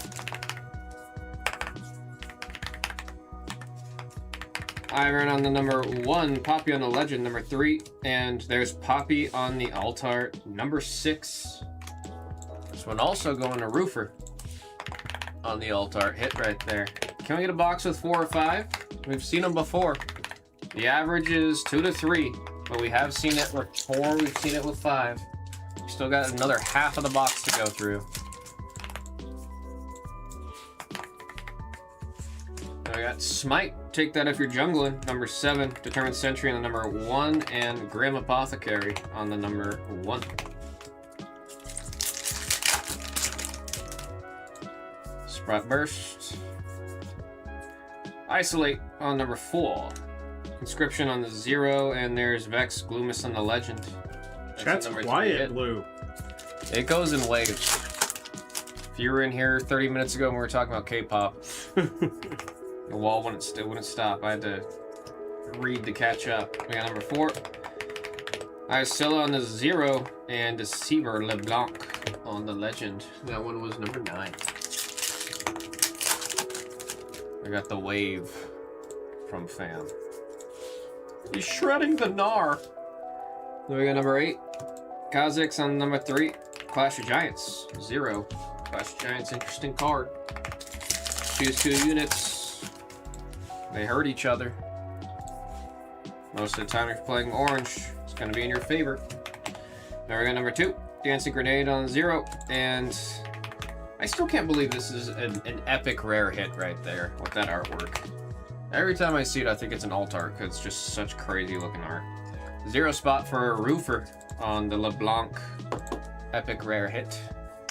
Ivern on the number 1, Poppy on the Legend number 3, and there's Poppy on the alt art number 6. This one also going to Roofer on the alt art hit right there. Can we get a box with 4 or 5? We've seen them before. The average is 2 to 3, but we have seen it with 4, we've seen it with 5. Still got another half of the box to go through. Now we got Smite. Take that if you're jungling. Number 7. Determined Sentry on the number 1. And Grim Apothecary on the number 1. Sprite Burst. Isolate on number 4. Inscription on the 0. And there's Vex Gloomus on the Legend. Chat's quiet, Blue. It goes in waves. If you were in here 30 minutes ago and we were talking about K-pop, the wall wouldn't stop. I had to read to catch up. We got number 4. Isilla on the 0 and Deceiver LeBlanc on the Legend. That one was number 9. I got the wave from Fam. He's shredding the Gnar. Then we got number 8. Kha'Zix on number 3. Clash of Giants, 0. Clash of Giants, interesting card. Choose 2 units. They hurt each other. Most of the time if you're playing orange, it's going to be in your favor. Now we got number 2. Dancing Grenade on 0. And I still can't believe this is an epic rare hit right there with that artwork. Every time I see it, I think it's an alt art because it's just such crazy looking art. 0 spot for Roofer on the LeBlanc epic rare hit.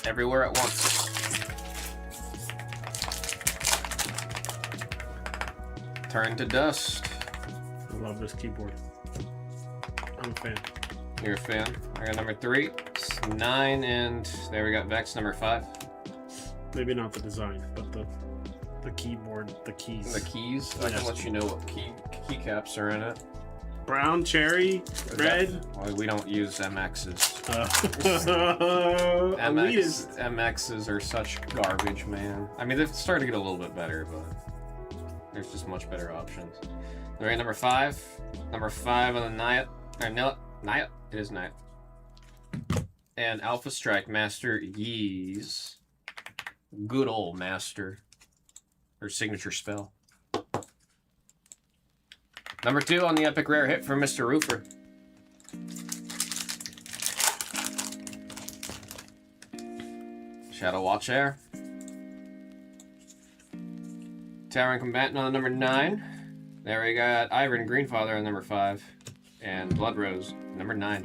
Everywhere at once. Turn to dust. I love this keyboard. I'm a fan. You're a fan. I got number 3. It's 9, and there we got Vex number 5. Maybe not the design, but the keyboard, the keys. The keys. I can let you know what keycaps are in it. Brown, cherry, red. Well, we don't use MXs. MXs are such garbage, man. I mean, they've started to get a little bit better, but there's just much better options. All right, number 5. Number 5 on the Nayat. Or no, Nayat. It is Nayat. And Alpha Strike Master Yee's. Good old master. Her signature spell. Number 2 on the epic rare hit from Mr. Roofer. Shadow Watch Air. Towering Combatant on number 9. There we got Iron Greenfather on number 5. And Blood Rose, number 9.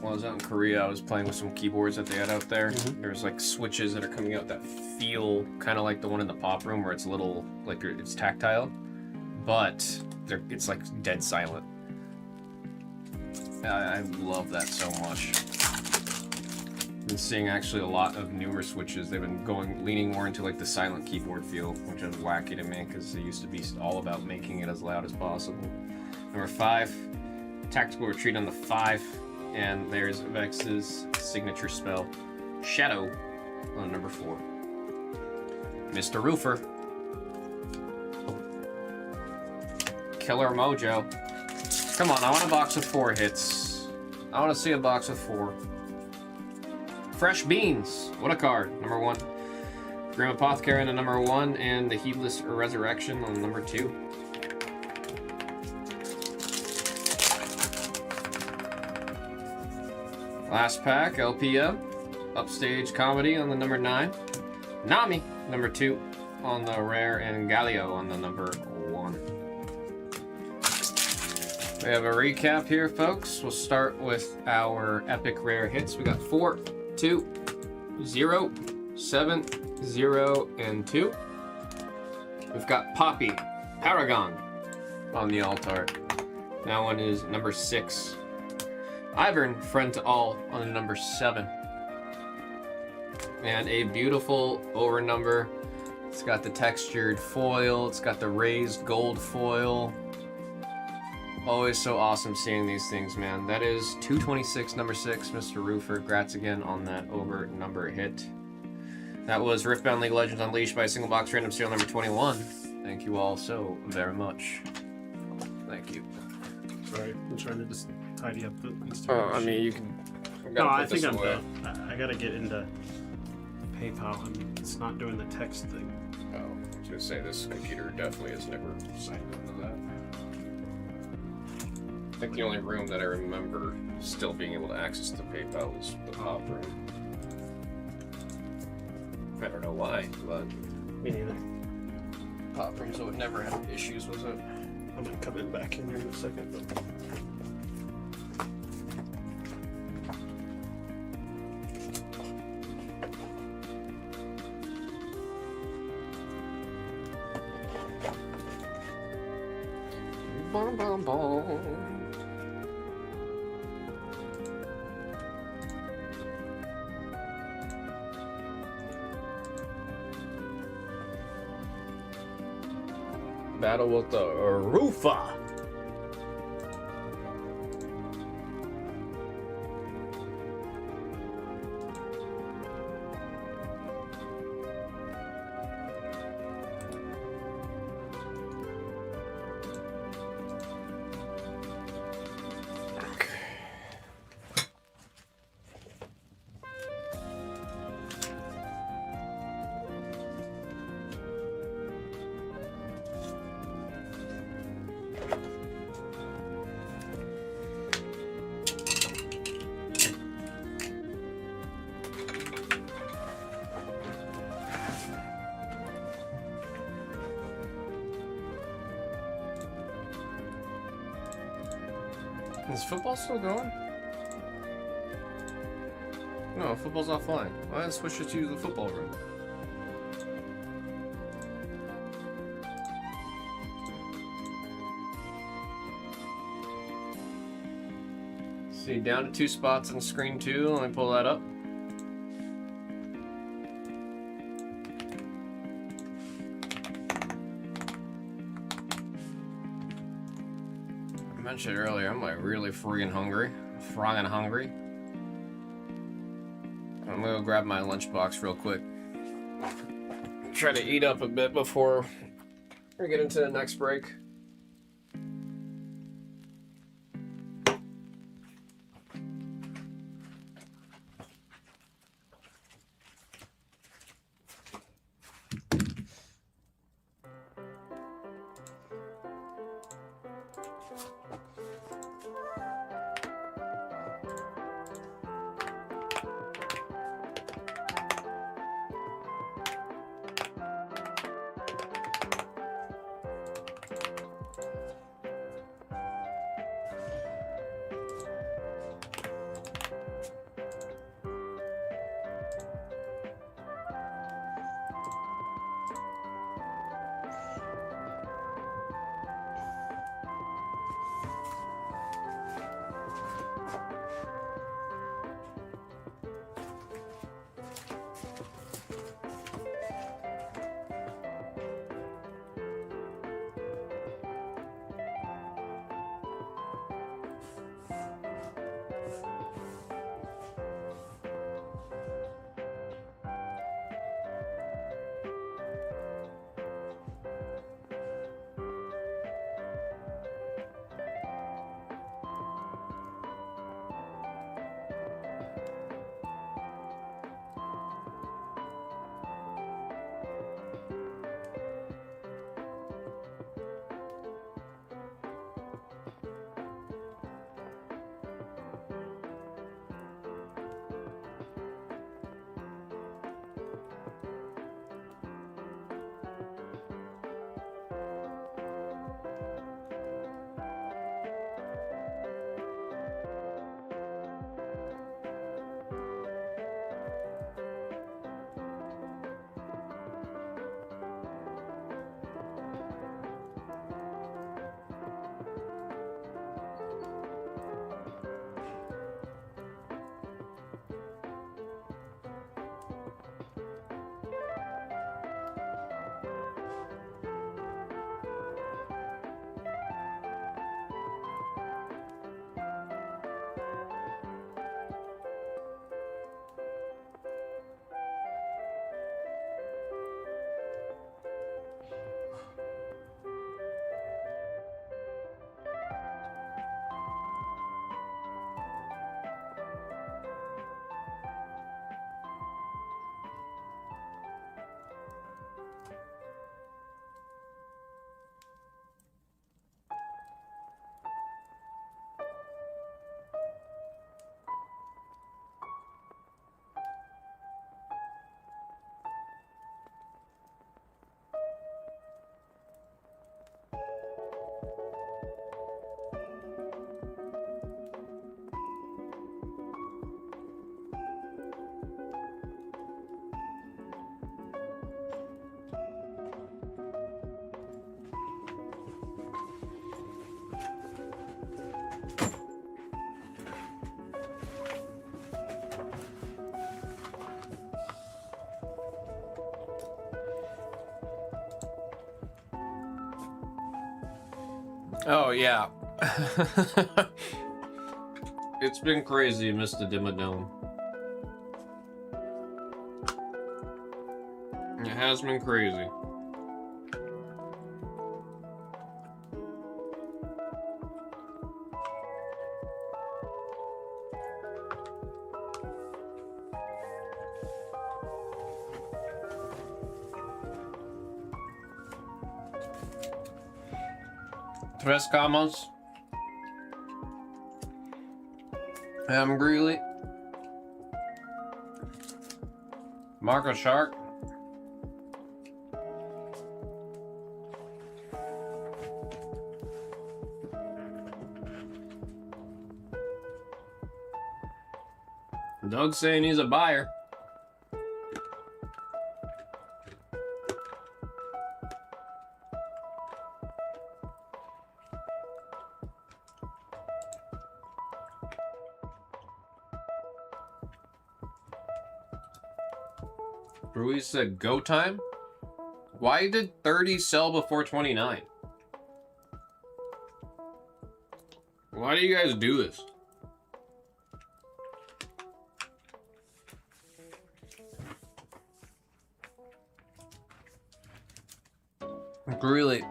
When I was out in Korea, I was playing with some keyboards that they had out there. There's like switches that are coming out that feel kind of like the one in the pop room where it's a little, like it's tactile. But it's like dead silent. I love that so much. I've been seeing actually a lot of newer switches. They've been leaning more into like the silent keyboard feel, which is wacky to me because it used to be all about making it as loud as possible. Number 5, Tactical Retreat on the 5, and there's Vex's signature spell, Shadow, on number 4. Mr. Roofer. Killer Mojo. Come on, I want a box with 4 hits. I want to see a box with 4. Fresh Beans. What a card. Number 1. Grim Apothecary on the number 1, and the Heedless Resurrection on number 2. Last pack, LPM. Upstage Comedy on the number 9. Nami, number 2 on the rare, and Galio on the number 1. We have a recap here, folks. We'll start with our epic rare hits. We got 4, 2, 0, 7, 0, and 2. We've got Poppy, Paragon on the altar. That one is number 6. Ivern, Friend to All on the number 7. And a beautiful over number. It's got the textured foil. It's got the raised gold foil. Always so awesome seeing these things, man. That is 226, number 6, Mr. Roofer. Congrats again on that over number hit. That was Riftbound League Legends Unleashed by a single box random serial number 21. Thank you all so very much. Thank you. Sorry, I'm trying to just tidy up the Instagram. Oh, I mean, you can. No, I think I'm done. I gotta get into PayPal, and it's not doing the text thing. Oh, I was gonna say this computer definitely has never signed into that. think the only room that I remember still being able to access the PayPal was the pop room. I don't know why, but Me neither. pop rooms would never have issues with it. I'm gonna come in back in here in a second. Bum, bum, bum. Battle with the Rufa. Is football still going? No, football's offline. Why not switch it to the football room? See, down to 2 spots on screen 2. Let me pull that up. I mentioned earlier, I'm like really friggin' hungry. I'm gonna go grab my lunchbox real quick. Try to eat up a bit before we get into the next break. Oh, yeah. It's been crazy, Mr. Dimmadome. It has been crazy. Tres Camos. Greeley. Marco Shark. Doug's saying he's a buyer. Ruiz said go time? Why did 30 sell before 29? Why do you guys do this? Really?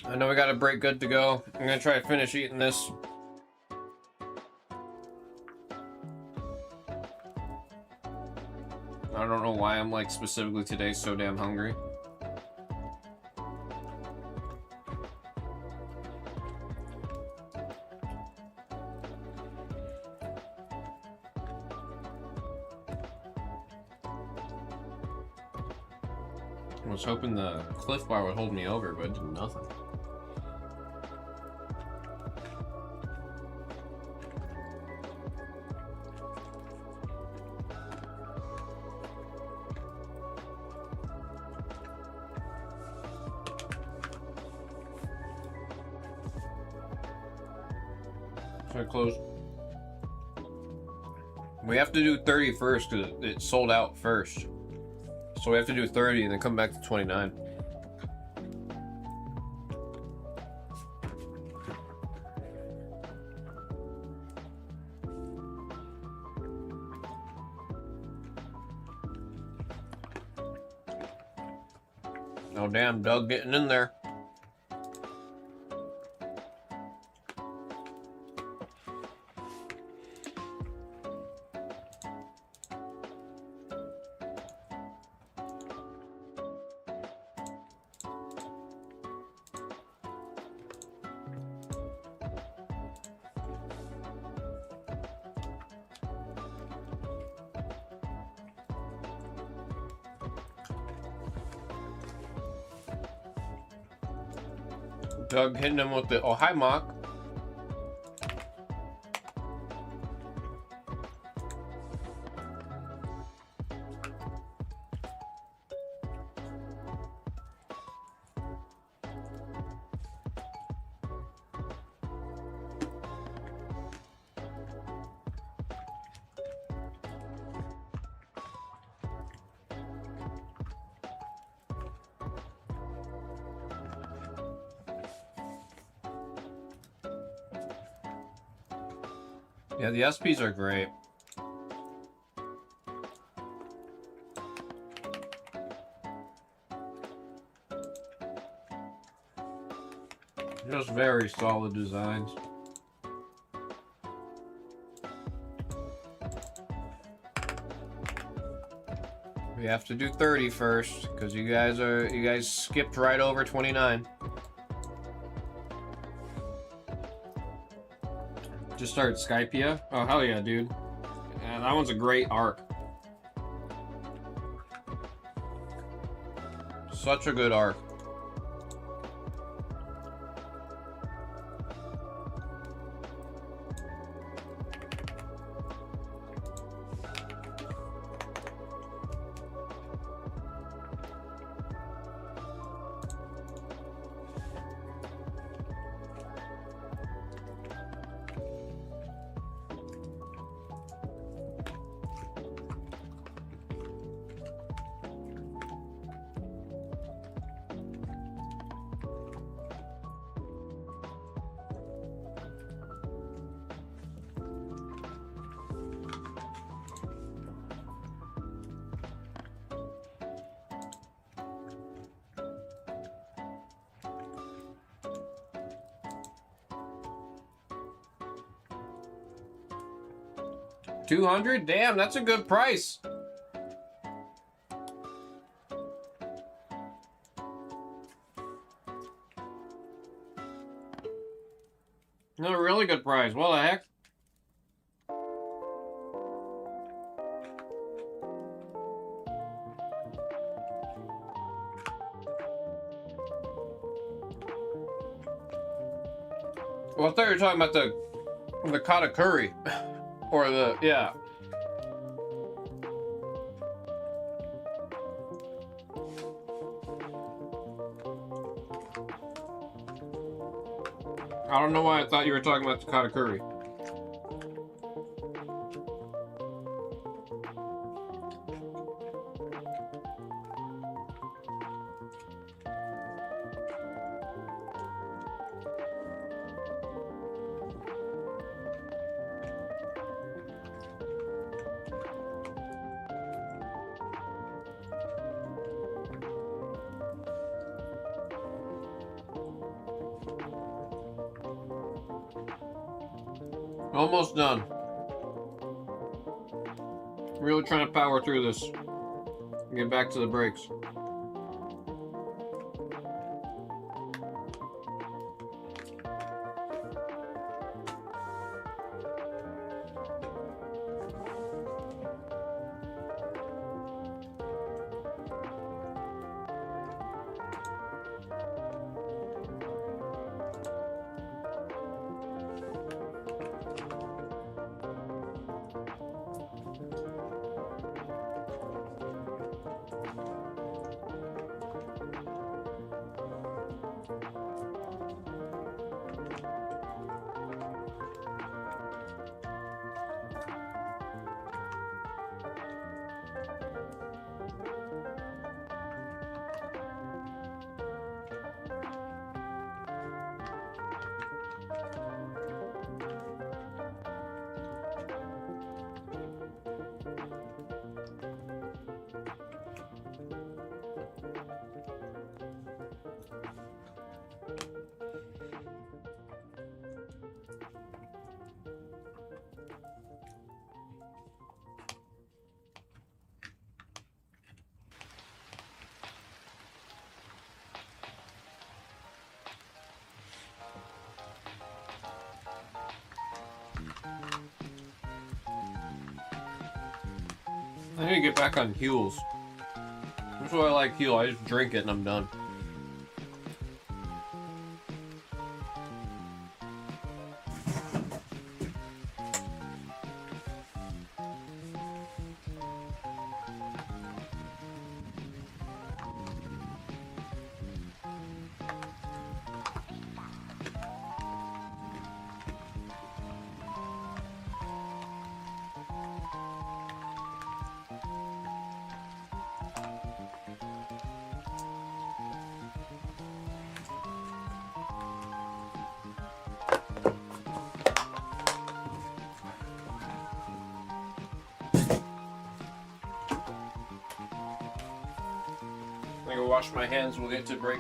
I know we got a break good to go. I'm gonna try to finish eating this. I don't know why I'm like specifically today so damn hungry. I was hoping the Cliff Bar would hold me over, but it did nothing. So I closed. We have to do 30 first because it sold out first. So we have to do 30 and then come back to 29. Oh damn, Doug getting in there. Doug hitting him with the, oh hi Mock. Yeah, the SPs are great. Just very solid designs. We have to do 30 first because you guys skipped right over 29. Just started Skypia. Oh hell yeah, dude. Yeah, that one's a great arc. Such a good arc. 200? Damn, that's a good price. No, a really good price. What the heck? Well, I thought you were talking about the katakuri. Or the, yeah. I don't know why I thought you were talking about the katakuri. Almost done. Really trying to power through this. Get back to the breaks. I need to get back on Huels. That's why I like Huel. I just drink it and I'm done. I'm gonna go wash my hands. We'll get to break.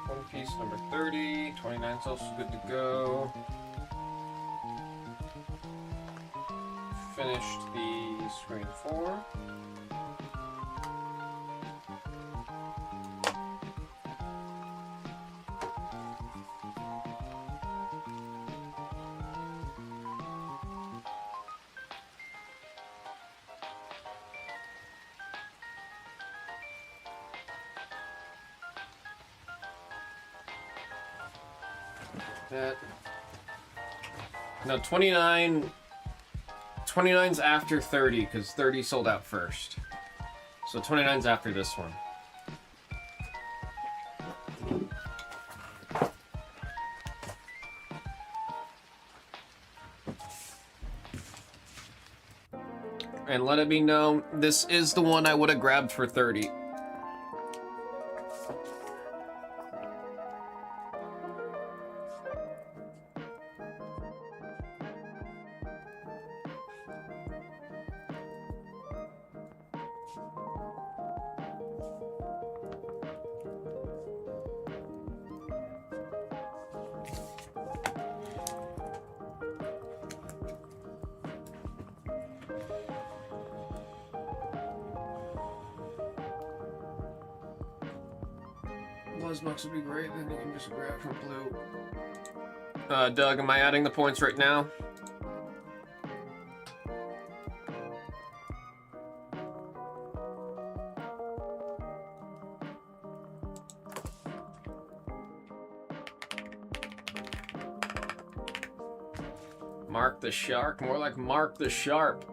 One piece number 30, 29 is also good to go. Finished the screen 4. No, 29. 29's after 30, because 30 sold out first. So 29's after this one. And let it be known, this is the one I would have grabbed for 30. BlezBox would be great, then you can just grab from blue. Doug, am I adding the points right now? Mark the Shark, more like Mark the Sharp.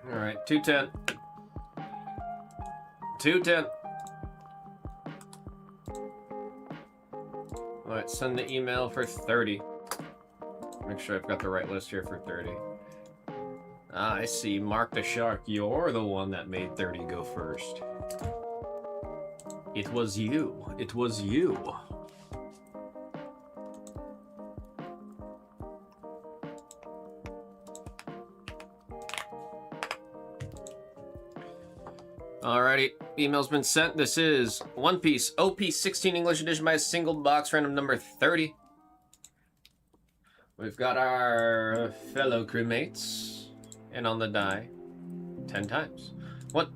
All right, 210. 210. All right, send the email for 30. Make sure I've got the right list here for 30. Ah, I see. Mark the Shark. You're the one that made 30 go first. It was you. It was you. Alrighty, email's been sent. This is One Piece OP 16 English edition by a single box, random number 30. We've got our fellow crewmates, and on the die, 10 times. 1,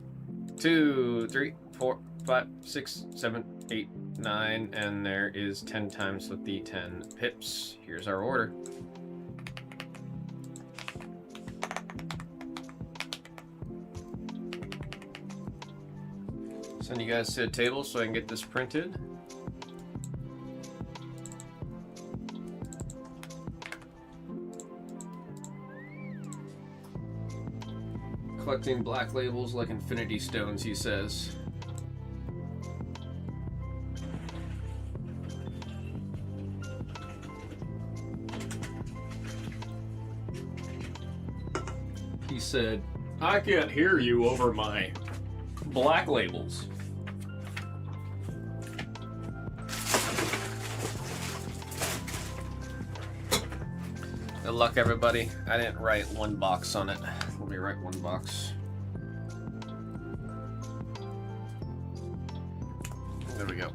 2, 3, 4, 5, 6, 7, 8, 9, and there is 10 times with the 10 pips. Here's our order. Send you guys to the table so I can get this printed. Collecting black labels like infinity stones, he says. He said, I can't hear you over my black labels. Good luck, everybody. I didn't write one box on it. Let me write one box. There we go.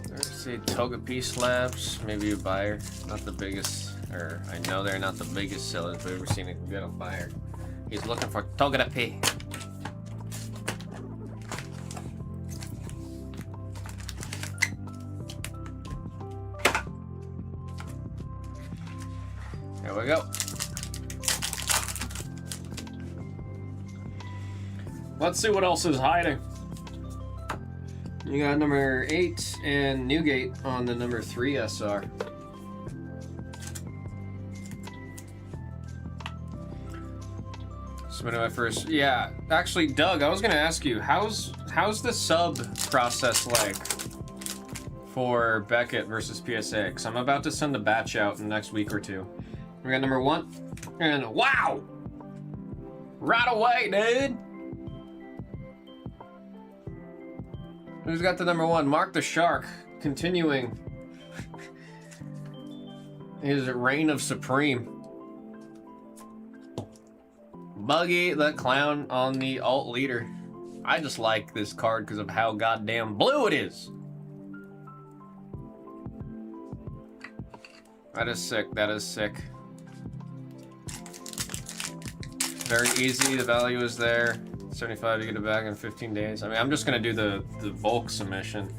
There's the Togepi slabs. Maybe a buyer. Not the biggest, or I know they're not the biggest sellers, but I've ever seen a good buyer. He's looking for Togepi. There we go. Let's see what else is hiding. You got number 8 and Newgate on the number 3 SR. Submitted my first. Yeah, actually, Doug, I was gonna ask you, how's the sub process like for Beckett versus PSA? Because I'm about to send a batch out in the next week or two. We got number 1, and wow! Right away, dude! Who's got the number 1? Mark the Shark, continuing his reign of supreme. Buggy the Clown on the alt leader. I just like this card because of how goddamn blue it is. That is sick. That is sick. Very easy. The value is there. 75, you get it back in 15 days. I mean, I'm just gonna do the bulk submission.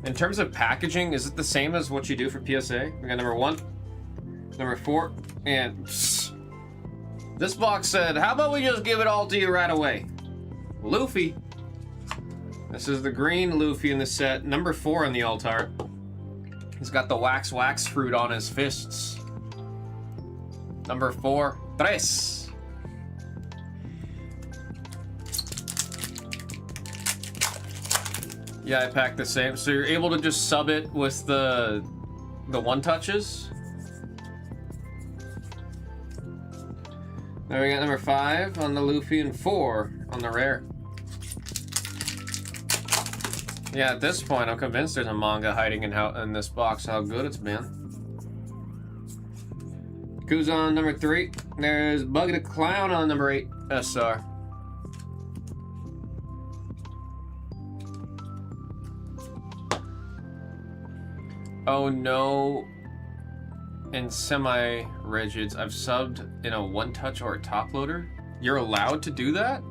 In terms of packaging, is it the same as what you do for PSA? We got number 1, number 4, and this box said, how about we just give it all to you right away? Luffy. This is the green Luffy in the set. Number 4 on the alt art. He's got the wax fruit on his fists. Number 4, tres. Yeah, I packed the same. So you're able to just sub it with the one touches. Then we got number 5 on the Luffy and 4 on the rare. Yeah, at this point, I'm convinced there's a manga hiding in this box. How good it's been. Kuzan number 3. There's Buggy the Clown on number 8 SR. Oh no. In semi-rigids, I've subbed in a one-touch or a top loader. You're allowed to do that?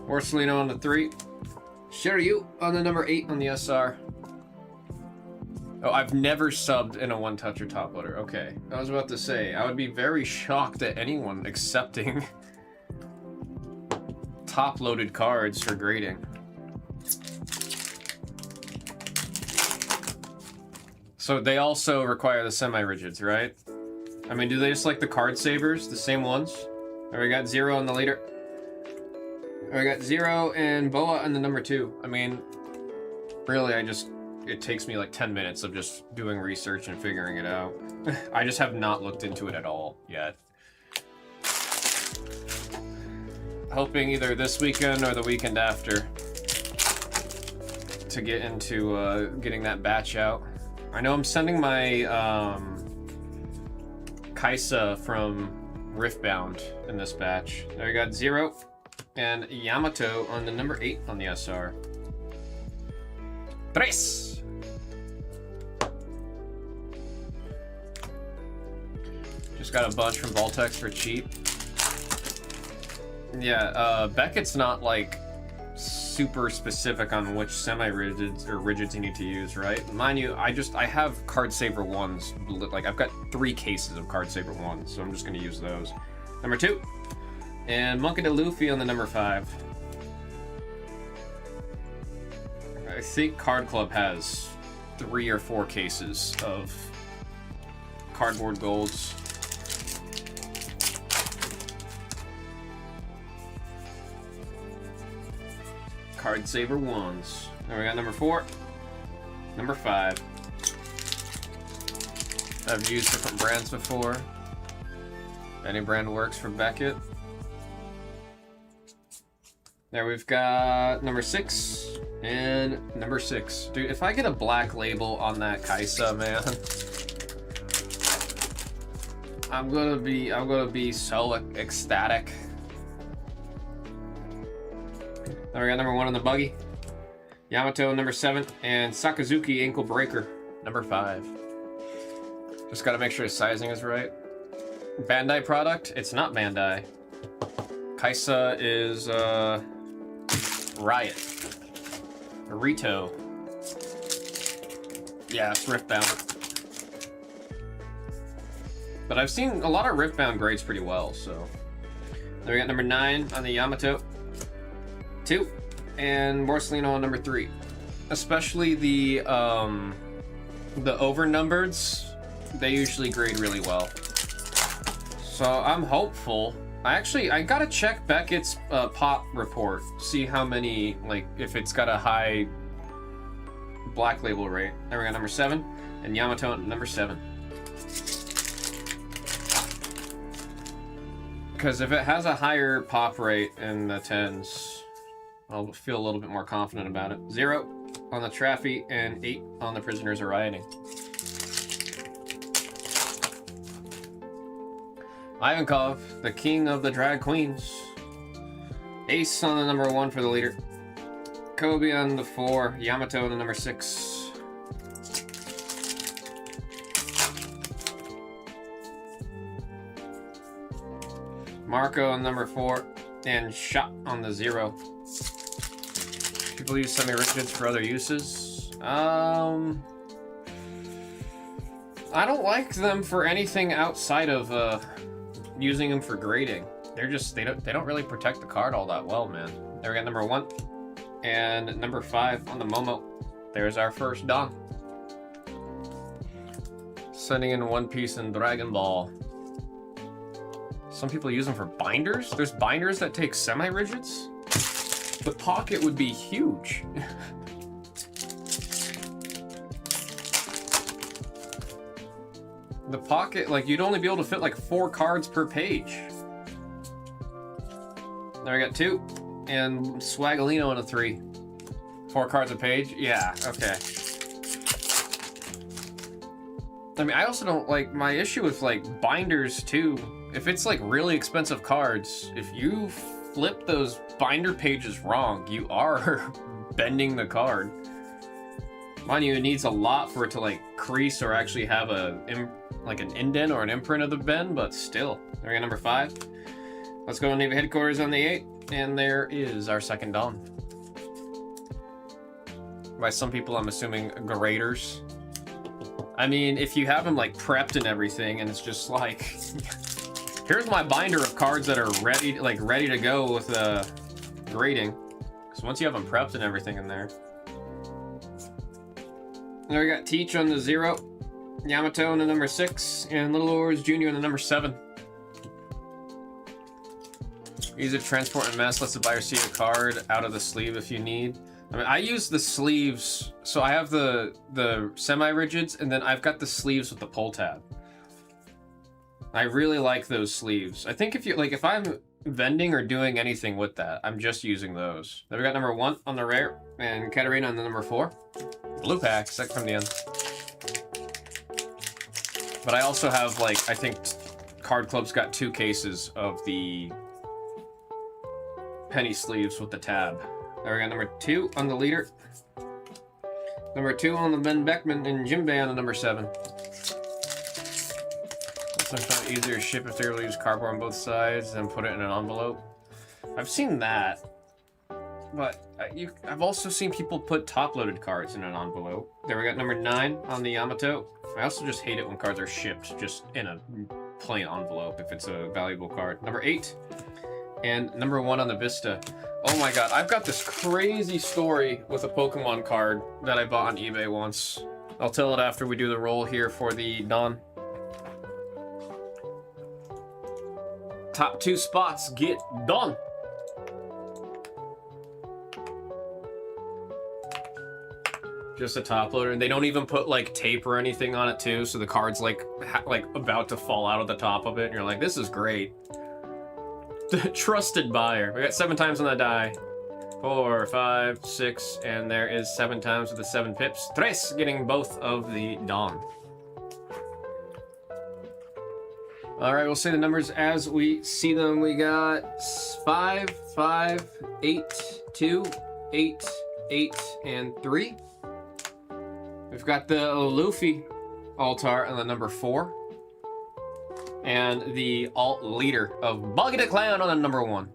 Orsolino on the 3. Shiryu on the number 8 on the SR. Oh, I've never subbed in a one-touch or top loader. Okay. I was about to say, I would be very shocked at anyone accepting top-loaded cards for grading. So they also require the semi-rigids, right? I mean, do they just like the card savers, the same ones? Or we got 0 on the leader. Or we got 0 and Boa on the number 2. I mean, really, it takes me like 10 minutes of just doing research and figuring it out. I just have not looked into it at all yet. Hoping either this weekend or the weekend after to get into getting that batch out. I know I'm sending my Kaisa from Riftbound in this batch. There we got 0 and Yamato on the number 8 on the SR. Tres! Just got a bunch from Voltex for cheap. Yeah, Beckett's not like super specific on which semi-rigids or rigids you need to use, right? Mind you, I have card saver 1s. Like I've got 3 cases of card saver 1s, so I'm just gonna use those. Number 2. And Monkey D. Luffy on the number 5. I think Card Club has 3 or 4 cases of cardboard golds. Card Saver 1s. Then we got number 4, number 5. I've used different brands before. Any brand works for Beckett. There we've got number 6 and number 6. Dude, if I get a black label on that Kaisa, man, I'm gonna be so ecstatic. Then we got number 1 on the buggy. Yamato number 7 and Sakazuki ankle breaker number 5. Just gotta make sure the sizing is right. Bandai product? It's not Bandai. Kaisa is Riot. Rito. Yeah, it's Riftbound. But I've seen a lot of Riftbound grades pretty well, so. Then we got number 9 on the Yamato. 2. And Morcelino on number 3. Especially the over-numbereds, they usually grade really well. So I'm hopeful. I gotta check Beckett's pop report, see how many, like, if it's got a high black label rate. There we got number 7, and Yamato number 7. Because if it has a higher pop rate in the 10s, I'll feel a little bit more confident about it. 0 on the Traffy and 8 on the Prisoners Are Rioting. Ivankov, the king of the drag queens. Ace on the number 1 for the leader. Kobe on the 4. Yamato on the number 6. Marco on number 4. And Shot on the 0. People use semi-rigids for other uses. I don't like them for anything outside of using them for grading. They don't really protect the card all that well, man. There we got number 1 and number 5 on the Momo. There's our first Don. Sending in One Piece and Dragon Ball. Some people use them for binders. There's binders that take semi-rigids. The pocket would be huge. The pocket, like, you'd only be able to fit like 4 cards per page. There we got 2. And Swagolino on a 3. 4 cards a page? Yeah, okay. I mean, I also don't like, my issue with like binders too, if it's like really expensive cards, if you flip those binder pages wrong, you are bending the card. Mind you, it needs a lot for it to like crease or actually have like an indent or an imprint of the bend, but still. There we go, number 5. Let's go to Navy headquarters on the 8, and there is our second Don. By some people, I'm assuming graders. I mean, if you have them like prepped and everything, and it's just like, here's my binder of cards that are ready to go with grading. Because once you have them prepped and everything in there. There we got Teach on the 0, Yamato on the number 6, and Little Wars Jr. on the number 7. Use a transport and mass, lets the buyer see a card out of the sleeve if you need. I mean, I use the sleeves, so I have the semi-rigids, and then I've got the sleeves with the pull tab. I really like those sleeves. I think if I'm vending or doing anything with that, I'm just using those. Then we got number 1 on the rare, and Katarina on the number 4. Blue pack, second from the end. But I also have, like, I think Card Club's got 2 cases of the penny sleeves with the tab. There we got number 2 on the leader. Number 2 on the Ben Beckman, and Jimbei on the number 7. Sometimes easier to ship if they use cardboard on both sides and put it in an envelope. I've seen that, but I've also seen people put top-loaded cards in an envelope. There we got number 9 on the Yamato. I also just hate it when cards are shipped just in a plain envelope if it's a valuable card. Number 8 and number 1 on the Vista. Oh my god, I've got this crazy story with a Pokemon card that I bought on eBay once. I'll tell it after we do the roll here for the Don. Top 2 spots get done. Just a top loader, and they don't even put like tape or anything on it too, so the card's like about to fall out of the top of it, and you're like, this is great. Trusted buyer. We got 7 times on the die. 4, 5, 6, and there is 7 times with the 7 pips. Tres getting both of the Don. All right, we'll say the numbers as we see them. We got 5, 5, 8, 2, 8, 8, and 3. We've got the Luffy Altar on the number 4. And the alt leader of Buggy the Clown on the number 1.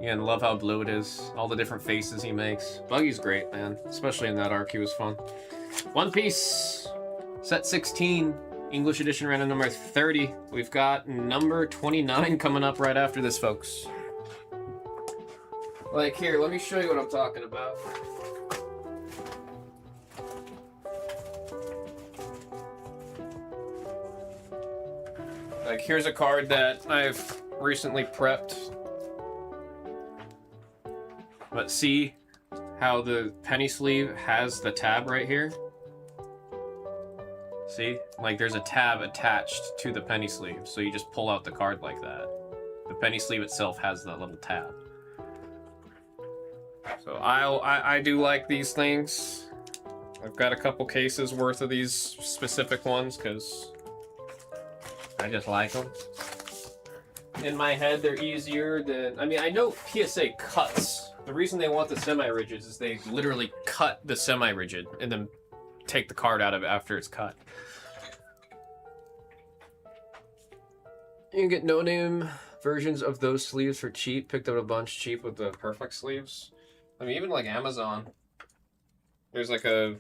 Again, love how blue it is. All the different faces he makes. Buggy's great, man. Especially in that arc, he was fun. One Piece, set 16. English edition random number 30. We've got number 29 coming up right after this, folks. Like, here, let me show you what I'm talking about. Like, here's a card that I've recently prepped. But see how the penny sleeve has the tab right here? See? Like, there's a tab attached to the penny sleeve, so you just pull out the card like that. The penny sleeve itself has that little tab. So I do like these things. I've got a couple cases worth of these specific ones, because I just like them. In my head, they're easier than... I mean, I know PSA cuts. The reason they want the semi-rigids is they literally cut the semi-rigid and then take the card out of it after it's cut. You can get no-name versions of those sleeves for cheap. Picked up a bunch cheap with the perfect sleeves. I mean, even like Amazon. There's like a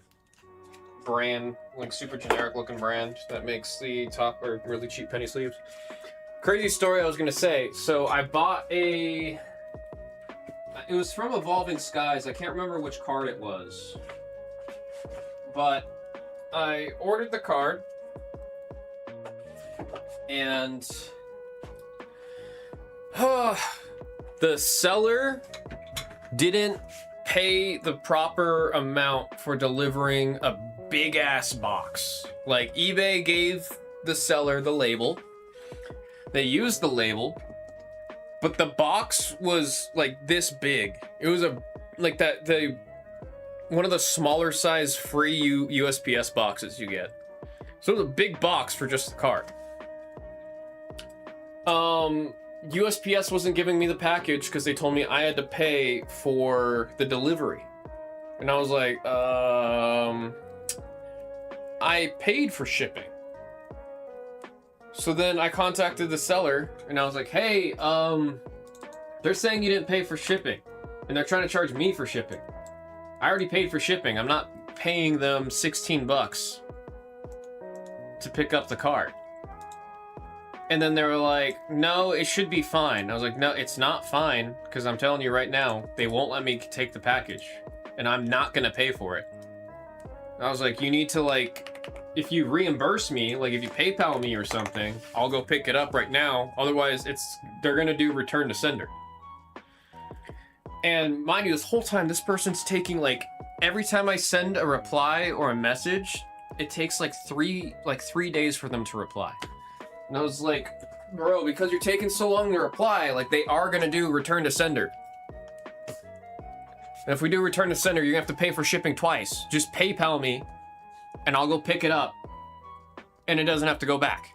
brand, like super generic looking brand that makes the top or really cheap penny sleeves. Crazy story I was gonna say. So I bought a... It was from Evolving Skies. I can't remember which card it was. But I ordered the card. And... the seller didn't pay the proper amount for delivering a big ass box. Like, eBay gave the seller the label. They used the label, but the box was like this big. It was one of the smaller size free USPS boxes you get. So it was a big box for just the card. USPS wasn't giving me the package because they told me I had to pay for the delivery. And I was like, I paid for shipping. So then I contacted the seller and I was like, hey, they're saying you didn't pay for shipping and they're trying to charge me for shipping. I already paid for shipping. I'm not paying them 16 bucks to pick up the card. And then they were like, no, it should be fine. I was like, no, it's not fine, because I'm telling you right now, they won't let me take the package, and I'm not gonna pay for it. I was like, you need to, like, if you reimburse me, like if you PayPal me or something, I'll go pick it up right now. Otherwise, they're gonna do return to sender. And mind you, this whole time, this person's taking, like, every time I send a reply or a message, it takes like three days for them to reply. And I was like, bro, because you're taking so long to reply, like, they are gonna do return to sender. And if we do return to sender, you're gonna have to pay for shipping twice. Just PayPal me, and I'll go pick it up. And it doesn't have to go back.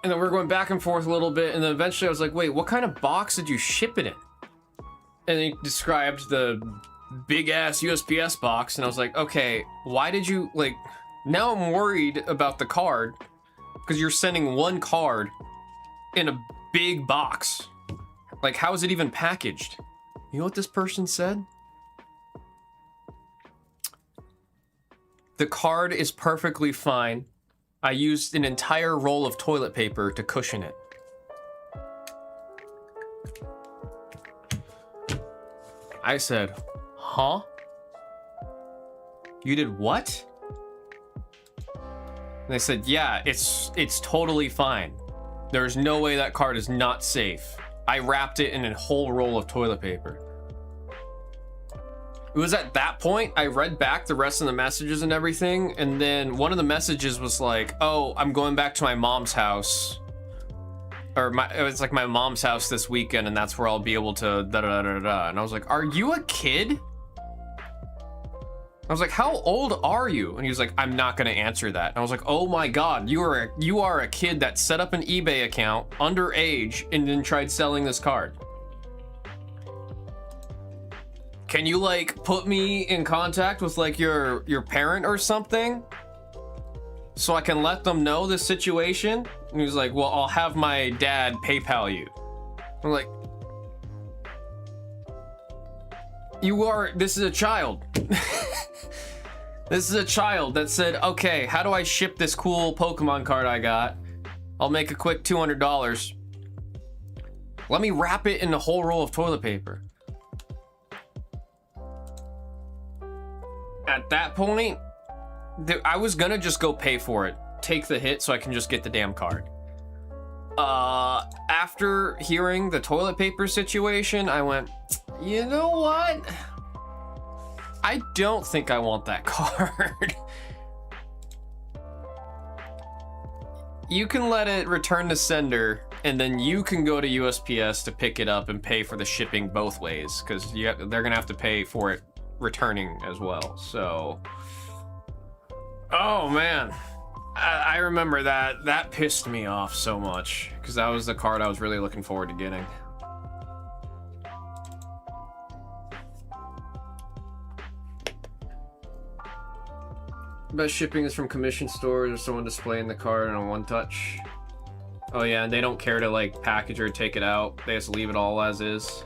And then we're going back and forth a little bit, and then eventually I was like, wait, what kind of box did you ship it in? And he described the big-ass USPS box, and I was like, okay, why did you, like... Now I'm worried about the card because you're sending one card in a big box. Like, how is it even packaged? You know what this person said? The card is perfectly fine. I used an entire roll of toilet paper to cushion it. I said, huh? You did what? And they said, yeah, it's totally fine. There's no way that card is not safe. I wrapped it in a whole roll of toilet paper. It was at that point I read back the rest of the messages and everything, and then one of the messages was like, oh, I'm going back to my mom's house. Or it was like my mom's house this weekend, and that's where I'll be able to da-da-da-da-da. And I was like, are you a kid? I was like, how old are you? And he was like, I'm not gonna answer that. And I was like, oh my God, you are a kid that set up an eBay account underage and then tried selling this card. Can you like put me in contact with like your parent or something? So I can let them know this situation? And he was like, well, I'll have my dad PayPal you. I'm like, this is a child. This is a child that said, okay, how do I ship this cool Pokemon card I got? I'll make a quick $200. Let me wrap it in a whole roll of toilet paper. At that point, I was gonna just go pay for it. Take the hit so I can just get the damn card. After hearing the toilet paper situation, I went, you know what? I don't think I want that card. You can let it return to sender, and then you can go to USPS to pick it up and pay for the shipping both ways, because they're gonna have to pay for it returning as well. So, oh man, I remember that. That pissed me off so much because that was the card I was really looking forward to getting. Best shipping is from commission stores or someone displaying the card on a one-touch. Oh yeah, and they don't care to like package or take it out. They just leave it all as is.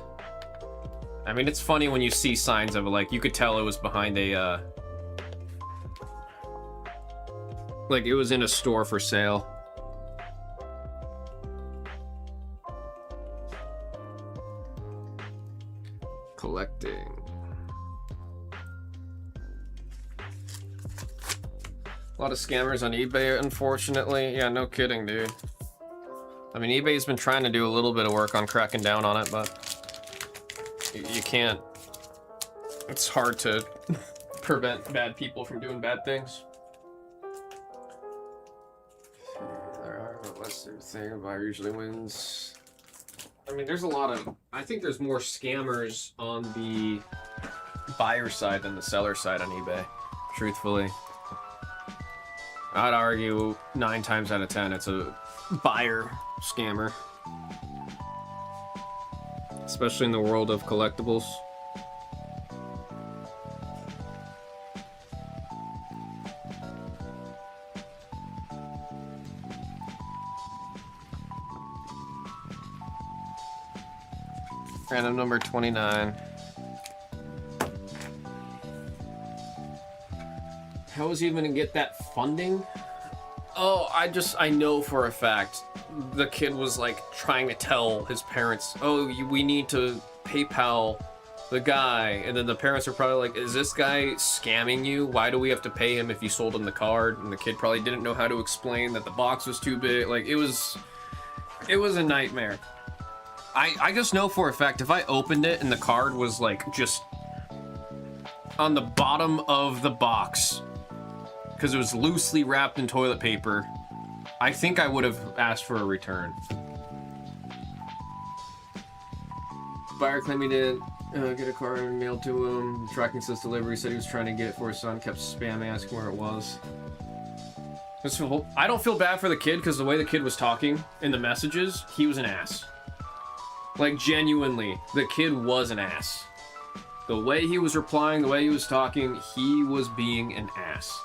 I mean, it's funny when you see signs of it. Like, you could tell it was behind a, like, it was in a store for sale. Collecting. A lot of scammers on eBay, unfortunately. Yeah, no kidding, dude. I mean, eBay's been trying to do a little bit of work on cracking down on it, but you can't. It's hard to prevent bad people from doing bad things. There are, but less their thing. Buyer usually wins. I mean, there's a lot of. I think there's more scammers on the buyer side than the seller side on eBay, truthfully. I'd argue 9 times out of 10 it's a buyer scammer. Especially in the world of collectibles. Random number 29. How was he even gonna get that funding? Oh, I know for a fact the kid was like trying to tell his parents, oh, we need to PayPal the guy, and then the parents are probably like, is this guy scamming you? Why do we have to pay him if you sold him the card? And the kid probably didn't know how to explain that the box was too big. Like, it was a nightmare. I just know for a fact if I opened it and the card was like just on the bottom of the box because it was loosely wrapped in toilet paper, I think I would have asked for a return. Buyer claimed he didn't get a card mailed to him. Tracking says delivery, said he was trying to get it for his son, kept spamming, asking where it was. I don't feel bad for the kid because the way the kid was talking in the messages, he was an ass. Like, genuinely, the kid was an ass. The way he was replying, the way he was talking, he was being an ass.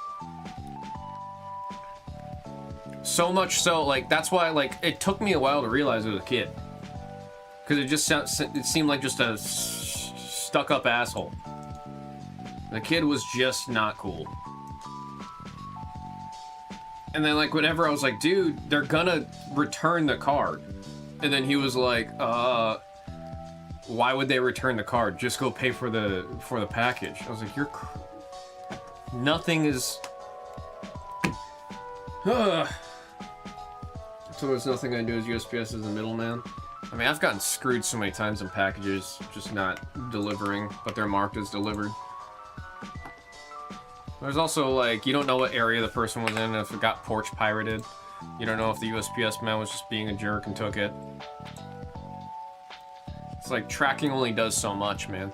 So much so, like, that's why, like, it took me a while to realize it was a kid. Because it seemed like just a stuck-up asshole. The kid was just not cool. And then, like, whenever I was like, dude, they're gonna return the card. And then he was like, why would they return the card? Just go pay for the package. I was like, nothing is... So there's nothing I do as USPS as a middleman. I mean, I've gotten screwed so many times in packages, just not delivering, but they're marked as delivered. There's also, like, you don't know what area the person was in, if it got porch pirated. You don't know if the USPS man was just being a jerk and took it. It's like, tracking only does so much, man.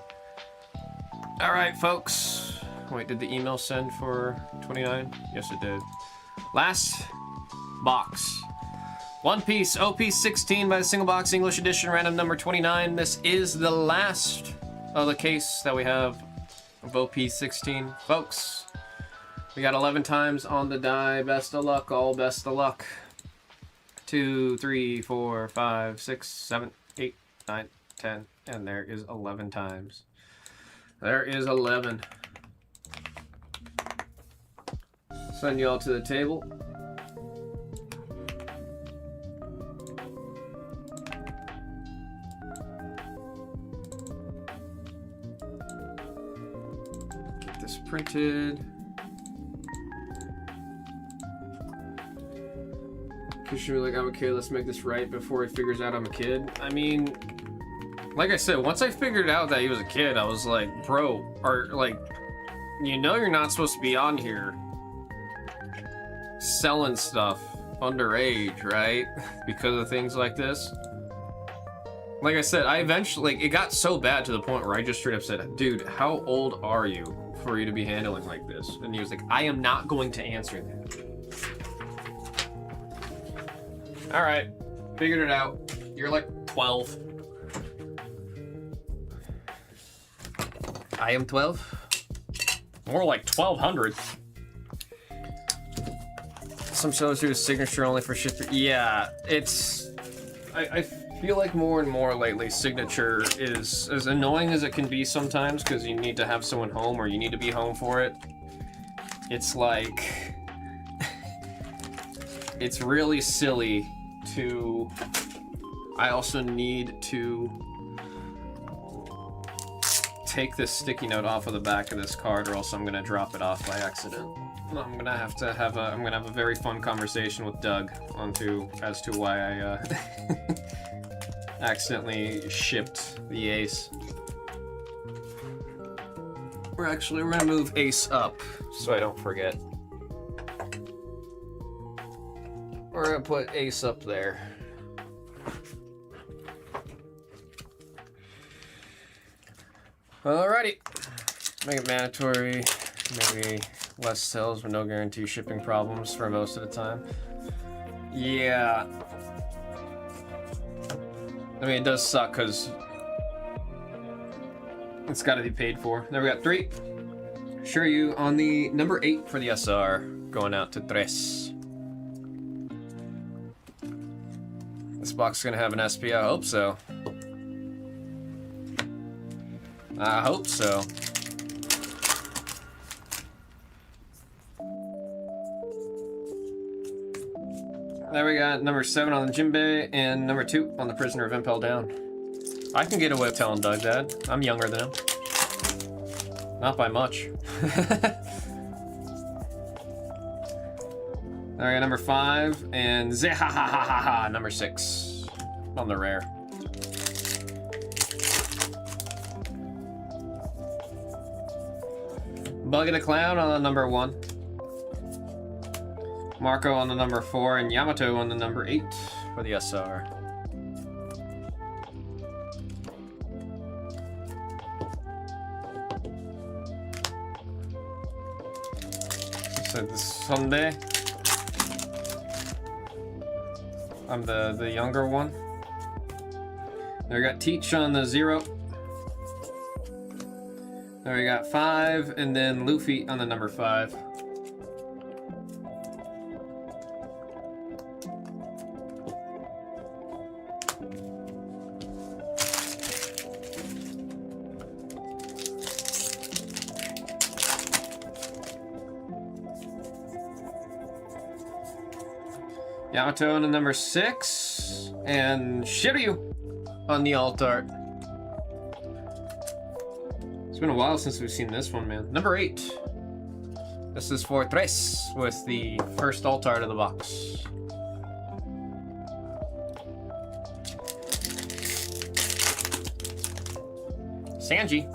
Alright, folks. Wait, did the email send for 29? Yes, it did. Last box. One Piece OP16 by the Single Box English Edition, random number 29. This is the last of the case that we have of OP16. Folks, we got 11 times on the die. Best of luck, all best of luck. 2, 3, 4, 5, 6, 7, 8, 9, 10, and there is 11 times. There is 11. Send you all to the table. Get this printed. Kid should be like, I'm a kid, let's make this right before he figures out I'm a kid. I mean, like I said, once I figured out that he was a kid, I was like, bro, or like, you know you're not supposed to be on here selling stuff underage, right? Because of things like this. Like I said, I eventually, like, it got so bad to the point where I just straight up said, dude, how old are you for you to be handling like this? And he was like, I am not going to answer that. All right, figured it out. You're like 12. I am 12. More like 1,200. Some shows do a signature only for ship. Yeah, it's. I feel like more and more lately, signature is as annoying as it can be sometimes because you need to have someone home or you need to be home for it. It's like. It's really silly to. I also need to take this sticky note off of the back of this card, or else I'm gonna drop it off by accident. I'm gonna have a very fun conversation with Doug as to why I accidentally shipped the ace. We're gonna move ace up so I don't forget. We're gonna put ace up there. Alrighty. Make it mandatory. Maybe less sales with no guarantee shipping problems for most of the time. Yeah. I mean, it does suck because it's got to be paid for. There we got 3. Sure you on the number 8 for the SR. Going out to Tres. This box is going to have an SP. I hope so. I hope so. There we got number 7 on the Jinbei and number 2 on the Prisoner of Impel Down. I can get away with telling Doug that. I'm younger than him. Not by much. There we got number 5 and Zehahahaha number 6 on the rare. Bug of the Clown on the number 1. Marco on the number 4 and Yamato on the number 8 for the SR. So this Sunday. I'm the younger one. There we got Teach on the 0. There we got 5, and then Luffy on the number 5. Yamato on the number 6, and Shiryu on the alt art. It's been a while since we've seen this one, man. Number 8. This is for Tres with the first alt art of the box. Sanji.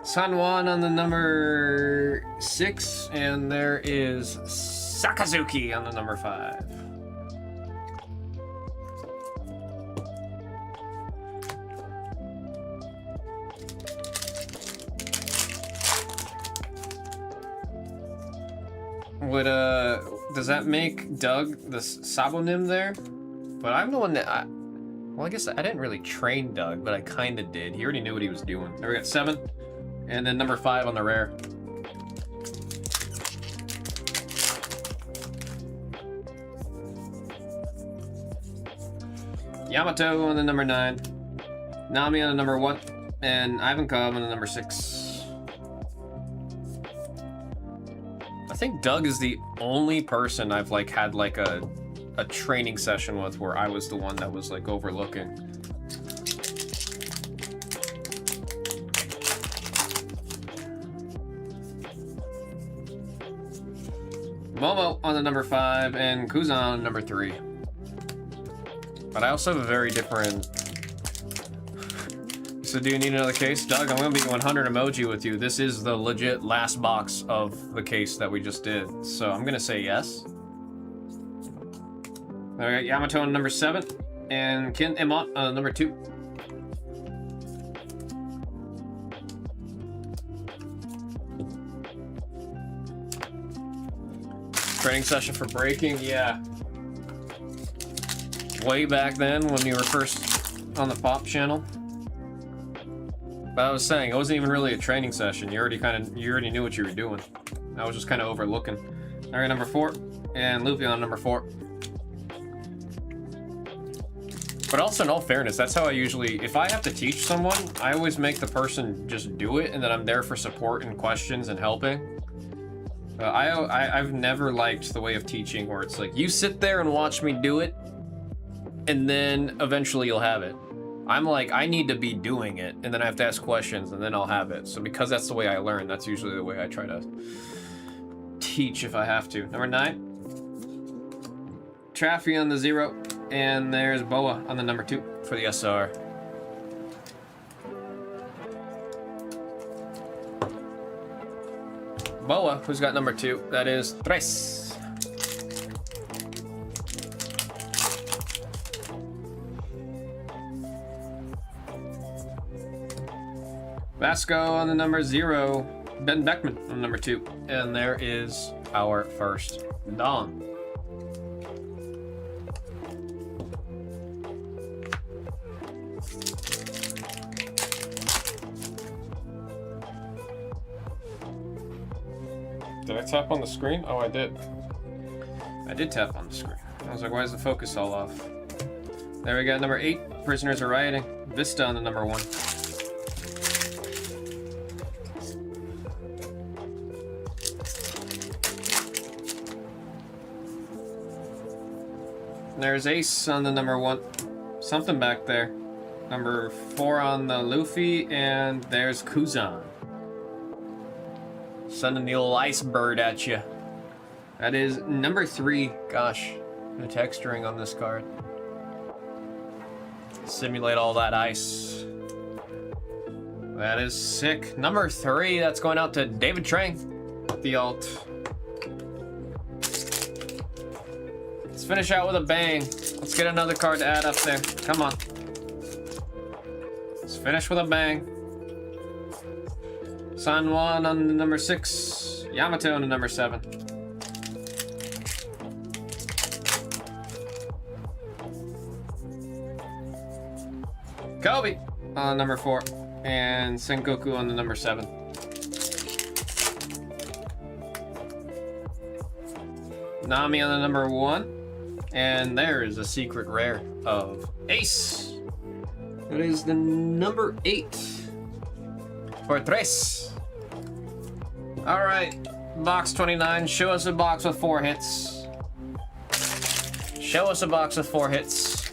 Sanwan on the number 6, and there is Sakazuki on the number 5. Does that make Doug the Sabonim there? But I'm the one that well, I guess I didn't really train Doug, but I kind of did. He already knew what he was doing. There we got 7, and then number 5 on the rare. Yamato on the number 9, Nami on the number 1, and Ivankov on the number 6. I think Doug is the only person I've had a training session with where I was the one that was overlooking. Momo on the number 5 and Kuzan on number 3. But I also have a very different. So do you need another case? Doug, I'm gonna be 100 emoji with you. This is the legit last box of the case that we just did. So I'm gonna say yes. All right, Yamato on number 7 and Kin Emot on number 2. Training session for breaking, yeah. Way back then when you were first on the pop channel. But I was saying, it wasn't even really a training session. You already knew what you were doing. I was just kind of overlooking. All right, number 4, and Luffy on number 4. But also, in all fairness, that's how I usually, if I have to teach someone, I always make the person just do it, and then I'm there for support and questions and helping. I've never liked the way of teaching where it's like, you sit there and watch me do it, and then eventually you'll have it. I'm like, I need to be doing it, and then I have to ask questions, and then I'll have it. So because that's the way I learn, that's usually the way I try to teach if I have to. Number 9. Traffy on the 0, and there's Boa on the number 2 for the SR. Boa, who's got number 2? That is Tres. Vasco on the number 0, Ben Beckman on number 2, and there is our first Don. Did I tap on the screen? Oh, I did. I did tap on the screen. I was like, why is the focus all off? There we got number 8, Prisoners Are Rioting. Vista on the number 1. There's Ace on the number 1. Something back there. Number 4 on the Luffy, and there's Kuzan. Sending the old ice bird at you. That is number 3. Gosh, the texturing on this card. Simulate all that ice. That is sick. Number 3, that's going out to David Trang. The alt. Let's finish out with a bang. Let's get another card to add up there. Come on. Let's finish with a bang. San Juan on the number 6. Yamato on the number 7. Kobe on number 4. And Sengoku on the number 7. Nami on the number 1. And there is a secret rare of Ace. That is the number 8 for Tres. All right, box 29. Show us a box with 4 hits. Show us a box with 4 hits.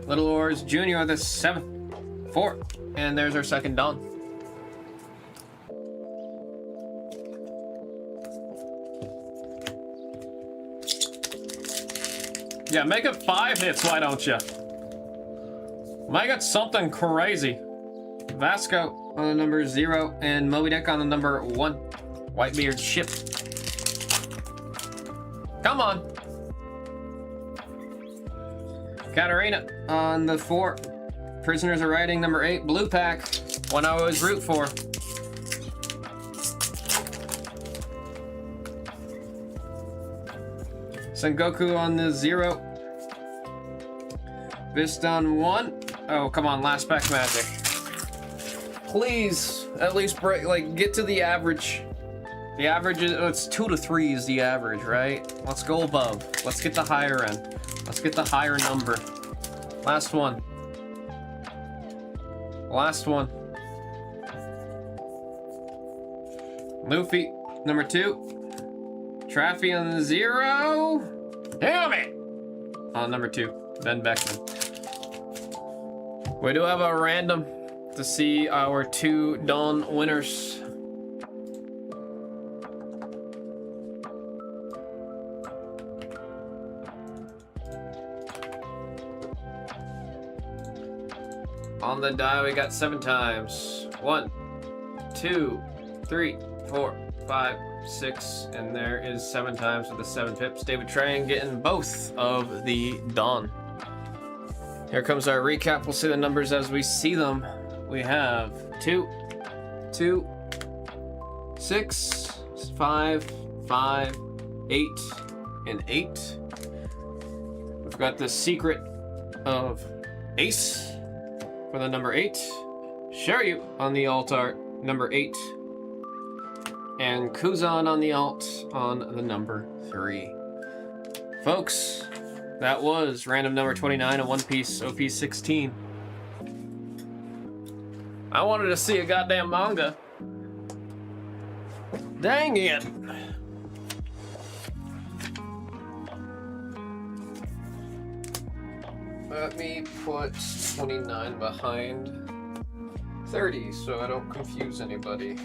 Little Oars Jr. the 7. 4. And there's our second Don. Yeah, make it 5 hits, why don't you? Make it something crazy. Vasco on the number 0 and Moby Dick on the number 1. Whitebeard ship. Come on. Katarina on the 4. Prisoners Are Riding number 8. Blue pack. One I always root for. Sengoku on the 0. Vista on 1. Oh, come on, last pack magic. Please, at least break, like, get to the average. The average is, it's 2 to 3 is the average, right? Let's go above. Let's get the higher end. Let's get the higher number. Last one. Last one. Luffy, number 2. Traffy on the 0. Damn it! On number 2, Ben Beckman. We do have a random to see our 2 Dawn winners. On the die, we got 7 times. 1, 2, 3, 4, 5, 6, and there is 7 times with the 7 pips. David Trang getting both of the Dawn. Here comes our recap. We'll see the numbers as we see them. We have 2, 2, 6, 5, 5, 8, and 8. We've got the secret of Ace for the number 8. Sharyu on the alt art, number 8. And Kuzan on the alt on the number 3. Folks, that was random number 29 of One Piece OP 16. I wanted to see a goddamn manga. Dang it. Let me put 29 behind 30 so I don't confuse anybody.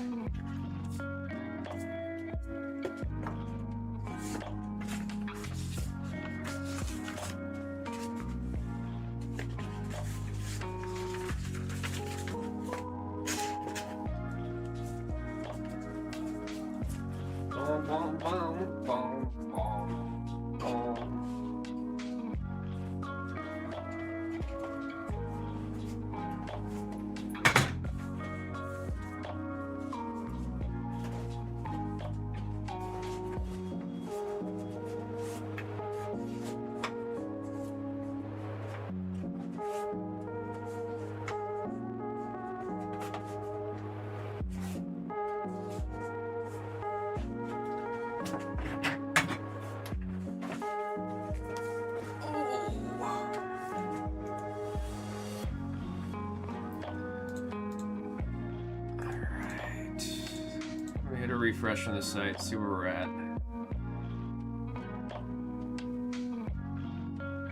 Refresh on the site, see where we're at.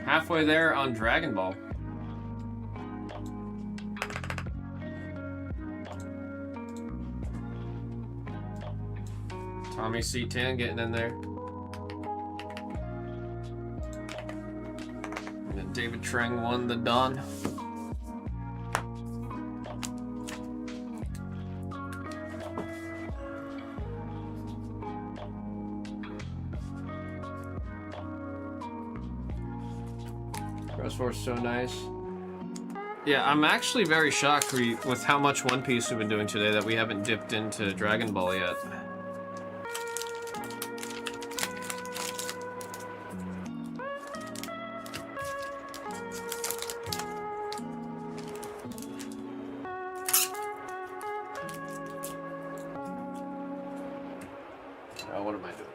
Halfway there on Dragon Ball. Tommy C10 getting in there. And then David Trang won the Dawn. Force so nice. Yeah, I'm actually very shocked with how much One Piece we've been doing today that we haven't dipped into Dragon Ball yet. Oh, what am I doing?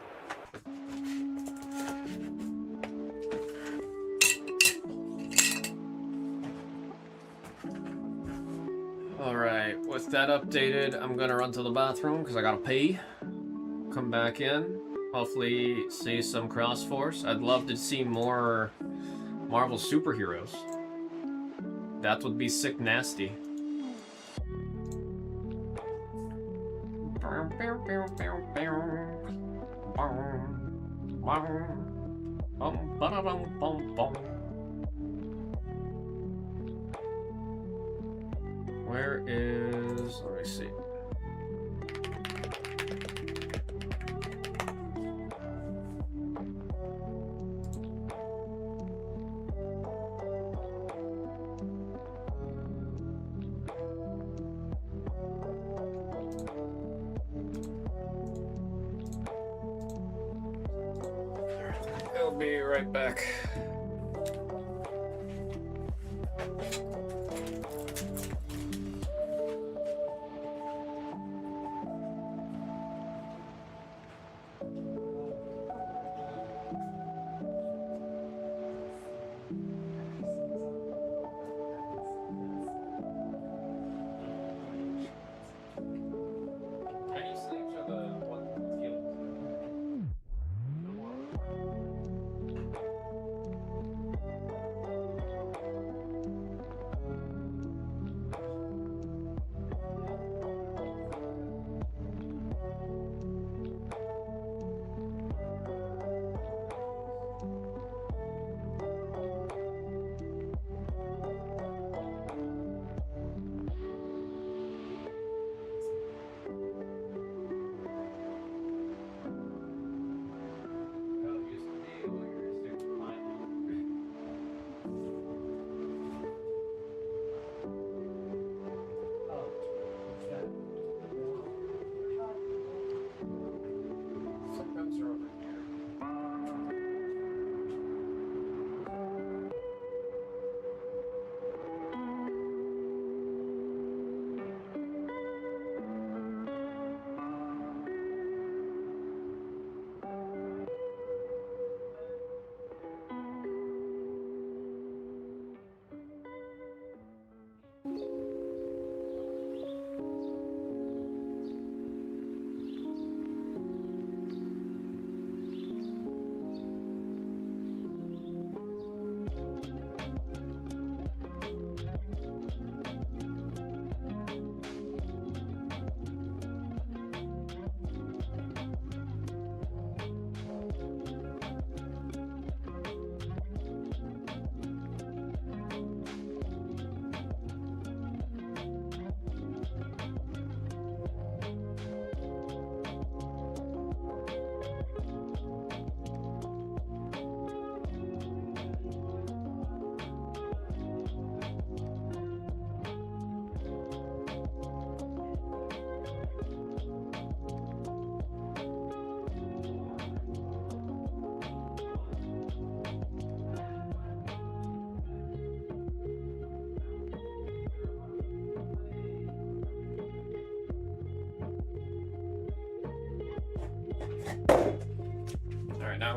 Alright, with that updated, I'm gonna run to the bathroom because I gotta pee. Come back in. Hopefully see some Cross-Force. I'd love to see more Marvel superheroes. That would be sick nasty. Where is... let me see. I'll be right back.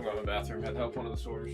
I'm going to the bathroom. Had to help one of the sorters.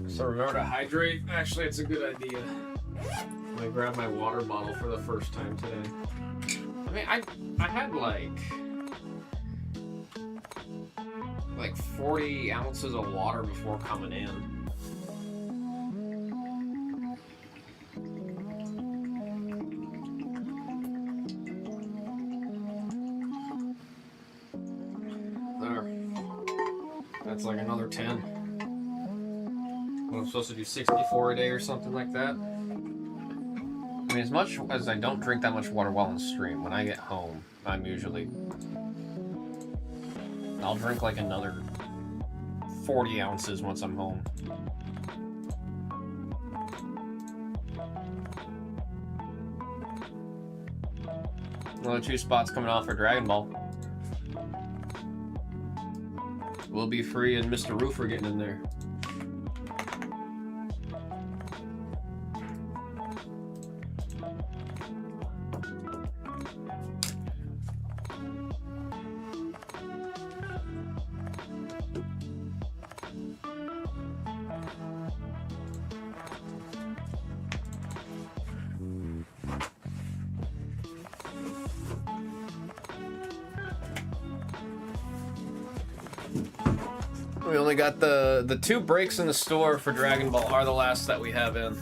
So remember to hydrate. Actually, it's a good idea. I grabbed my water bottle for the first time today. I mean, I had like 40 ounces of water before coming in. There. That's like another 10. I'm supposed to do 64 a day or something like that. I mean, as much as I don't drink that much water while on stream, when I get home, I'll drink like another 40 ounces once I'm home. Another 2 spots coming off for Dragon Ball. Will be free and Mr. Roofer getting in there. We only got the 2 breaks in the store for Dragon Ball are the last that we have in.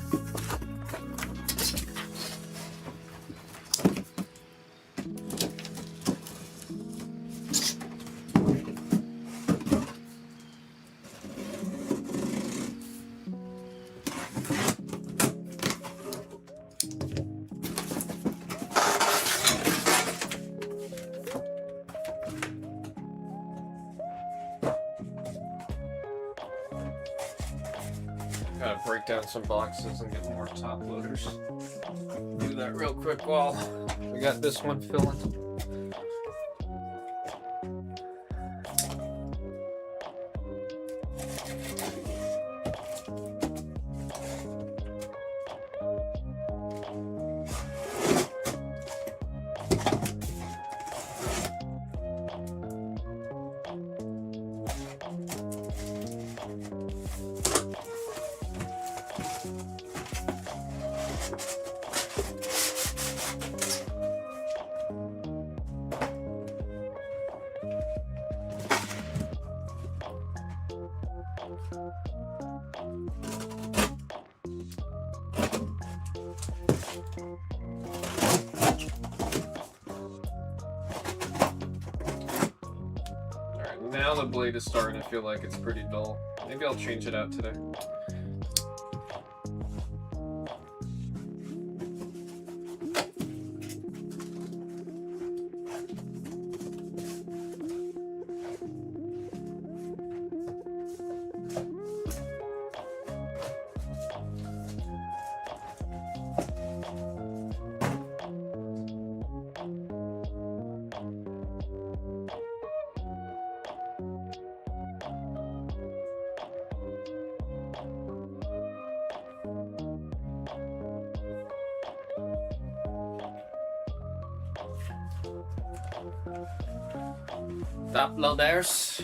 Gotta break down some boxes and get more top loaders. Do that real quick while we got this one filling. Now the blade is starting to feel like it's pretty dull. Maybe I'll change it out today. Top loaders.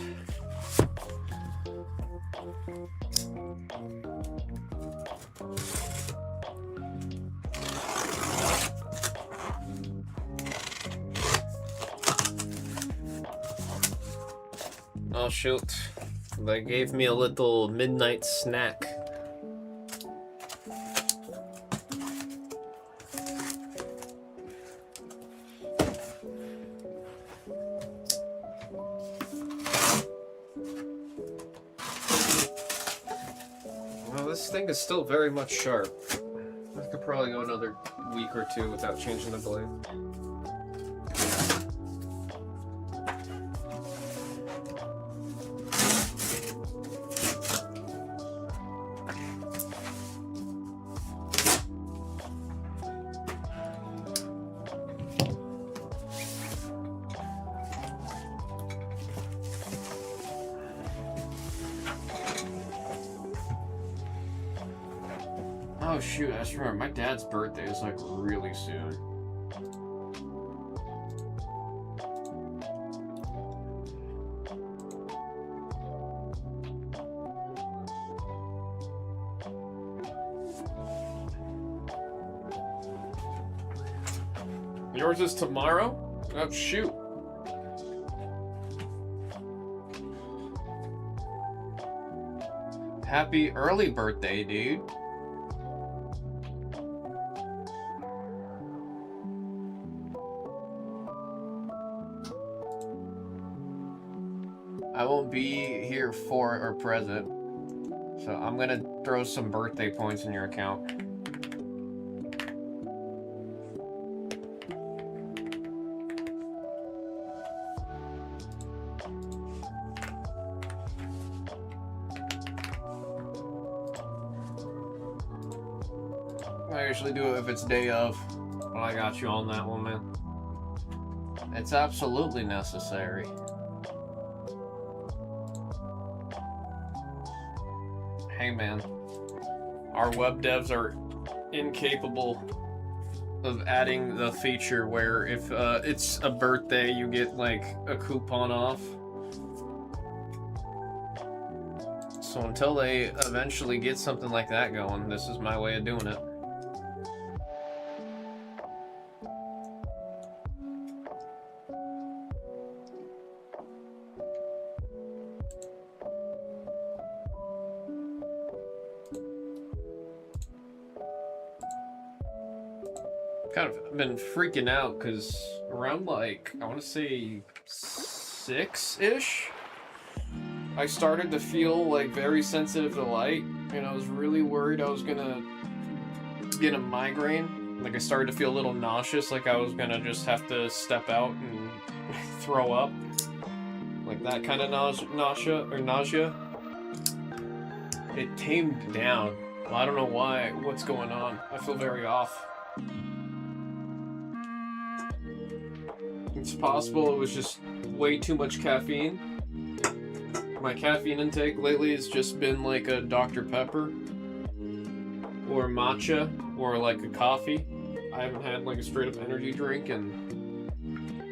Oh shoot, they gave me a little midnight snack. This thing is still very much sharp. I could probably go another week or 2 without changing the blade. Oh shoot, I just remember my dad's birthday is like really soon. Yours is tomorrow? Oh shoot. Happy early birthday, dude. I won't be here for or present, so I'm gonna throw some birthday points in your account. I usually do it if it's day of, but I got you on that one, man. It's absolutely necessary. Hey man, our web devs are incapable of adding the feature where if it's a birthday, you get like a coupon off. So until they eventually get something like that going, this is my way of doing it. Kind of been freaking out because around like, I want to say 6-ish, I started to feel like very sensitive to light, and I was really worried I was gonna get a migraine. Like I started to feel a little nauseous, like I was gonna just have to step out and throw up. Like that kind of nausea. It tamed down. Well, I don't know why, what's going on. I feel very off. It's possible it was just way too much caffeine. My caffeine intake lately has just been like a Dr. Pepper or matcha or like a coffee. I haven't had like a straight up energy drink, and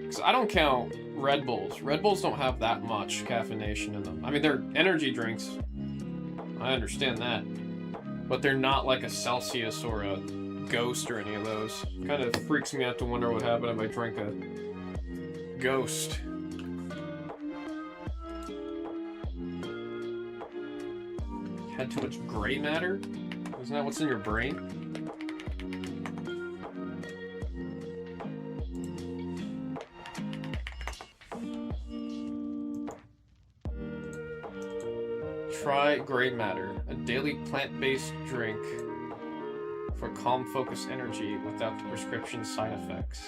because I don't count Red Bulls. Red Bulls don't have that much caffeination in them. I mean, they're energy drinks. I understand that, but they're not like a Celsius or a Ghost or any of those. Kind of freaks me out to wonder what happened if I drank a Ghost. Had too much gray matter? Isn't that what's in your brain? Try gray matter, a daily plant-based drink for calm, focused energy without the prescription side effects.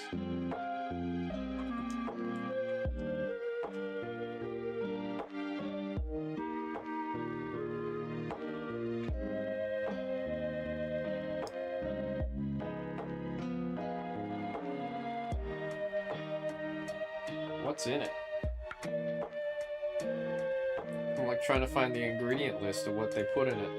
What's in it? I'm like trying to find the ingredient list of what they put in it.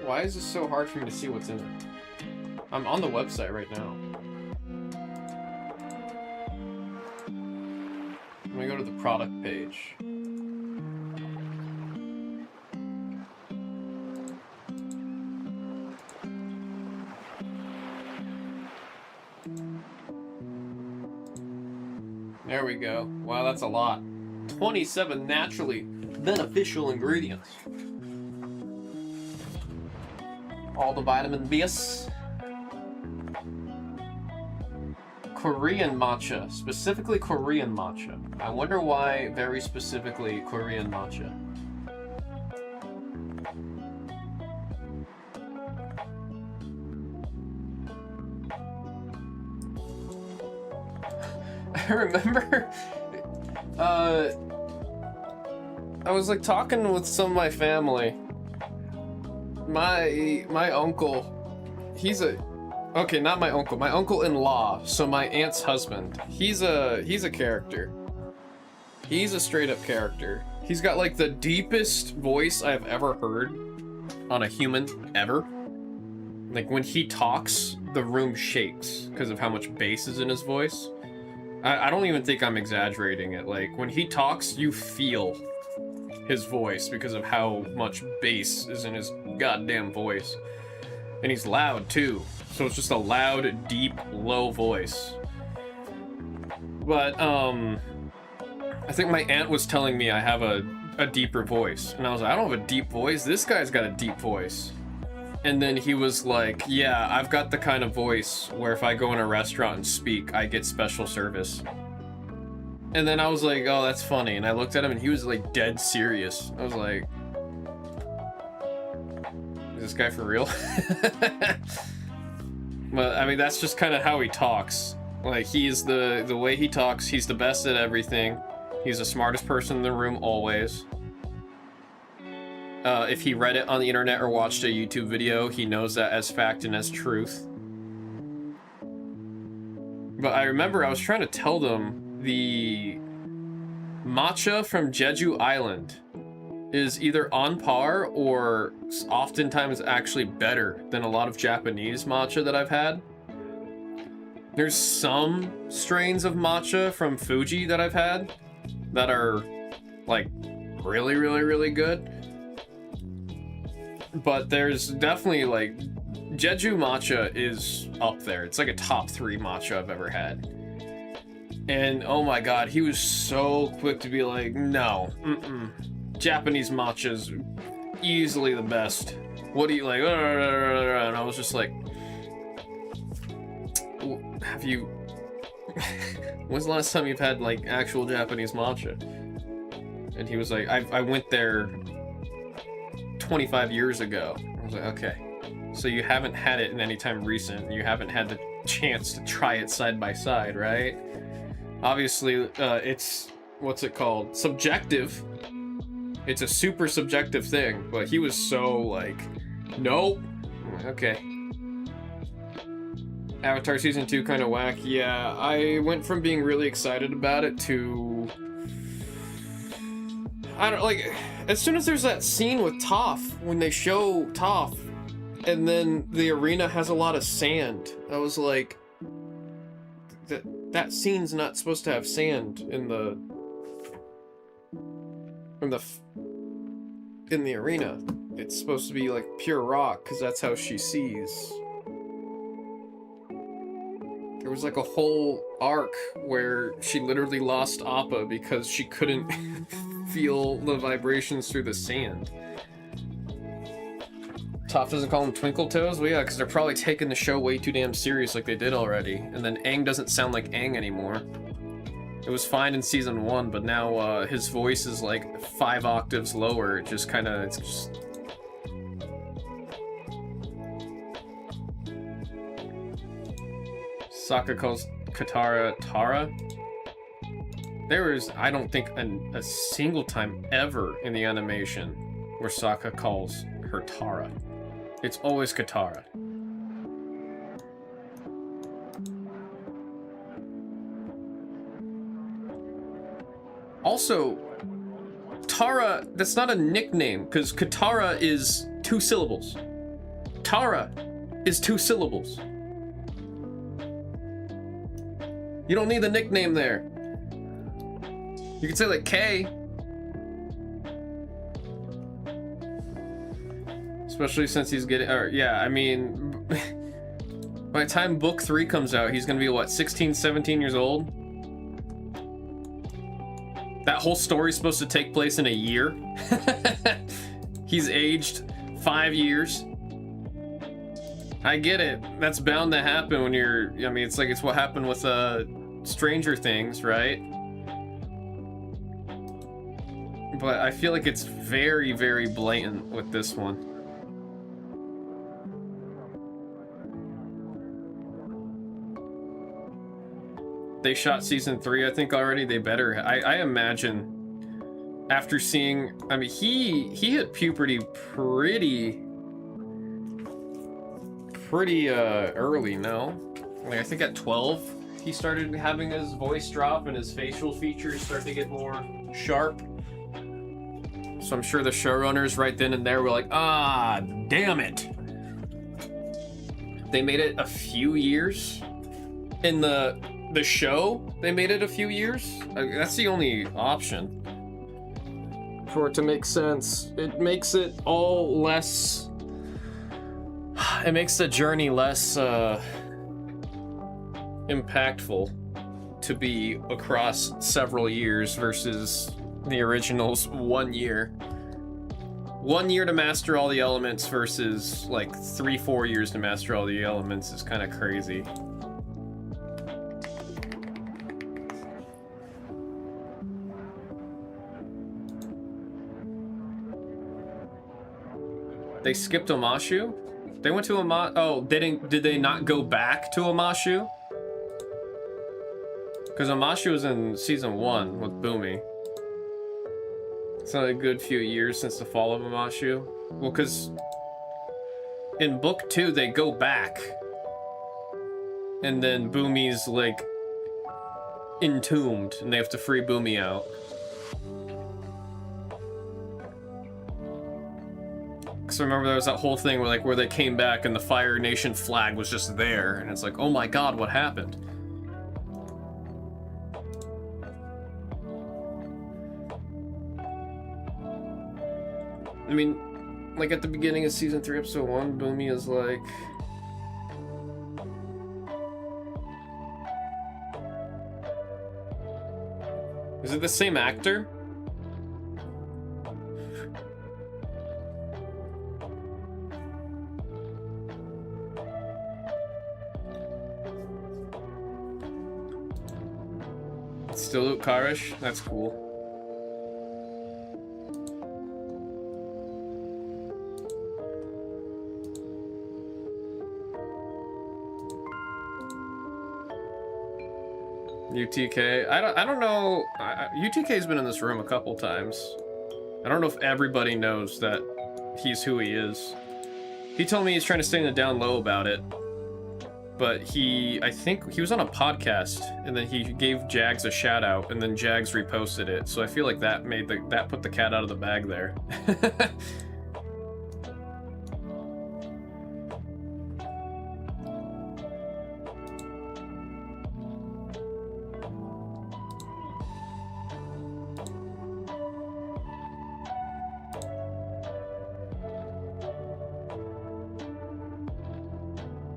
Why is this so hard for me to see what's in it? I'm on the website right now. Let me go to the product page. There we go. Wow, that's a lot. 27 naturally beneficial ingredients. All the vitamin B's. Korean matcha. Specifically Korean matcha. I wonder why very specifically Korean matcha. I remember, I was like talking with some of my family. My uncle, he's a, okay, not my uncle, my uncle-in-law, so my aunt's husband. He's a character. He's a straight-up character. He's got like the deepest voice I've ever heard on a human ever. Like when he talks, the room shakes because of how much bass is in his voice. I don't even think I'm exaggerating it. Like, when he talks, you feel his voice because of how much bass is in his goddamn voice. And he's loud, too. So it's just a loud, deep, low voice. But, I think my aunt was telling me I have a deeper voice. And I was like, I don't have a deep voice. This guy's got a deep voice. And then he was like, yeah, I've got the kind of voice where if I go in a restaurant and speak, I get special service. And then I was like, oh, that's funny. And I looked at him and he was like dead serious. I was like, is this guy for real? But I mean, that's just kind of how he talks. Like, he's the way he talks, he's the best at everything. He's the smartest person in the room always. if he read it on the internet or watched a YouTube video, he knows that as fact and as truth. But I remember I was trying to tell them the matcha from Jeju Island is either on par or oftentimes actually better than a lot of Japanese matcha that I've had. There's some strains of matcha from Fuji that I've had that are like really, really, really good. But there's definitely like Jeju matcha is up there. It's like a top 3 matcha I've ever had. And oh my god, he was so quick to be like, no, Japanese matcha's easily the best. What do you like? And I was just like, have you... When's the last time you've had like actual Japanese matcha? And he was like, I went there 25 years ago. I was like, okay. So you haven't had it in any time recent. You haven't had the chance to try it side by side, right? Obviously, it's, what's it called? Subjective. It's a super subjective thing, but he was so like, nope. Okay. Avatar Season 2 kind of whack. Yeah, I went from being really excited about it to... I don't, like, as soon as there's that scene with Toph, when they show Toph, and then the arena has a lot of sand, I was like, that scene's not supposed to have sand in the arena. It's supposed to be like pure rock, because that's how she sees. There was like a whole arc where she literally lost Appa because she couldn't feel the vibrations through the sand. Toph doesn't call them Twinkle Toes? Well, yeah, because they're probably taking the show way too damn serious like they did already. And then Aang doesn't sound like Aang anymore. It was fine in season 1, but now his voice is like 5 octaves lower. It just kind of, it's just... Sokka calls Katara Tara. There is, I don't think, a single time ever in the animation where Sokka calls her Tara. It's always Katara. Also, Tara, that's not a nickname, because Katara is 2 syllables. Tara is 2 syllables. You don't need the nickname there. You could say like K. Especially since he's getting, or yeah, I mean, by the time book 3 comes out, he's gonna be what, 16, 17 years old? That whole story's supposed to take place in a year. He's aged 5 years. I get it. That's bound to happen when you're, I mean, it's like, it's what happened with Stranger Things, right? But I feel like it's very, very blatant with this one. They shot season 3, I think, already. They better. I imagine after seeing, I mean, he hit puberty pretty early, no? Like, I think at 12 he started having his voice drop and his facial features start to get more sharp. So I'm sure the showrunners right then and there were like, ah, damn it. They made it a few years. In the show, they made it a few years. That's the only option for it to make sense. It makes it all less... It makes the journey less impactful to be across several years versus the original's 1 year. 1 year to master all the elements versus like 3-4 years to master all the elements is kind of crazy. They skipped Omashu? They went to Omashu? Oh, did they not go back to Omashu? Because Omashu was in season 1 with Boomy. It's been a good few years since the fall of Amashu. Well, because in book 2 they go back, and then Bumi's like entombed, and they have to free Bumi out. Because remember there was that whole thing where they came back and the Fire Nation flag was just there, and it's like, oh my god, what happened? I mean, like at the beginning of season 3, episode 1, Bumi is like, is it the same actor? It's still Luke Karish? That's cool. UTK. I don't know. UTK's been in this room a couple times. I don't know if everybody knows that he's who he is. He told me he's trying to stay in the down low about it. But I think he was on a podcast, and then he gave Jags a shout out, and then Jags reposted it. So I feel like that put the cat out of the bag there.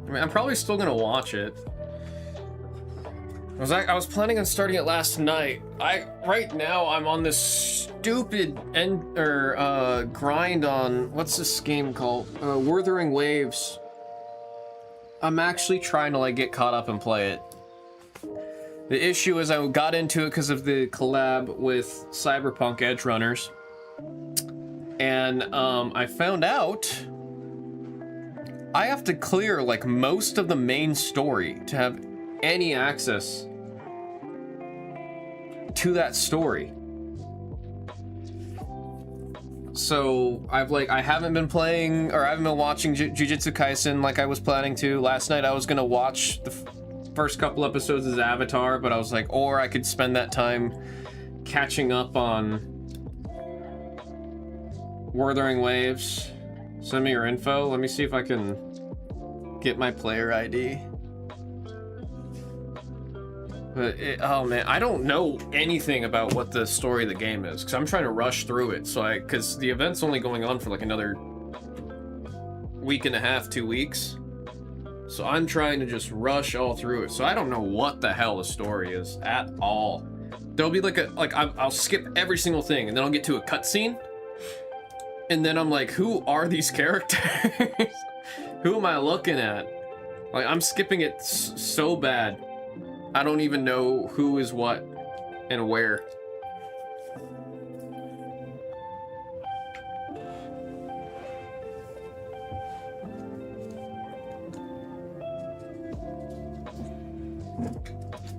I mean, I'm probably still gonna watch it. I was planning on starting it last night. Right now I'm on this stupid grind on, what's this game called? Wuthering Waves. I'm actually trying to like get caught up and play it. The issue is I got into it because of the collab with Cyberpunk Edge Runners, and I found out I have to clear like most of the main story to have any access to that story. So I haven't been playing, or I haven't been watching Jujutsu Kaisen like I was planning to. Last night I was gonna watch the first couple episodes of Avatar, but I was like, or I could spend that time catching up on Wuthering Waves. Send me your info. Let me see if I can get my player ID. But oh man, I don't know anything about what the story of the game is, because I'm trying to rush through it. Because the event's only going on for like another week and a half, 2 weeks. So I'm trying to just rush all through it. So I don't know what the hell the story is at all. There'll be I'll skip every single thing, and then I'll get to a cutscene. And then I'm like, who are these characters? Who am I looking at? Like, I'm skipping it so bad. I don't even know who is what and where.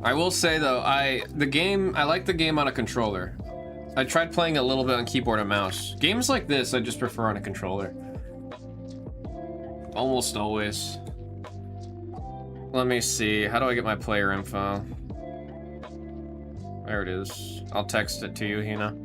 I will say though, I like the game on a controller. I tried playing a little bit on keyboard and mouse. Games like this, I just prefer on a controller. Almost always. Let me see. How do I get my player info? There it is. I'll text it to you, Hina.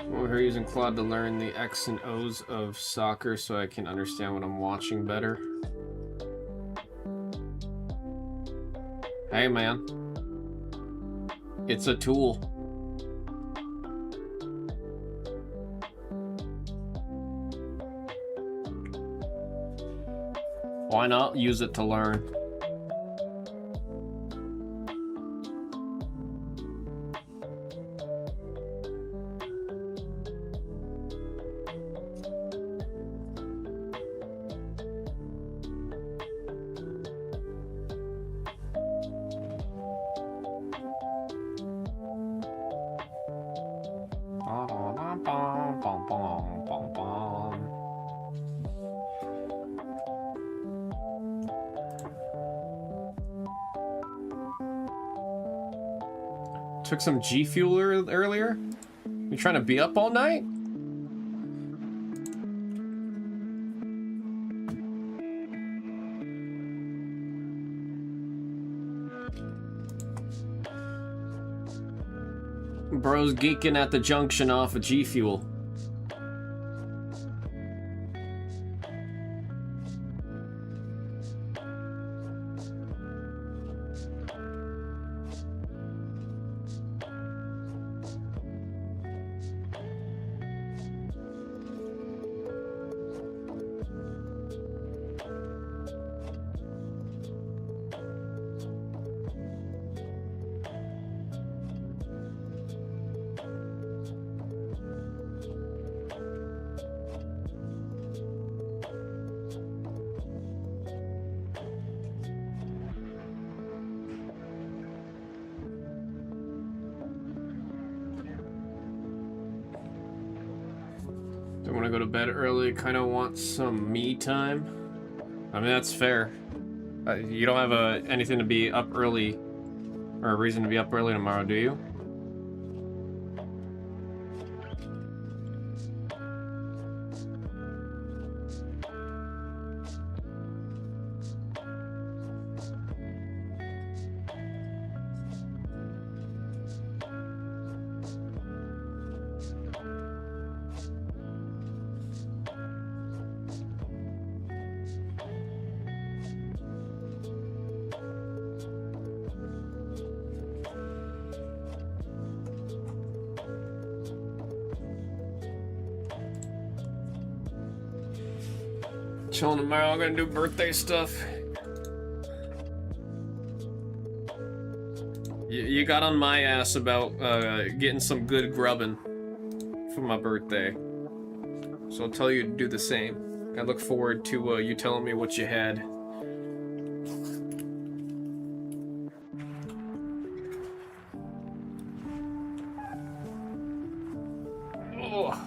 Over here using Claude to learn the X and O's of soccer so I can understand what I'm watching better. Hey man, it's a tool. Why not use it to learn? Took some G Fuel earlier? You trying to be up all night? Bro's geeking at the junction off of G Fuel. Don't want to go to bed early, kind of want some me time. I mean, that's fair. You don't have anything to be up early, or a reason to be up early tomorrow, do you? Chilling tomorrow, I'm gonna do birthday stuff. You got on my ass about getting some good grubbing for my birthday. So I'll tell you to do the same. I look forward to you telling me what you had. Oh.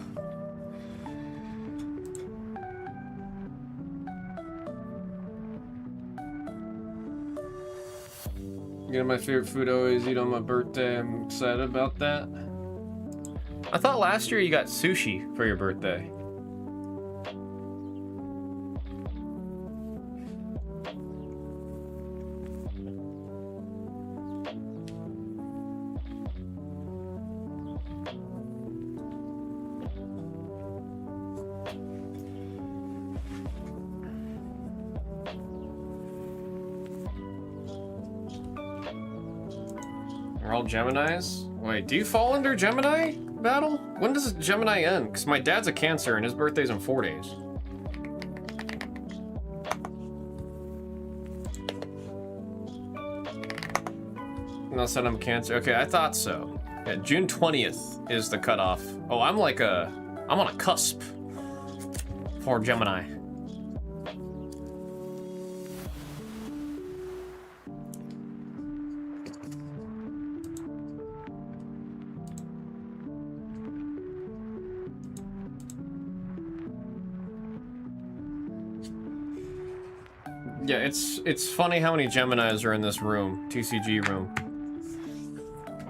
You know, my favorite food I always eat on my birthday. I'm excited about that. I thought last year you got sushi for your birthday. We're all Geminis? Wait, do you fall under Gemini battle? When does Gemini end? Because my dad's a Cancer and his birthday's in 4 days. No, said I'm Cancer. Okay, I thought so. Yeah, June 20th is the cutoff. Oh, I'm on a cusp for Gemini. Yeah, it's funny how many Geminis are in this room, TCG room.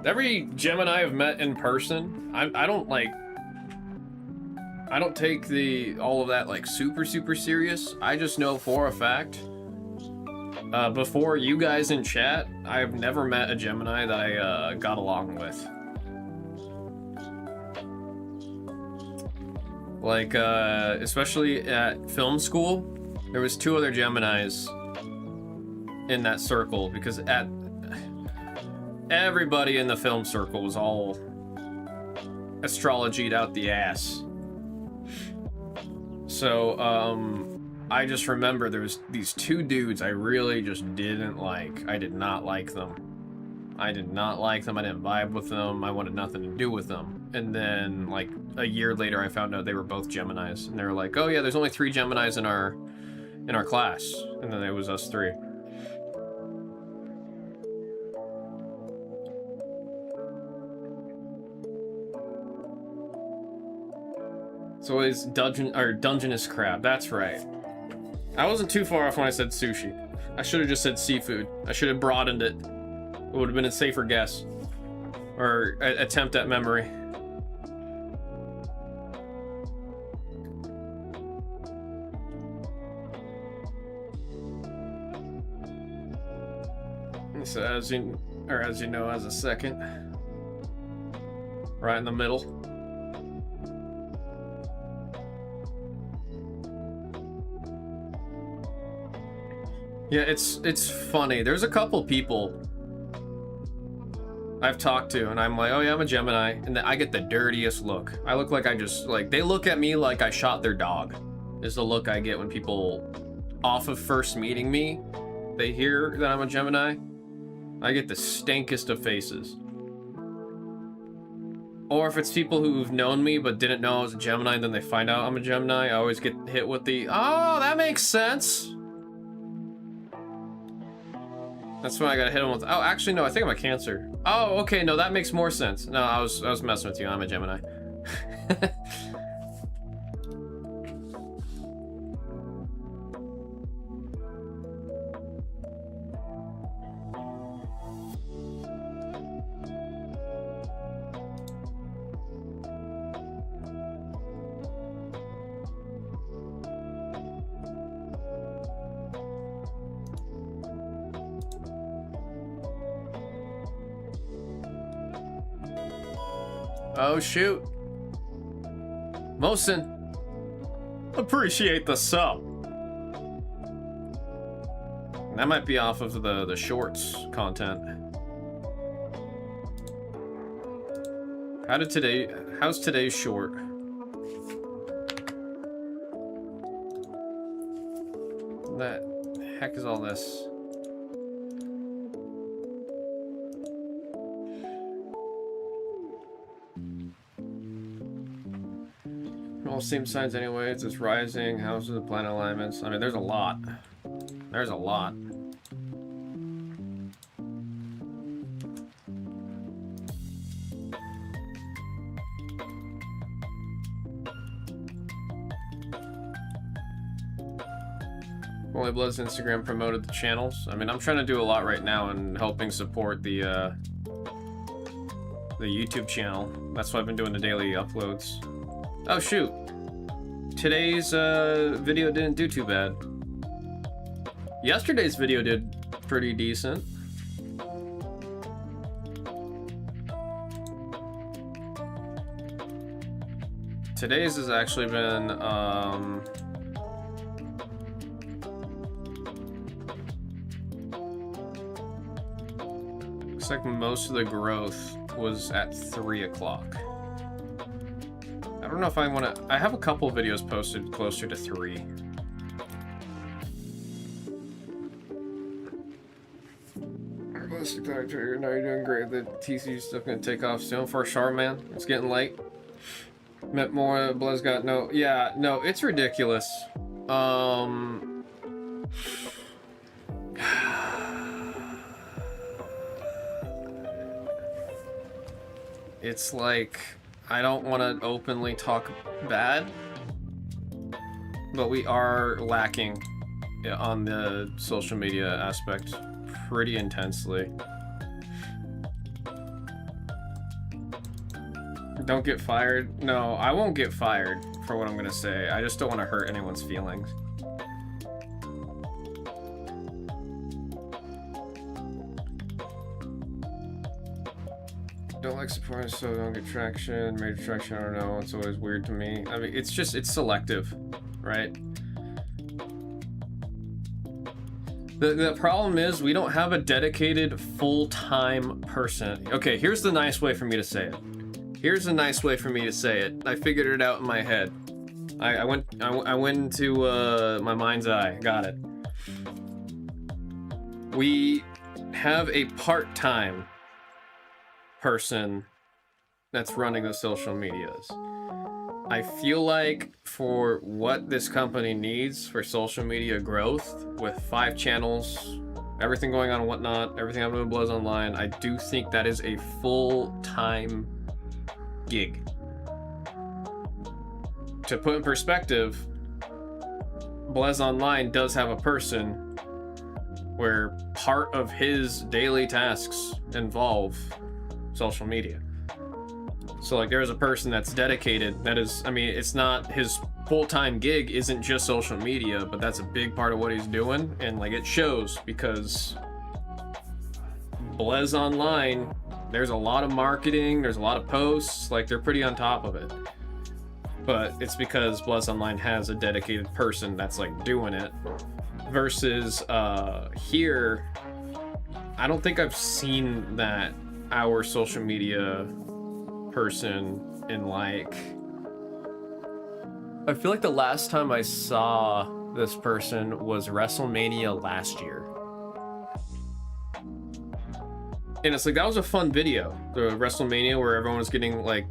Every Gemini I've met in person, I don't take all of that like super serious. I just know for a fact before you guys in chat, I've never met a Gemini that I got along with. Like, especially at film school, there was 2 other Geminis in that circle, because everybody in the film circle was all astrologied out the ass. So, I just remember there was these 2 dudes I really just didn't like. I did not like them. I did not like them. I didn't vibe with them. I wanted nothing to do with them. And then, like, a year later, I found out they were both Geminis. And they were like, oh yeah, there's only 3 Geminis in our class. And then it was us 3. It's always Dungeness crab. That's right. I wasn't too far off when I said sushi. I should have just said seafood. I should have broadened it. It would have been a safer guess. Or attempt at memory. So as you know, as a second. Right in the middle. Yeah, it's funny. There's a couple people I've talked to, and I'm like, oh yeah, I'm a Gemini, and then I get the dirtiest look. I look like they look at me like I shot their dog, is the look I get when people, off of first meeting me, they hear that I'm a Gemini. I get the stinkest of faces. Or if it's people who've known me but didn't know I was a Gemini, and then they find out I'm a Gemini, I always get hit with the, oh, that makes sense. That's when I gotta hit him with, oh, actually, no, I think I'm a Cancer. Oh, okay, no, that makes more sense. No, I was messing with you, I'm a Gemini. Oh shoot. Mosin, appreciate the sub. That might be off of the shorts content. How's today's short? What the heck is all this? All same signs anyways. It's rising, houses, the planet alignments. I mean, there's a lot. There's a lot. Only Blez Instagram promoted the channels. I mean, I'm trying to do a lot right now and helping support the YouTube channel. That's why I've been doing the daily uploads. Oh shoot. Today's video didn't do too bad. Yesterday's video did pretty decent. Today's has actually been looks like most of the growth was at 3 o'clock. I don't know if I want to. I have a couple videos posted closer to 3. Now you're doing great. The TCG stuff gonna take off soon for sure, man. It's getting late. Met more. Blez got no. Yeah, no, it's ridiculous. It's like, I don't want to openly talk bad, but we are lacking on the social media aspect pretty intensely. Don't get fired. No, I won't get fired for what I'm gonna say. I just don't want to hurt anyone's feelings. Don't like supporting, so don't get traction. Major traction, I don't know. It's always weird to me. I mean, it's just, it's selective, right? The problem is we don't have a dedicated full-time person. Okay, here's the nice way for me to say it. Here's a nice way for me to say it. I figured it out in my head. I went into my mind's eye. Got it. We have a part-time person that's running the social medias. I feel like for what this company needs for social media growth, with 5 channels, everything going on and whatnot, everything I'm doing Blez Online, I do think that is a full-time gig. To put in perspective, Blez Online does have a person where part of his daily tasks involve social media. So like there's a person that's dedicated, that is, I mean, it's not his full-time gig isn't just social media, but that's a big part of what he's doing, and like it shows because Blez Online, there's a lot of marketing, there's a lot of posts, like they're pretty on top of it. But it's because Blez Online has a dedicated person that's like doing it. Versus here, I don't think I've seen that our social media person in like, I feel like the last time I saw this person was WrestleMania last year. And it's like, that was a fun video, the WrestleMania where everyone was getting like,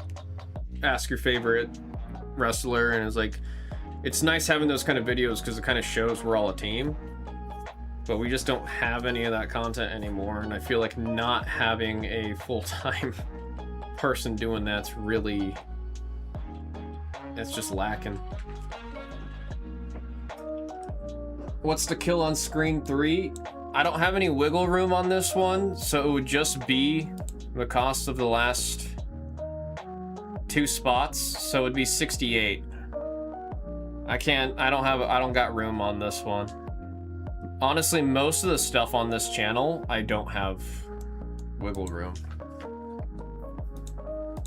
ask your favorite wrestler, and it's like, it's nice having those kind of videos because it kind of shows we're all a team. But we just don't have any of that content anymore, and I feel like not having a full-time person doing that's really, it's just lacking. What's the kill on screen 3? I don't have any wiggle room on this one, so it would just be the cost of the last 2 spots, so it'd be 68. I don't got room on this one. Honestly, most of the stuff on this channel, I don't have wiggle room.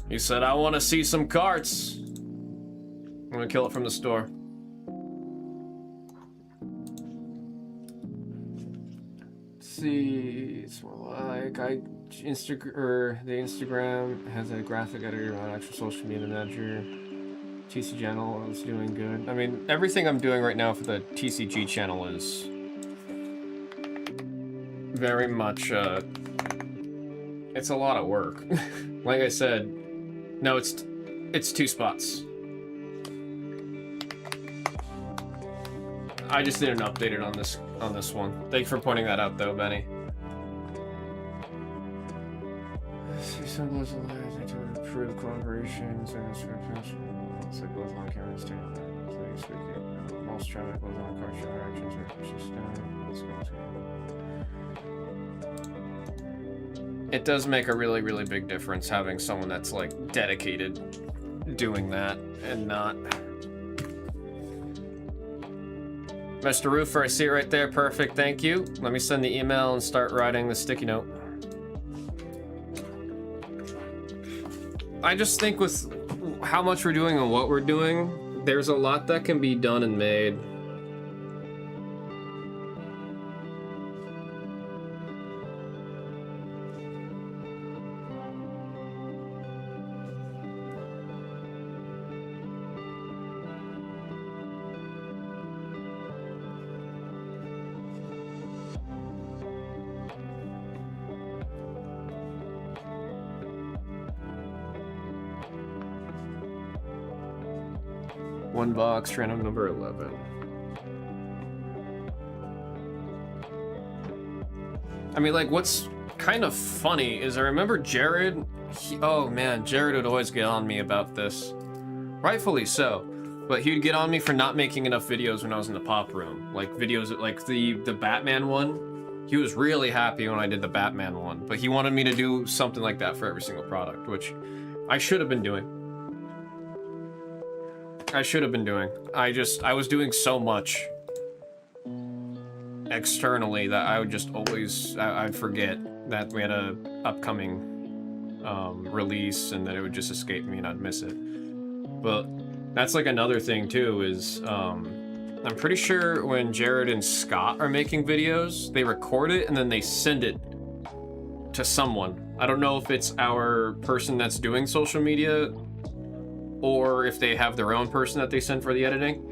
He said, I want to see some carts. I'm gonna kill it from the store. Let's see, it's more like the Instagram has a graphic editor on actual social media manager. TCG channel is doing good. I mean, everything I'm doing right now for the TCG channel is very much, it's a lot of work. Like I said, no, it's 2 spots. I just didn't update it on this one. Thank you for pointing that out, though, Benny. Some of those allies need to improve collaborations and it's like both on cameras too. So speaking, most traffic both on car show actions are just let's go. It does make a really, really big difference having someone that's like dedicated doing that and not. Mr. Roofer, I see it right there. Perfect, thank you. Let me send the email and start writing the sticky note. I just think with how much we're doing and what we're doing, there's a lot that can be done and made. One box, random number 11. I mean, like, what's kind of funny is I remember Jared, oh man, Jared would always get on me about this. Rightfully so. But he would get on me for not making enough videos when I was in the pop room. Like videos, like the Batman one. He was really happy when I did the Batman one. But he wanted me to do something like that for every single product, which I should have been doing. I was doing so much externally that I would just always, I'd forget that we had a upcoming release, and then it would just escape me and I'd miss it. But that's like another thing too, is I'm pretty sure when Jared and Scott are making videos, they record it and then they send it to someone. I don't know if it's our person that's doing social media or if they have their own person that they send for the editing.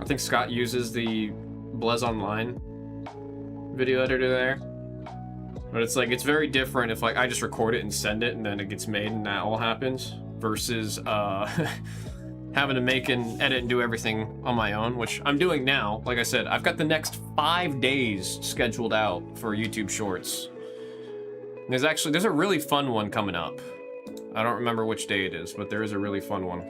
I think Scott uses the Blez Online video editor there. But it's like, it's very different if like I just record it and send it and then it gets made and that all happens, versus having to make and edit and do everything on my own, which I'm doing now. Like I said, I've got the next 5 days scheduled out for YouTube Shorts. There's a really fun one coming up. I don't remember which day it is, but there is a really fun one.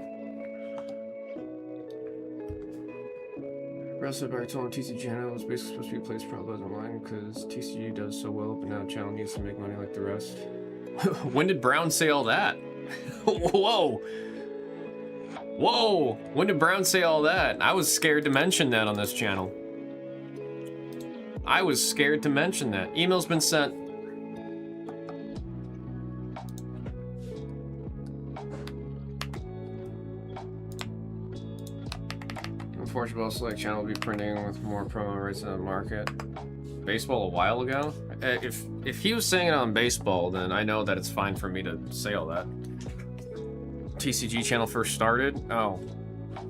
Russell Barry told TCG channel was basically supposed to be placed probably online because TCG does so well, but now the channel needs to make money like the rest. When did Brown say all that? Whoa! Whoa! When did Brown say all that? I was scared to mention that on this channel. I was scared to mention that. Email's been sent. Unfortunately, Select channel will be printing with more promo rates in the market. Baseball a while ago? If he was saying it on baseball, then I know that it's fine for me to say all that. TCG channel first started? Oh.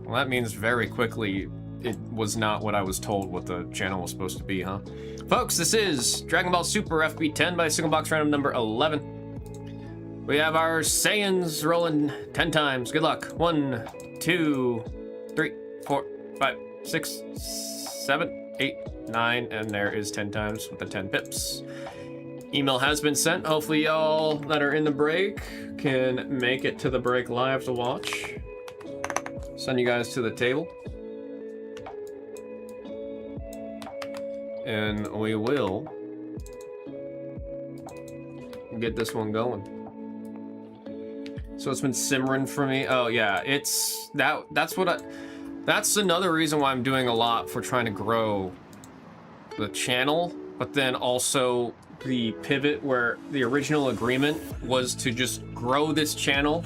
Well, that means very quickly it was not what I was told what the channel was supposed to be, huh? Folks, this is Dragon Ball Super FB10 by single box random number 11. We have our Saiyans rolling 10 times. Good luck. 1, 2, 3, 4, 5, 6, 7, 8, 9, and there is 10 times with the 10 pips. Email has been sent. Hopefully y'all that are in the break can make it to the break live to watch. Send you guys to the table. And we will get this one going. So it's been simmering for me. Oh yeah, that's another reason why I'm doing a lot for trying to grow the channel, but then also the pivot where the original agreement was to just grow this channel,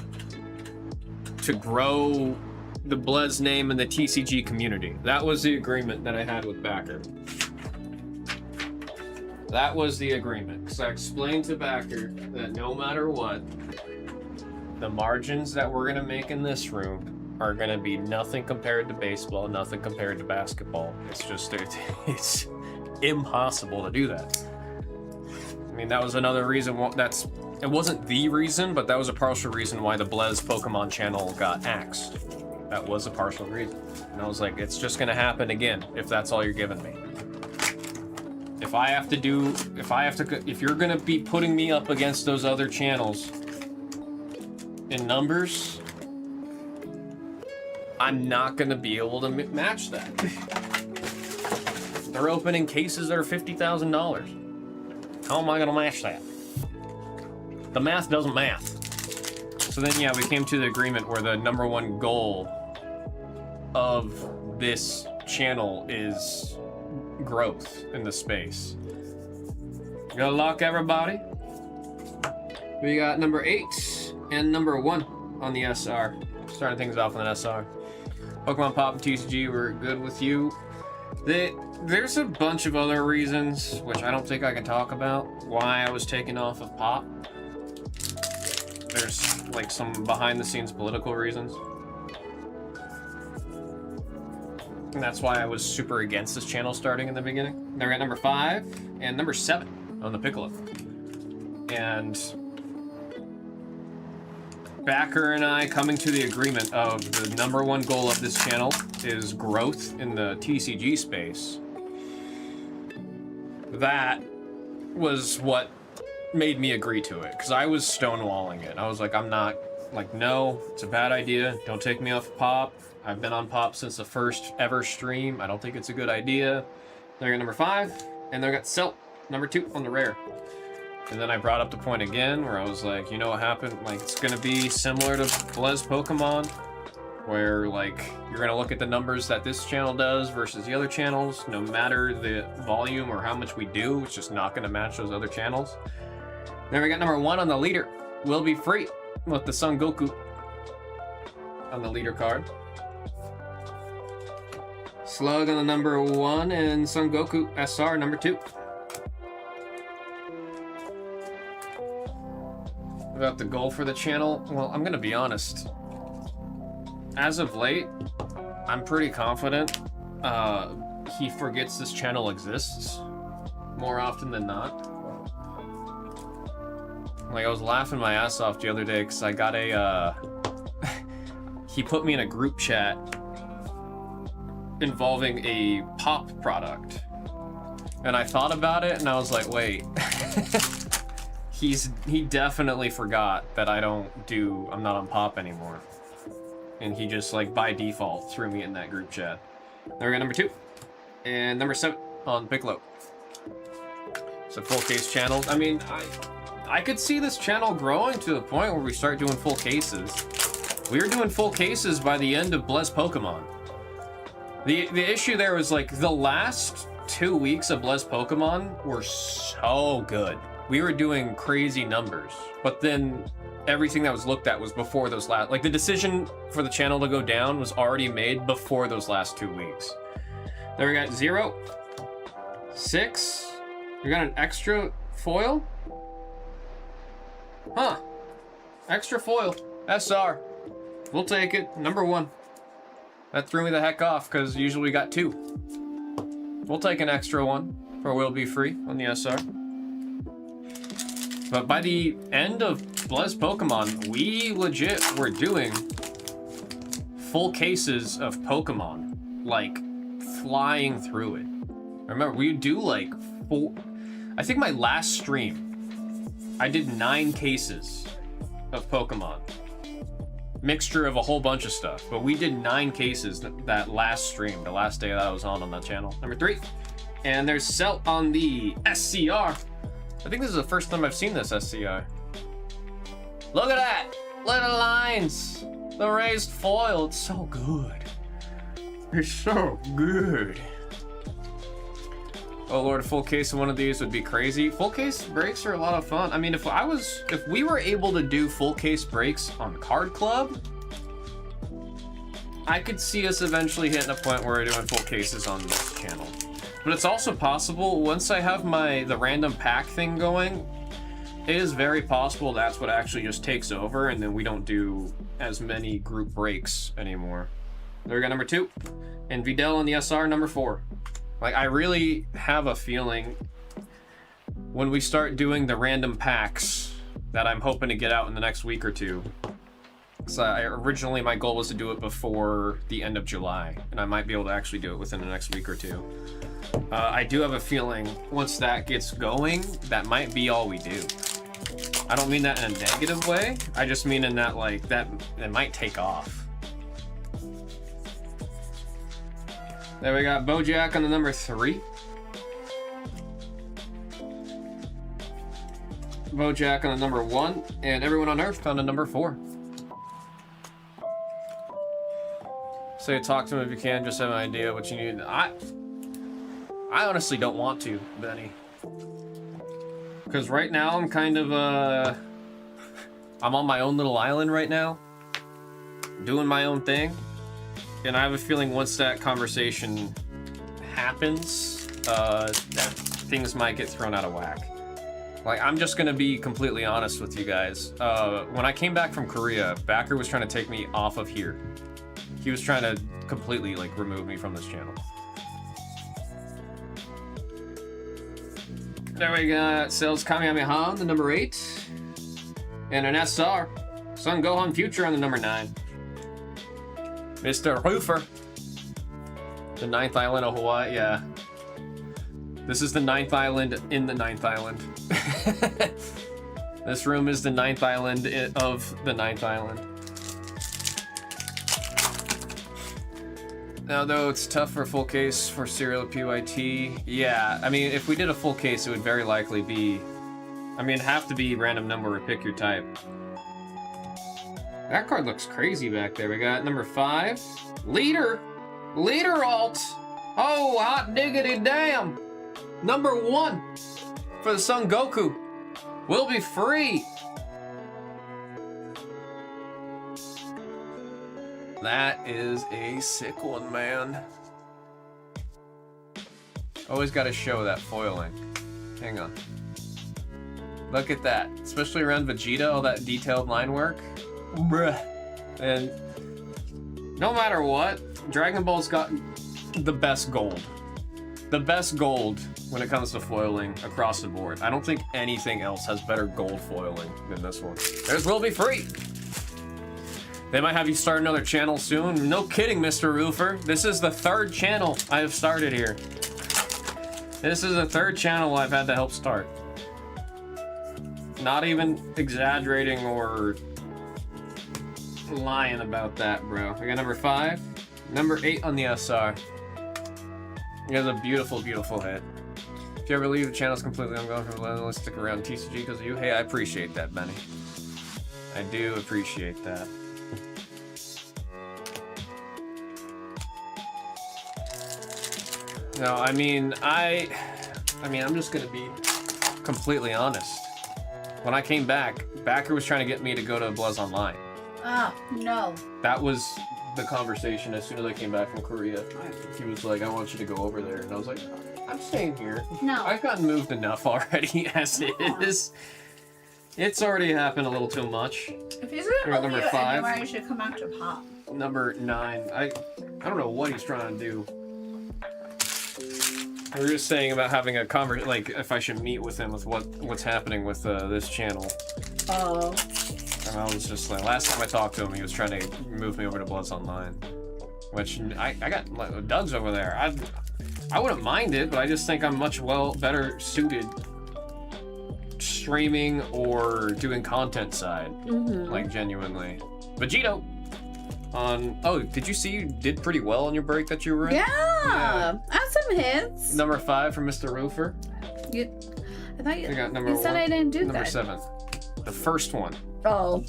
to grow the Blez name and the TCG community. That was the agreement that I had with Backer. That was the agreement, because I explained to Backer that no matter what, the margins that we're gonna make in this room are gonna be nothing compared to baseball, nothing compared to basketball. It's just, it's impossible to do that. I mean, that was another reason, it wasn't the reason, but that was a partial reason why the Blez Pokemon channel got axed. That was a partial reason. And I was like, it's just gonna happen again if that's all you're giving me. If you're gonna be putting me up against those other channels in numbers, I'm not gonna be able to match that. They're opening cases that are $50,000. How am I gonna match that? The math doesn't math. So then, yeah, we came to the agreement where the #1 goal of this channel is growth in the space. Good luck, everybody. We got number 8 and number 1 on the SR. Starting things off on an SR. Pokemon Pop and TCG were good with you. There's a bunch of other reasons, which I don't think I can talk about, why I was taken off of Pop. There's like some behind the scenes political reasons. And that's why I was super against this channel starting in the beginning. They're at number 5 and number 7 on the Piccolo. And Backer and I coming to the agreement of the #1 goal of this channel is growth in the TCG space. That was what made me agree to it, because I was stonewalling it. I was like, no, it's a bad idea. Don't take me off Pop. I've been on Pop since the first ever stream. I don't think it's a good idea. They're at number 5, and they got Celt, number 2 on the rare. And then I brought up the point again where I was like, you know what happened? Like, it's gonna be similar to Blez Pokemon, where like you're gonna look at the numbers that this channel does versus the other channels. No matter the volume or how much we do, it's just not gonna match those other channels. Then we got number 1 on the leader. will be free with the Son Goku on the leader card. Slug on the number 1 and Son Goku SR number 2. About the goal for the channel, well, I'm gonna be honest. As of late, I'm pretty confident he forgets this channel exists more often than not. Like, I was laughing my ass off the other day because I got a, he put me in a group chat involving a pop product. And I thought about it and I was like, wait. He definitely forgot that I'm not on pop anymore. And he just, like, by default threw me in that group chat. There we go, number 2. And number 7 on Piccolo. So full case channels. I mean, I could see this channel growing to the point where we start doing full cases. We were doing full cases by the end of Blez Pokemon. The issue there was, like, the last 2 weeks of Blez Pokemon were so good. We were doing crazy numbers, but then everything that was looked at was before those last, like, the decision for the channel to go down was already made before those last 2 weeks. There we got 0, 6, we got an extra foil? Huh, extra foil, SR, we'll take it, number 1. That threw me the heck off, because usually we got 2. We'll take an extra 1 for Will Be Free on the SR. But by the end of Blez Pokemon, we legit were doing full cases of Pokemon, like flying through it. Remember, we do like 4, I think my last stream, I did 9 cases of Pokemon. Mixture of a whole bunch of stuff, but we did 9 cases that last stream, the last day that I was on that channel. Number 3, and there's Celt on the SCR. I think this is the first time I've seen this SCI. Look at that! Little lines! The raised foil, it's so good. It's so good. Oh lord, a full case of one of these would be crazy. Full case breaks are a lot of fun. I mean, if we were able to do full case breaks on Card Club, I could see us eventually hitting a point where we're doing full cases on this channel. But it's also possible, once I have the random pack thing going, it is very possible that's what actually just takes over and then we don't do as many group breaks anymore. There we go, number 2. And Videl on the SR, number 4. Like, I really have a feeling when we start doing the random packs that I'm hoping to get out in the next week or 2. So originally my goal was to do it before the end of July, and I might be able to actually do it within the next week or 2. I do have a feeling once that gets going, that might be all we do. I don't mean that in a negative way. I just mean in that, like, that it might take off. There we got Bojack on the number 3. Bojack on the number 1, and Everyone on Earth on the number 4. So talk to him if you can, just have an idea what you need. I honestly don't want to, Benny. Because right now I'm kind of, I'm on my own little island right now. Doing my own thing. And I have a feeling once that conversation happens, that things might get thrown out of whack. Like, I'm just gonna be completely honest with you guys. When I came back from Korea, Backer was trying to take me off of here. He was trying to completely, like, remove me from this channel. There we got Sales Kamehameha on the number 8. And an SR. Son Gohan Future on the number 9. Mr. Roofer. The 9th island of Hawaii, yeah. This is the 9th island in the 9th island. This room is the 9th island of the 9th island. Now, though, it's tough for a full case for Serial PYT. Yeah, I mean, if we did a full case, it would very likely be... I mean, it'd have to be random number or pick your type. That card looks crazy back there. We got number 5. Leader! Leader alt! Oh, hot diggity damn! Number 1 for the Son Goku. Will be free. That is a sick one, man. Always got to show that foiling. Hang on. Look at that. Especially around Vegeta, all that detailed line work. Bruh. And no matter what, Dragon Ball's got the best gold. The best gold when it comes to foiling across the board. I don't think anything else has better gold foiling than this one. Theirs will be free. They might have you start another channel soon. No kidding, Mr. Roofer. This is the 3rd channel I have started here. This is the 3rd channel I've had to help start. Not even exaggerating or lying about that, bro. I got number 5, number 8 on the SR. You guys a beautiful, beautiful hit. If you ever leave the channels completely, I'm going for let's stick around TCG because of you. Hey, I appreciate that, Benny. I do appreciate that. No, I mean, I'm just gonna be completely honest. When I came back, Backer was trying to get me to go to Blez Online. Ah, no. That was the conversation as soon as I came back from Korea. He was like, I want you to go over there. And I was like, I'm staying here. No. I've gotten moved enough already as it is. It's already happened a little too much. If he's Got gonna number move you 5. anywhere, you should come back to Pop. Number 9. I don't know what he's trying to do. We were just saying about having a conversation, like if I should meet with him with what's happening with this channel. Oh. And I was just like, last time I talked to him, he was trying to move me over to Blez Online, which I got like, Doug's over there. I wouldn't mind it, but I just think I'm much better suited streaming or doing content side, like genuinely. Vegito. Oh, did you see you did pretty well on your break that you were in? Yeah. I had some hits. Number 5 from Mr. Roofer. I thought you got number you said 1. I didn't do Number that. 7. The first one. Oh.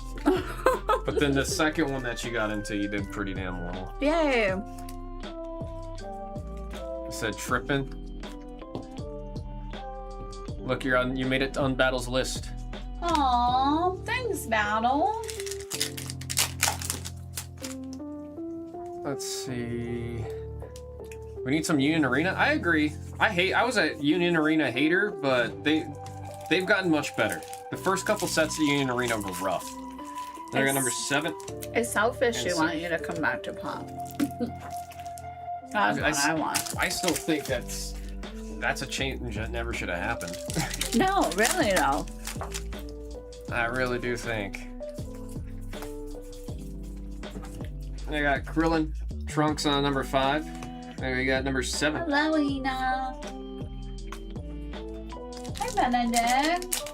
But then the second one that you got into, you did pretty damn well. Yay. You said tripping. Look, you made it on Battle's list. Aw, thanks, Battle. Let's see. We need some Union Arena. I agree. I was a Union Arena hater, but they've gotten much better. The first couple sets of Union Arena were rough. Then I got number 7. It's selfish And you want you to come back to Pop. That's what I want. I still think that's a change that never should have happened. No, really though. I really do think. I got Krillin Trunks on number 5. Then we got number 7. Hello, Ina. Hi, Benedict.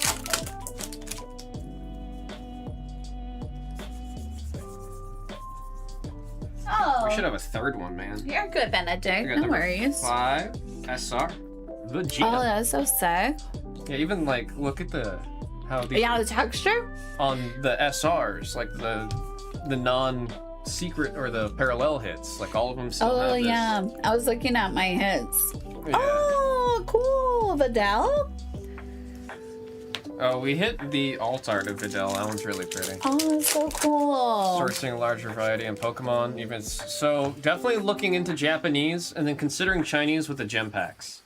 Oh. We should have a 3rd one, man. You're good, We Benedict. got No number worries. 5 SR. Vegeta. Oh, that's so sick. Yeah, even like look at how these Yeah, the texture. on the SRs, like the non-secret or the parallel hits, like all of them still have Oh this. yeah, I was looking at my hits. Yeah. Oh, cool, Vidal. Oh, we hit the alt art of Videl. That one's really pretty. Oh, that's so cool. Sourcing a larger variety in Pokemon, even so, definitely looking into Japanese and then considering Chinese with the gem packs.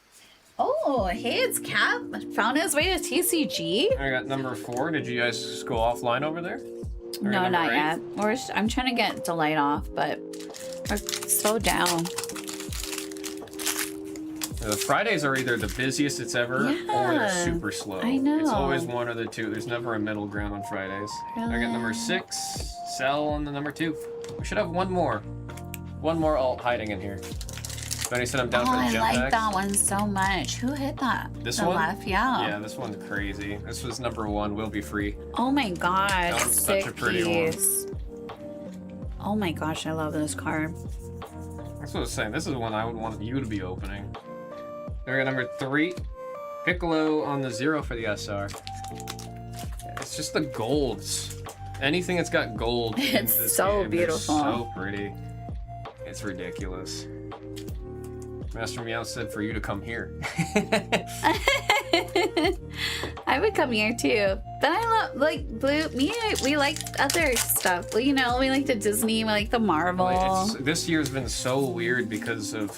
Oh, hey, it's Cap. Found his way to TCG. I got number 4. Did you guys go offline over there? Or No, number not 8? yet. I'm trying to get Delight off, but we're so down. The Fridays are either the busiest it's ever or they're Yeah, super slow. I know. It's always one or the two. There's never a middle ground on Fridays. I got number 6, Cell on the number 2. We should have one more. One more alt hiding in here. Benny said I'm down Oh, for the I gem like packs. that one so much. Who hit that? This the one? left, yeah. Yeah, this one's crazy. This was number 1, will be free. Oh my god, That one's such sick a pretty one. piece. Oh my gosh, I love this card. That's what I was saying. This is one I would want you to be opening. There we got number 3. Piccolo on the 0 for the SR. It's just the golds. Anything that's got gold in It's this so game, beautiful. It's so pretty. It's ridiculous. Master Meow said for you to come here. I would come here too. But I love, like, Blue, we like other stuff. Well, you know, we like the Disney, we like the Marvel. Well, this year's been so weird because of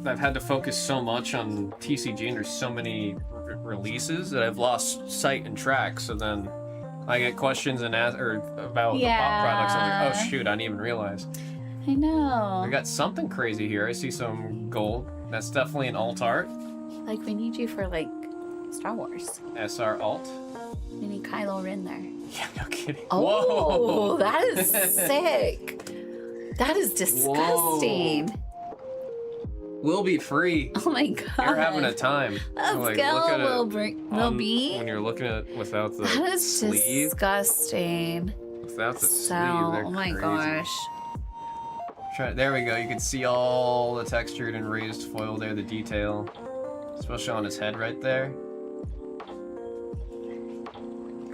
I've had to focus so much on TCG and there's so many releases that I've lost sight and track. So then I get questions and about the pop products. I'm like, oh shoot, I didn't even realize. I know. We got something crazy here. I see some gold. That's definitely an alt art. Like, we need you for, like, Star Wars. SR alt. We need Kylo Ren there. Yeah, no kidding. Oh, Whoa. that is sick. That is disgusting. Whoa. We'll be free. Oh my god. You're having a time. Let's Like, go, look at Will be. When you're looking at it without the That is sleeve. disgusting. Without the So, sleeve, they're oh my crazy. gosh. There we go. You can see all the textured and raised foil there, the detail. Especially on his head right there.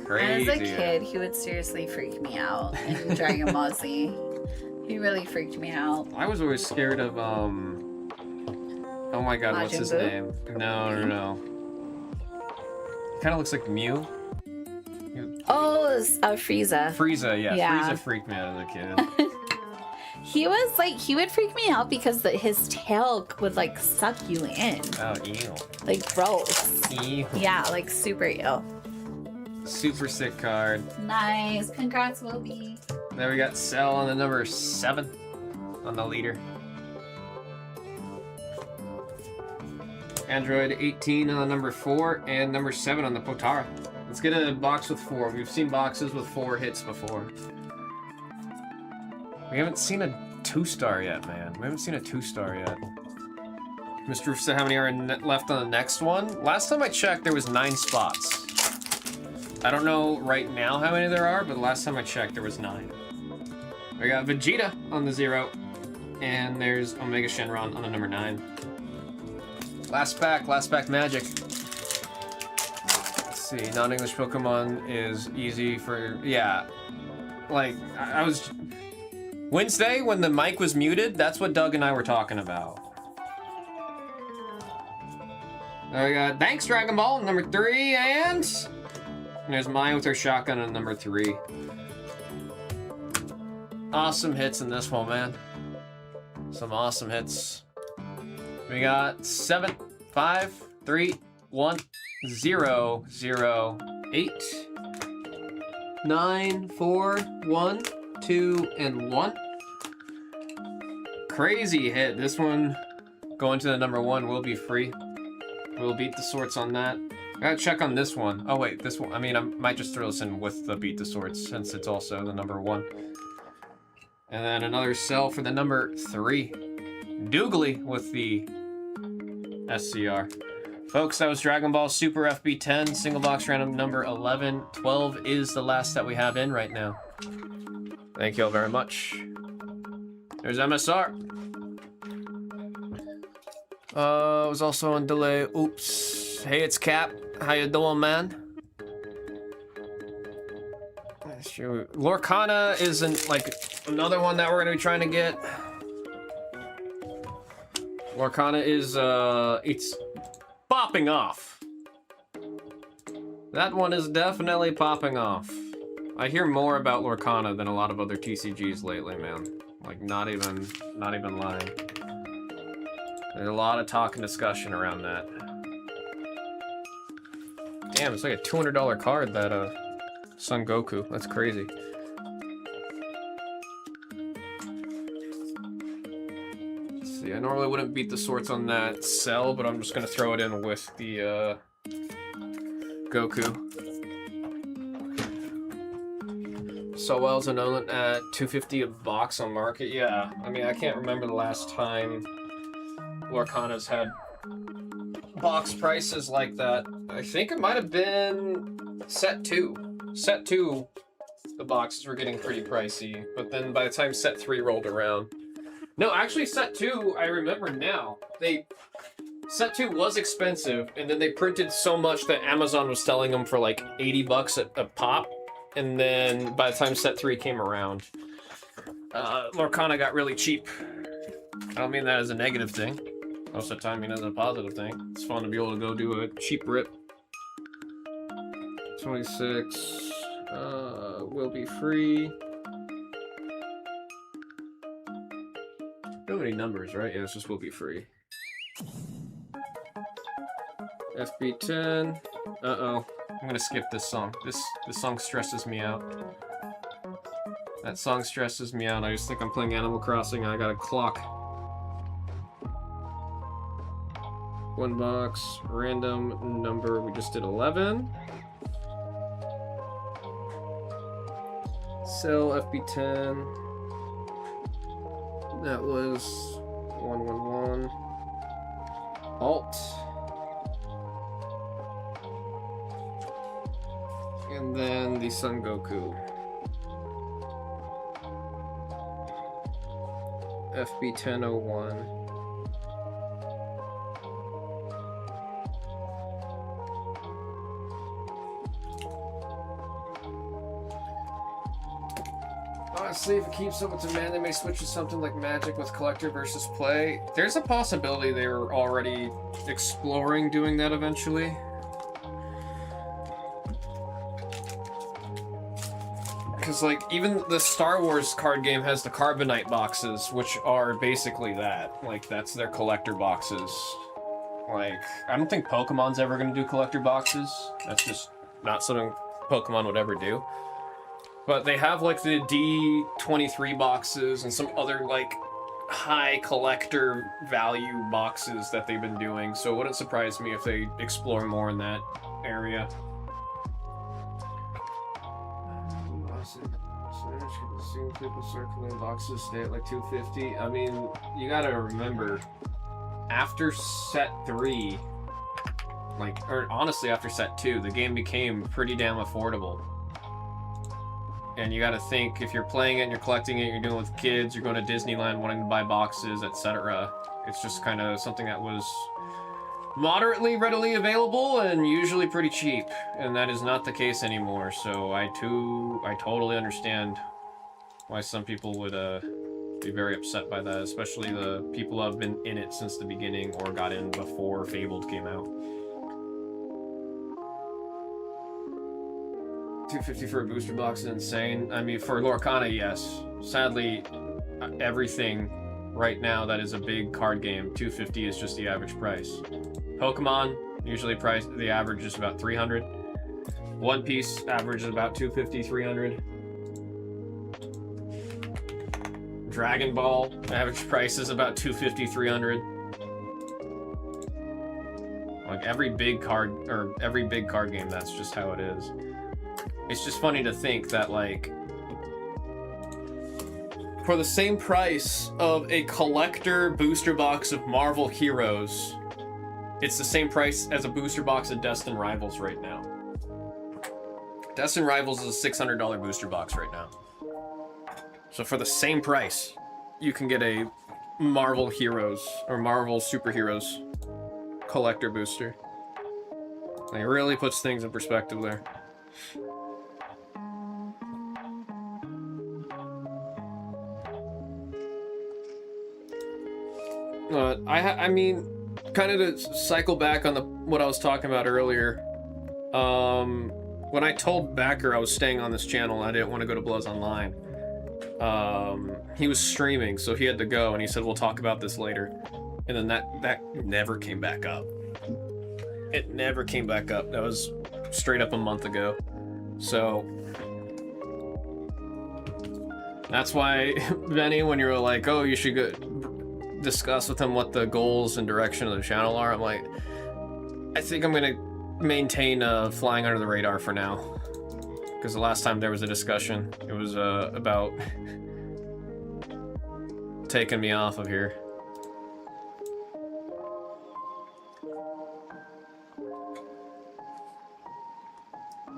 Crazy. As a kid, he would seriously freak me out in Dragon Ball Z. He really freaked me out. I was always scared of, oh my god, what's Majin his Buu? name? No. Kind of looks like Mew. Oh, Frieza. Frieza, yeah. Yeah. Frieza freaked me out as a kid. He was like, he would freak me out because his tail would like suck you in. Oh, ew. Like gross. Ew. Yeah, like super ill. Super sick card. Nice. Congrats, Wilby. Then we got Cell on the number 7 on the leader. Android 18 on the number 4 and number 7 on the Potara. Let's get a box with 4. We've seen boxes with 4 hits before. We haven't seen a 2-star yet, man. We haven't seen a 2-star yet. Mr. Roof said how many are left on the next one? Last time I checked, there was 9 spots. I don't know right now how many there are, but last time I checked, there was 9. We got Vegeta on the 0, and there's Omega Shenron on the number 9. Last pack magic. Let's see, non-English Pokemon is easy for, yeah. Like, I was... Wednesday, when the mic was muted, that's what Doug and I were talking about. There we got Thanks Dragon Ball, number 3, and there's Maya with her shotgun on number 3. Awesome hits in this one, man. Some awesome hits. We got 7, 5, 3, 1, 0, 0, 8, 9, 4, 1, 2, and 1. Crazy hit. This one going to the number 1 will be free. We'll beat the sorts on that. I gotta check on this one. Oh wait, this one. I mean, I might just throw this in with the beat the sorts since it's also the number 1. And then another cell for the number 3. Doogly with the SCR. Folks, that was Dragon Ball Super FB10, single box random number 11. 12 is the last that we have in right now. Thank you all very much. There's MSR. Was also on delay. Oops. Hey, it's Cap. How you doing, man? Lorcana isn't like another one that we're gonna be trying to get. Lorcana is it's popping off. That one is definitely popping off. I hear more about Lorcana than a lot of other TCGs lately, man. Like not even lying. There's a lot of talk and discussion around that. Damn, it's like a $200 card, that Son Goku. That's crazy. Let's see, I normally wouldn't beat the sorts on that cell, but I'm just gonna throw it in with the Goku. So well's an Nolan at $250 a box on market. Yeah, I mean, I can't remember the last time Lorcana's had box prices like that. I think it might have been set 2. Set 2, the boxes were getting pretty pricey, but then by the time set 3 rolled around... No, actually set 2, I remember now. Set 2 was expensive, and then they printed so much that Amazon was selling them for like $80 a pop, and then by the time set 3 came around, Lorcana got really cheap. I don't mean that as a negative thing. Most of the time, it's a positive thing. It's fun to be able to go do a cheap rip. 26 will be free. Don't have any numbers, right? Yeah, it's just will be free. FB10. Uh-oh. I'm gonna skip this song. This song stresses me out. That song stresses me out. I just think I'm playing Animal Crossing and I got a clock. One box, random number. We just did 11. Sell FB10. That was 111. Alt. And then the Son Goku. FB1001. Honestly, if it keeps up with demand, they may switch to something like Magic with collector versus play. There's a possibility they were already exploring doing that eventually. Because, like, even the Star Wars card game has the Carbonite boxes, which are basically that. Like, that's their collector boxes. Like, I don't think Pokemon's ever going to do collector boxes. That's just not something Pokemon would ever do. But they have, like, the D23 boxes and some other, like, high collector value boxes that they've been doing. So it wouldn't surprise me if they explore more in that area. People circling boxes stay at like 250. I mean, you gotta remember, after set 3, like, or honestly after set 2, the game became pretty damn affordable. And you gotta think, if you're playing it and you're collecting it, you're doing it with kids, you're going to Disneyland wanting to buy boxes, etc. It's just kind of something that was moderately readily available and usually pretty cheap, and that is not the case anymore. So I totally understand why some people would be very upset by that, especially the people who have been in it since the beginning or got in before Fabled came out. $250 for a booster box is insane. I mean, for Lorcana, yes. Sadly, everything right now that is a big card game, $250 is just the average price. Pokemon, usually the average is about $300. One Piece average is about $250, $300. Dragon Ball, average price is about $250, $300. Like every big card game, that's just how it is. It's just funny to think that, like, for the same price of a collector booster box of Marvel Heroes, it's the same price as a booster box of Destin Rivals right now. Destin Rivals is a $600 booster box right now. So for the same price, you can get a Marvel Heroes or Marvel Superheroes collector booster. Like, it really puts things in perspective there. I mean, kind of to cycle back on what I was talking about earlier. When I told Backer I was staying on this channel, I didn't want to go to Blez Online. He was streaming, so he had to go, and he said, we'll talk about this later. And then that never came back up. It never came back up. That was straight up a month ago. So that's why, Benny, when you were like, oh, you should go discuss with him what the goals and direction of the channel are, I'm like, I think I'm gonna maintain flying under the radar for now. Because the last time there was a discussion, it was about taking me off of here.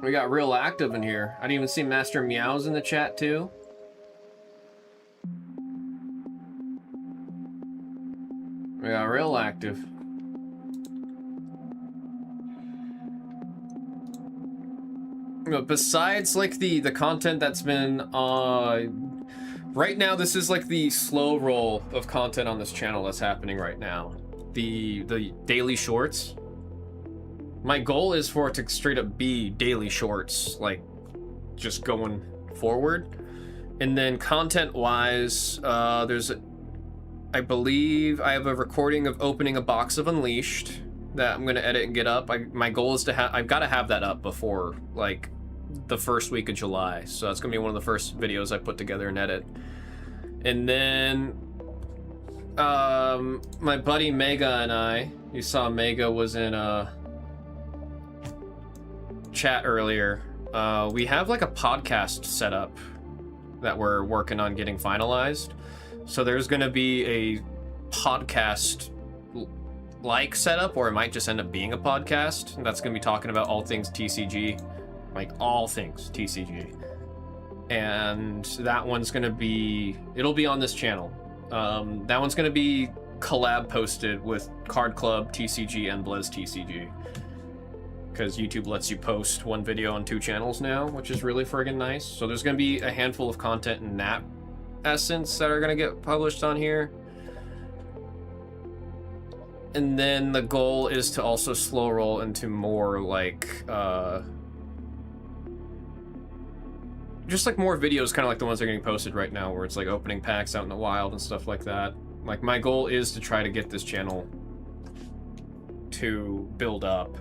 We got real active in here. I didn't even see Master Meows in the chat too. We got real active. But besides, like, the content that's been, right now, this is like the slow roll of content on this channel that's happening right now. the daily shorts. My goal is for it to straight up be daily shorts, like just going forward. And then content-wise, I believe I have a recording of opening a box of Unleashed that I'm gonna edit and get up. My goal is to have, I've got to have that up before like the first week of July. So that's gonna be one of the first videos I put together and edit. And then my buddy Mega and I, you saw Mega was in a chat earlier. We have like a podcast set up that we're working on getting finalized. So there's gonna be a podcast like setup, or it might just end up being a podcast that's gonna be talking about all things TCG, like all things TCG. And that one's gonna be, it'll be on this channel. That one's gonna be collab posted with Card Club TCG and BlezTCG, because YouTube lets you post one video on 2 channels now, which is really friggin' nice. So there's gonna be a handful of content in that essence that are gonna get published on here. And then the goal is to also slow roll into more like just like more videos, kind of like the ones that are getting posted right now, where it's like opening packs out in the wild and stuff like that. Like my goal is to try to get this channel to build up.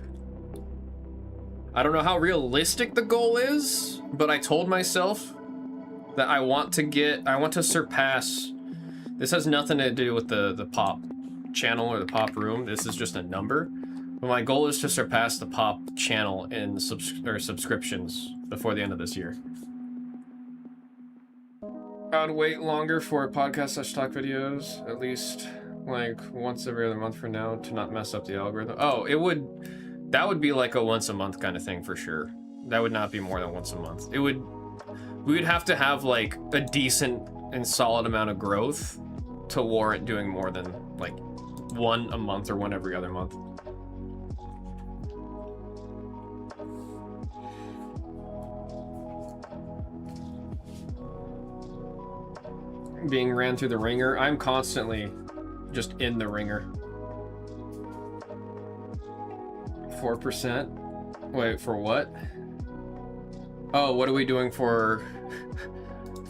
I don't know how realistic the goal is, but I told myself that I want to surpass, this has nothing to do with the pop channel or the pop room, this is just a number, but my goal is to surpass the pop channel in subscriptions before the end of this year. I would wait longer for podcast / talk videos, at least like once every other month for now, to not mess up the algorithm. Oh, that would be like a once a month kind of thing for sure. That would not be more than once a month. We would have to have like a decent and solid amount of growth to warrant doing more than like one a month or one every other month. Being ran through the ringer. I'm constantly just in the ringer. 4%? Wait, for what? Oh, what are we doing for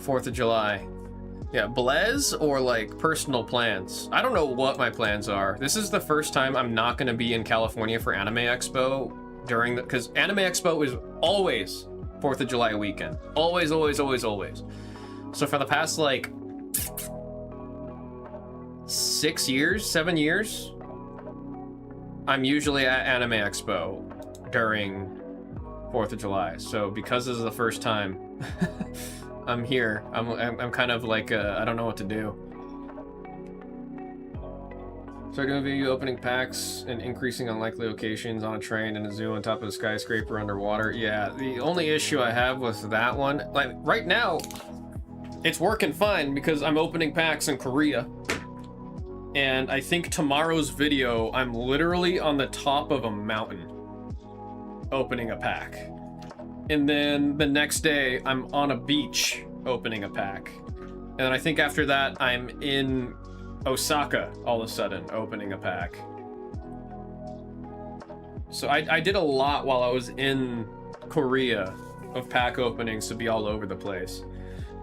4th of July? Yeah, Blez or like personal plans? I don't know what my plans are. This is the first time I'm not going to be in California for Anime Expo because Anime Expo is always 4th of July weekend. Always, always, always, always. So for the past like 6 years, 7 years, I'm usually at Anime Expo during 4th of July. So because this is the first time I'm here, I'm kind of like, I don't know what to do. So I'm gonna be opening packs and increasing unlikely locations on a train in a zoo on top of a skyscraper underwater. Yeah, the only issue I have with that one, like right now, it's working fine because I'm opening packs in Korea. And I think tomorrow's video, I'm literally on the top of a mountain opening a pack. And then the next day, I'm on a beach opening a pack. And I think after that, I'm in Osaka all of a sudden opening a pack. So I did a lot while I was in Korea of pack openings to be all over the place.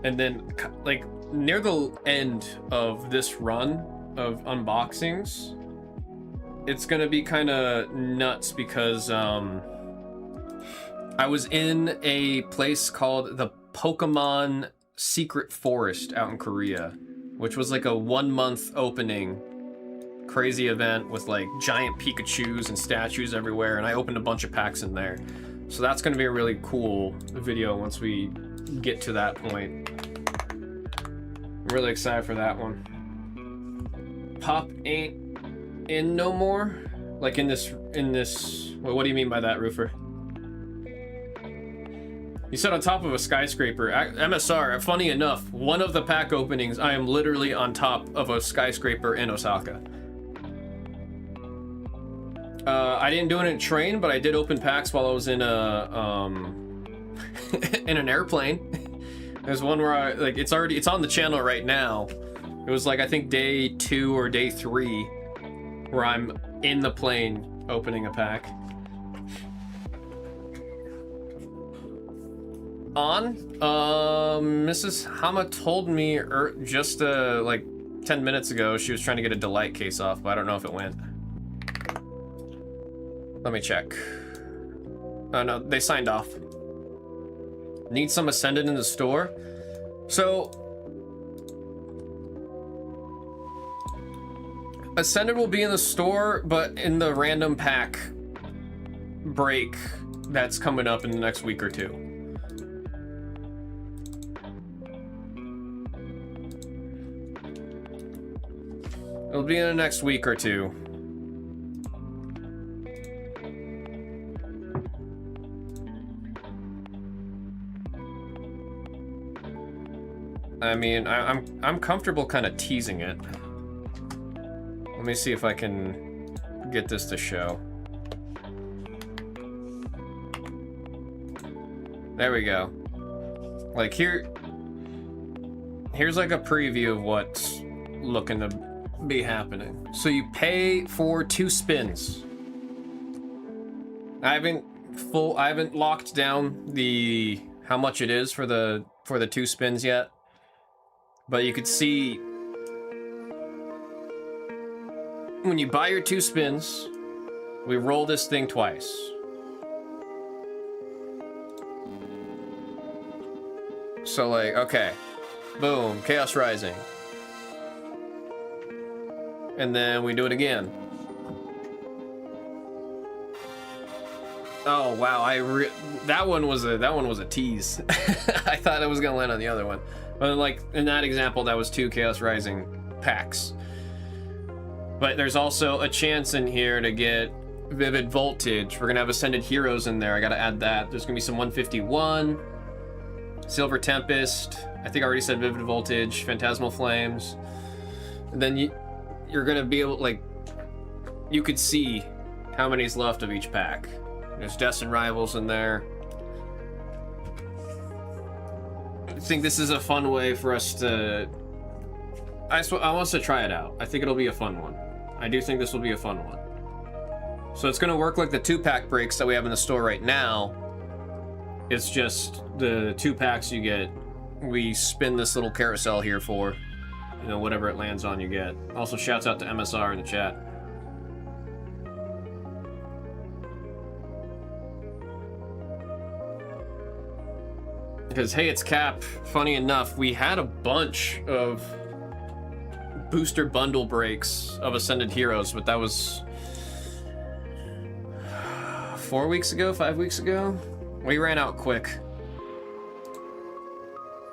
And then like near the end of this run of unboxings, it's gonna be kind of nuts because I was in a place called the Pokemon Secret Forest out in Korea, which was like a 1 month opening crazy event with like giant Pikachus and statues everywhere, and I opened a bunch of packs in there. So that's gonna be a really cool video once we get to that point. I'm really excited for that one. Pop ain't in no more? Like in this, well, what do you mean by that, Roofer? You said on top of a skyscraper. MSR, funny enough, one of the pack openings, I am literally on top of a skyscraper in Osaka. I didn't do it in a train, but I did open packs while I was in a, in an airplane. There's one where I, like, it's on the channel right now. It was like, I think day 2 or day 3. where I'm in the plane opening a pack. On? Mrs. Hama told me just like 10 minutes ago she was trying to get a Delight case off, but I don't know if it went. Let me check. Oh no, they signed off. Need some Ascended in the store? So... Ascended will be in the store, but in the random pack break that's coming up in the next week or two. It'll be in the next week or two. I mean, I'm comfortable kind of teasing it. Let me see if I can get this to show. There we go. Like here's like a preview of what's looking to be happening. So you pay for 2 spins. I haven't locked down the how much it is for the 2 spins yet. But you could see when you buy your 2 spins, we roll this thing twice. So like, okay, boom, Chaos Rising. And then we do it again. Oh wow, that one was a tease. I thought I was gonna land on the other one, but like in that example, that was 2 Chaos Rising packs. But there's also a chance in here to get Vivid Voltage. We're gonna have Ascended Heroes in there. I gotta add that. There's gonna be some 151, Silver Tempest. I think I already said Vivid Voltage, Phantasmal Flames. And then you're gonna be able, like, you could see how many's left of each pack. There's Destined Rivals in there. I think this is a fun way for us to... I want us to try it out. I think it'll be a fun one. I do think this will be a fun one. So it's gonna work like the 2-pack breaks that we have in the store right now. It's just the 2 packs you get, we spin this little carousel here for, you know, whatever it lands on you get. Also shouts out to MSR in the chat. Because hey, it's Cap. Funny enough, we had a bunch of booster bundle breaks of Ascended Heroes, but that was 4 weeks ago, 5 weeks ago. We ran out quick.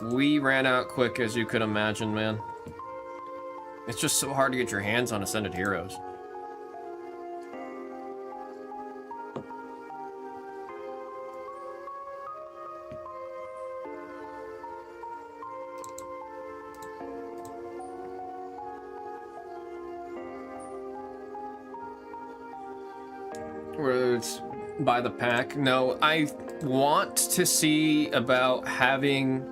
We ran out quick, as you could imagine, man. It's just so hard to get your hands on Ascended Heroes. Whether it's by the pack. No, I want to see about having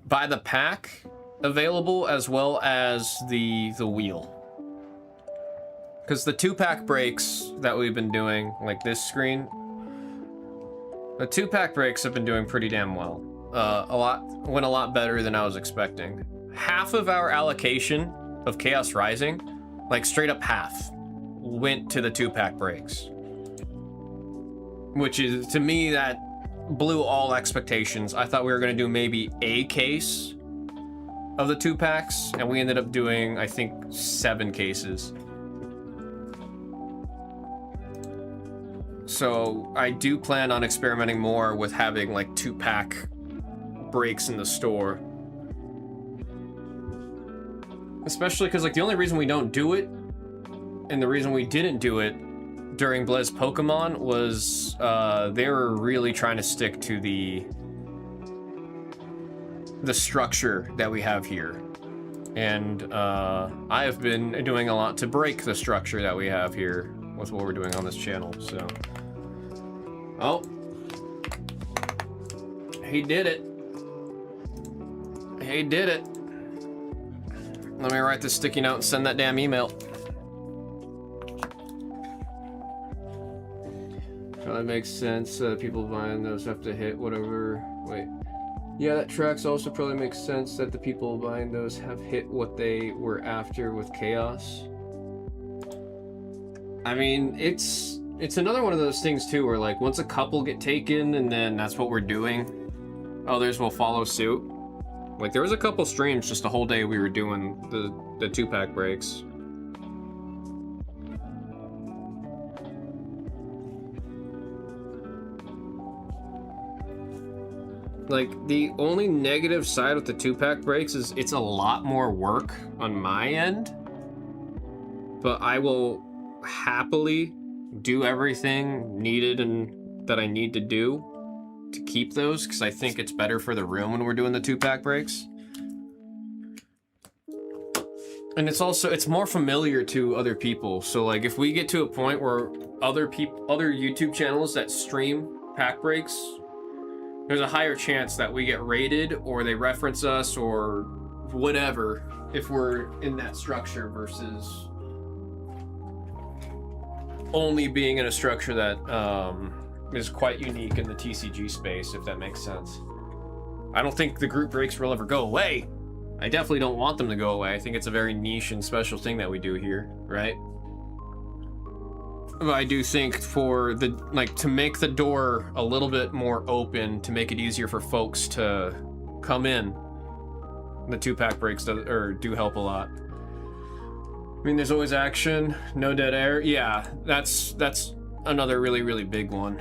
by the pack available as well as the wheel. Because the 2-pack breaks that we've been doing, like this screen, the 2-pack breaks have been doing pretty damn well. Went a lot better than I was expecting. Half of our allocation of Chaos Rising, like straight up half, went to the 2-pack breaks. Which is, to me, that blew all expectations. I thought we were gonna do maybe a case of the 2-packs, and we ended up doing, I think, 7 cases. So I do plan on experimenting more with having like 2-pack breaks in the store. Especially because like the only reason we don't do it, and the reason we didn't do it during Blez Pokemon was they were really trying to stick to the structure that we have here. And I have been doing a lot to break the structure that we have here with what we're doing on this channel, so. Oh. He did it. He did it. Let me write this sticky note and send that damn email. That makes sense. People buying those have to hit whatever. Wait. Yeah, that tracks. Also probably makes sense that the people buying those have hit what they were after with chaos. I mean, it's another one of those things too, where like once a couple get taken and then that's what we're doing, others will follow suit. Like there was a couple streams just a whole day we were doing the 2-pack breaks. Like, the only negative side with the 2-pack breaks is it's a lot more work on my end. But I will happily do everything needed and that I need to do to keep those, because I think it's better for the room when we're doing the 2-pack breaks. And it's also, it's more familiar to other people. So like, if we get to a point where other YouTube channels that stream pack breaks, there's a higher chance that we get raided or they reference us or whatever if we're in that structure versus only being in a structure that is quite unique in the TCG space, if that makes sense. I don't think the group breaks will ever go away. I definitely don't want them to go away. I think it's a very niche and special thing that we do here, right? But I do think for the, like, to make the door a little bit more open, to make it easier for folks to come in, the 2-pack breaks do help a lot. I mean, there's always action, no dead air. Yeah, that's another really, really big one.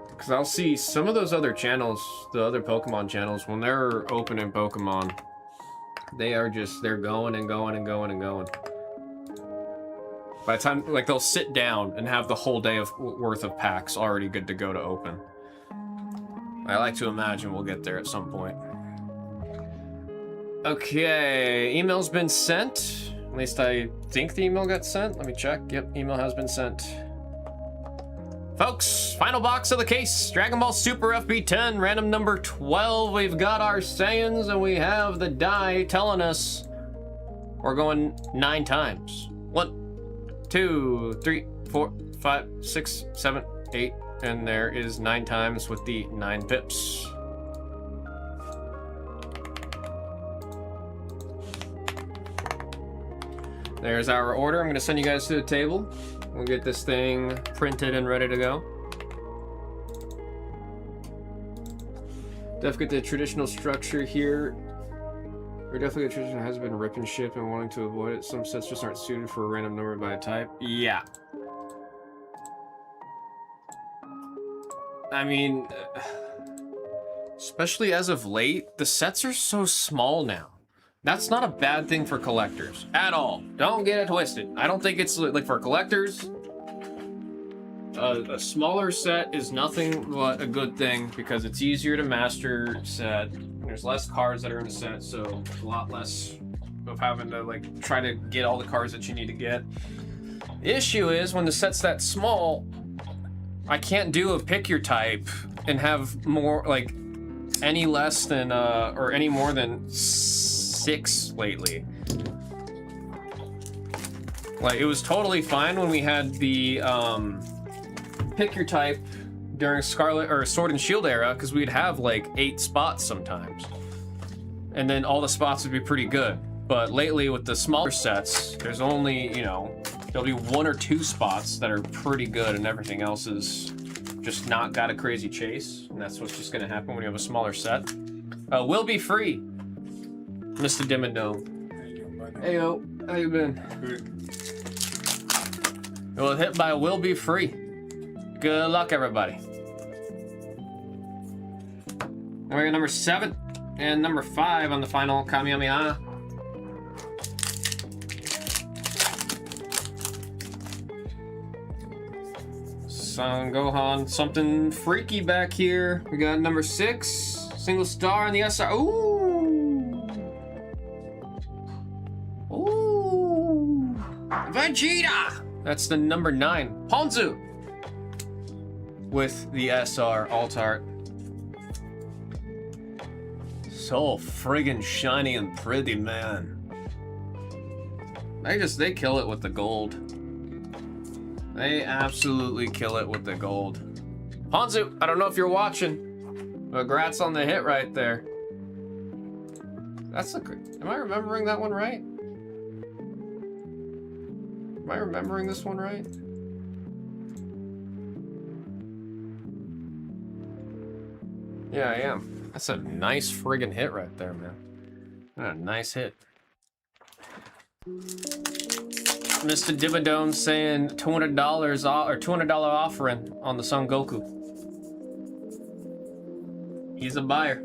Because I'll see some of those other channels, the other Pokemon channels, when they're opening Pokemon, they are just, they're going and going and going and going. By the time, like, they'll sit down and have the whole day worth of packs already good to go to open. I like to imagine we'll get there at some point. Okay, email's been sent. At least I think the email got sent. Let me check. Yep, email has been sent. Folks, final box of the case. Dragon Ball Super FB10, random number 12. We've got our Saiyans and we have the die telling us we're going 9 times. 1, 2, 3, 4, 5, 6, 7, 8, and there is 9 times with the 9 pips. There's our order. I'm going to send you guys to the table. We'll get this thing printed and ready to go. Definitely get the traditional structure here. Or definitely the tradition has been rip and ship and wanting to avoid it. Some sets just aren't suited for a random number by a type. Yeah. I mean, especially as of late, the sets are so small now. That's not a bad thing for collectors at all. Don't get it twisted. I don't think it's like for collectors. A smaller set is nothing but a good thing because it's easier to master set. There's less cards that are in the set, so a lot less of having to like try to get all the cards that you need to get. The issue is when the set's that small, I can't do a pick your type and have more like any less than or any more than 6 lately. Like it was totally fine when we had the pick your type during Scarlet or Sword and Shield era, because we'd have like 8 spots sometimes, and then all the spots would be pretty good. But lately with the smaller sets, there's only, you know, there'll be 1 or 2 spots that are pretty good, and everything else is just not got a crazy chase, and that's what's just gonna happen when you have a smaller set. Will be free, Mr. Dimmadome. Hey yo, how you been? Well, hit by will be free. Good luck, everybody. We're at number 7 and number 5 on the final Kamehameha. Son Gohan, something freaky back here. We got number 6, single star on the SR. Ooh! Ooh! Vegeta! That's the number 9, Ponzu! With the SR alt art. so friggin' shiny and pretty, man. They kill it with the gold. They absolutely kill it with the gold. Ponzu, I don't know if you're watching. Congrats on the hit right there. That's a great. Am I remembering that one right? Am I remembering this one right? Yeah, I am. That's a nice friggin' hit right there, man. A nice hit. Mr. Dividone saying $200 or $200 offering on the Son Goku. He's a buyer.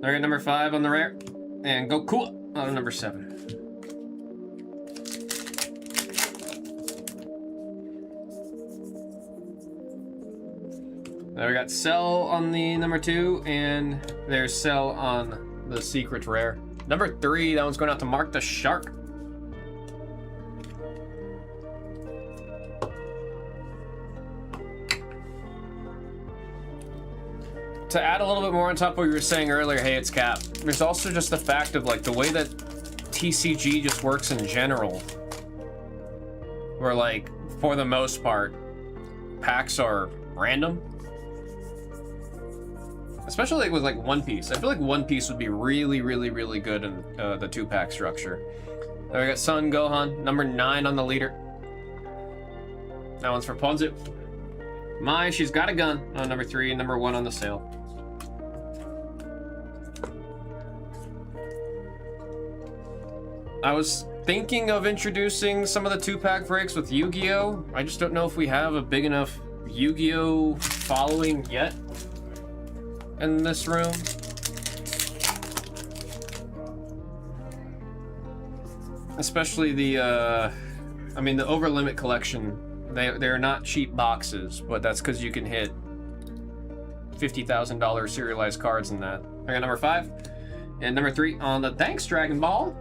Target number 5 on the rare, and Goku on number 7. Now we got Cell on the number 2, and there's Cell on the secret rare. Number 3, that one's going out to Mark the Shark. To add a little bit more on top of what you were saying earlier, hey, it's Cap. There's also just the fact of like the way that TCG just works in general. Where like, for the most part, packs are random. Especially like with like One Piece. I feel like One Piece would be really, really, really good in the 2-pack structure. Then we got Son Gohan, number 9 on the leader. That one's for Ponzu. Mai, she's got a gun on number 3 and number 1 on the sale. I was thinking of introducing some of the 2-pack breaks with Yu-Gi-Oh! I just don't know if we have a big enough Yu-Gi-Oh! Following yet in this room. Especially the, I mean, the Over Limit collection. They're not cheap boxes, but that's because you can hit $50,000 serialized cards in that. I got number 5 and number 3 on the Thanks Dragon Ball.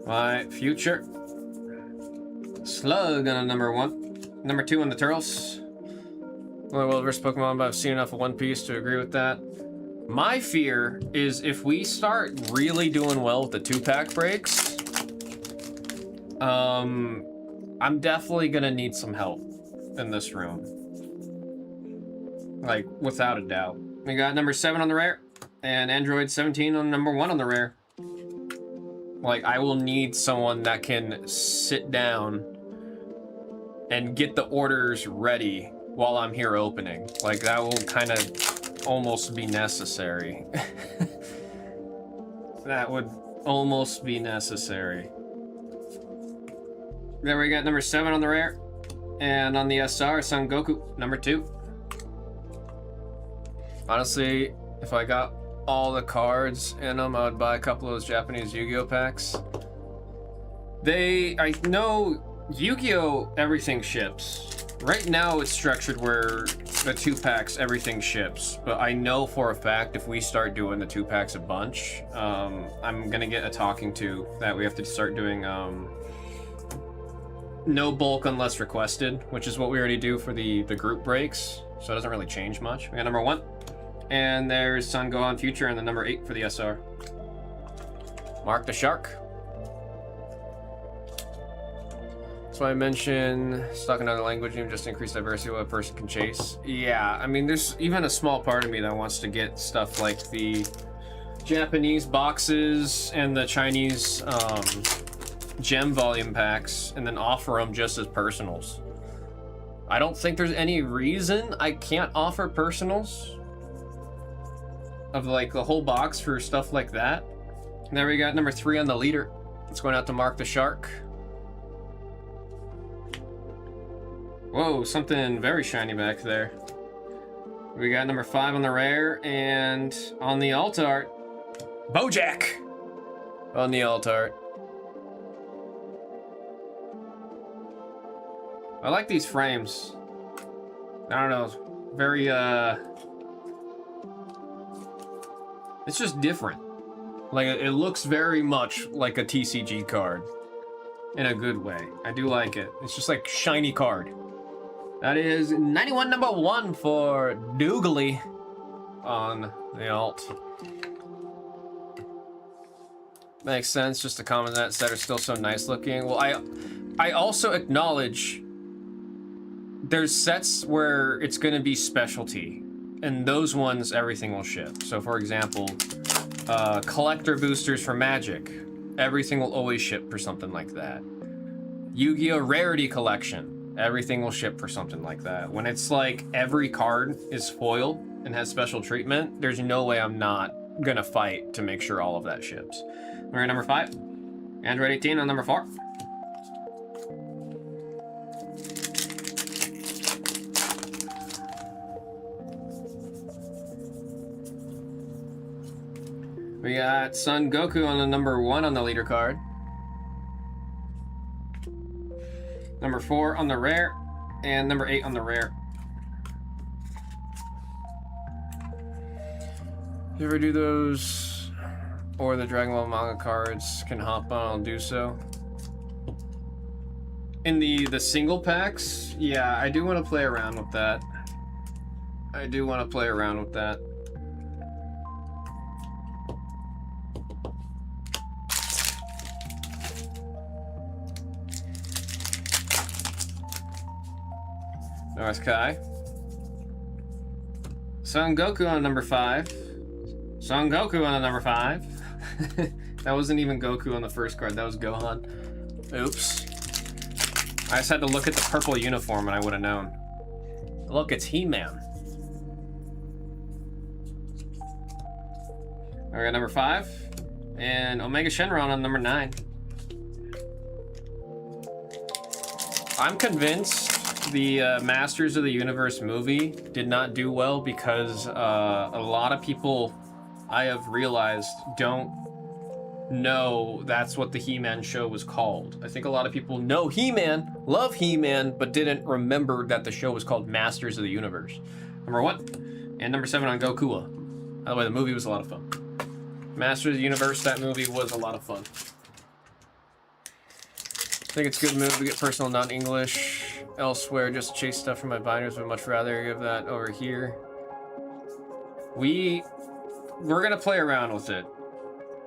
My future Slug on number 1, number 2 on the Turtles. Well, versus Pokemon, but I've seen enough of One Piece to agree with that. My fear is if we start really doing well with the 2-pack breaks, I'm definitely gonna need some help in this room. Like, without a doubt. We got number 7 on the rare, and Android 17 on number 1 on the rare. Like, I will need someone that can sit down and get the orders ready while I'm here opening. Like, that will kind of almost be necessary. That would almost be necessary. Then we got number 7 on the rare, and on the SR, Son Goku, number 2. Honestly, if I got all the cards in them, I would buy a couple of those Japanese Yu-Gi-Oh packs. I know Yu-Gi-Oh everything ships. Right now it's structured where the 2-packs everything ships, but I know for a fact if we start doing the 2-packs a bunch, I'm gonna get a talking to that we have to start doing no bulk unless requested, which is what we already do for the group breaks, so it doesn't really change much. We got number 1. And there's Son Gohan Future and the number 8 for the SR. Mark the Shark. That's why I mentioned stuck in another language, even just increase diversity of what a person can chase. Yeah, I mean, there's even a small part of me that wants to get stuff like the Japanese boxes and the Chinese gem volume packs and then offer them just as personals. I don't think there's any reason I can't offer personals of like the whole box for stuff like that. And there we got number 3 on the leader. It's going out to Mark the Shark. Whoa, something very shiny back there. We got number 5 on the rare, and on the alt art, Bojack on the alt art. I like these frames. I don't know, very it's just different. Like, it looks very much like a TCG card in a good way. I do like it. It's just like shiny card. That is 91 number 1 for Doogly on the alt. Makes sense, just the common that set are still so nice looking. Well, I also acknowledge there's sets where it's gonna be specialty, and those ones everything will ship. So for example, collector boosters for Magic, everything will always ship for something like that. Yu-Gi-Oh! Rarity collection, everything will ship for something like that. When it's like every card is foiled and has special treatment, there's no way I'm not gonna fight to make sure all of that ships. We're at number 5. Android 18 on number 4. We got Son Goku on the number 1 on the leader card. Number 4 on the rare, and number 8 on the rare. You ever do those, or the Dragon Ball manga cards can hop on, I'll do so. In the single packs, yeah, I do want to play around with that. I do want to play around with that. North Kai. Son Goku on number 5. Son Goku on the number 5. That wasn't even Goku on the first card, that was Gohan. Oops. I just had to look at the purple uniform and I would have known. Look, it's He-Man. I got number 5. And Omega Shenron on number 9. I'm convinced the Masters of the Universe movie did not do well because a lot of people, I have realized, don't know that's what the He-Man show was called. I think a lot of people know He-Man, love He-Man, but didn't remember that the show was called Masters of the Universe. Number 1, and number 7 on Gokua. By the way, the movie was a lot of fun. Masters of the Universe, that movie was a lot of fun. I think it's a good move to get personal non-English elsewhere, just chase stuff from my binders, but much rather give that over here. We're gonna play around with it.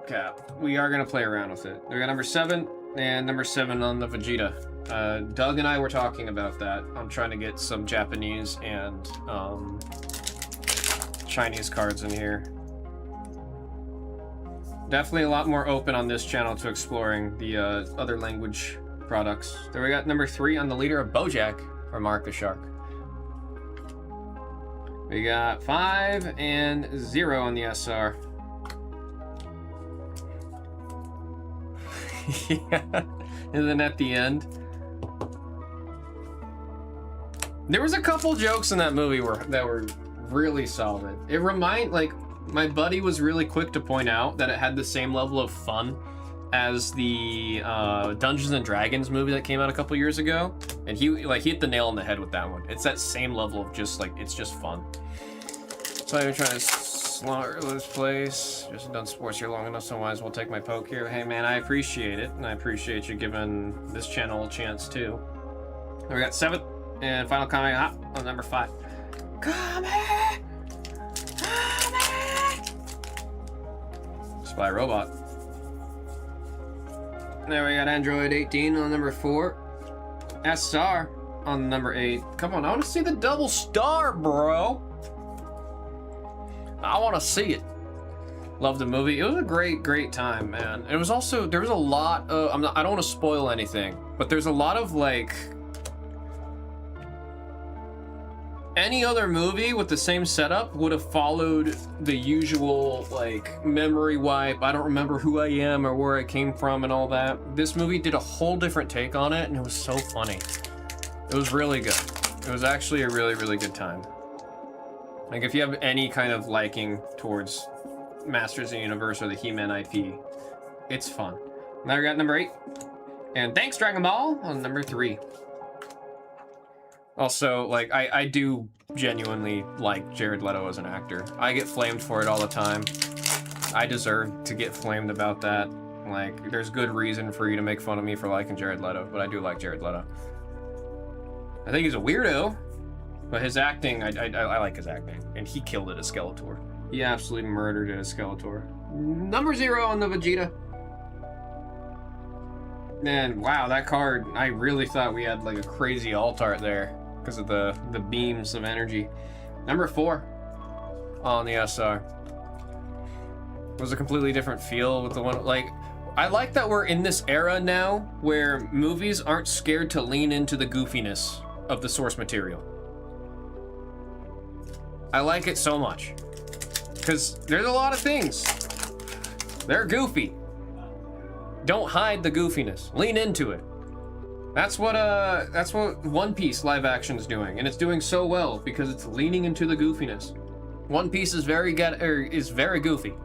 Cap. We are gonna play around with it. We got number 7 and number 7 on the Vegeta. Doug and I were talking about that. I'm trying to get some Japanese and Chinese cards in here. Definitely a lot more open on this channel to exploring the other language products. There we got number 3 on the leader of Bojack, or Mark the Shark. We got 5 and 0 on the SR. Yeah. And then at the end, there was a couple jokes in that movie that were really solid. It my buddy was really quick to point out that it had the same level of fun as the Dungeons and Dragons movie that came out a couple years ago, and he hit the nail on the head with that one. It's that same level of just it's just fun. So I'm trying to slaughter this place. Just done sports here long enough, so I might as well take my poke here. Hey man, I appreciate it, and I appreciate you giving this channel a chance too. We got 7th and final comment hop on number 5. Come Spy Robot. There we got Android 18 on number 4. SR on number 8. Come on, I want to see the double star, bro. I want to see it. Love the movie. It was a great time, man. It was also, there was a lot of, I don't want to spoil anything, but there's a lot of any other movie with the same setup would have followed the usual memory wipe, I don't remember who I am or where I came from and all that. This movie did a whole different take on it, and it was so funny. It was really good. It was actually a really good time. If you have any kind of liking towards Masters of the Universe or the He-Man IP, it's fun. Now we got number 8. And thanks Dragon Ball on number 3. Also, I do genuinely like Jared Leto as an actor. I get flamed for it all the time. I deserve to get flamed about that. There's good reason for you to make fun of me for liking Jared Leto, but I do like Jared Leto. I think he's a weirdo, But his acting, I like his acting, and he killed it as Skeletor. He absolutely murdered it as Skeletor. Number 0 on the Vegeta. Man, wow, that card, I really thought we had like a crazy alt art there because of the beams of energy. Number 4 on the SR. Was a completely different feel with the one, like, I like that we're in this era now where movies aren't scared to lean into the goofiness of the source material. I like it so much. Because there's a lot of things. They're goofy. Don't hide the goofiness. Lean into it. That's what One Piece live action is doing, and it's doing so well because it's leaning into the goofiness. One Piece is very goofy.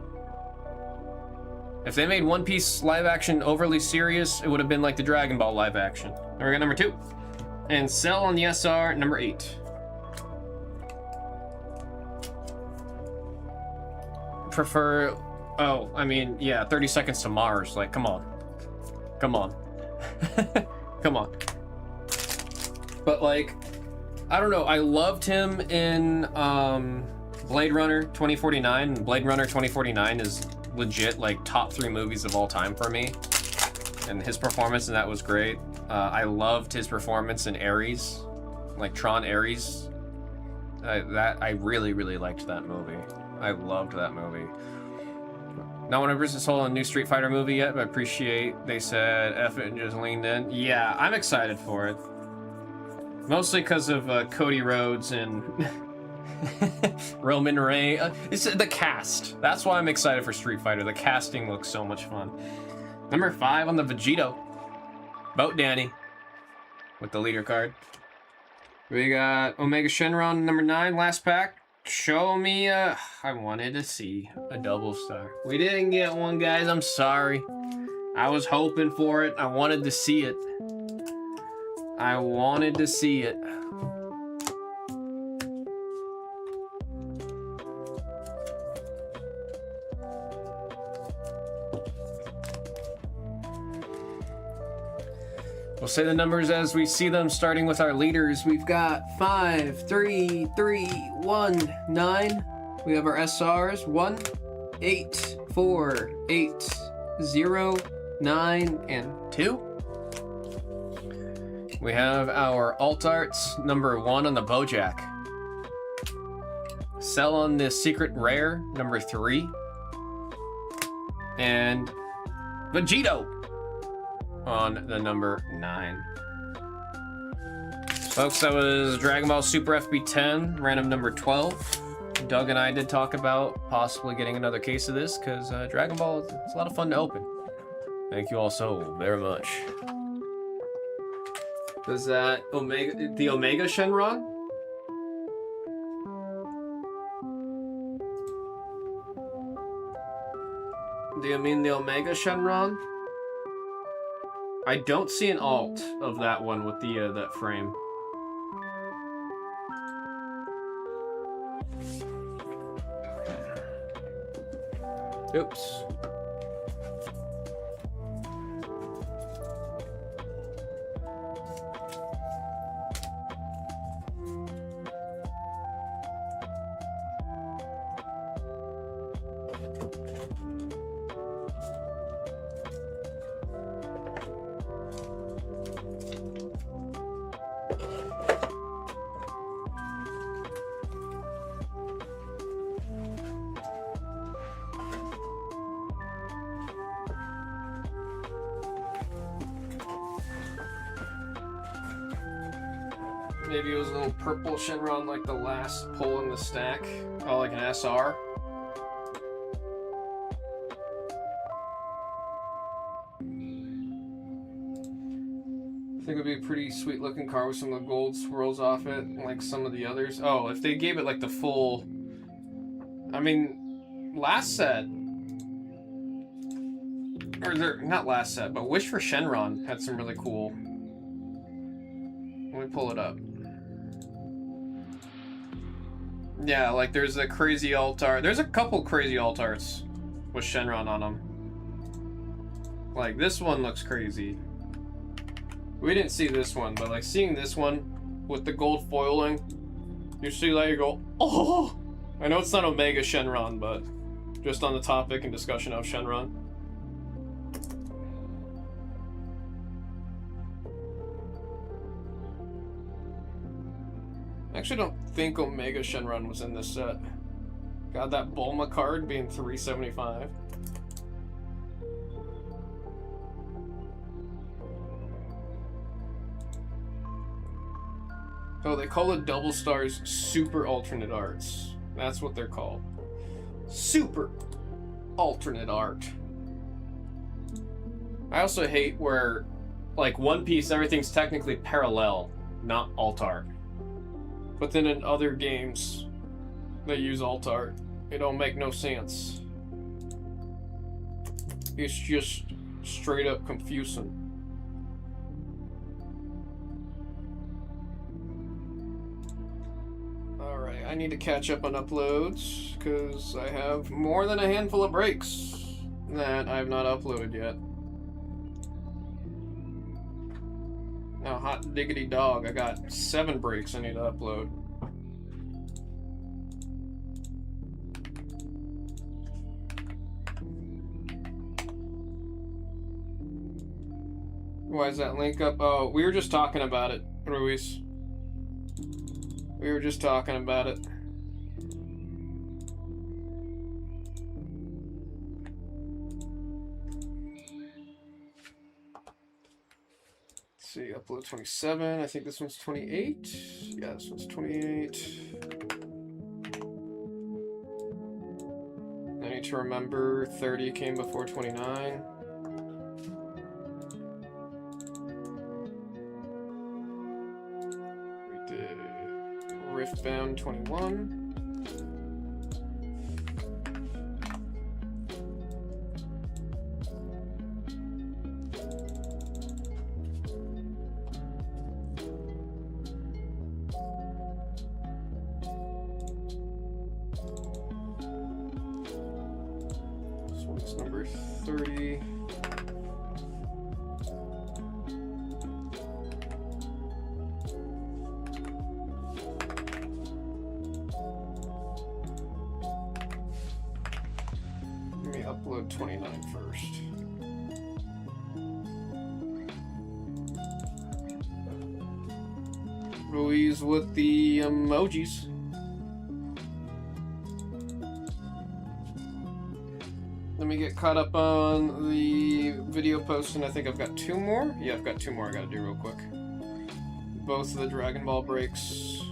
If they made One Piece live action overly serious, it would have been like the Dragon Ball live action. Then we got number 2. And Cell on the SR, number 8. Prefer, oh, I mean, yeah, 30 Seconds to Mars. Like, come on. Come on. Come on. But like, I don't know, I loved him in Blade Runner 2049. Blade Runner 2049 is legit like top 3 movies of all time for me, and his performance in that was great. I loved his performance in Ares, like Tron Ares. I really liked that movie. I loved that movie. Not 100% sold on a new Street Fighter movie yet, but I appreciate they said F it and just leaned in. Yeah, I'm excited for it. Mostly because of Cody Rhodes and Roman Reigns. It's the cast. That's why I'm excited for Street Fighter. The casting looks so much fun. Number 5 on the Vegito. Boat Danny. With the leader card. We got Omega Shenron, number 9, last pack. Show me I wanted to see a double star. We didn't get one, guys. I'm sorry. I was hoping for it. I wanted to see it. I wanted to see it. We'll say the numbers as we see them, starting with our leaders. We've got 5, 3, 3, 1, 9. We have our SRs, 1, 8, 4, 8, 0, 9, and 2. We have our alt arts, number 1 on the Bojack. Cell on the secret rare, number 3. And Vegito on the number 9. Folks, that was Dragon Ball Super FB10, random number 12. Doug and I did talk about possibly getting another case of this because Dragon Ball is a lot of fun to open. Thank you all so very much. Does that the Omega Shenron? Do you mean the Omega Shenron? I don't see an alt of that one with the that frame. Oops. Maybe it was a little purple Shenron like the last pull in the stack. Oh, like an SR. I think it would be a pretty sweet looking card with some of the gold swirls off it, like some of the others. Oh, if they gave it like the full... I mean, last set... Or not last set, but Wish for Shenron had some really cool... Let me pull it up. Yeah, like there's a crazy alt art. There's a couple crazy alt arts with Shenron on them. Like this one looks crazy. We didn't see this one, but like seeing this one with the gold foiling You see that, you go, oh! I know it's not Omega Shenron, but just on the topic and discussion of Shenron. I actually don't think Omega Shenron was in this set. Got that Bulma card being $375. Oh, they call it Double Stars Super Alternate Arts. That's what they're called. Super Alternate Art. I also hate where, like, One Piece, everything's technically parallel, not alt art. But then in other games, they use alt art. It don't make no sense. It's just straight up confusing. Alright, I need to catch up on uploads, because I have more than a handful of breaks that I have not uploaded yet. Now, hot diggity dog, I got 7 breaks I need to upload. Why is that link up? Oh, we were just talking about it, Ruiz. We were just talking about it. Let's see, upload 27. I think this one's 28. Yeah, this one's 28. I need to remember 30 came before 29. We did Riftbound 21. Number 30. Let me upload 29 first. Ruiz with the emojis. Let me get caught up on the video posting. I think I've got 2 more. Yeah, I've got 2 more I gotta do real quick. Both of the Dragon Ball breaks.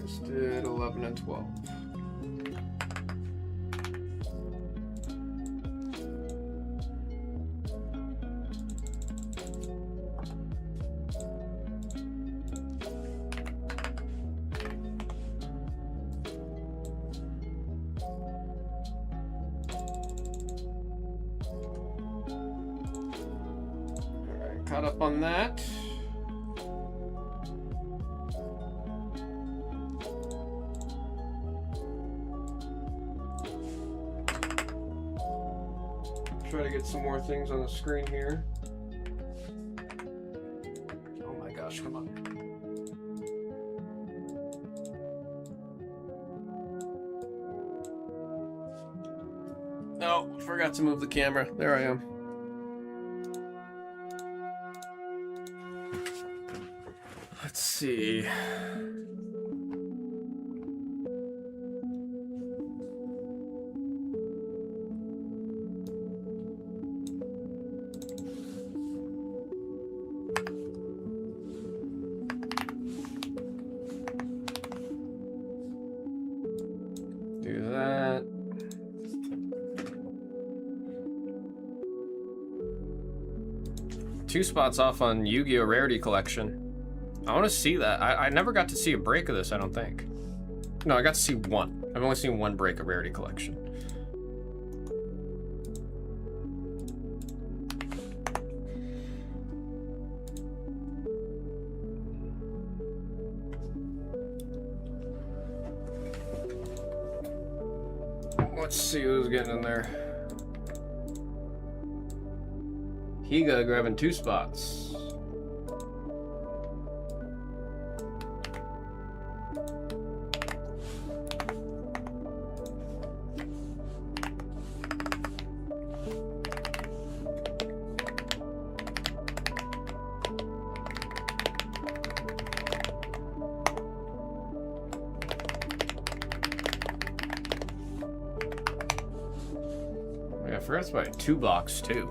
Just did 11 and 12. Caught up on that. Try to get some more things on the screen here. Oh my gosh, come on. Oh, forgot to move the camera. There I am. Let's see. Do that. Two spots off on Yu-Gi-Oh! Rarity Collection. I want to see that. I never got to see a break of this, I don't think. No, I got to see 1. I've only seen 1 break of Rarity Collection. Let's see who's getting in there. Higa grabbing 2 spots. forgot to buy 2 blocks too.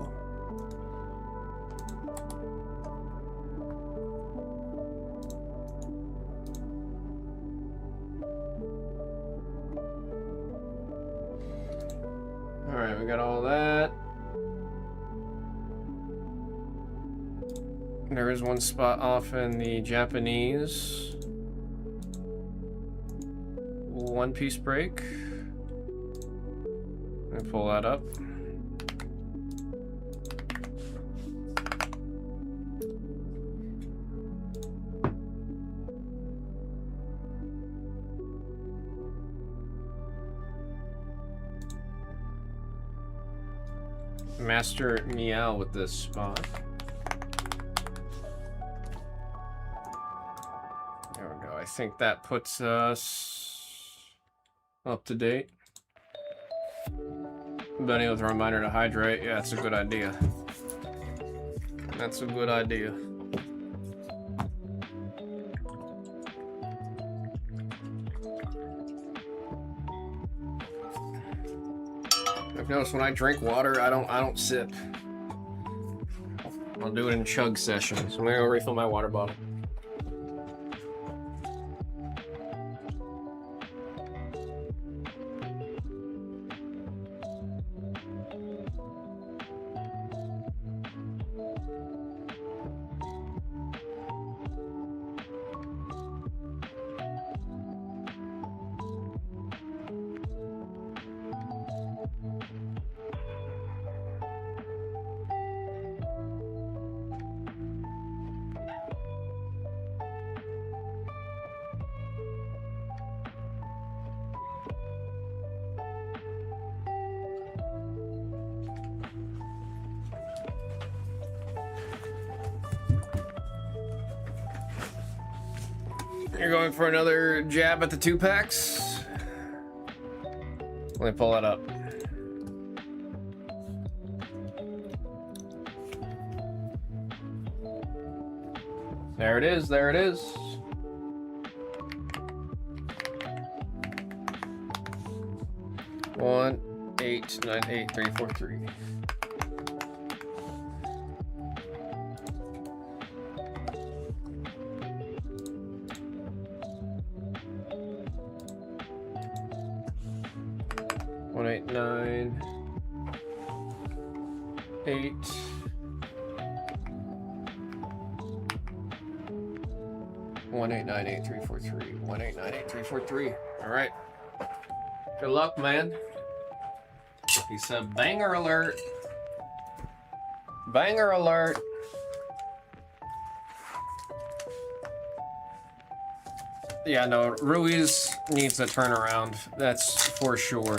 Alright, we got all that. There is one spot off in the Japanese One Piece break. Let me pull that up. Master Meow with this spot. There we go. I think that puts us up to date. Benny with a reminder to hydrate. Yeah, that's a good idea. That's a good idea. I've noticed when I drink water, I don't sip. I'll do it in chug sessions. I'm gonna go refill my water bottle. You're going for another jab at the 2-packs? Let me pull that up. There it is, there it is. One, 8, 9, 8, 3, 4, 3. One, 8, 9, 8. One, 8, 9, 8, 3, 4, 3. 1, 8, 9, 8, 3, 4, 3. All right. Good luck, man. He said, "Banger alert! Banger alert!" Yeah, no, Ruiz needs a turnaround. That's for sure.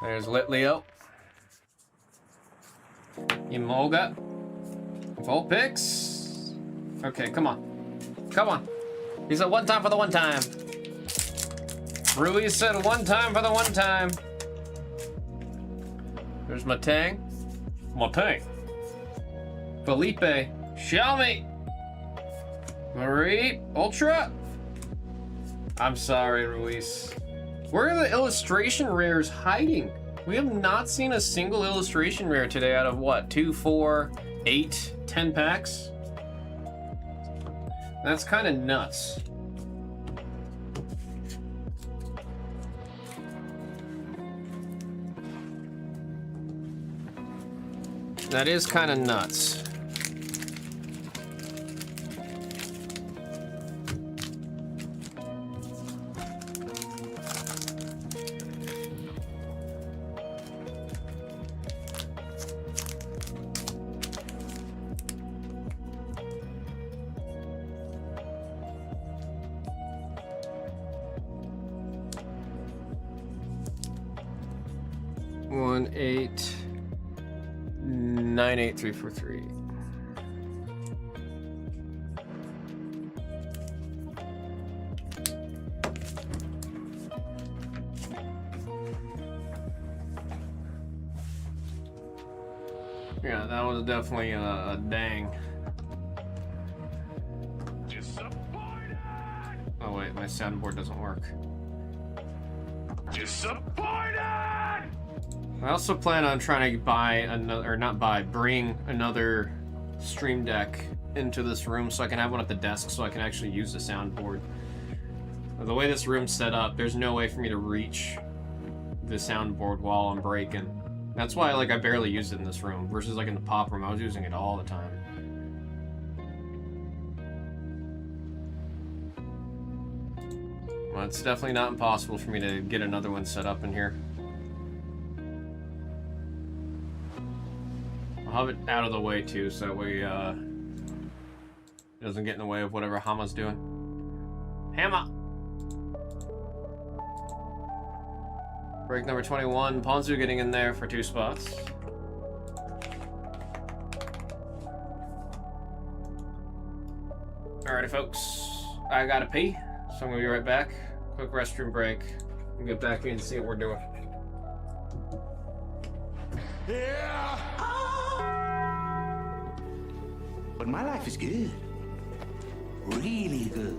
There's Litleo. Imoga. Full picks. Okay, come on. Come on. He said one time for the one time. Ruiz said one time for the one time. There's Matang. Matang. Felipe. Xiaomi. Marie. Ultra. I'm sorry, Ruiz. Where are the illustration rares hiding? We have not seen a single illustration rare today out of what? 2, 4, 8, 10 packs? That's kind of nuts. That is kind of nuts. One, 8, 9, 8, 3, 4, 3. Yeah, that was definitely a dang. Oh wait, my soundboard doesn't work. Disappointed! I also plan on trying to buy another, or not buy, bring another stream deck into this room so I can have one at the desk so I can actually use the soundboard. The way this room's set up, there's no way for me to reach the soundboard while I'm breaking. That's why like I barely use it in this room versus like in the pop room. I was using it all the time. Well, it's definitely not impossible for me to get another one set up in here. I'll have it out of the way too, so that way it doesn't get in the way of whatever Hama's doing. Hama! Break number 21. Ponzu getting in there for 2 spots. Alrighty, folks. I gotta pee, so I'm gonna be right back. Quick restroom break. We'll get back in and see what we're doing. Yeah! But my life is good. Really good.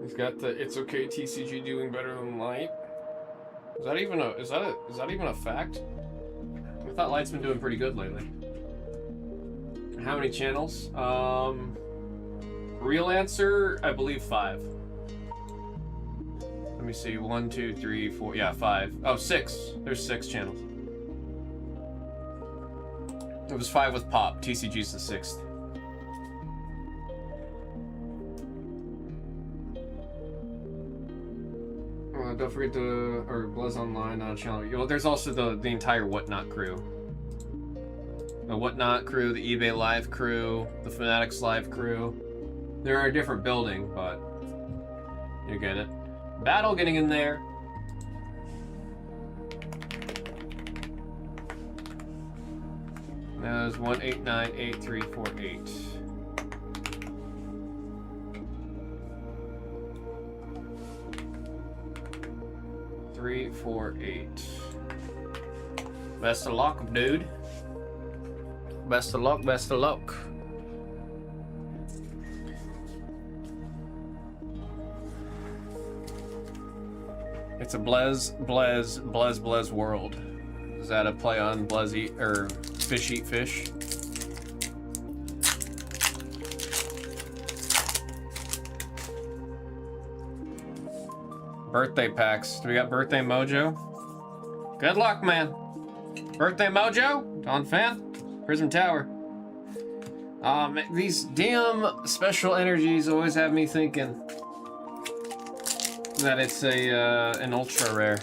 He's got the "It's okay TCG doing better than light." Is that even a fact? I thought light's been doing pretty good lately. How many channels? Real answer, I believe 5. Let me see. 1, 2, 3, 4. Yeah, 5. Oh, 6. There's 6 channels. It was 5 with Pop. TCG's the 6th. Don't forget or Blez Online channel. Well, there's also the entire Whatnot crew. The Whatnot crew, the eBay Live crew, the Fanatics Live crew. They're in a different building, but you get it. Battle getting in there. That was 1898348. Three, 4, 8. Best of luck, dude. Best of luck, best of luck. It's a Blez world. Is that a play on Blez eat or fish eat fish? Birthday packs. Do we got birthday mojo? Good luck, man. Birthday mojo? Dawn Fan? Prism Tower. These damn special energies always have me thinking that it's an ultra rare.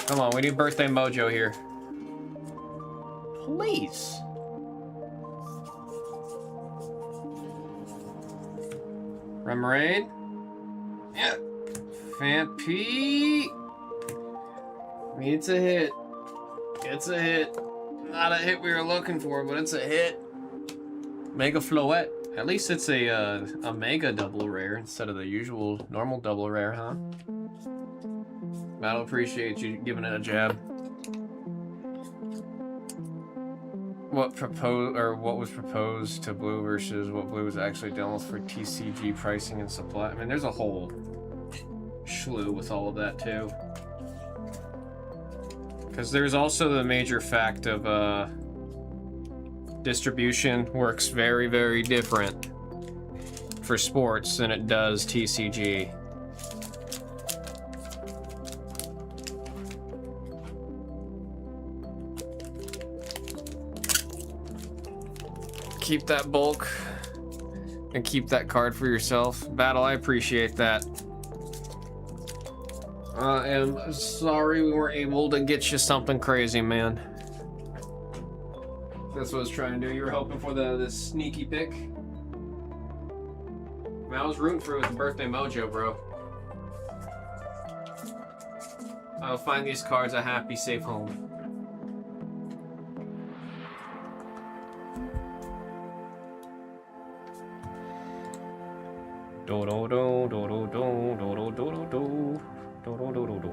Come on, we need birthday mojo here. Please. Remoraid. Yeah. Famp. It's a hit. It's a hit. Not a hit we were looking for, but it's a hit. Mega Floette. At least it's a mega double rare instead of the usual normal double rare, huh? Battle, appreciate you giving it a jab. What was proposed to Blue versus what Blue was actually dealing with for TCG pricing and supply? I mean, there's a whole slew with all of that too. Because there's also the major fact of distribution works very, very different for sports than it does TCG. Keep that bulk and keep that card for yourself. Battle, I appreciate that. I am sorry we weren't able to get you something crazy, man. That's what I was trying to do. You were hoping for this sneaky pick. I mean, I was rooting for it with the birthday mojo, bro. I'll find these cards a happy, safe home. Do do do do do do do do do do. Do, do, do, do, do.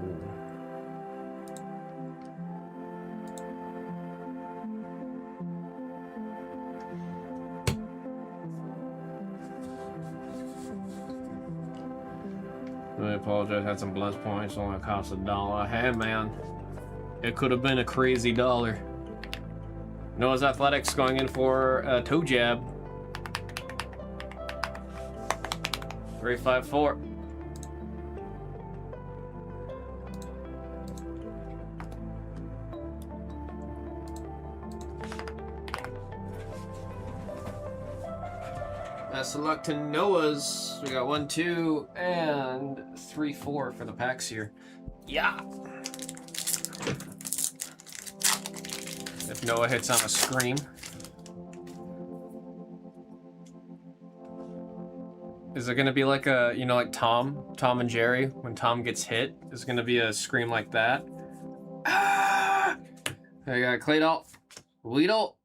I apologize, had some Blez points, only cost $1. Hey man, it could have been a crazy $1. Noah's Athletics going in for a toe jab. 354. Best of luck to Noah's. We got 1, 2, and 3, 4 for the packs here. Yeah. If Noah hits on a scream. Is it gonna be like a, you know, like Tom and Jerry, when Tom gets hit, is it gonna be a scream like that? Ah! I got Claydol, Weedle,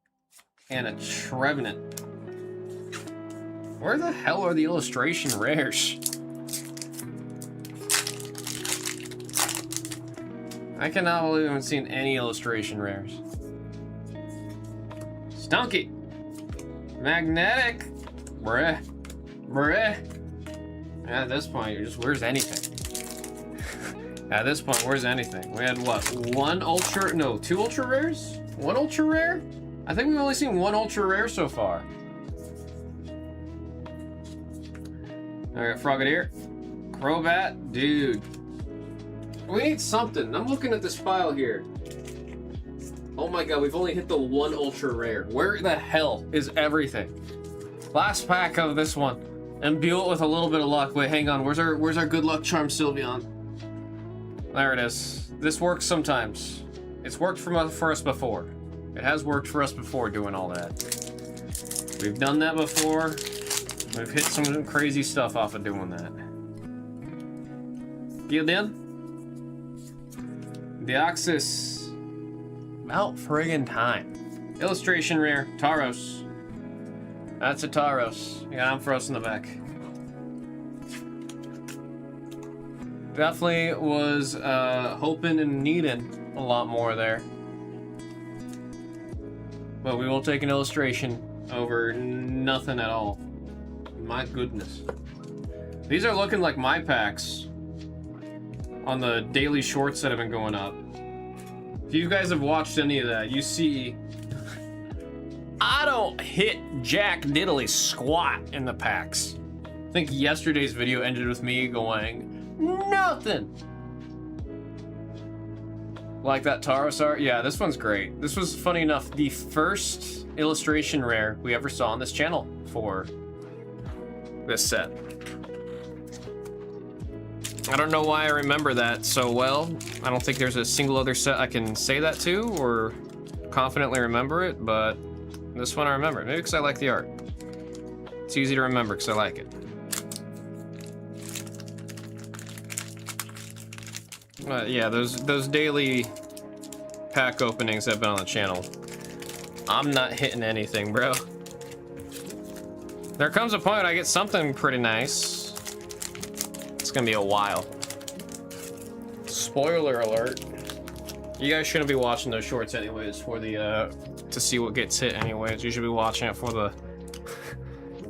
and a Trevenant. Where the hell are the illustration rares? I cannot believe I haven't seen any illustration rares. Stunky. Magnetic. Bruh. Bruh. At this point, you're just, where's anything? At this point, where's anything? We had what? Two ultra rares? One ultra rare? I think we've only seen one ultra rare so far. Alright, Frogadier. Crobat, dude. We need something. I'm looking at this file here. Oh my god, we've only hit the one ultra rare. Where the hell is everything? Last pack of this one. Imbue it with a little bit of luck. Wait, hang on. Where's our good luck charm Sylveon? There it is. This works sometimes. It's worked for us before. It has worked for us before doing all that. We've done that before. We've hit some crazy stuff off of doing that. Gildan? Deoxys. About friggin' time. Illustration rare. Tauros. That's a Tauros. Yeah, Ampharos in the back. Definitely was hoping and needing a lot more there. But we will take an illustration over nothing at all. My goodness. These are looking like my packs on the daily shorts that have been going up. If you guys have watched any of that, you see I don't hit jack diddly squat in the packs. I think yesterday's video ended with me going, nothing. Like that Tauros art? Yeah, this one's great. This was, funny enough, the first illustration rare we ever saw on this channel for this set. I don't know why I remember that so well. I don't think there's a single other set I can say that to or confidently remember it, but this one I remember. Maybe because I like the art. It's easy to remember because I like it. Yeah, those daily pack openings have been on the channel. I'm not hitting anything, bro. There comes a point I get something pretty nice. It's gonna be a while. Spoiler alert. You guys shouldn't be watching those shorts anyways for the to see what gets hit anyways. You should be watching it for the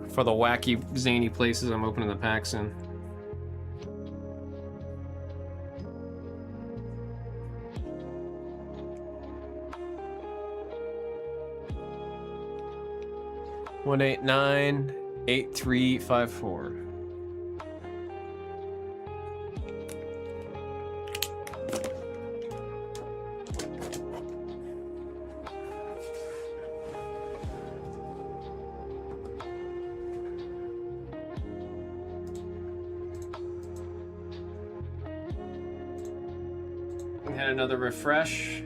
wacky zany places I'm opening the packs in. One 1898354. Had another refresh.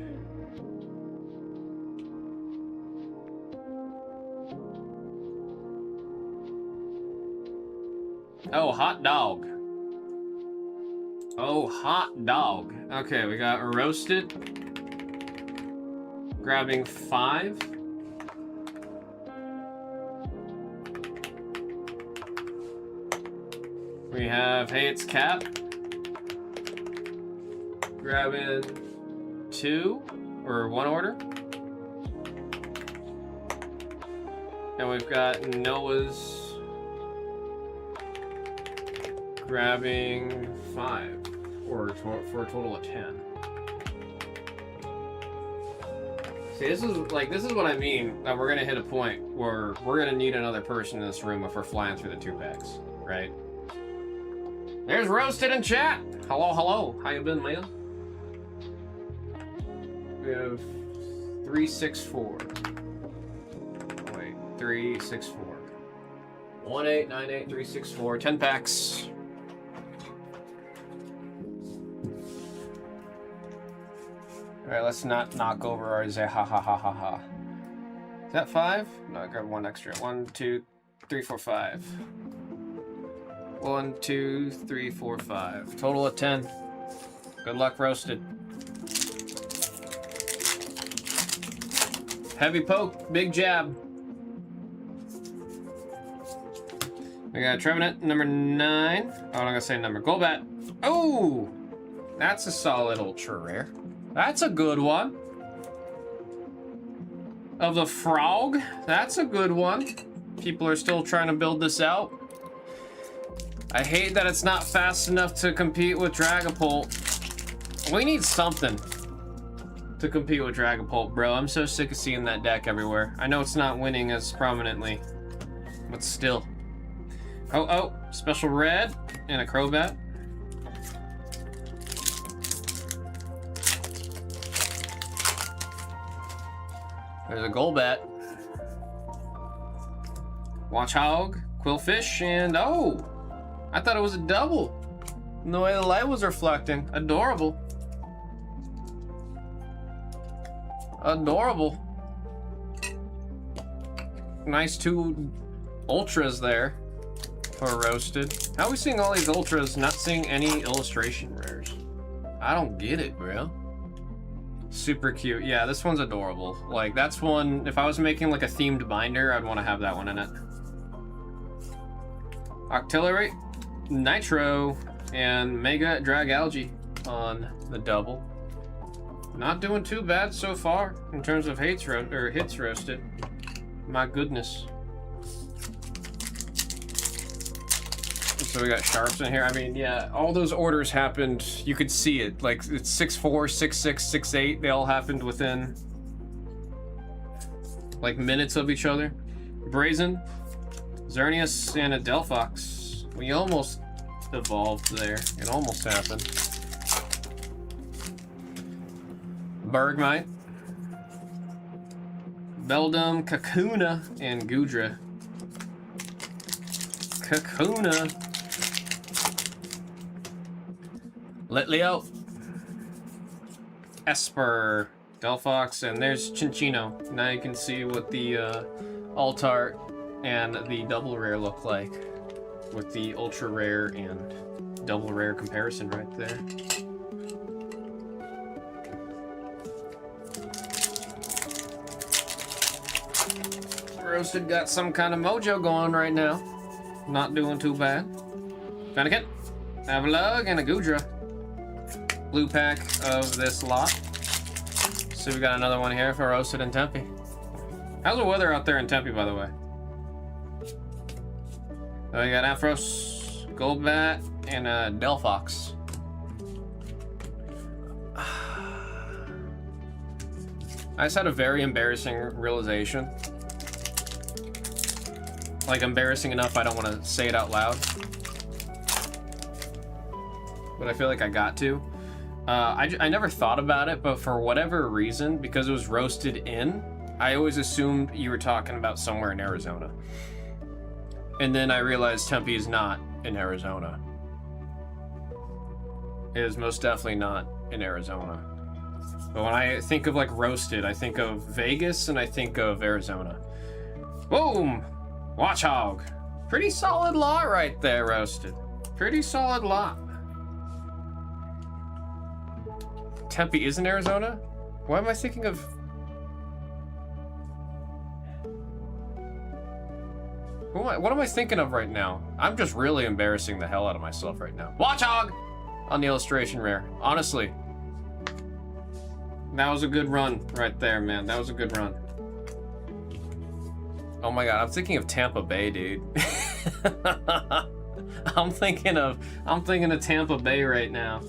Oh, hot dog. Oh, hot dog. Okay, we got roasted. Grabbing 5. We have, hey, it's Cap. Grabbing 2 or 1 order. And we've got Noah's grabbing 5 or for a total of 10. See, this is what I mean, that we're gonna hit a point where we're gonna need another person in this room if we're flying through the 2 packs, right? There's Roasted in chat. Hello, hello. How you been, man? We have 364. Wait, 364. 1898364. 10 packs. All right, let's not knock over our ha ha ha ha ha. Is that 5? No, I grabbed 1 extra. 1, 2, 3, 4, 5. 1, 2, 3, 4, 5. Total of 10. Good luck, Roasted. Heavy poke, big jab. We got Trevenant, number 9. Oh, I'm not gonna say number. Golbat. Oh, that's a solid ultra rare. That's a good one. Of the Frog, that's a good one. People are still trying to build this out. I hate that it's not fast enough to compete with Dragapult. We need something to compete with Dragapult, bro. I'm so sick of seeing that deck everywhere. I know it's not winning as prominently, but still. Oh, special red and a Crobat. There's a Golbat. Watchog, Quillfish, and oh! I thought it was a double. The way the light was reflecting. Adorable. Adorable. Nice 2 ultras there for roasted. How are we seeing all these ultras, not seeing any illustration rares? I don't get it, bro. Super cute. Yeah, this one's adorable. Like, that's one, if I was making like a themed binder, I'd want to have that one in it. Octillery, Nitro, and Mega Dragalge on the double. Not doing too bad so far in terms of hits roasted. My goodness. So we got sharps in here. I mean, yeah, all those orders happened. You could see it. Like, it's 6-4, 6-6, 6-8. They all happened within like minutes of each other. Brazen, Xerneas, and a Delphox. We almost evolved there. It almost happened. Bergmite, Beldum, Kakuna, and Gudra. Kakuna. Litleo, Esper, Delphox, and there's Chinchino. Now you can see what the Altart and the double rare look like with the ultra rare and double rare comparison right there. Roasted got some kind of mojo going right now. Not doing too bad. Fennekin, Avalugg, and a Gudra. Blue pack of this lot. So we got another one here for Roasted in Tempe. How's the weather out there in Tempe, by the way? So we got Ampharos, Golbat, and a Delphox. I just had a very embarrassing realization. Like, embarrassing enough I don't want to say it out loud. But I feel like I got to. I never thought about it, but for whatever reason, because it was roasted in, I always assumed you were talking about somewhere in Arizona. And then I realized Tempe is not in Arizona. It is most definitely not in Arizona. But when I think of like roasted, I think of Vegas and I think of Arizona. Boom! Watchog. Pretty solid lot right there, Roasted. Pretty solid lot. Tempe is in Arizona? Why am I thinking of... What am I thinking of right now? I'm just really embarrassing the hell out of myself right now. Watchog! On the illustration rare. Honestly. That was a good run right there, man. That was a good run. Oh my god, I'm thinking of Tampa Bay, dude. I'm thinking of Tampa Bay right now.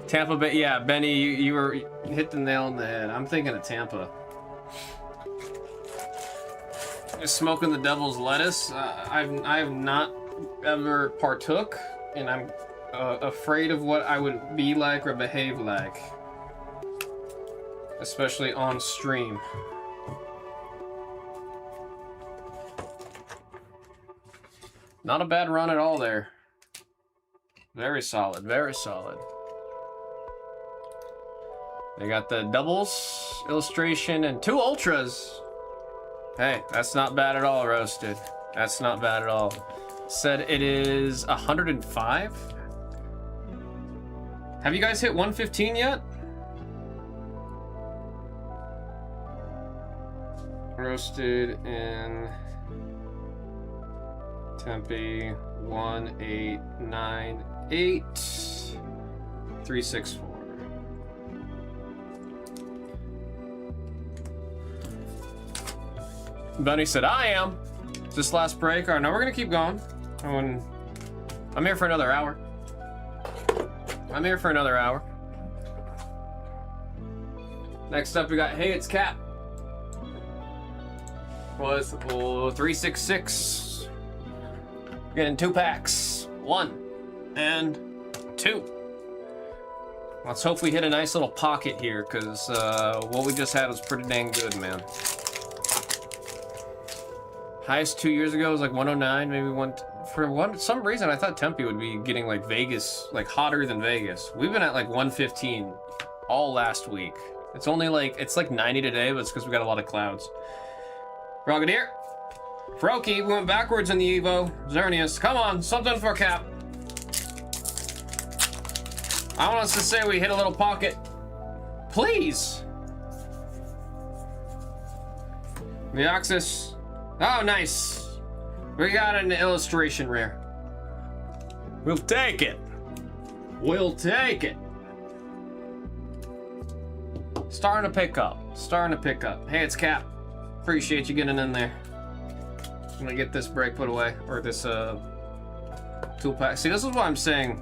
Tampa Bay, yeah, Benny, you hit the nail on the head. I'm thinking of Tampa. Just smoking the devil's lettuce. I have not ever partook, and I'm afraid of what I would be like or behave like, especially on stream. Not a bad run at all there. Very solid, very solid. They got the doubles, illustration, and 2 ultras. Hey, that's not bad at all, Roasted. That's not bad at all. Said it is 105. Have you guys hit 115 yet? Roasted in Tempe 1898 364. Bunny said, I am. This last break. Alright, now we're gonna keep going. I'm here for another hour. I'm here for another hour. Next up, we got Hey, It's Cap. Was 366. Getting 2 packs. 1 and 2. Let's hope we hit a nice little pocket here, because what we just had was pretty dang good, man. Highest 2 years ago was like 109, maybe some reason I thought Tempe would be getting like Vegas, like hotter than Vegas. We've been at like 115 all last week. It's only like, it's like 90 today, but it's because we got a lot of clouds. Brogadier. Froki, we went backwards in the Evo. Xerneas, come on, something for Cap. I want us to say we hit a little pocket. Please. The Oxus. Oh, nice. We got an illustration rare. We'll take it. We'll take it. Starting to pick up. Starting to pick up. Hey, it's Cap. Appreciate you getting in there. I'm gonna get this break put away, or this tool pack. See, this is what I'm saying.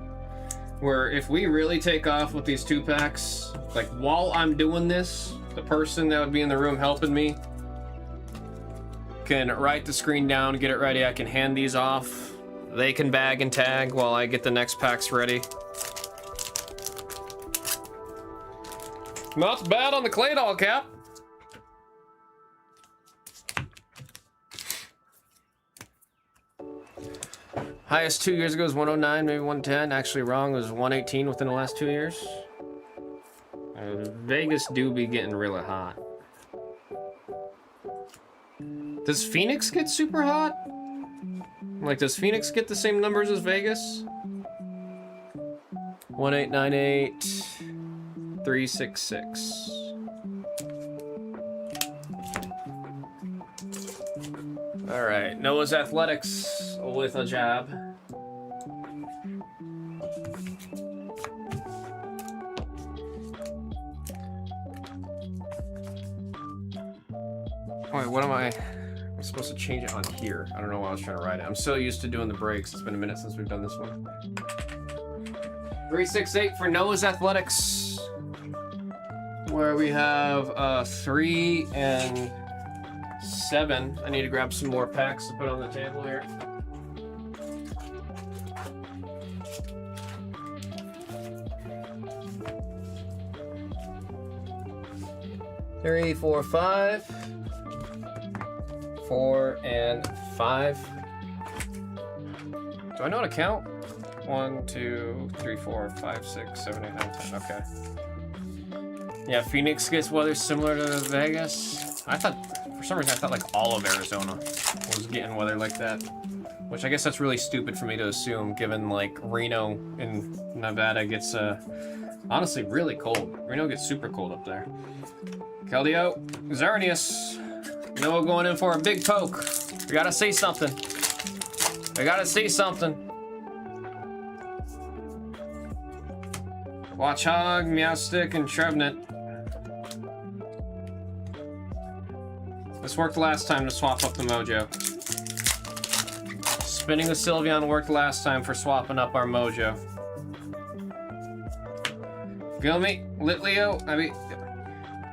Where if we really take off with these 2 packs, like while I'm doing this, the person that would be in the room helping me can write the screen down, get it ready. I can hand these off. They can bag and tag while I get the next packs ready. Not bad on the clay doll, Cap. Highest 2 years ago was 109, maybe 110. Actually wrong, it was 118 within the last 2 years. Vegas do be getting really hot. Does Phoenix get super hot? Like, does Phoenix get the same numbers as Vegas? 1898, 366. All right, Noah's Athletics with a jab. Wait, what am I? I'm supposed to change it on here. I don't know why I was trying to write it. I'm so used to doing the breaks. It's been a minute since we've done this one. 368 for Noah's Athletics, where we have 3 and 7. I need to grab some more packs to put on the table here. Three, 4, 5. 4 and 5. Do I know how to count? 1, 2, 3, 4, 5, 6, 7, 8, 9, 10. Okay. Yeah, Phoenix gets weather similar to Vegas. I thought, for some reason, I thought like all of Arizona was getting weather like that. Which I guess that's really stupid for me to assume, given like Reno in Nevada gets honestly really cold. Reno gets super cold up there. Keldeo, Xerneas. Noah going in for a big poke. We gotta see something. We gotta see something. Watchhog, Meowstick, and Trevenant. This worked last time to swap up the mojo. Spinning with Sylveon worked last time for swapping up our mojo. Gilmy, Litleo, I mean,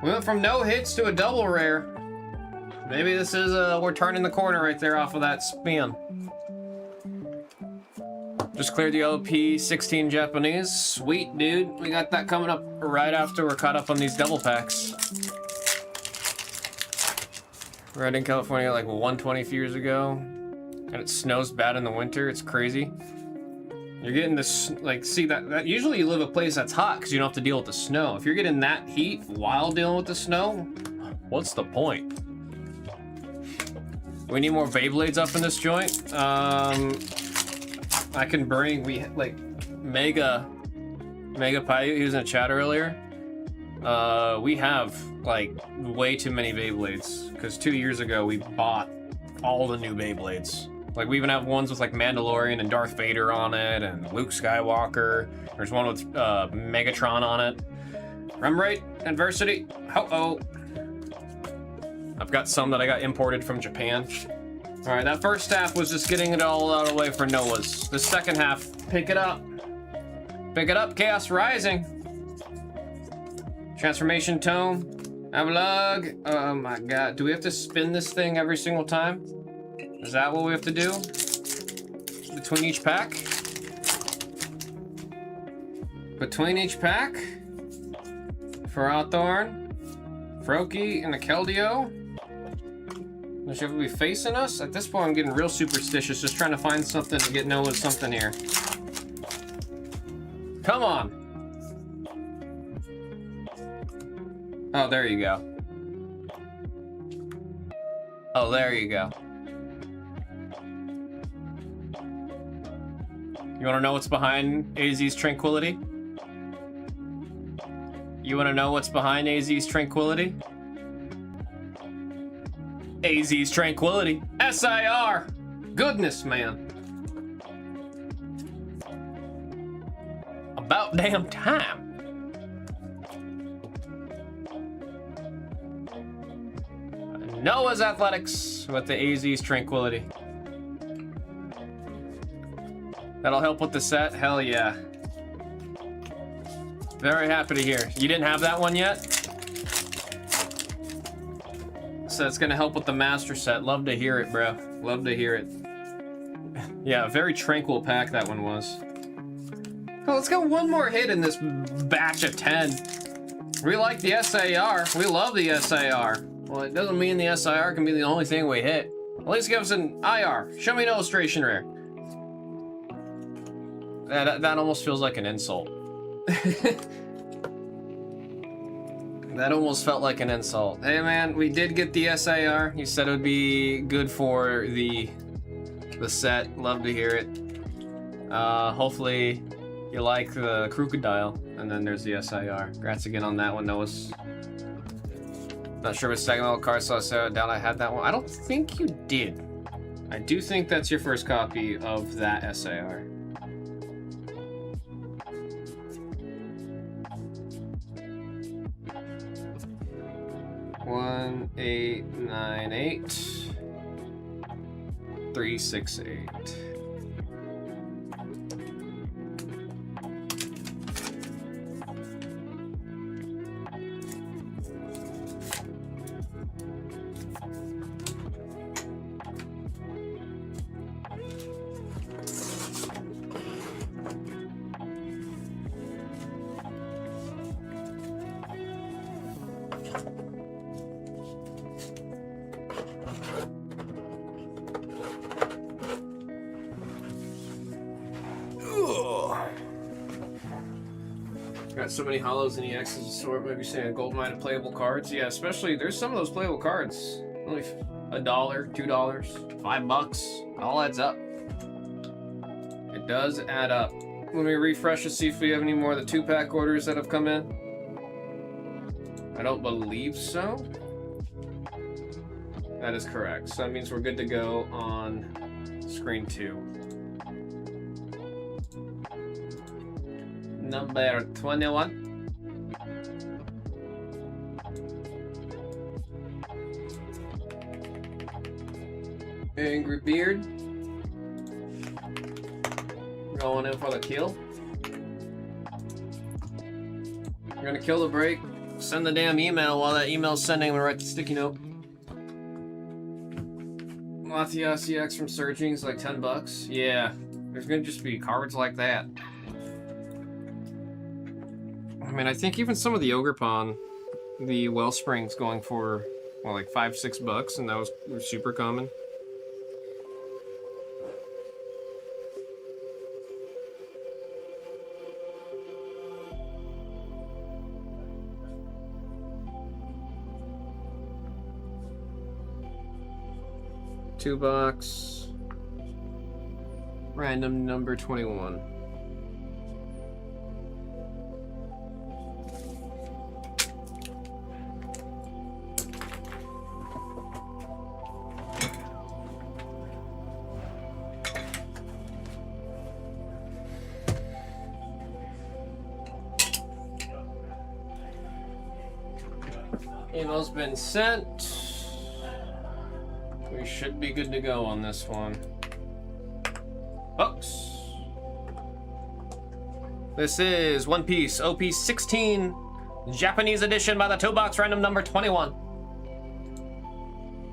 we went from no hits to a double rare. Maybe this is, we're turning the corner right there off of that spin. Just cleared the LP 16 Japanese. Sweet, dude. We got that coming up right after we're caught up on these double packs. Right in California like 120 years ago. And it snows bad in the winter. It's crazy. You're getting this, like, see that usually you live a place that's hot because you don't have to deal with the snow. If you're getting that heat while dealing with the snow, what's the point? We need more Beyblades up in this joint. I can bring, like, Mega Paiute, he was in the chat earlier. We have, like, way too many Beyblades. Because 2 years ago, we bought all the new Beyblades. Like, we even have ones with, like, Mandalorian and Darth Vader on it, and Luke Skywalker. There's one with Megatron on it. Remrate, Adversity, ho-oh. I've got some that I got imported from Japan. Alright, that first half was just getting it all out of the way for Noah's. The second half, pick it up. Pick it up, Chaos Rising. Transformation Tome. Avalug. Oh my god. Do we have to spin this thing every single time? Is that what we have to do? Between each pack? Between each pack? For Hawthorne, Froakie, and a Keldeo? Does she have to be facing us? At this point, I'm getting real superstitious, just trying to find something to get Noah something here. Come on! Oh, there you go. Oh, there you go. You wanna know what's behind AZ's Tranquility? You wanna know what's behind AZ's Tranquility? AZ's Tranquility. SIR! Goodness, man. About damn time. Noah's Athletics with the AZ's Tranquility. That'll help with the set? Hell yeah. Very happy to hear. You didn't have that one yet? So it's gonna help with the master set. Love to hear it, bro. Love to hear it. Yeah, a very tranquil pack that one was. Oh, let's get one more hit in this batch of 10. We like the SAR. We love the SAR. Well, it doesn't mean the SIR can be the only thing we hit. At least give us an IR. Show me an illustration rare. That almost feels like an insult. That almost felt like an insult. Hey man, we did get the SIR. You said it would be good for the set. Love to hear it. Hopefully you like the crocodile. And then there's the SIR. Congrats again on that one, Noah's. Not sure which second level card, so I said down I had that one. I don't think you did. I do think that's your first copy of that SIR. One, 8, 9, 8, 3, 6, 8. Got so many hollows and EXs to sort. Maybe saying a gold mine of playable cards. Yeah, especially there's some of those playable cards. Only $1, $2, $5. It all adds up. It does add up. Let me refresh to see if we have any more of the 2-pack orders that have come in. I don't believe so. That is correct. So that means we're good to go on screen 2. Number 21. Angry Beard. Going in for the kill. We're gonna kill the break. Send the damn email while that email's sending. We write the sticky note. Latias EX from Surging is like $10. Yeah, there's gonna just be cards like that. I mean, I think even some of the Ogerpon, the Wellspring's going for, well, like $5, $6, and that was super common. $2. Random number 21. Email's been sent. We should be good to go on this one. Books. This is One Piece OP 16, Japanese edition by the Two Box Random number 21.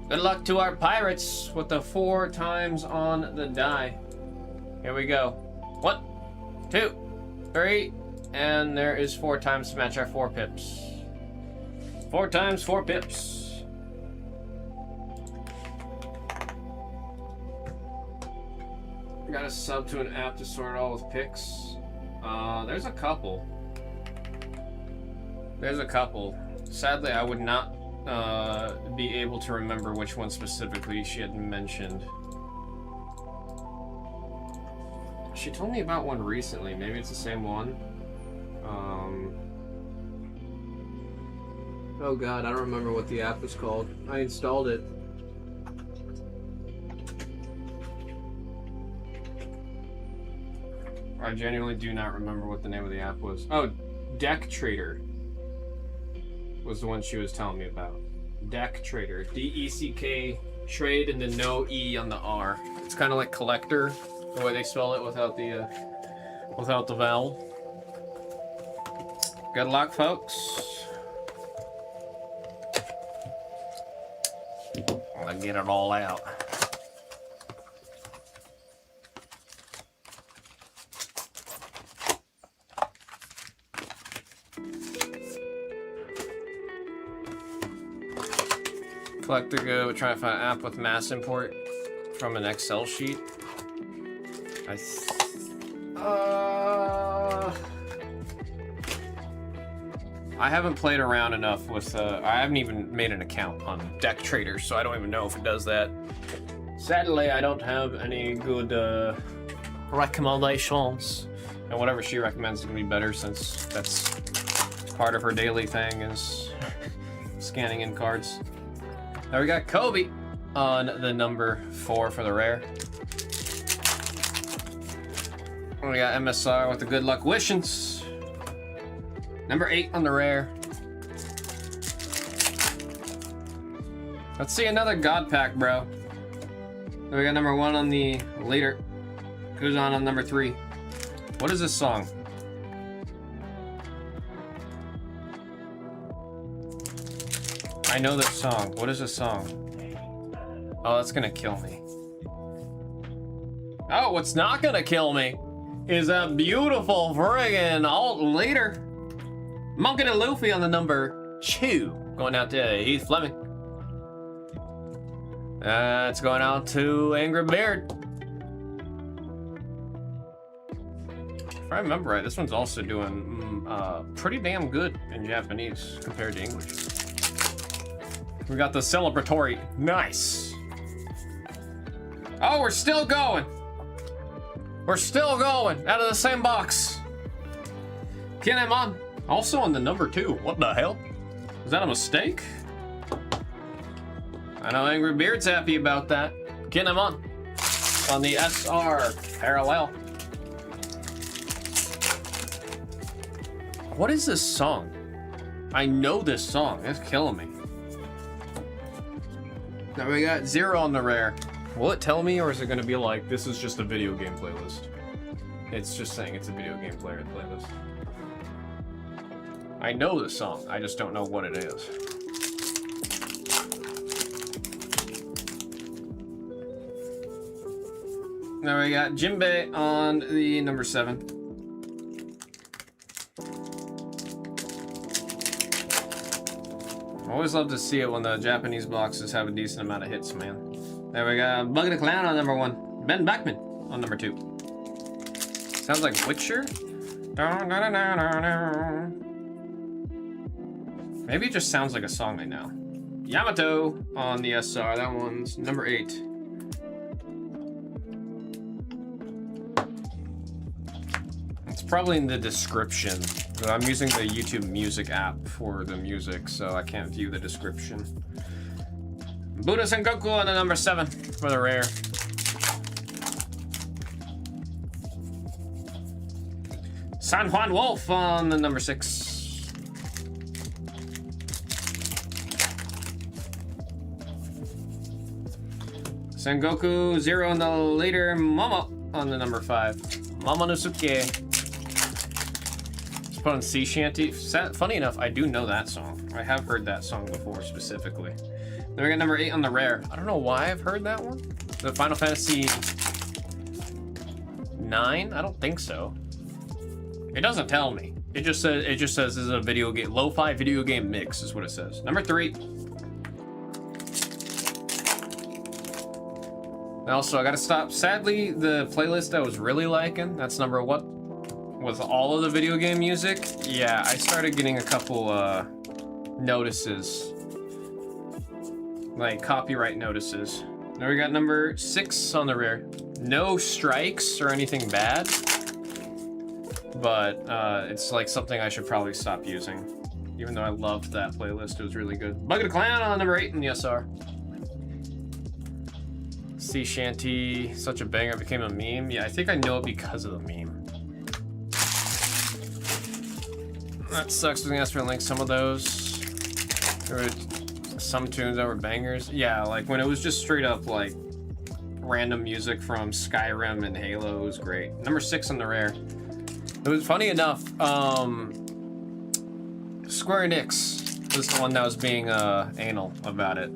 Good luck to our pirates with the 4 times on the die. Here we go. 1, 2, 3, and there is 4 times to match our 4 pips. 4 times 4 pips. Got a sub to an app to sort it all with picks. There's a couple. Sadly, I would not be able to remember which one specifically she had mentioned. She told me about one recently. Maybe it's the same one. Oh god, I don't remember what the app was called. I installed it. I genuinely do not remember what the name of the app was. Oh, Deck Trader was the one she was telling me about. Deck Trader. D-E-C-K trade and then no E on the R. It's kind of like collector, the way they spell it without the vowel. Good luck, folks. I'll get it all out. Collector go, trying to find an app with mass import from an Excel sheet. I haven't played around enough with, I haven't even made an account on Deck Trader, so I don't even know if it does that. Sadly, I don't have any good recommendations. And whatever she recommends is gonna be better since that's part of her daily thing is scanning in cards. Now we got Kobe on the number 4 for the rare. We got MSR with the good luck wishings. Number 8 on the rare. Let's see another God Pack, bro. We got number 1 on the leader. Who's on number 3? What is this song? I know this song. What is this song? Oh, that's gonna kill me. Oh, what's not gonna kill me is a beautiful friggin' alt leader. Monkey and Luffy on the number 2. Going out to Heath Fleming. It's going out to Angry Beard. If I remember right, this one's also doing pretty damn good in Japanese compared to English. We got the celebratory. Nice. Oh, we're still going. We're still going out of the same box. Kinemon also on the number 2. What the hell? Is that a mistake? I know Angry Beard's happy about that. Kinemon on the SR parallel. What is this song? I know this song. It's killing me. Now we got 0 on the rare. Will it tell me, or is it going to be like, this is just a video game playlist? It's just saying it's a video game playlist. I know this song, I just don't know what it is. Now we got Jinbei on the number 7. I always love to see it when the Japanese boxes have a decent amount of hits, man. There we go. Bug the Clown on number 1. Ben Beckman on number 2. Sounds like Witcher? Maybe it just sounds like a song I know. Yamato on the SR. That one's number 8. It's probably in the description. I'm using the YouTube Music app for the music, so I can't view the description. Buddha Sengoku on the number 7 for the rare. San Juan Wolf on the number 6. Sengoku 0 on the leader. Momo on the number 5. Momonosuke. Let's put on Sea Shanty. Funny enough, I do know that song. I have heard that song before specifically. Then we got number 8 on the rare. I don't know why I've heard that one. The Final Fantasy 9? I don't think so. It doesn't tell me. It just says this is a video game, lo-fi video game mix is what it says. Number 3. Also, I gotta stop. Sadly, the playlist I was really liking, that's number what? Was all of the video game music? Yeah, I started getting a couple notices. Like copyright notices. Now we got number 6 on the rare. No strikes or anything bad. But it's like something I should probably stop using. Even though I loved that playlist, it was really good. Bucket of Clan on number 8 in the SR. Sea Shanty, such a banger, it became a meme. Yeah, I think I know it because of the meme. That sucks when they asked for a link. Some of those, there were some tunes that were bangers. Yeah, like when it was just straight up like random music from Skyrim and Halo, it was great. Number 6 on the rare. It was funny enough, Square Enix was the one that was being anal about it.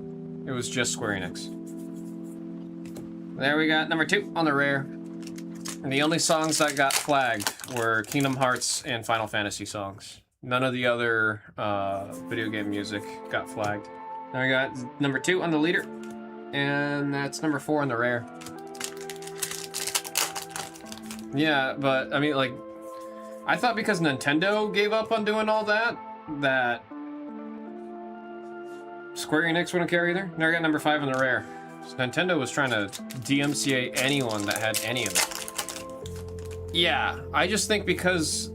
It was just Square Enix. There we got number 2 on the rare. And the only songs that got flagged were Kingdom Hearts and Final Fantasy songs. None of the other video game music got flagged. Then we got number 2 on the leader. And that's number 4 on the rare. Yeah, but I mean, like, I thought because Nintendo gave up on doing all that, that Square Enix wouldn't care either. Now I got number 5 on the rare. So Nintendo was trying to DMCA anyone that had any of it. Yeah, I just think because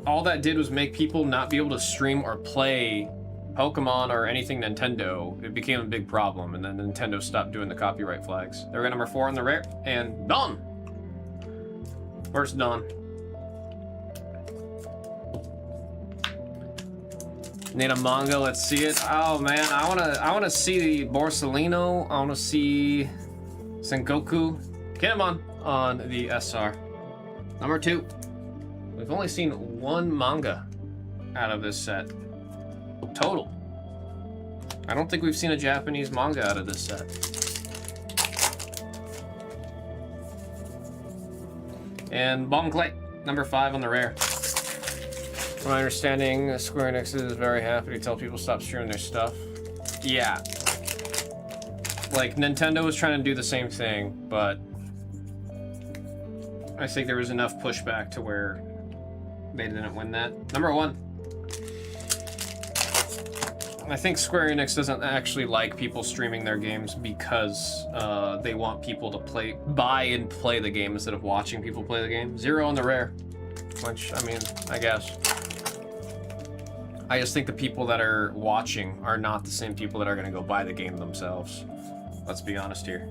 all that did was make people not be able to stream or play Pokemon or anything Nintendo, it became a big problem, and then Nintendo stopped doing the copyright flags. There we got number 4 on the rare, and Dawn. Where's Dawn? Need a manga, let's see it. Oh man, I wanna see Borsalino, I wanna see Sengoku. Kinemon on the SR. Number 2. We've only seen 1 manga out of this set. Total. I don't think we've seen a Japanese manga out of this set. And Bon Clay, number 5 on the rare. From my understanding, Square Enix is very happy to tell people to stop streaming their stuff. Yeah. Like, Nintendo was trying to do the same thing, but I think there was enough pushback to where they didn't win that. Number 1. I think Square Enix doesn't actually like people streaming their games because they want people to buy and play the game instead of watching people play the game. 0 on the rare. Which, I mean, I guess. I just think the people that are watching are not the same people that are going to go buy the game themselves. Let's be honest here.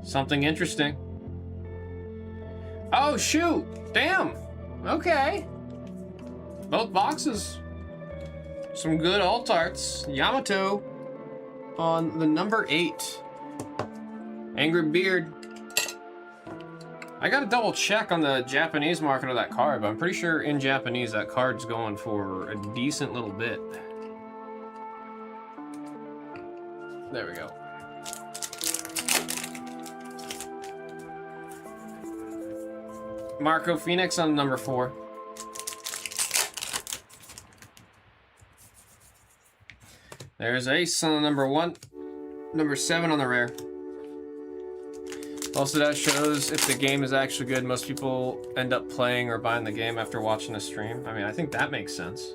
Something interesting. Oh, shoot! Damn! Okay. Both boxes. Some good alt arts. Yamato on the number 8. Angry Beard. I gotta double check on the Japanese market of that card, but I'm pretty sure in Japanese that card's going for a decent little bit. There we go. Marco Phoenix on number 4. There's Ace on the number 1. Number 7 on the rare. Also, that shows if the game is actually good, most people end up playing or buying the game after watching the stream. I mean, I think that makes sense.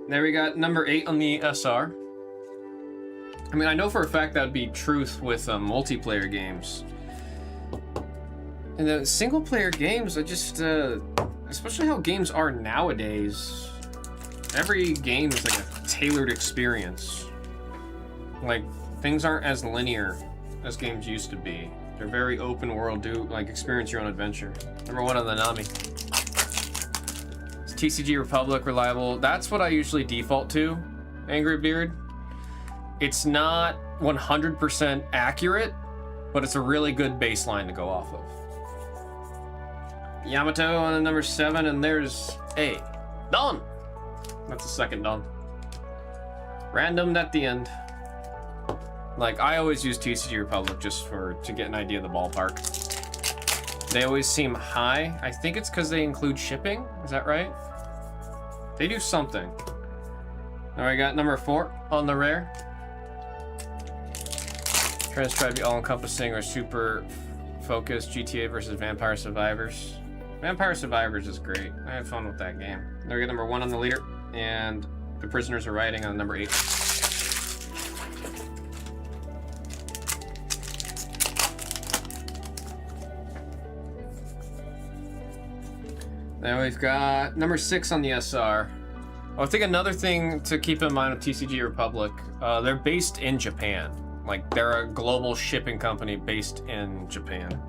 There we got number 8 on the SR. I mean, I know for a fact that would be truth with multiplayer games. And the single player games, I just, especially how games are nowadays, every game is like a tailored experience. Like, things aren't as linear as games used to be. They're very open world, experience your own adventure. Number 1 on the Nami. It's TCG Republic, reliable. That's what I usually default to, Angry Beard. It's not 100% accurate, but it's a really good baseline to go off of. Yamato on the number 7, and there's a Dawn. That's the second Dawn. Randomed at the end. Like, I always use TCG Republic just to get an idea of the ballpark. They always seem high. I think it's because they include shipping. Is that right? They do something. Now we got number 4 on the rare. Trying to try to be all-encompassing or super focused. GTA versus Vampire Survivors. Vampire Survivors is great. I had fun with that game. There we got number 1 on the leader, and the prisoners are riding on number 8. Then we've got number 6 on the SR. Oh, I think another thing to keep in mind with TCG Republic, they're based in Japan. Like, they're a global shipping company based in Japan.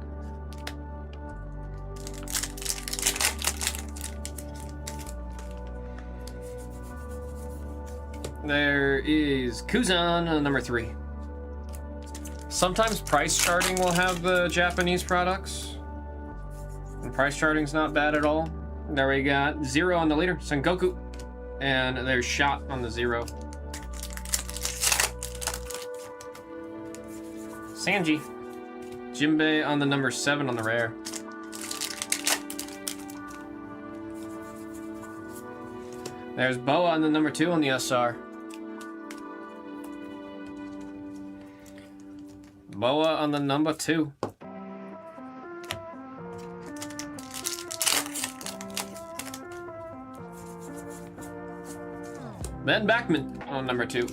There is Kuzan on number 3. Sometimes price charting will have the Japanese products. And price charting's not bad at all. There we got 0 on the leader, Sengoku. And there's Shot on the 0. Sanji. Jinbei on the number 7 on the rare. There's Boa on the number 2 on the SR. Boa on the number 2. Ben Backman on number 2.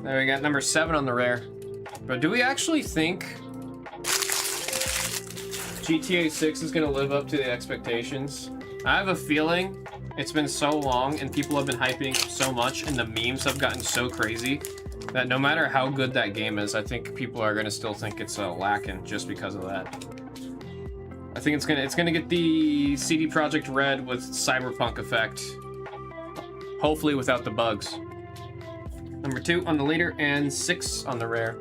There we got number 7 on the rare. But do we actually think GTA 6 is going to live up to the expectations? I have a feeling it's been so long and people have been hyping so much and the memes have gotten so crazy that no matter how good that game is, I think people are going to still think it's lacking just because of that. I think it's gonna get the CD Projekt Red with Cyberpunk effect. Hopefully without the bugs. Number 2 on the leader and 6 on the rare.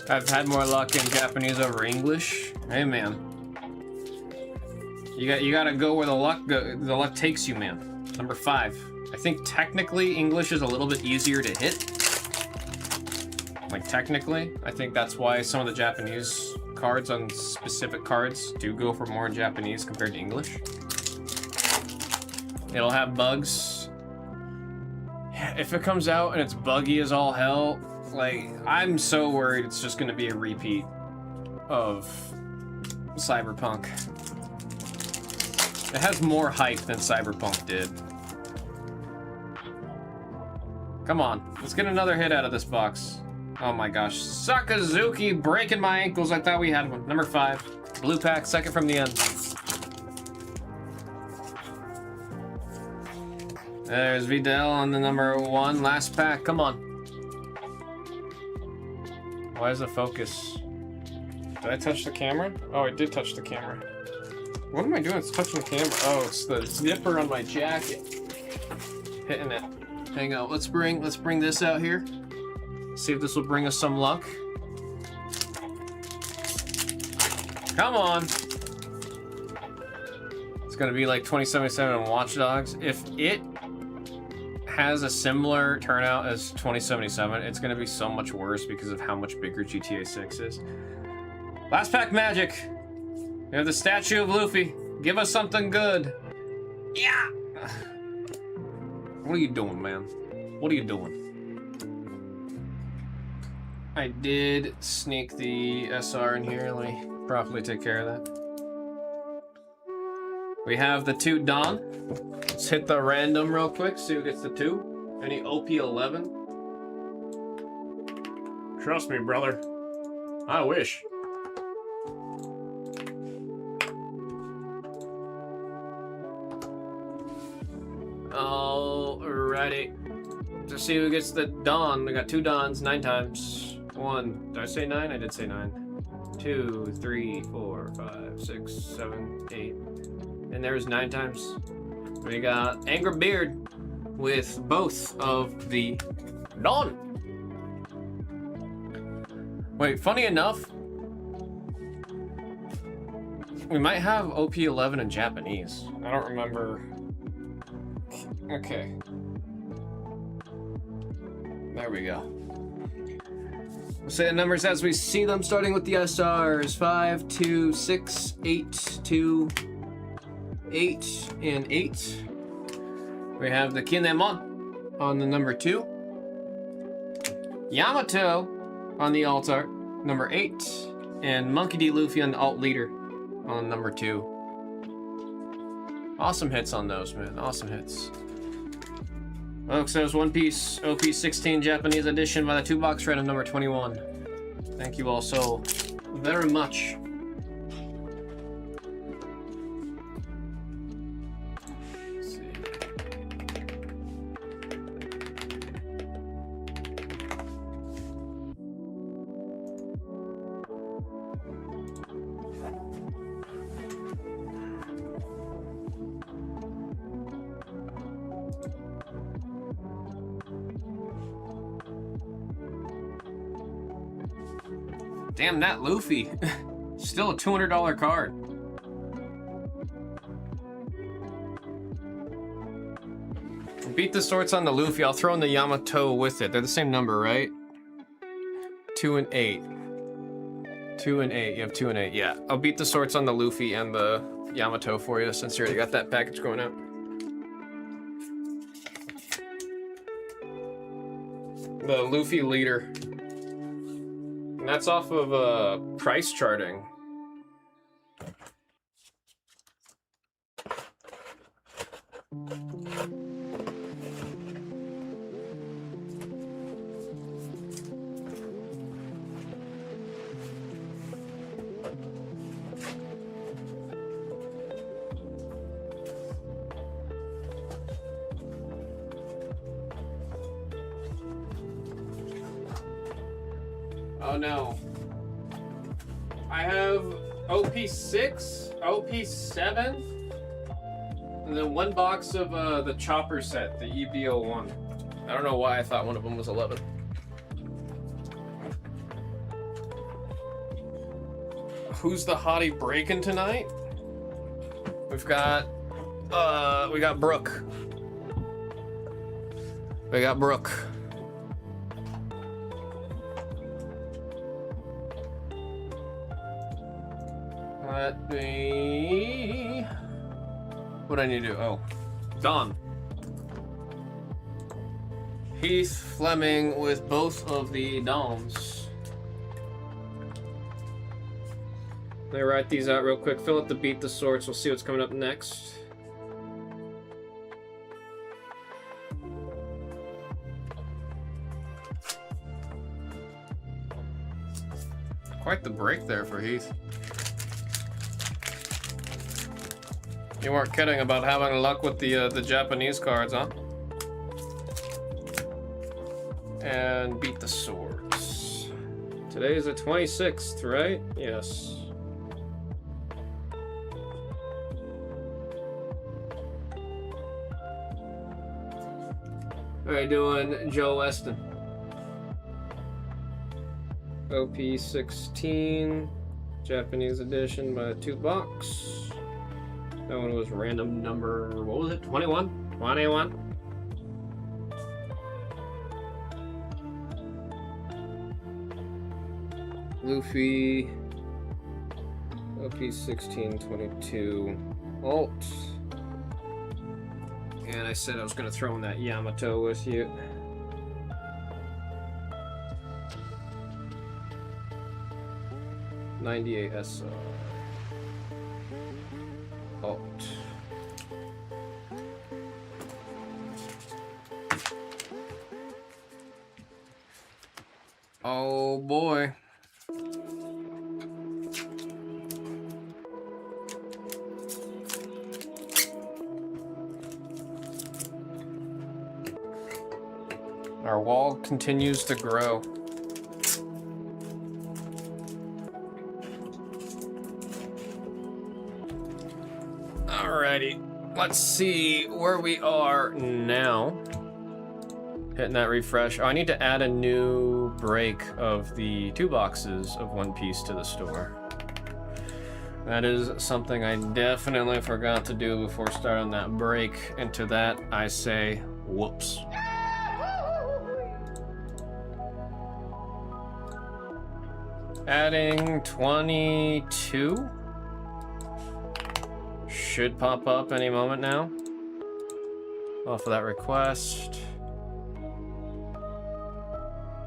I've had more luck in Japanese over English. Hey man, you gotta go where the luck takes you, man. Number 5. I think technically English is a little bit easier to hit. Like technically, I think that's why some of the Japanese cards on specific cards do go for more in Japanese compared to English. It'll have bugs. If it comes out and it's buggy as all hell, like, I'm so worried it's just gonna be a repeat of Cyberpunk. It has more hype than Cyberpunk did. Come on, let's get another hit out of this box. Oh my gosh, Sakazuki breaking my ankles. I thought we had one. Number 5, blue pack, second from the end. There's Vidal on the number 1, last pack. Come on. Why is the focus? Did I touch the camera? Oh, I did touch the camera. What am I doing? It's touching the camera. Oh, it's the zipper on my jacket. Hitting it. Hang on. Let's bring this out here. See if this will bring us some luck. Come on. It's gonna be like 2077 on Watch Dogs. If it has a similar turnout as 2077, it's gonna be so much worse because of how much bigger GTA 6 is. Last pack magic. We have the statue of Luffy. Give us something good. Yeah. What are you doing, man? What are you doing? I did sneak the SR in here. Let me properly take care of that. We have the 2 Dawn. Let's hit the random real quick, see who gets the 2. Any OP11? Trust me, brother. I wish. Alrighty. To see who gets the Dawn, we got 2 Dawns, 9 times. 1, did I say 9? I did say 9. 2, 3, 4, 5, 6, 7, 8. And there's 9 times. We got Angry Beard. with both of the Dawn. Wait, funny enough, we might have OP11 in Japanese. I don't remember. Okay. There we go. We'll say the numbers as we see them, starting with the SRs. 5, 2, 6, 8, 2, 8, and 8. We have the Kinemon on the number 2. Yamato on the alt art, number 8. And Monkey D. Luffy on the alt leader on number 2. Awesome hits on those, man. Awesome hits. Folks, that was One Piece OP16 Japanese edition by the 2-box random number 21. Thank you all so very much. Let's see. Damn, that Luffy. Still a $200 card. Beat the sorts on the Luffy. I'll throw in the Yamato with it. They're the same number, right? 2 and 8. 2 and 8. You have 2 and 8. Yeah. I'll beat the sorts on the Luffy and the Yamato for you since you already got that package going out. The Luffy leader. And that's off of price charting. Oh no. I have OP6, OP7, and then 1 box of the chopper set, the EBO1. I don't know why I thought one of them was 11. Who's the hottie breaking tonight? We got Brooke. We got Brooke. Let me... What do I need to do? Oh. Don. Heath Fleming with both of the Doms. Let me write these out real quick. Fill out the Beat the Swords. We'll see what's coming up next. Quite the break there for Heath. You weren't kidding about having luck with the Japanese cards, huh? And Beat the Swords. Today is the 26th, right? Yes. How you doing, Joe Weston? OP16, Japanese edition by the 2-box. That one was random number, what was it? 21? 21? Luffy. OP1622 alt. And I said I was going to throw in that Yamato with you. '98 SR. Alt. Oh boy. Our wall continues to grow. Alrighty, let's see where we are now. Hitting that refresh. Oh, I need to add a new break of the 2 boxes of One Piece to the store. That is something I definitely forgot to do before starting that break. And to that, I say, whoops. Adding 22. Should pop up any moment now. Off of that request.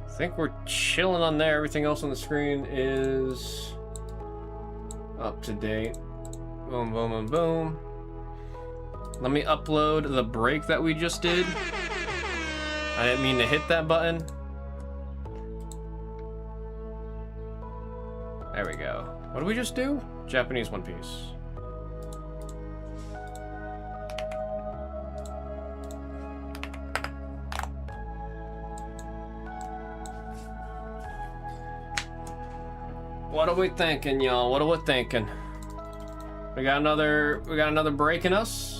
I think we're chilling on there. Everything else on the screen is up to date. Boom, boom, and boom. Let me upload the break that we just did. I didn't mean to hit that button. There we go. What did we just do? Japanese One Piece. What are we thinking, y'all? What are we thinking? We got another break in us.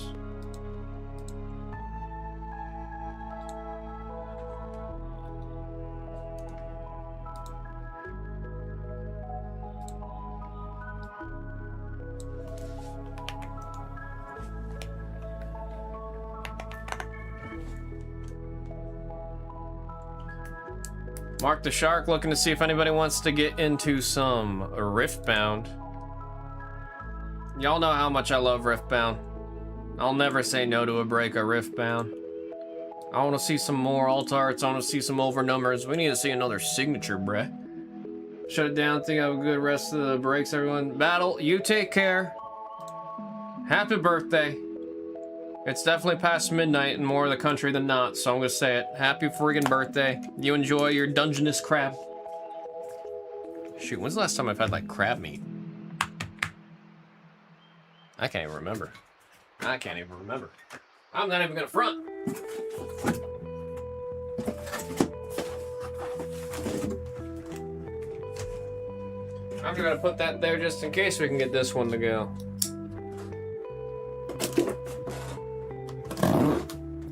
Mark the Shark looking to see if anybody wants to get into some Riftbound. Y'all know how much I love Riftbound. I'll never say no to a break of Riftbound. I want to see some more alt arts. I want to see some over numbers. We need to see another signature, bruh. Shut it down. Think I have a good rest of the breaks, everyone. Battle, you take care. Happy birthday. It's definitely past midnight in more of the country than not, so I'm gonna say it. Happy friggin' birthday. You enjoy your Dungeness crab. Shoot, when's the last time I've had, like, crab meat? I can't even remember. I'm not even gonna front. I'm gonna put that there just in case we can get this one to go.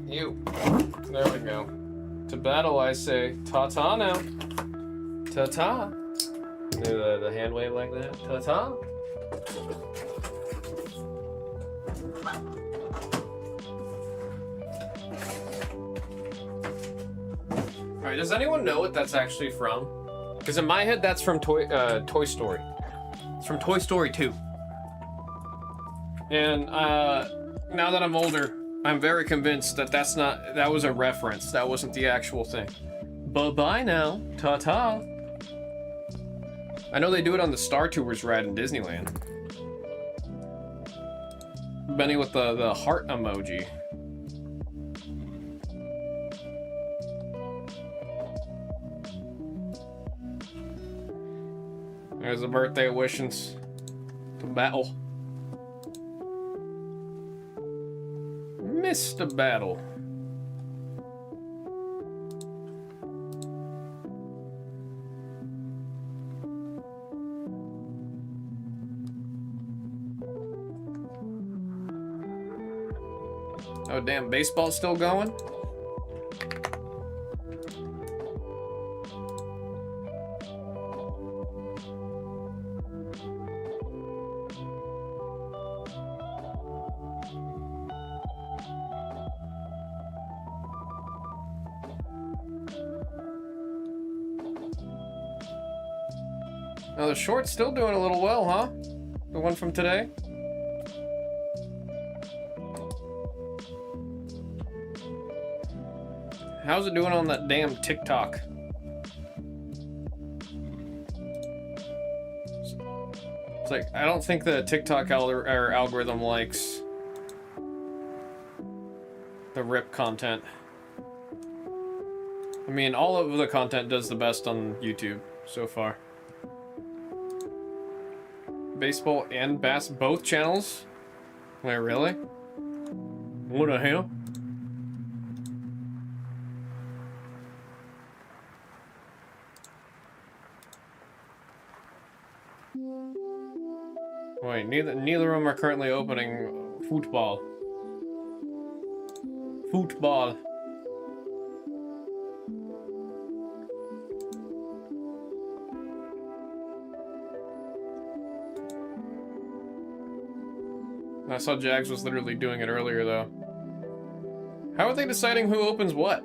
You. There we go. To battle, I say, ta-ta now. Ta-ta. Do the hand wave like that. Ta-ta. Alright, does anyone know what that's actually from? Because in my head, that's from Toy Story. It's from Toy Story 2. And now that I'm older, I'm very convinced that that was a reference. That wasn't the actual thing. Bye-bye now. Ta-ta. I know they do it on the Star Tours ride in Disneyland. Benny with the heart emoji. There's the birthday wishings to battle. Mr. Battle. Oh damn, baseball's still going? Now the short's still doing a little well, huh? The one from today? How's it doing on that damn TikTok? It's like, I don't think the TikTok algorithm likes the RIP content. I mean, all of the content does the best on YouTube so far. Baseball and bass, both channels? Wait, really? What the hell? Wait, neither of them are currently opening football. Football. I saw Jags was literally doing it earlier, though. How are they deciding who opens what?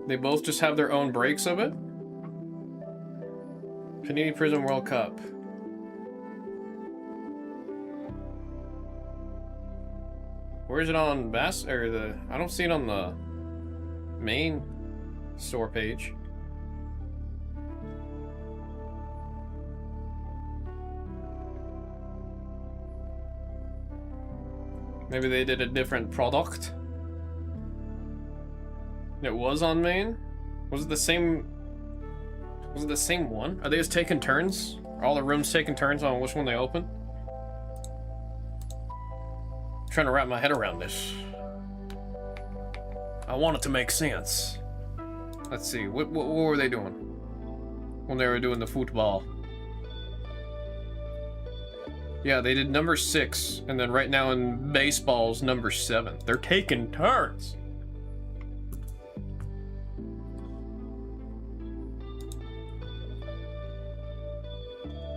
They both just have their own breaks of it? Panini Prism World Cup. Where is it on Bass or the? I don't see it on the main store page. Maybe they did a different product. It was on main? Was it the same? Was it the same one? Are they just taking turns? Are all the rooms taking turns on which one they open? I'm trying to wrap my head around this. I want it to make sense. Let's see, what were they doing when they were doing the football? Yeah, they did number 6, and then right now in baseball's number 7. They're taking turns.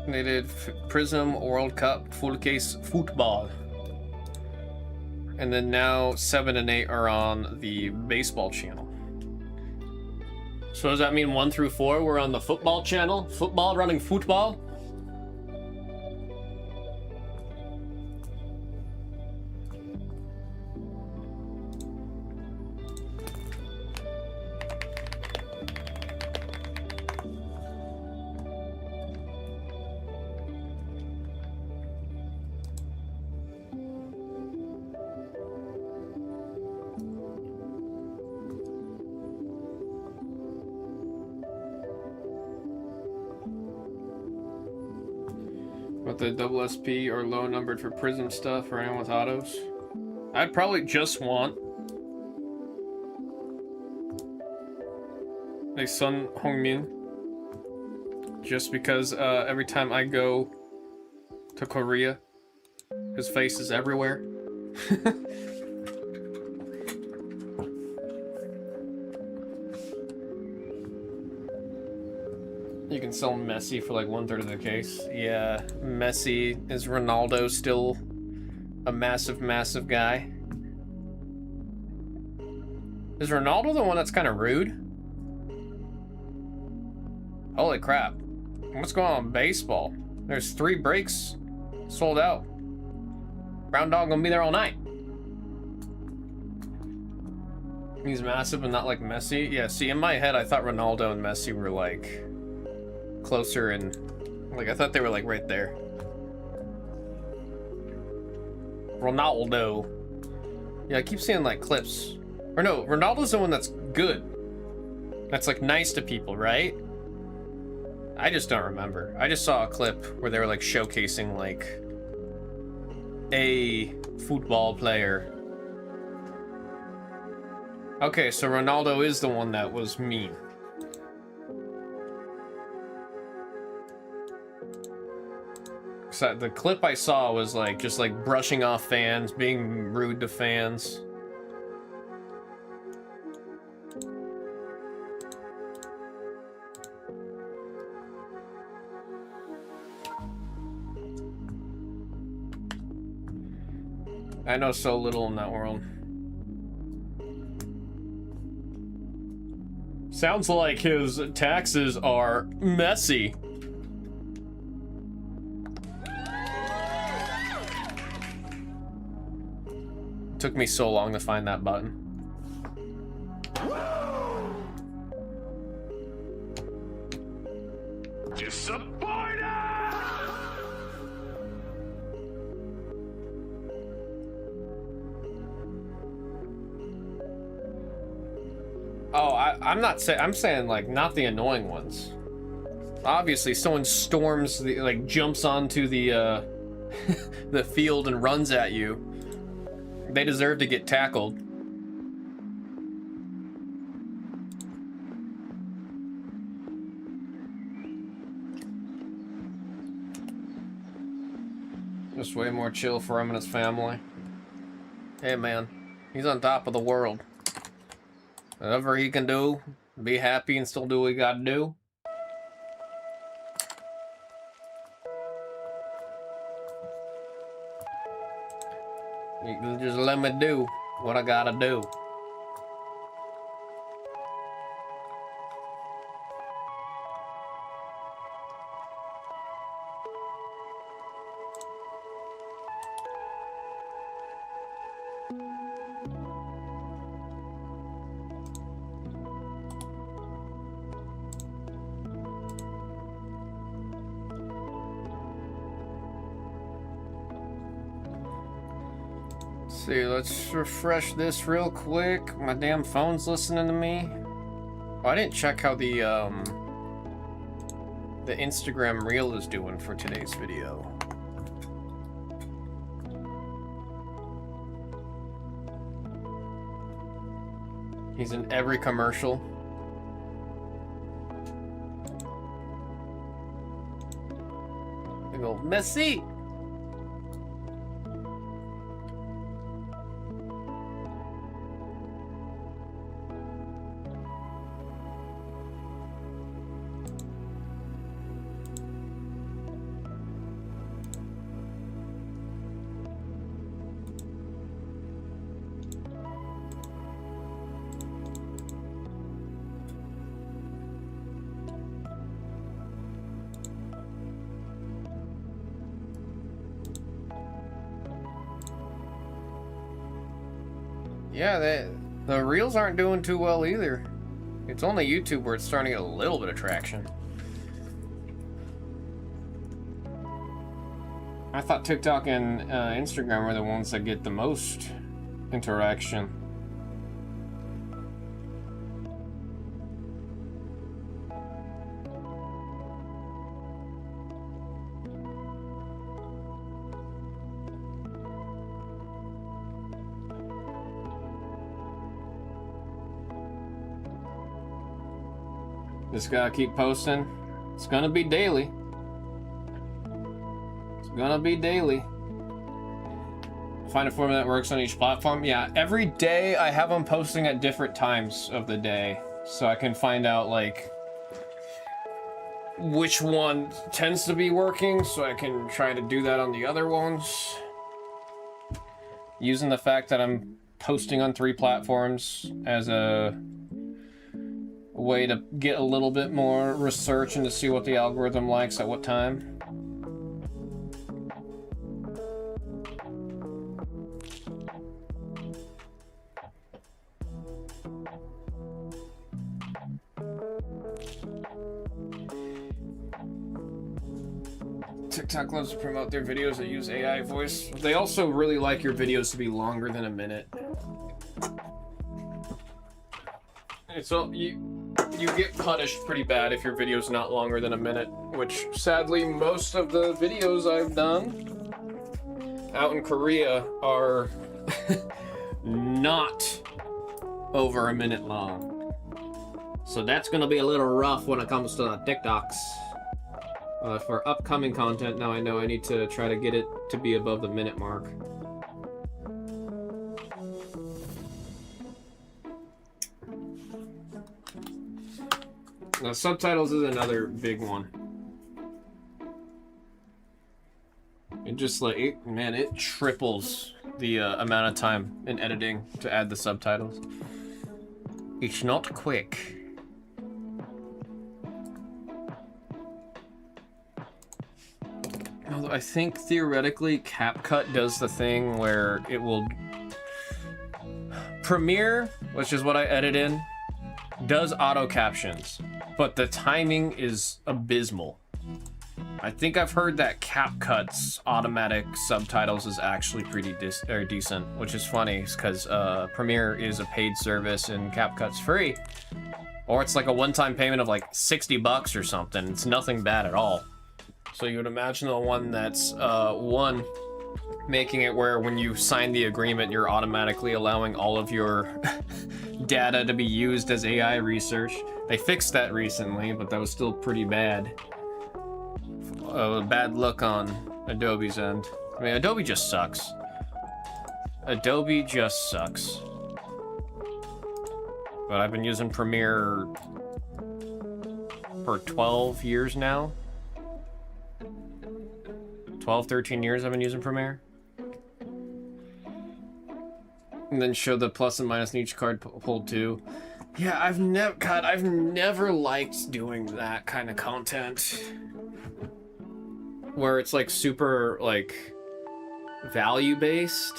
They did Prism World Cup full case football. And then now 7 and 8 are on the baseball channel. So does that mean 1 through 4 were on the football channel? Football running football? But the double SP or low numbered for Prism stuff or anyone with autos? I'd probably just want a Sun Hongmin. Just because every time I go to Korea, his face is everywhere. You can sell Messi for like 1/3 of the case. Yeah, Messi. Is Ronaldo still a massive, massive guy? Is Ronaldo the one that's kind of rude? Holy crap. What's going on in baseball? There's 3 breaks sold out. Brown Dog gonna be there all night. He's massive and not like Messi. Yeah, see, in my head, I thought Ronaldo and Messi were like closer and like I thought they were like right there. Ronaldo. Yeah, I keep seeing like clips. Or no, Ronaldo's the one that's good. That's like nice to people, right? I just don't remember. I just saw a clip where they were like showcasing like a football player. Okay, so Ronaldo is the one that was mean. So the clip I saw was like just like brushing off fans, being rude to fans. I know so little in that world. Sounds like his taxes are messy. Took me so long to find that button. Disappointed! Oh, I'm not saying. I'm saying like not the annoying ones. Obviously, someone storms the like jumps onto the the field and runs at you. They deserve to get tackled. Just way more chill for him and his family. Hey man, he's on top of the world. Whatever he can do, be happy and still do what he gotta do. You can just let me do what I gotta do. See, let's refresh this real quick. My damn phone's listening to me. Oh, I didn't check how the Instagram reel is doing for today's video. He's in every commercial. They go, Messi! Yeah, the reels aren't doing too well either. It's only YouTube where it's starting to get a little bit of traction. I thought TikTok and Instagram were the ones that get the most interaction. Just gotta keep posting. It's gonna be daily. It's gonna be daily. Find a format that works on each platform. Yeah, every day I have them posting at different times of the day, so I can find out like which one tends to be working, so I can try to do that on the other ones. Using the fact that I'm posting on 3 platforms as a way to get a little bit more research and to see what the algorithm likes at what time. TikTok loves to promote their videos that use AI voice. They also really like your videos to be longer than a minute. It's all you get punished pretty bad if your video's not longer than a minute, which sadly most of the videos I've done out in Korea are not over a minute long. So that's gonna be a little rough when it comes to the TikToks. For upcoming content, now I know I need to try to get it to be above the minute mark. Now, subtitles is another big one. It just like, it triples the amount of time in editing to add the subtitles. It's not quick. Although I think theoretically CapCut does the thing where it will... Premiere, which is what I edit in, does auto captions, but the timing is abysmal. I think I've heard that CapCut's automatic subtitles is actually pretty decent, which is funny because Premiere is a paid service and CapCut's free. Or it's like a one-time payment of like $60 or something. It's nothing bad at all. So you would imagine the one that's making it where when you sign the agreement, you're automatically allowing all of your data to be used as AI research. They fixed that recently, but that was still pretty bad. A bad look on Adobe's end. I mean, Adobe just sucks. Adobe just sucks. But I've been using Premiere for 12 years now. 12, 13 years I've been using Premiere. And then show the plus and minus in each card pulled too. Yeah, I've never liked doing that kind of content. Where it's like super like value based.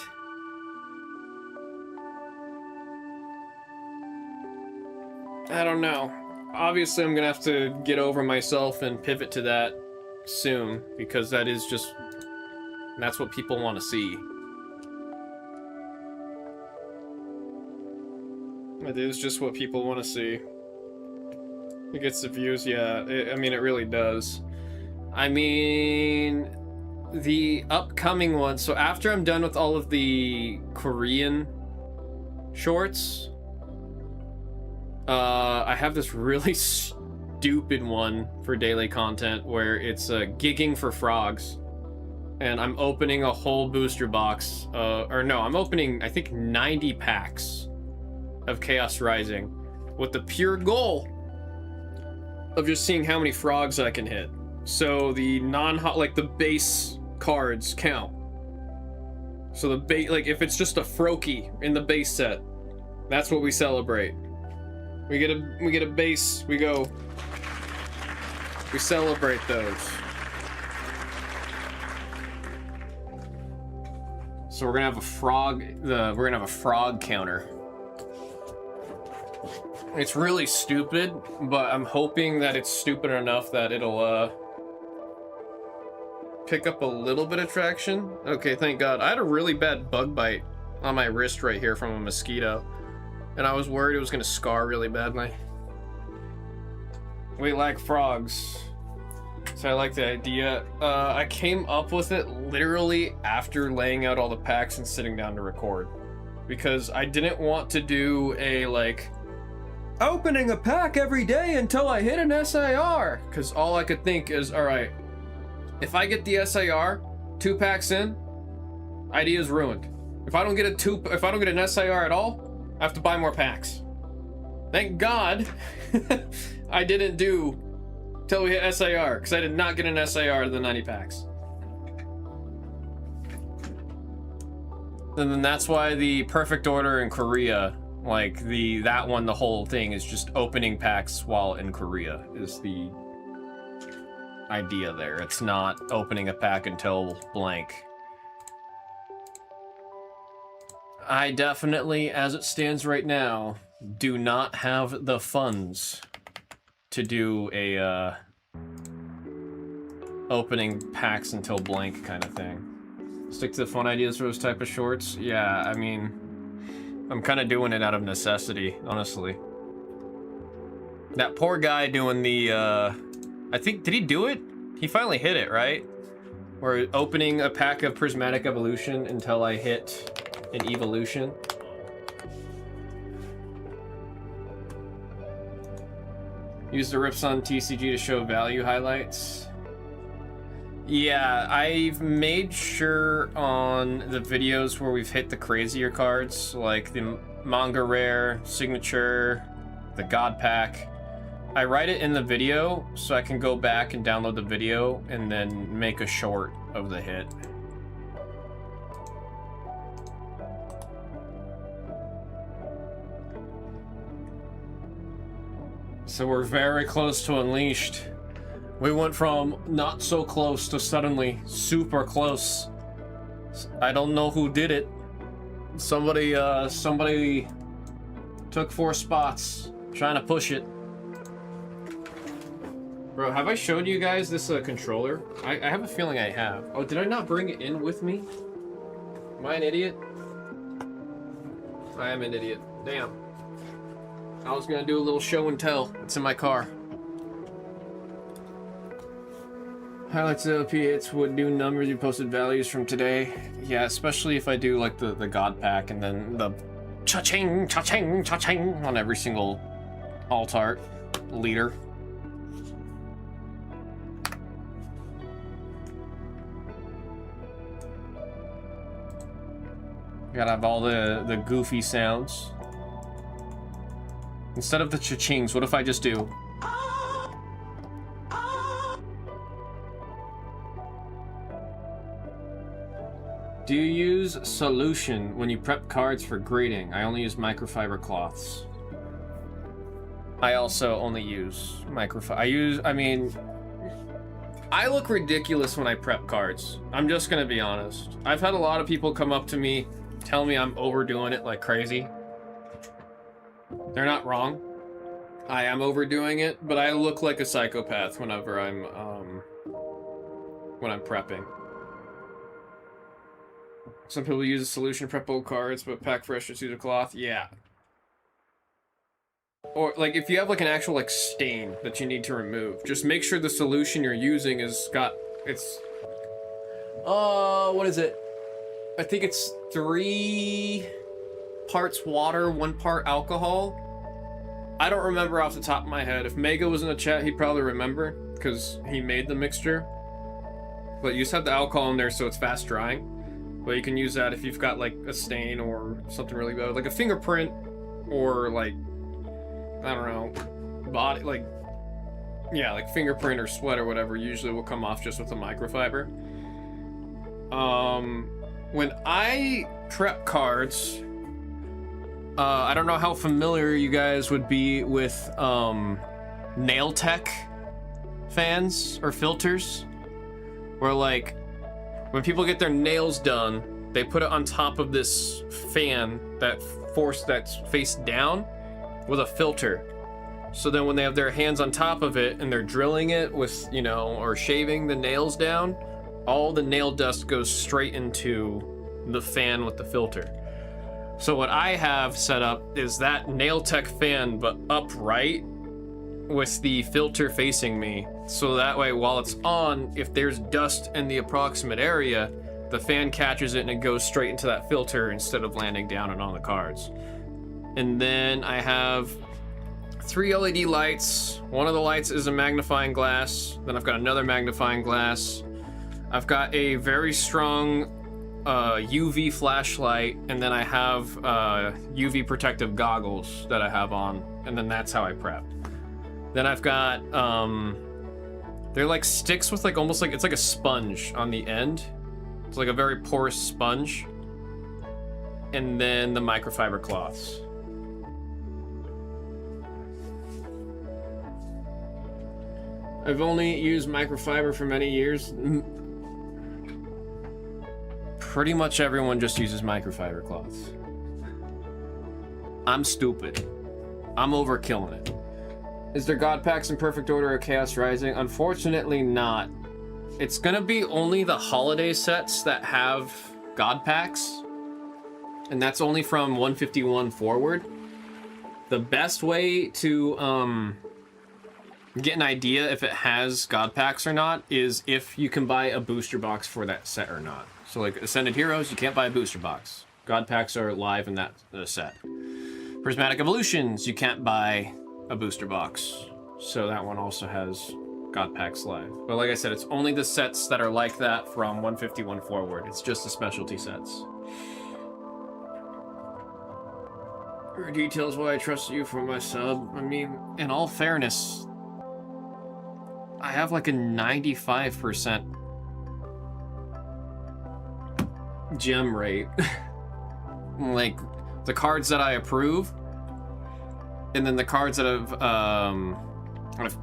I don't know. Obviously I'm gonna have to get over myself and pivot to that soon, because that is just, that's what people want to see. It is just what people want to see. It gets the views, yeah. I mean, it really does. I mean, the upcoming one, so after I'm done with all of the Korean shorts, I have this really stupid one for daily content where it's gigging for frogs. And I'm opening a whole booster box, or no, I'm opening, I think, 90 packs of Chaos Rising with the pure goal of just seeing how many frogs I can hit. So the like the base cards count. So the base, like if it's just a Froakie in the base set, that's what we celebrate. We get a base, we celebrate those. So we're gonna have a frog counter. It's really stupid, but I'm hoping that it's stupid enough that it'll pick up a little bit of traction. Okay, thank God. I had a really bad bug bite on my wrist right here from a mosquito, and I was worried it was gonna scar really badly. We like frogs, so I like the idea. I came up with it literally after laying out all the packs and sitting down to record, because I didn't want to do a like opening a pack every day until I hit an SIR, because all I could think is, all right, if I get the SIR 2 packs in, idea's ruined. If I don't get an SIR at all, I have to buy more packs. Thank God I didn't do till we hit SIR, because I did not get an SIR to the 90 packs. And then that's why the perfect order in Korea, like that one, the whole thing is just opening packs while in Korea is the idea there. It's not opening a pack until blank. I definitely, as it stands right now, do not have the funds to do a opening packs until blank kind of thing. Stick to the fun ideas for those type of shorts. Yeah, I mean, I'm kind of doing it out of necessity, honestly. That poor guy doing the, I think, did he do it? He finally hit it, right? We're opening a pack of Prismatic Evolution until I hit an Evolution. Use the rips on TCG to show value highlights. Yeah, I've made sure on the videos where we've hit the crazier cards, like the Manga Rare, Signature, the God Pack, I write it in the video so I can go back and download the video and then make a short of the hit. So we're very close to Unleashed. We went from not so close to suddenly super close. I don't know who did it. Somebody took 4 spots trying to push it. Bro, have I showed you guys this controller? I have a feeling I have. Oh, did I not bring it in with me? Am I an idiot? I am an idiot. Damn. I was gonna do a little show and tell. It's in my car. Highlights of LP hits would do numbers you posted values from today. Yeah, especially if I do like the God Pack and then the cha-ching, cha-ching, cha-ching on every single alt art leader. Gotta have all the goofy sounds. Instead of the cha-chings, what if I just do? Do you use solution when you prep cards for grading? I only use microfiber cloths. I also only use microfiber. I look ridiculous when I prep cards. I'm just gonna be honest. I've had a lot of people come up to me, tell me I'm overdoing it like crazy. They're not wrong. I am overdoing it, but I look like a psychopath whenever I'm prepping. Some people use a solution to prep old cards, but pack fresh just use a cloth. Yeah. Or like if you have like an actual like stain that you need to remove, just make sure the solution you're using is what is it? I think it's 3 parts water, 1 part alcohol. I don't remember off the top of my head. If Mega was in the chat, he'd probably remember because he made the mixture. But you just have the alcohol in there so it's fast drying. But you can use that if you've got like a stain or something really bad, like a fingerprint or like, I don't know, body, like, yeah, like fingerprint or sweat or whatever usually will come off just with a microfiber. When I prep cards, I don't know how familiar you guys would be with nail tech fans or filters, where like when people get their nails done, they put it on top of this fan that's face down with a filter. So then when they have their hands on top of it and they're drilling it with, you know, or shaving the nails down, all the nail dust goes straight into the fan with the filter. So what I have set up is that nail tech fan, but upright with the filter facing me. So that way, while it's on, if there's dust in the approximate area, the fan catches it and it goes straight into that filter instead of landing down and on the cards. And then I have 3 LED lights. One of the lights is a magnifying glass. Then I've got another magnifying glass. I've got a very strong UV flashlight, and then I have UV protective goggles that I have on, and then that's how I prep. Then I've got they're like sticks with like almost like it's like a sponge on the end. It's like a very porous sponge. And then the microfiber cloths. I've only used microfiber for many years. Pretty much everyone just uses microfiber cloths. I'm stupid. I'm overkilling it. Is there God packs in Perfect Order or Chaos Rising? Unfortunately not. It's gonna be only the holiday sets that have God packs. And that's only from 151 forward. The best way to get an idea if it has God packs or not is if you can buy a booster box for that set or not. So like Ascended Heroes, you can't buy a booster box. God packs are live in that set. Prismatic Evolutions, you can't buy a booster box. So that one also has God packs live. But like I said, it's only the sets that are like that from 151 forward. It's just the specialty sets. For details why I trust you for my sub. I mean, in all fairness, I have like a 95% gem rate. Like the cards that I approve, and then the cards that I've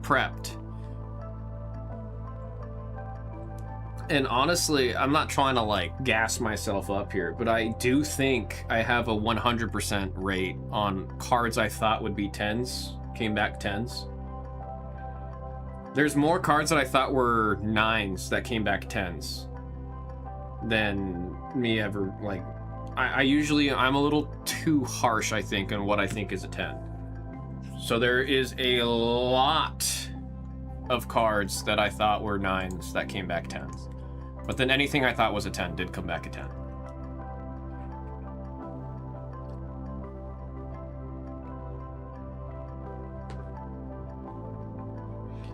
prepped. And honestly, I'm not trying to like gas myself up here, but I do think I have a 100% rate on cards I thought would be 10s, came back 10s. There's more cards that I thought were 9s that came back 10s than me ever, like, I'm a little too harsh, I think, on what I think is a 10. So there is a lot of cards that I thought were 9s that came back 10s. But then anything I thought was a 10 did come back a 10.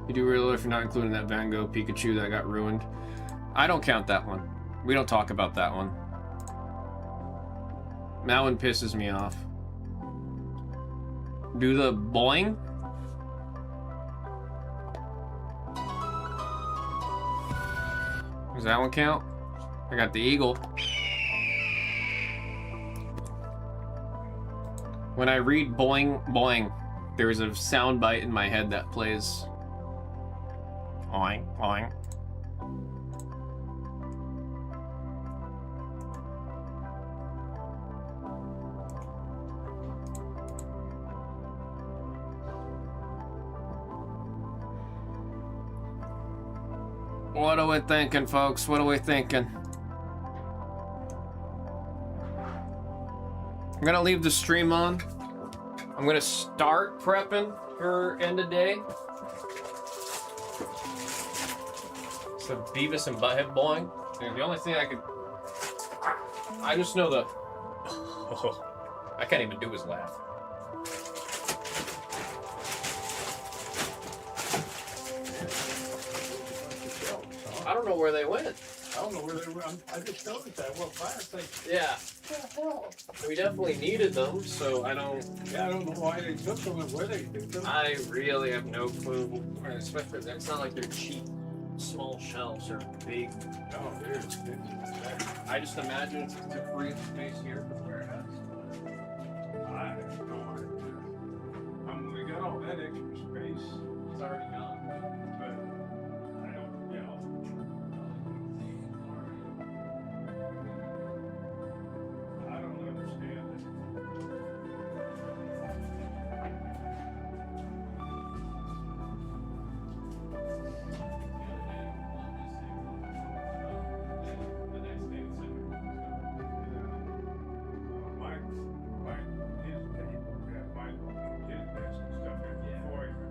You do realize if you're not including that Van Gogh Pikachu that got ruined. I don't count that one. We don't talk about that one. That one pisses me off. Do the boing? Does that one count? I got the eagle. When I read boing boing, there's a sound bite in my head that plays. Boing boing. What are we thinking, folks? What are we thinking? I'm gonna leave the stream on. I'm gonna start prepping for end of day. So Beavis and Butthead boing. And the only thing I just know the. I can't even do his laugh. I don't know where they went. I don't know where they were. I just noticed that. Well, fast. Like, Yeah, what the hell? we definitely needed them, so I don't. Yeah, I don't know why they took them and where they took them. I really have no clue. Especially, it's not like they're cheap, small shelves or big. Oh, dude. I just imagine it's to free up space here for the warehouse. I have no idea. We got all that extra space, It's already gone. but I don't, you know. I don't understand it.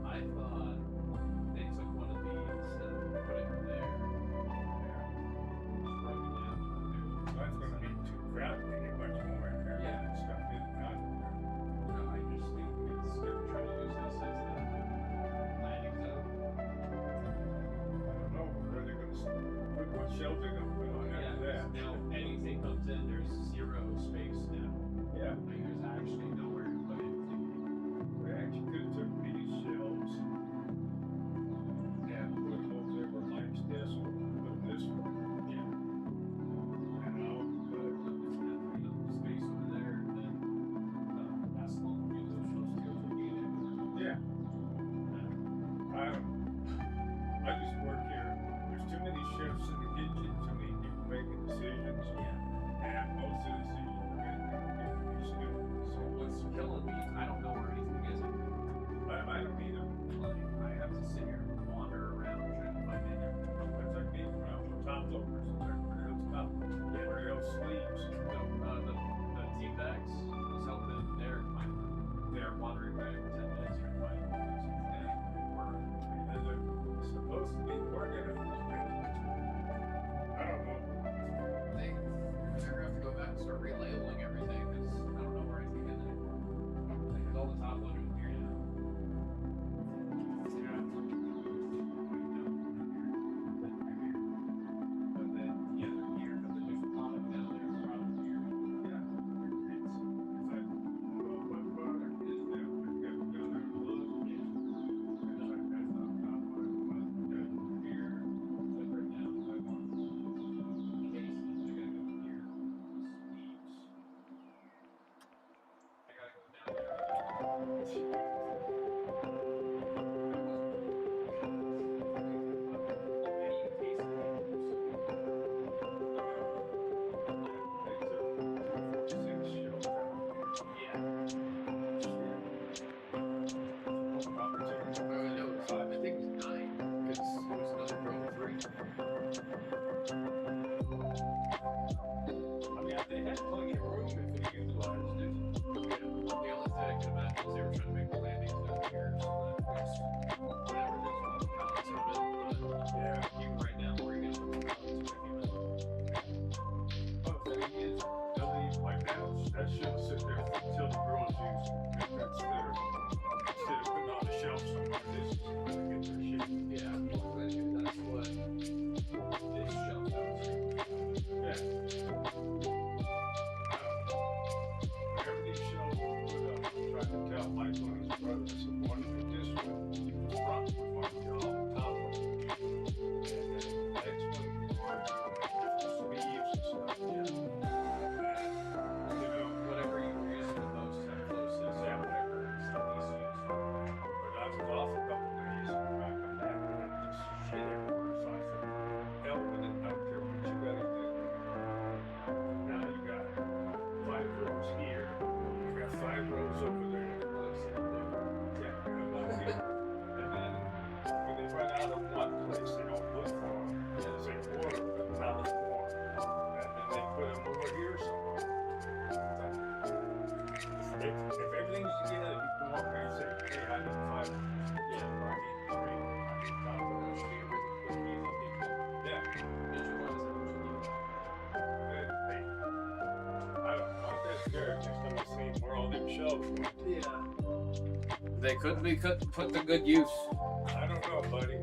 I thought they took one of these and put it there. Broken down. That's gonna be too crowded to get much more in there. Yeah. Stuff in and out of there. No, I just think they're trying to use this as the landing zone. I don't know, where they're gonna put what shelves they're gonna put on after that. Now anything comes in, there's zero space now. Yeah, Like there's actually nowhere to put anything. we actually could have took these shelves and put them over there where Mike's desk was, put this one. Yeah. You know, but Space over there, and then that's long view those shelves too if we need it. yeah, I just work here. There's too many chefs in the kitchen, too many people making decisions. And most of the decisions are making these stupid. So what's killing me is I don't know where anything is. I don't either. Like, I have to sit here and wander around trying to find anything. That's like me around the top loafers, everybody else top, everybody else sleeves. The team bags was helping. They're wandering around for 10 minutes trying to find something. And they're supposed to be working on this business. I don't know. They're gonna have to go back and start relabeling everything because I don't know where anything is anymore. Like, all the top loaders here now. But then, yeah, they're here, but there's a product down there, it's product here. Yeah. It's like, well, what product is that? We've got to go there. upstairs. Next time I see where all them shelves went. Yeah. They could be put to good use. I don't know, buddy.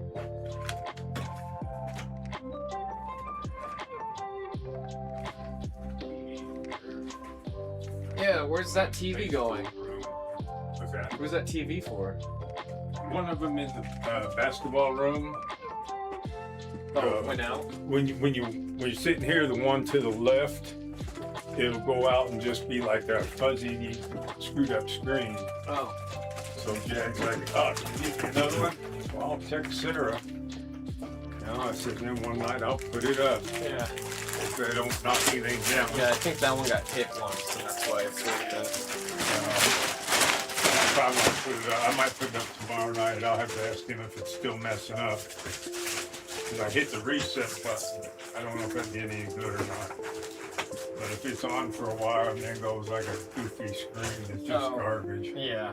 Yeah, where's that TV going? What's that? Where's that TV for? One of them in the basketball room. Oh, went out. When you're sitting here, the one to the left, it'll go out and just be like a fuzzy, screwed up screen. Oh. So Jack's like, oh, can you get me another one? Well, I'll text Sarah. No, I said, then one night I'll put it up. Yeah. If they don't knock anything down. Yeah, I think that one got hit once, and that's why it's like that. If I want to put it up, I might put it up tomorrow night. I'll have to ask him if it's still messing up. Because I hit the reset button. I don't know if that'd be any good or not. But if it's on for a while and then goes like a goofy screen, it's just garbage. Yeah.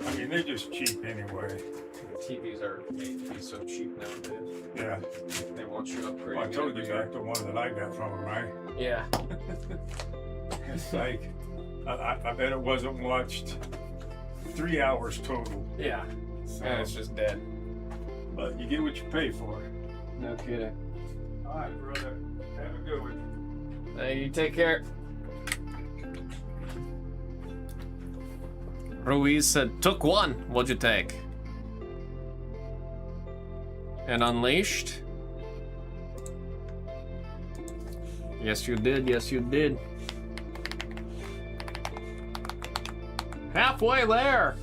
I mean, they're just cheap anyway. TVs are made to be so cheap nowadays. Yeah. They want you upgrading. Well, I told you every year. that the one that I got from him, right? Yeah. It's like, I bet it wasn't watched 3 hours total. Yeah. So, And it's just dead. but you get what you pay for. No kidding. All right, brother. Have a good one. Hey, you take care. Ruiz said, took one. What'd you take? And Unleashed? Yes, you did. Yes, you did. Halfway there.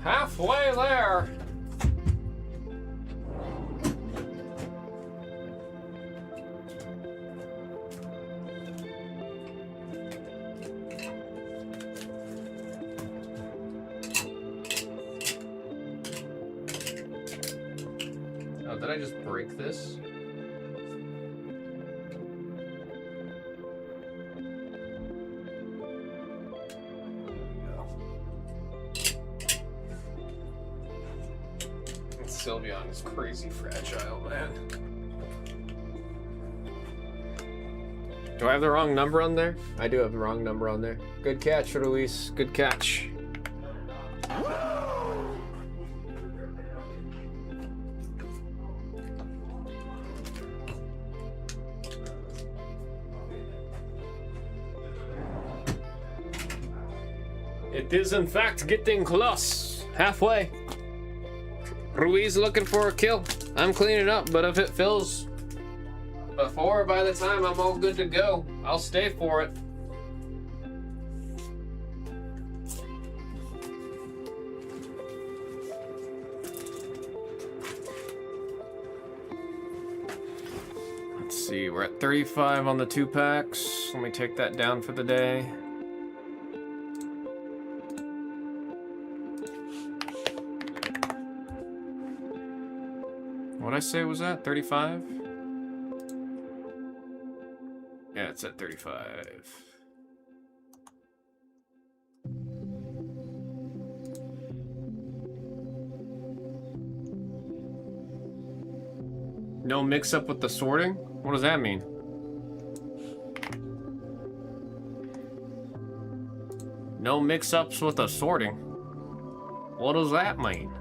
Halfway there. Oh, did I just break this? Sylveon is crazy fragile, man. Do I have the wrong number on there? I do have the wrong number on there. Good catch, Luis. Good catch. It is in fact getting close. Halfway. Ruiz looking for a kill. I'm cleaning up, but if it fills before, by the time I'm all good to go, I'll stay for it. Let's see, we're at 35 on the 2-packs. Let me take that down for the day. What'd I say was that? 35? Yeah, it's at 35. No mix up with the sorting? What does that mean? No mix ups with the sorting? What does that mean?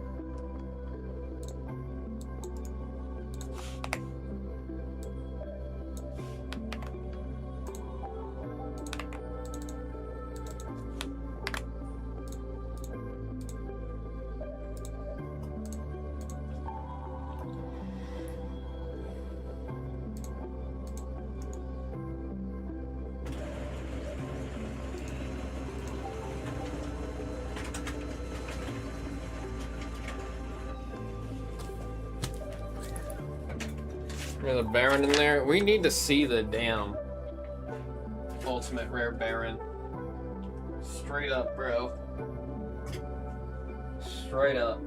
There's a Baron in there. We need to see the damn ultimate rare Baron. Straight up, bro. Straight up.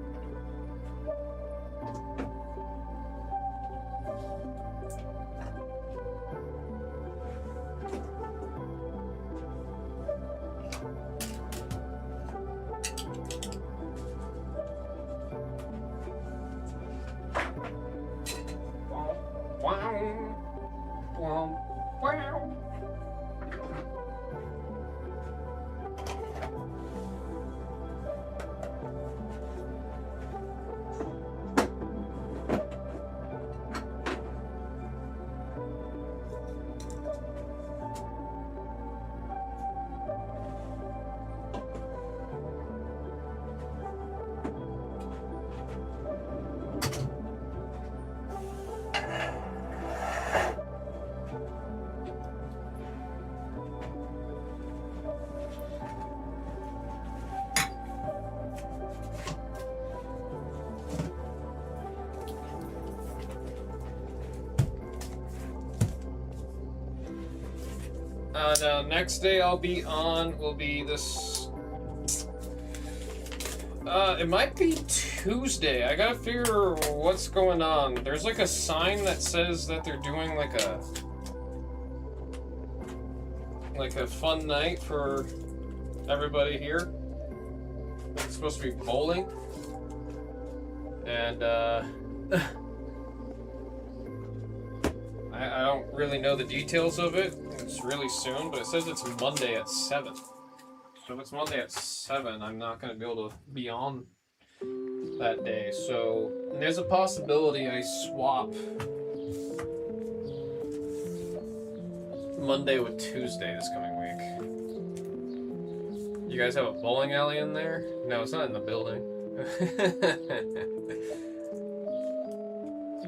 No, next day I'll be on will be this. It might be Tuesday. I gotta figure what's going on. There's like a sign that says that they're doing like a fun night for everybody here. It's supposed to be bowling. And I don't really know the details of it. It's really soon, but it says it's Monday at 7. So if it's Monday at 7, I'm not going to be able to be on that day. So there's a possibility I swap Monday with Tuesday this coming week. You guys have a bowling alley in there? No, it's not in the building.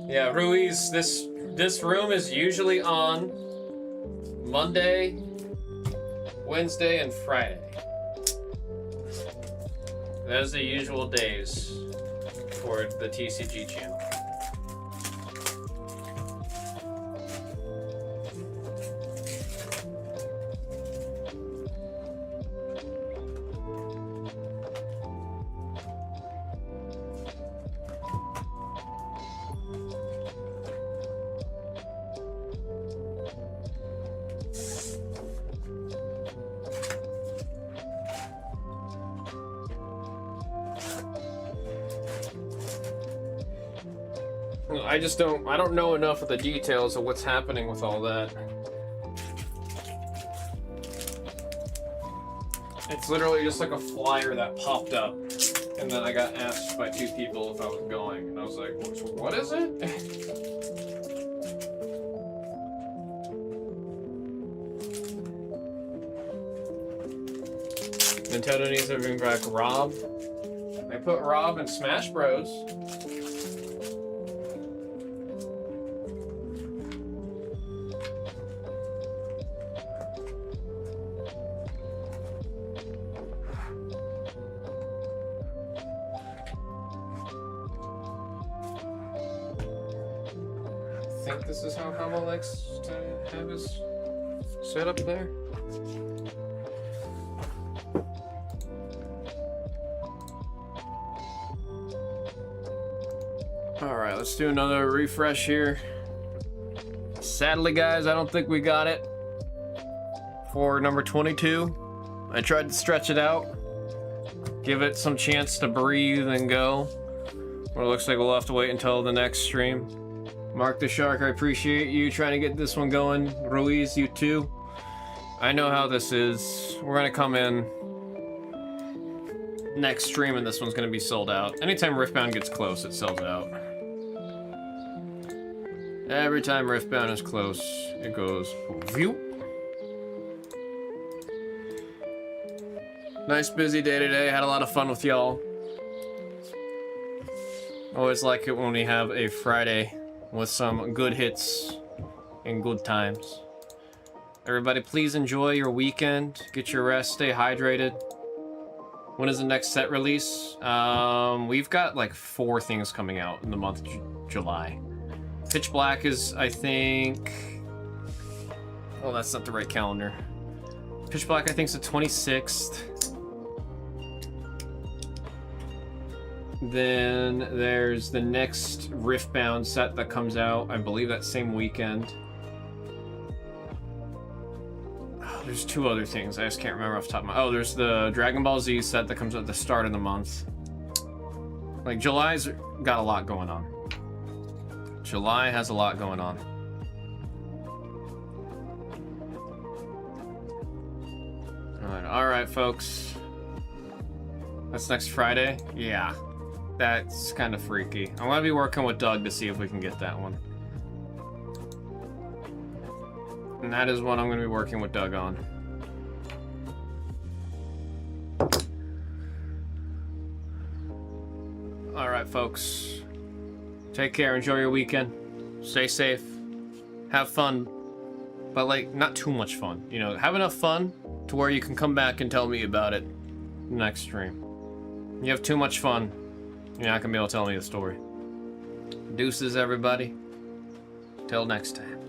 Yeah, Ruiz, this room is usually on Monday, Wednesday, and Friday. Those are the usual days for the TCG channel. I don't know enough of the details of what's happening with all that. It's literally just like a flyer that popped up, and then I got asked by 2 people if I was going, and I was like, what is it? Nintendo needs to bring back Rob. They put Rob in Smash Bros. I think this is how Hama likes to have his setup there. Alright, let's do another refresh here. Sadly, guys, I don't think we got it for number 22. I tried to stretch it out, give it some chance to breathe and go. Well, it looks like we'll have to wait until the next stream. Mark the Shark, I appreciate you trying to get this one going. Ruiz, you too. I know how this is. We're gonna come in next stream and this one's gonna be sold out. Anytime Riftbound gets close, it sells out. Every time Riftbound is close, it goes view. Nice busy day today. Had a lot of fun with y'all. Always like it when we have a Friday with some good hits and good times. Everybody, please enjoy your weekend. Get your rest. Stay hydrated. When is the next set release? We've got like 4 things coming out in the month of July. Pitch Black is, I think... Oh, that's not the right calendar. Pitch Black, I think, is the 26th. Then there's the next Riftbound set that comes out, I believe that same weekend. Oh, there's 2 other things, I just can't remember off the top of my... Oh, there's the Dragon Ball Z set that comes out at the start of the month. Like, July's got a lot going on. July has a lot going on. Alright, folks. That's next Friday? Yeah. That's kind of freaky. I'm gonna be working with Doug to see if we can get that one. And that is what I'm gonna be working with Doug on. Alright, folks. Take care, enjoy your weekend. Stay safe. Have fun. But, like, not too much fun. You know, have enough fun to where you can come back and tell me about it next stream. You have too much fun, you're not gonna be able to tell me the story. Deuces, everybody. Till next time.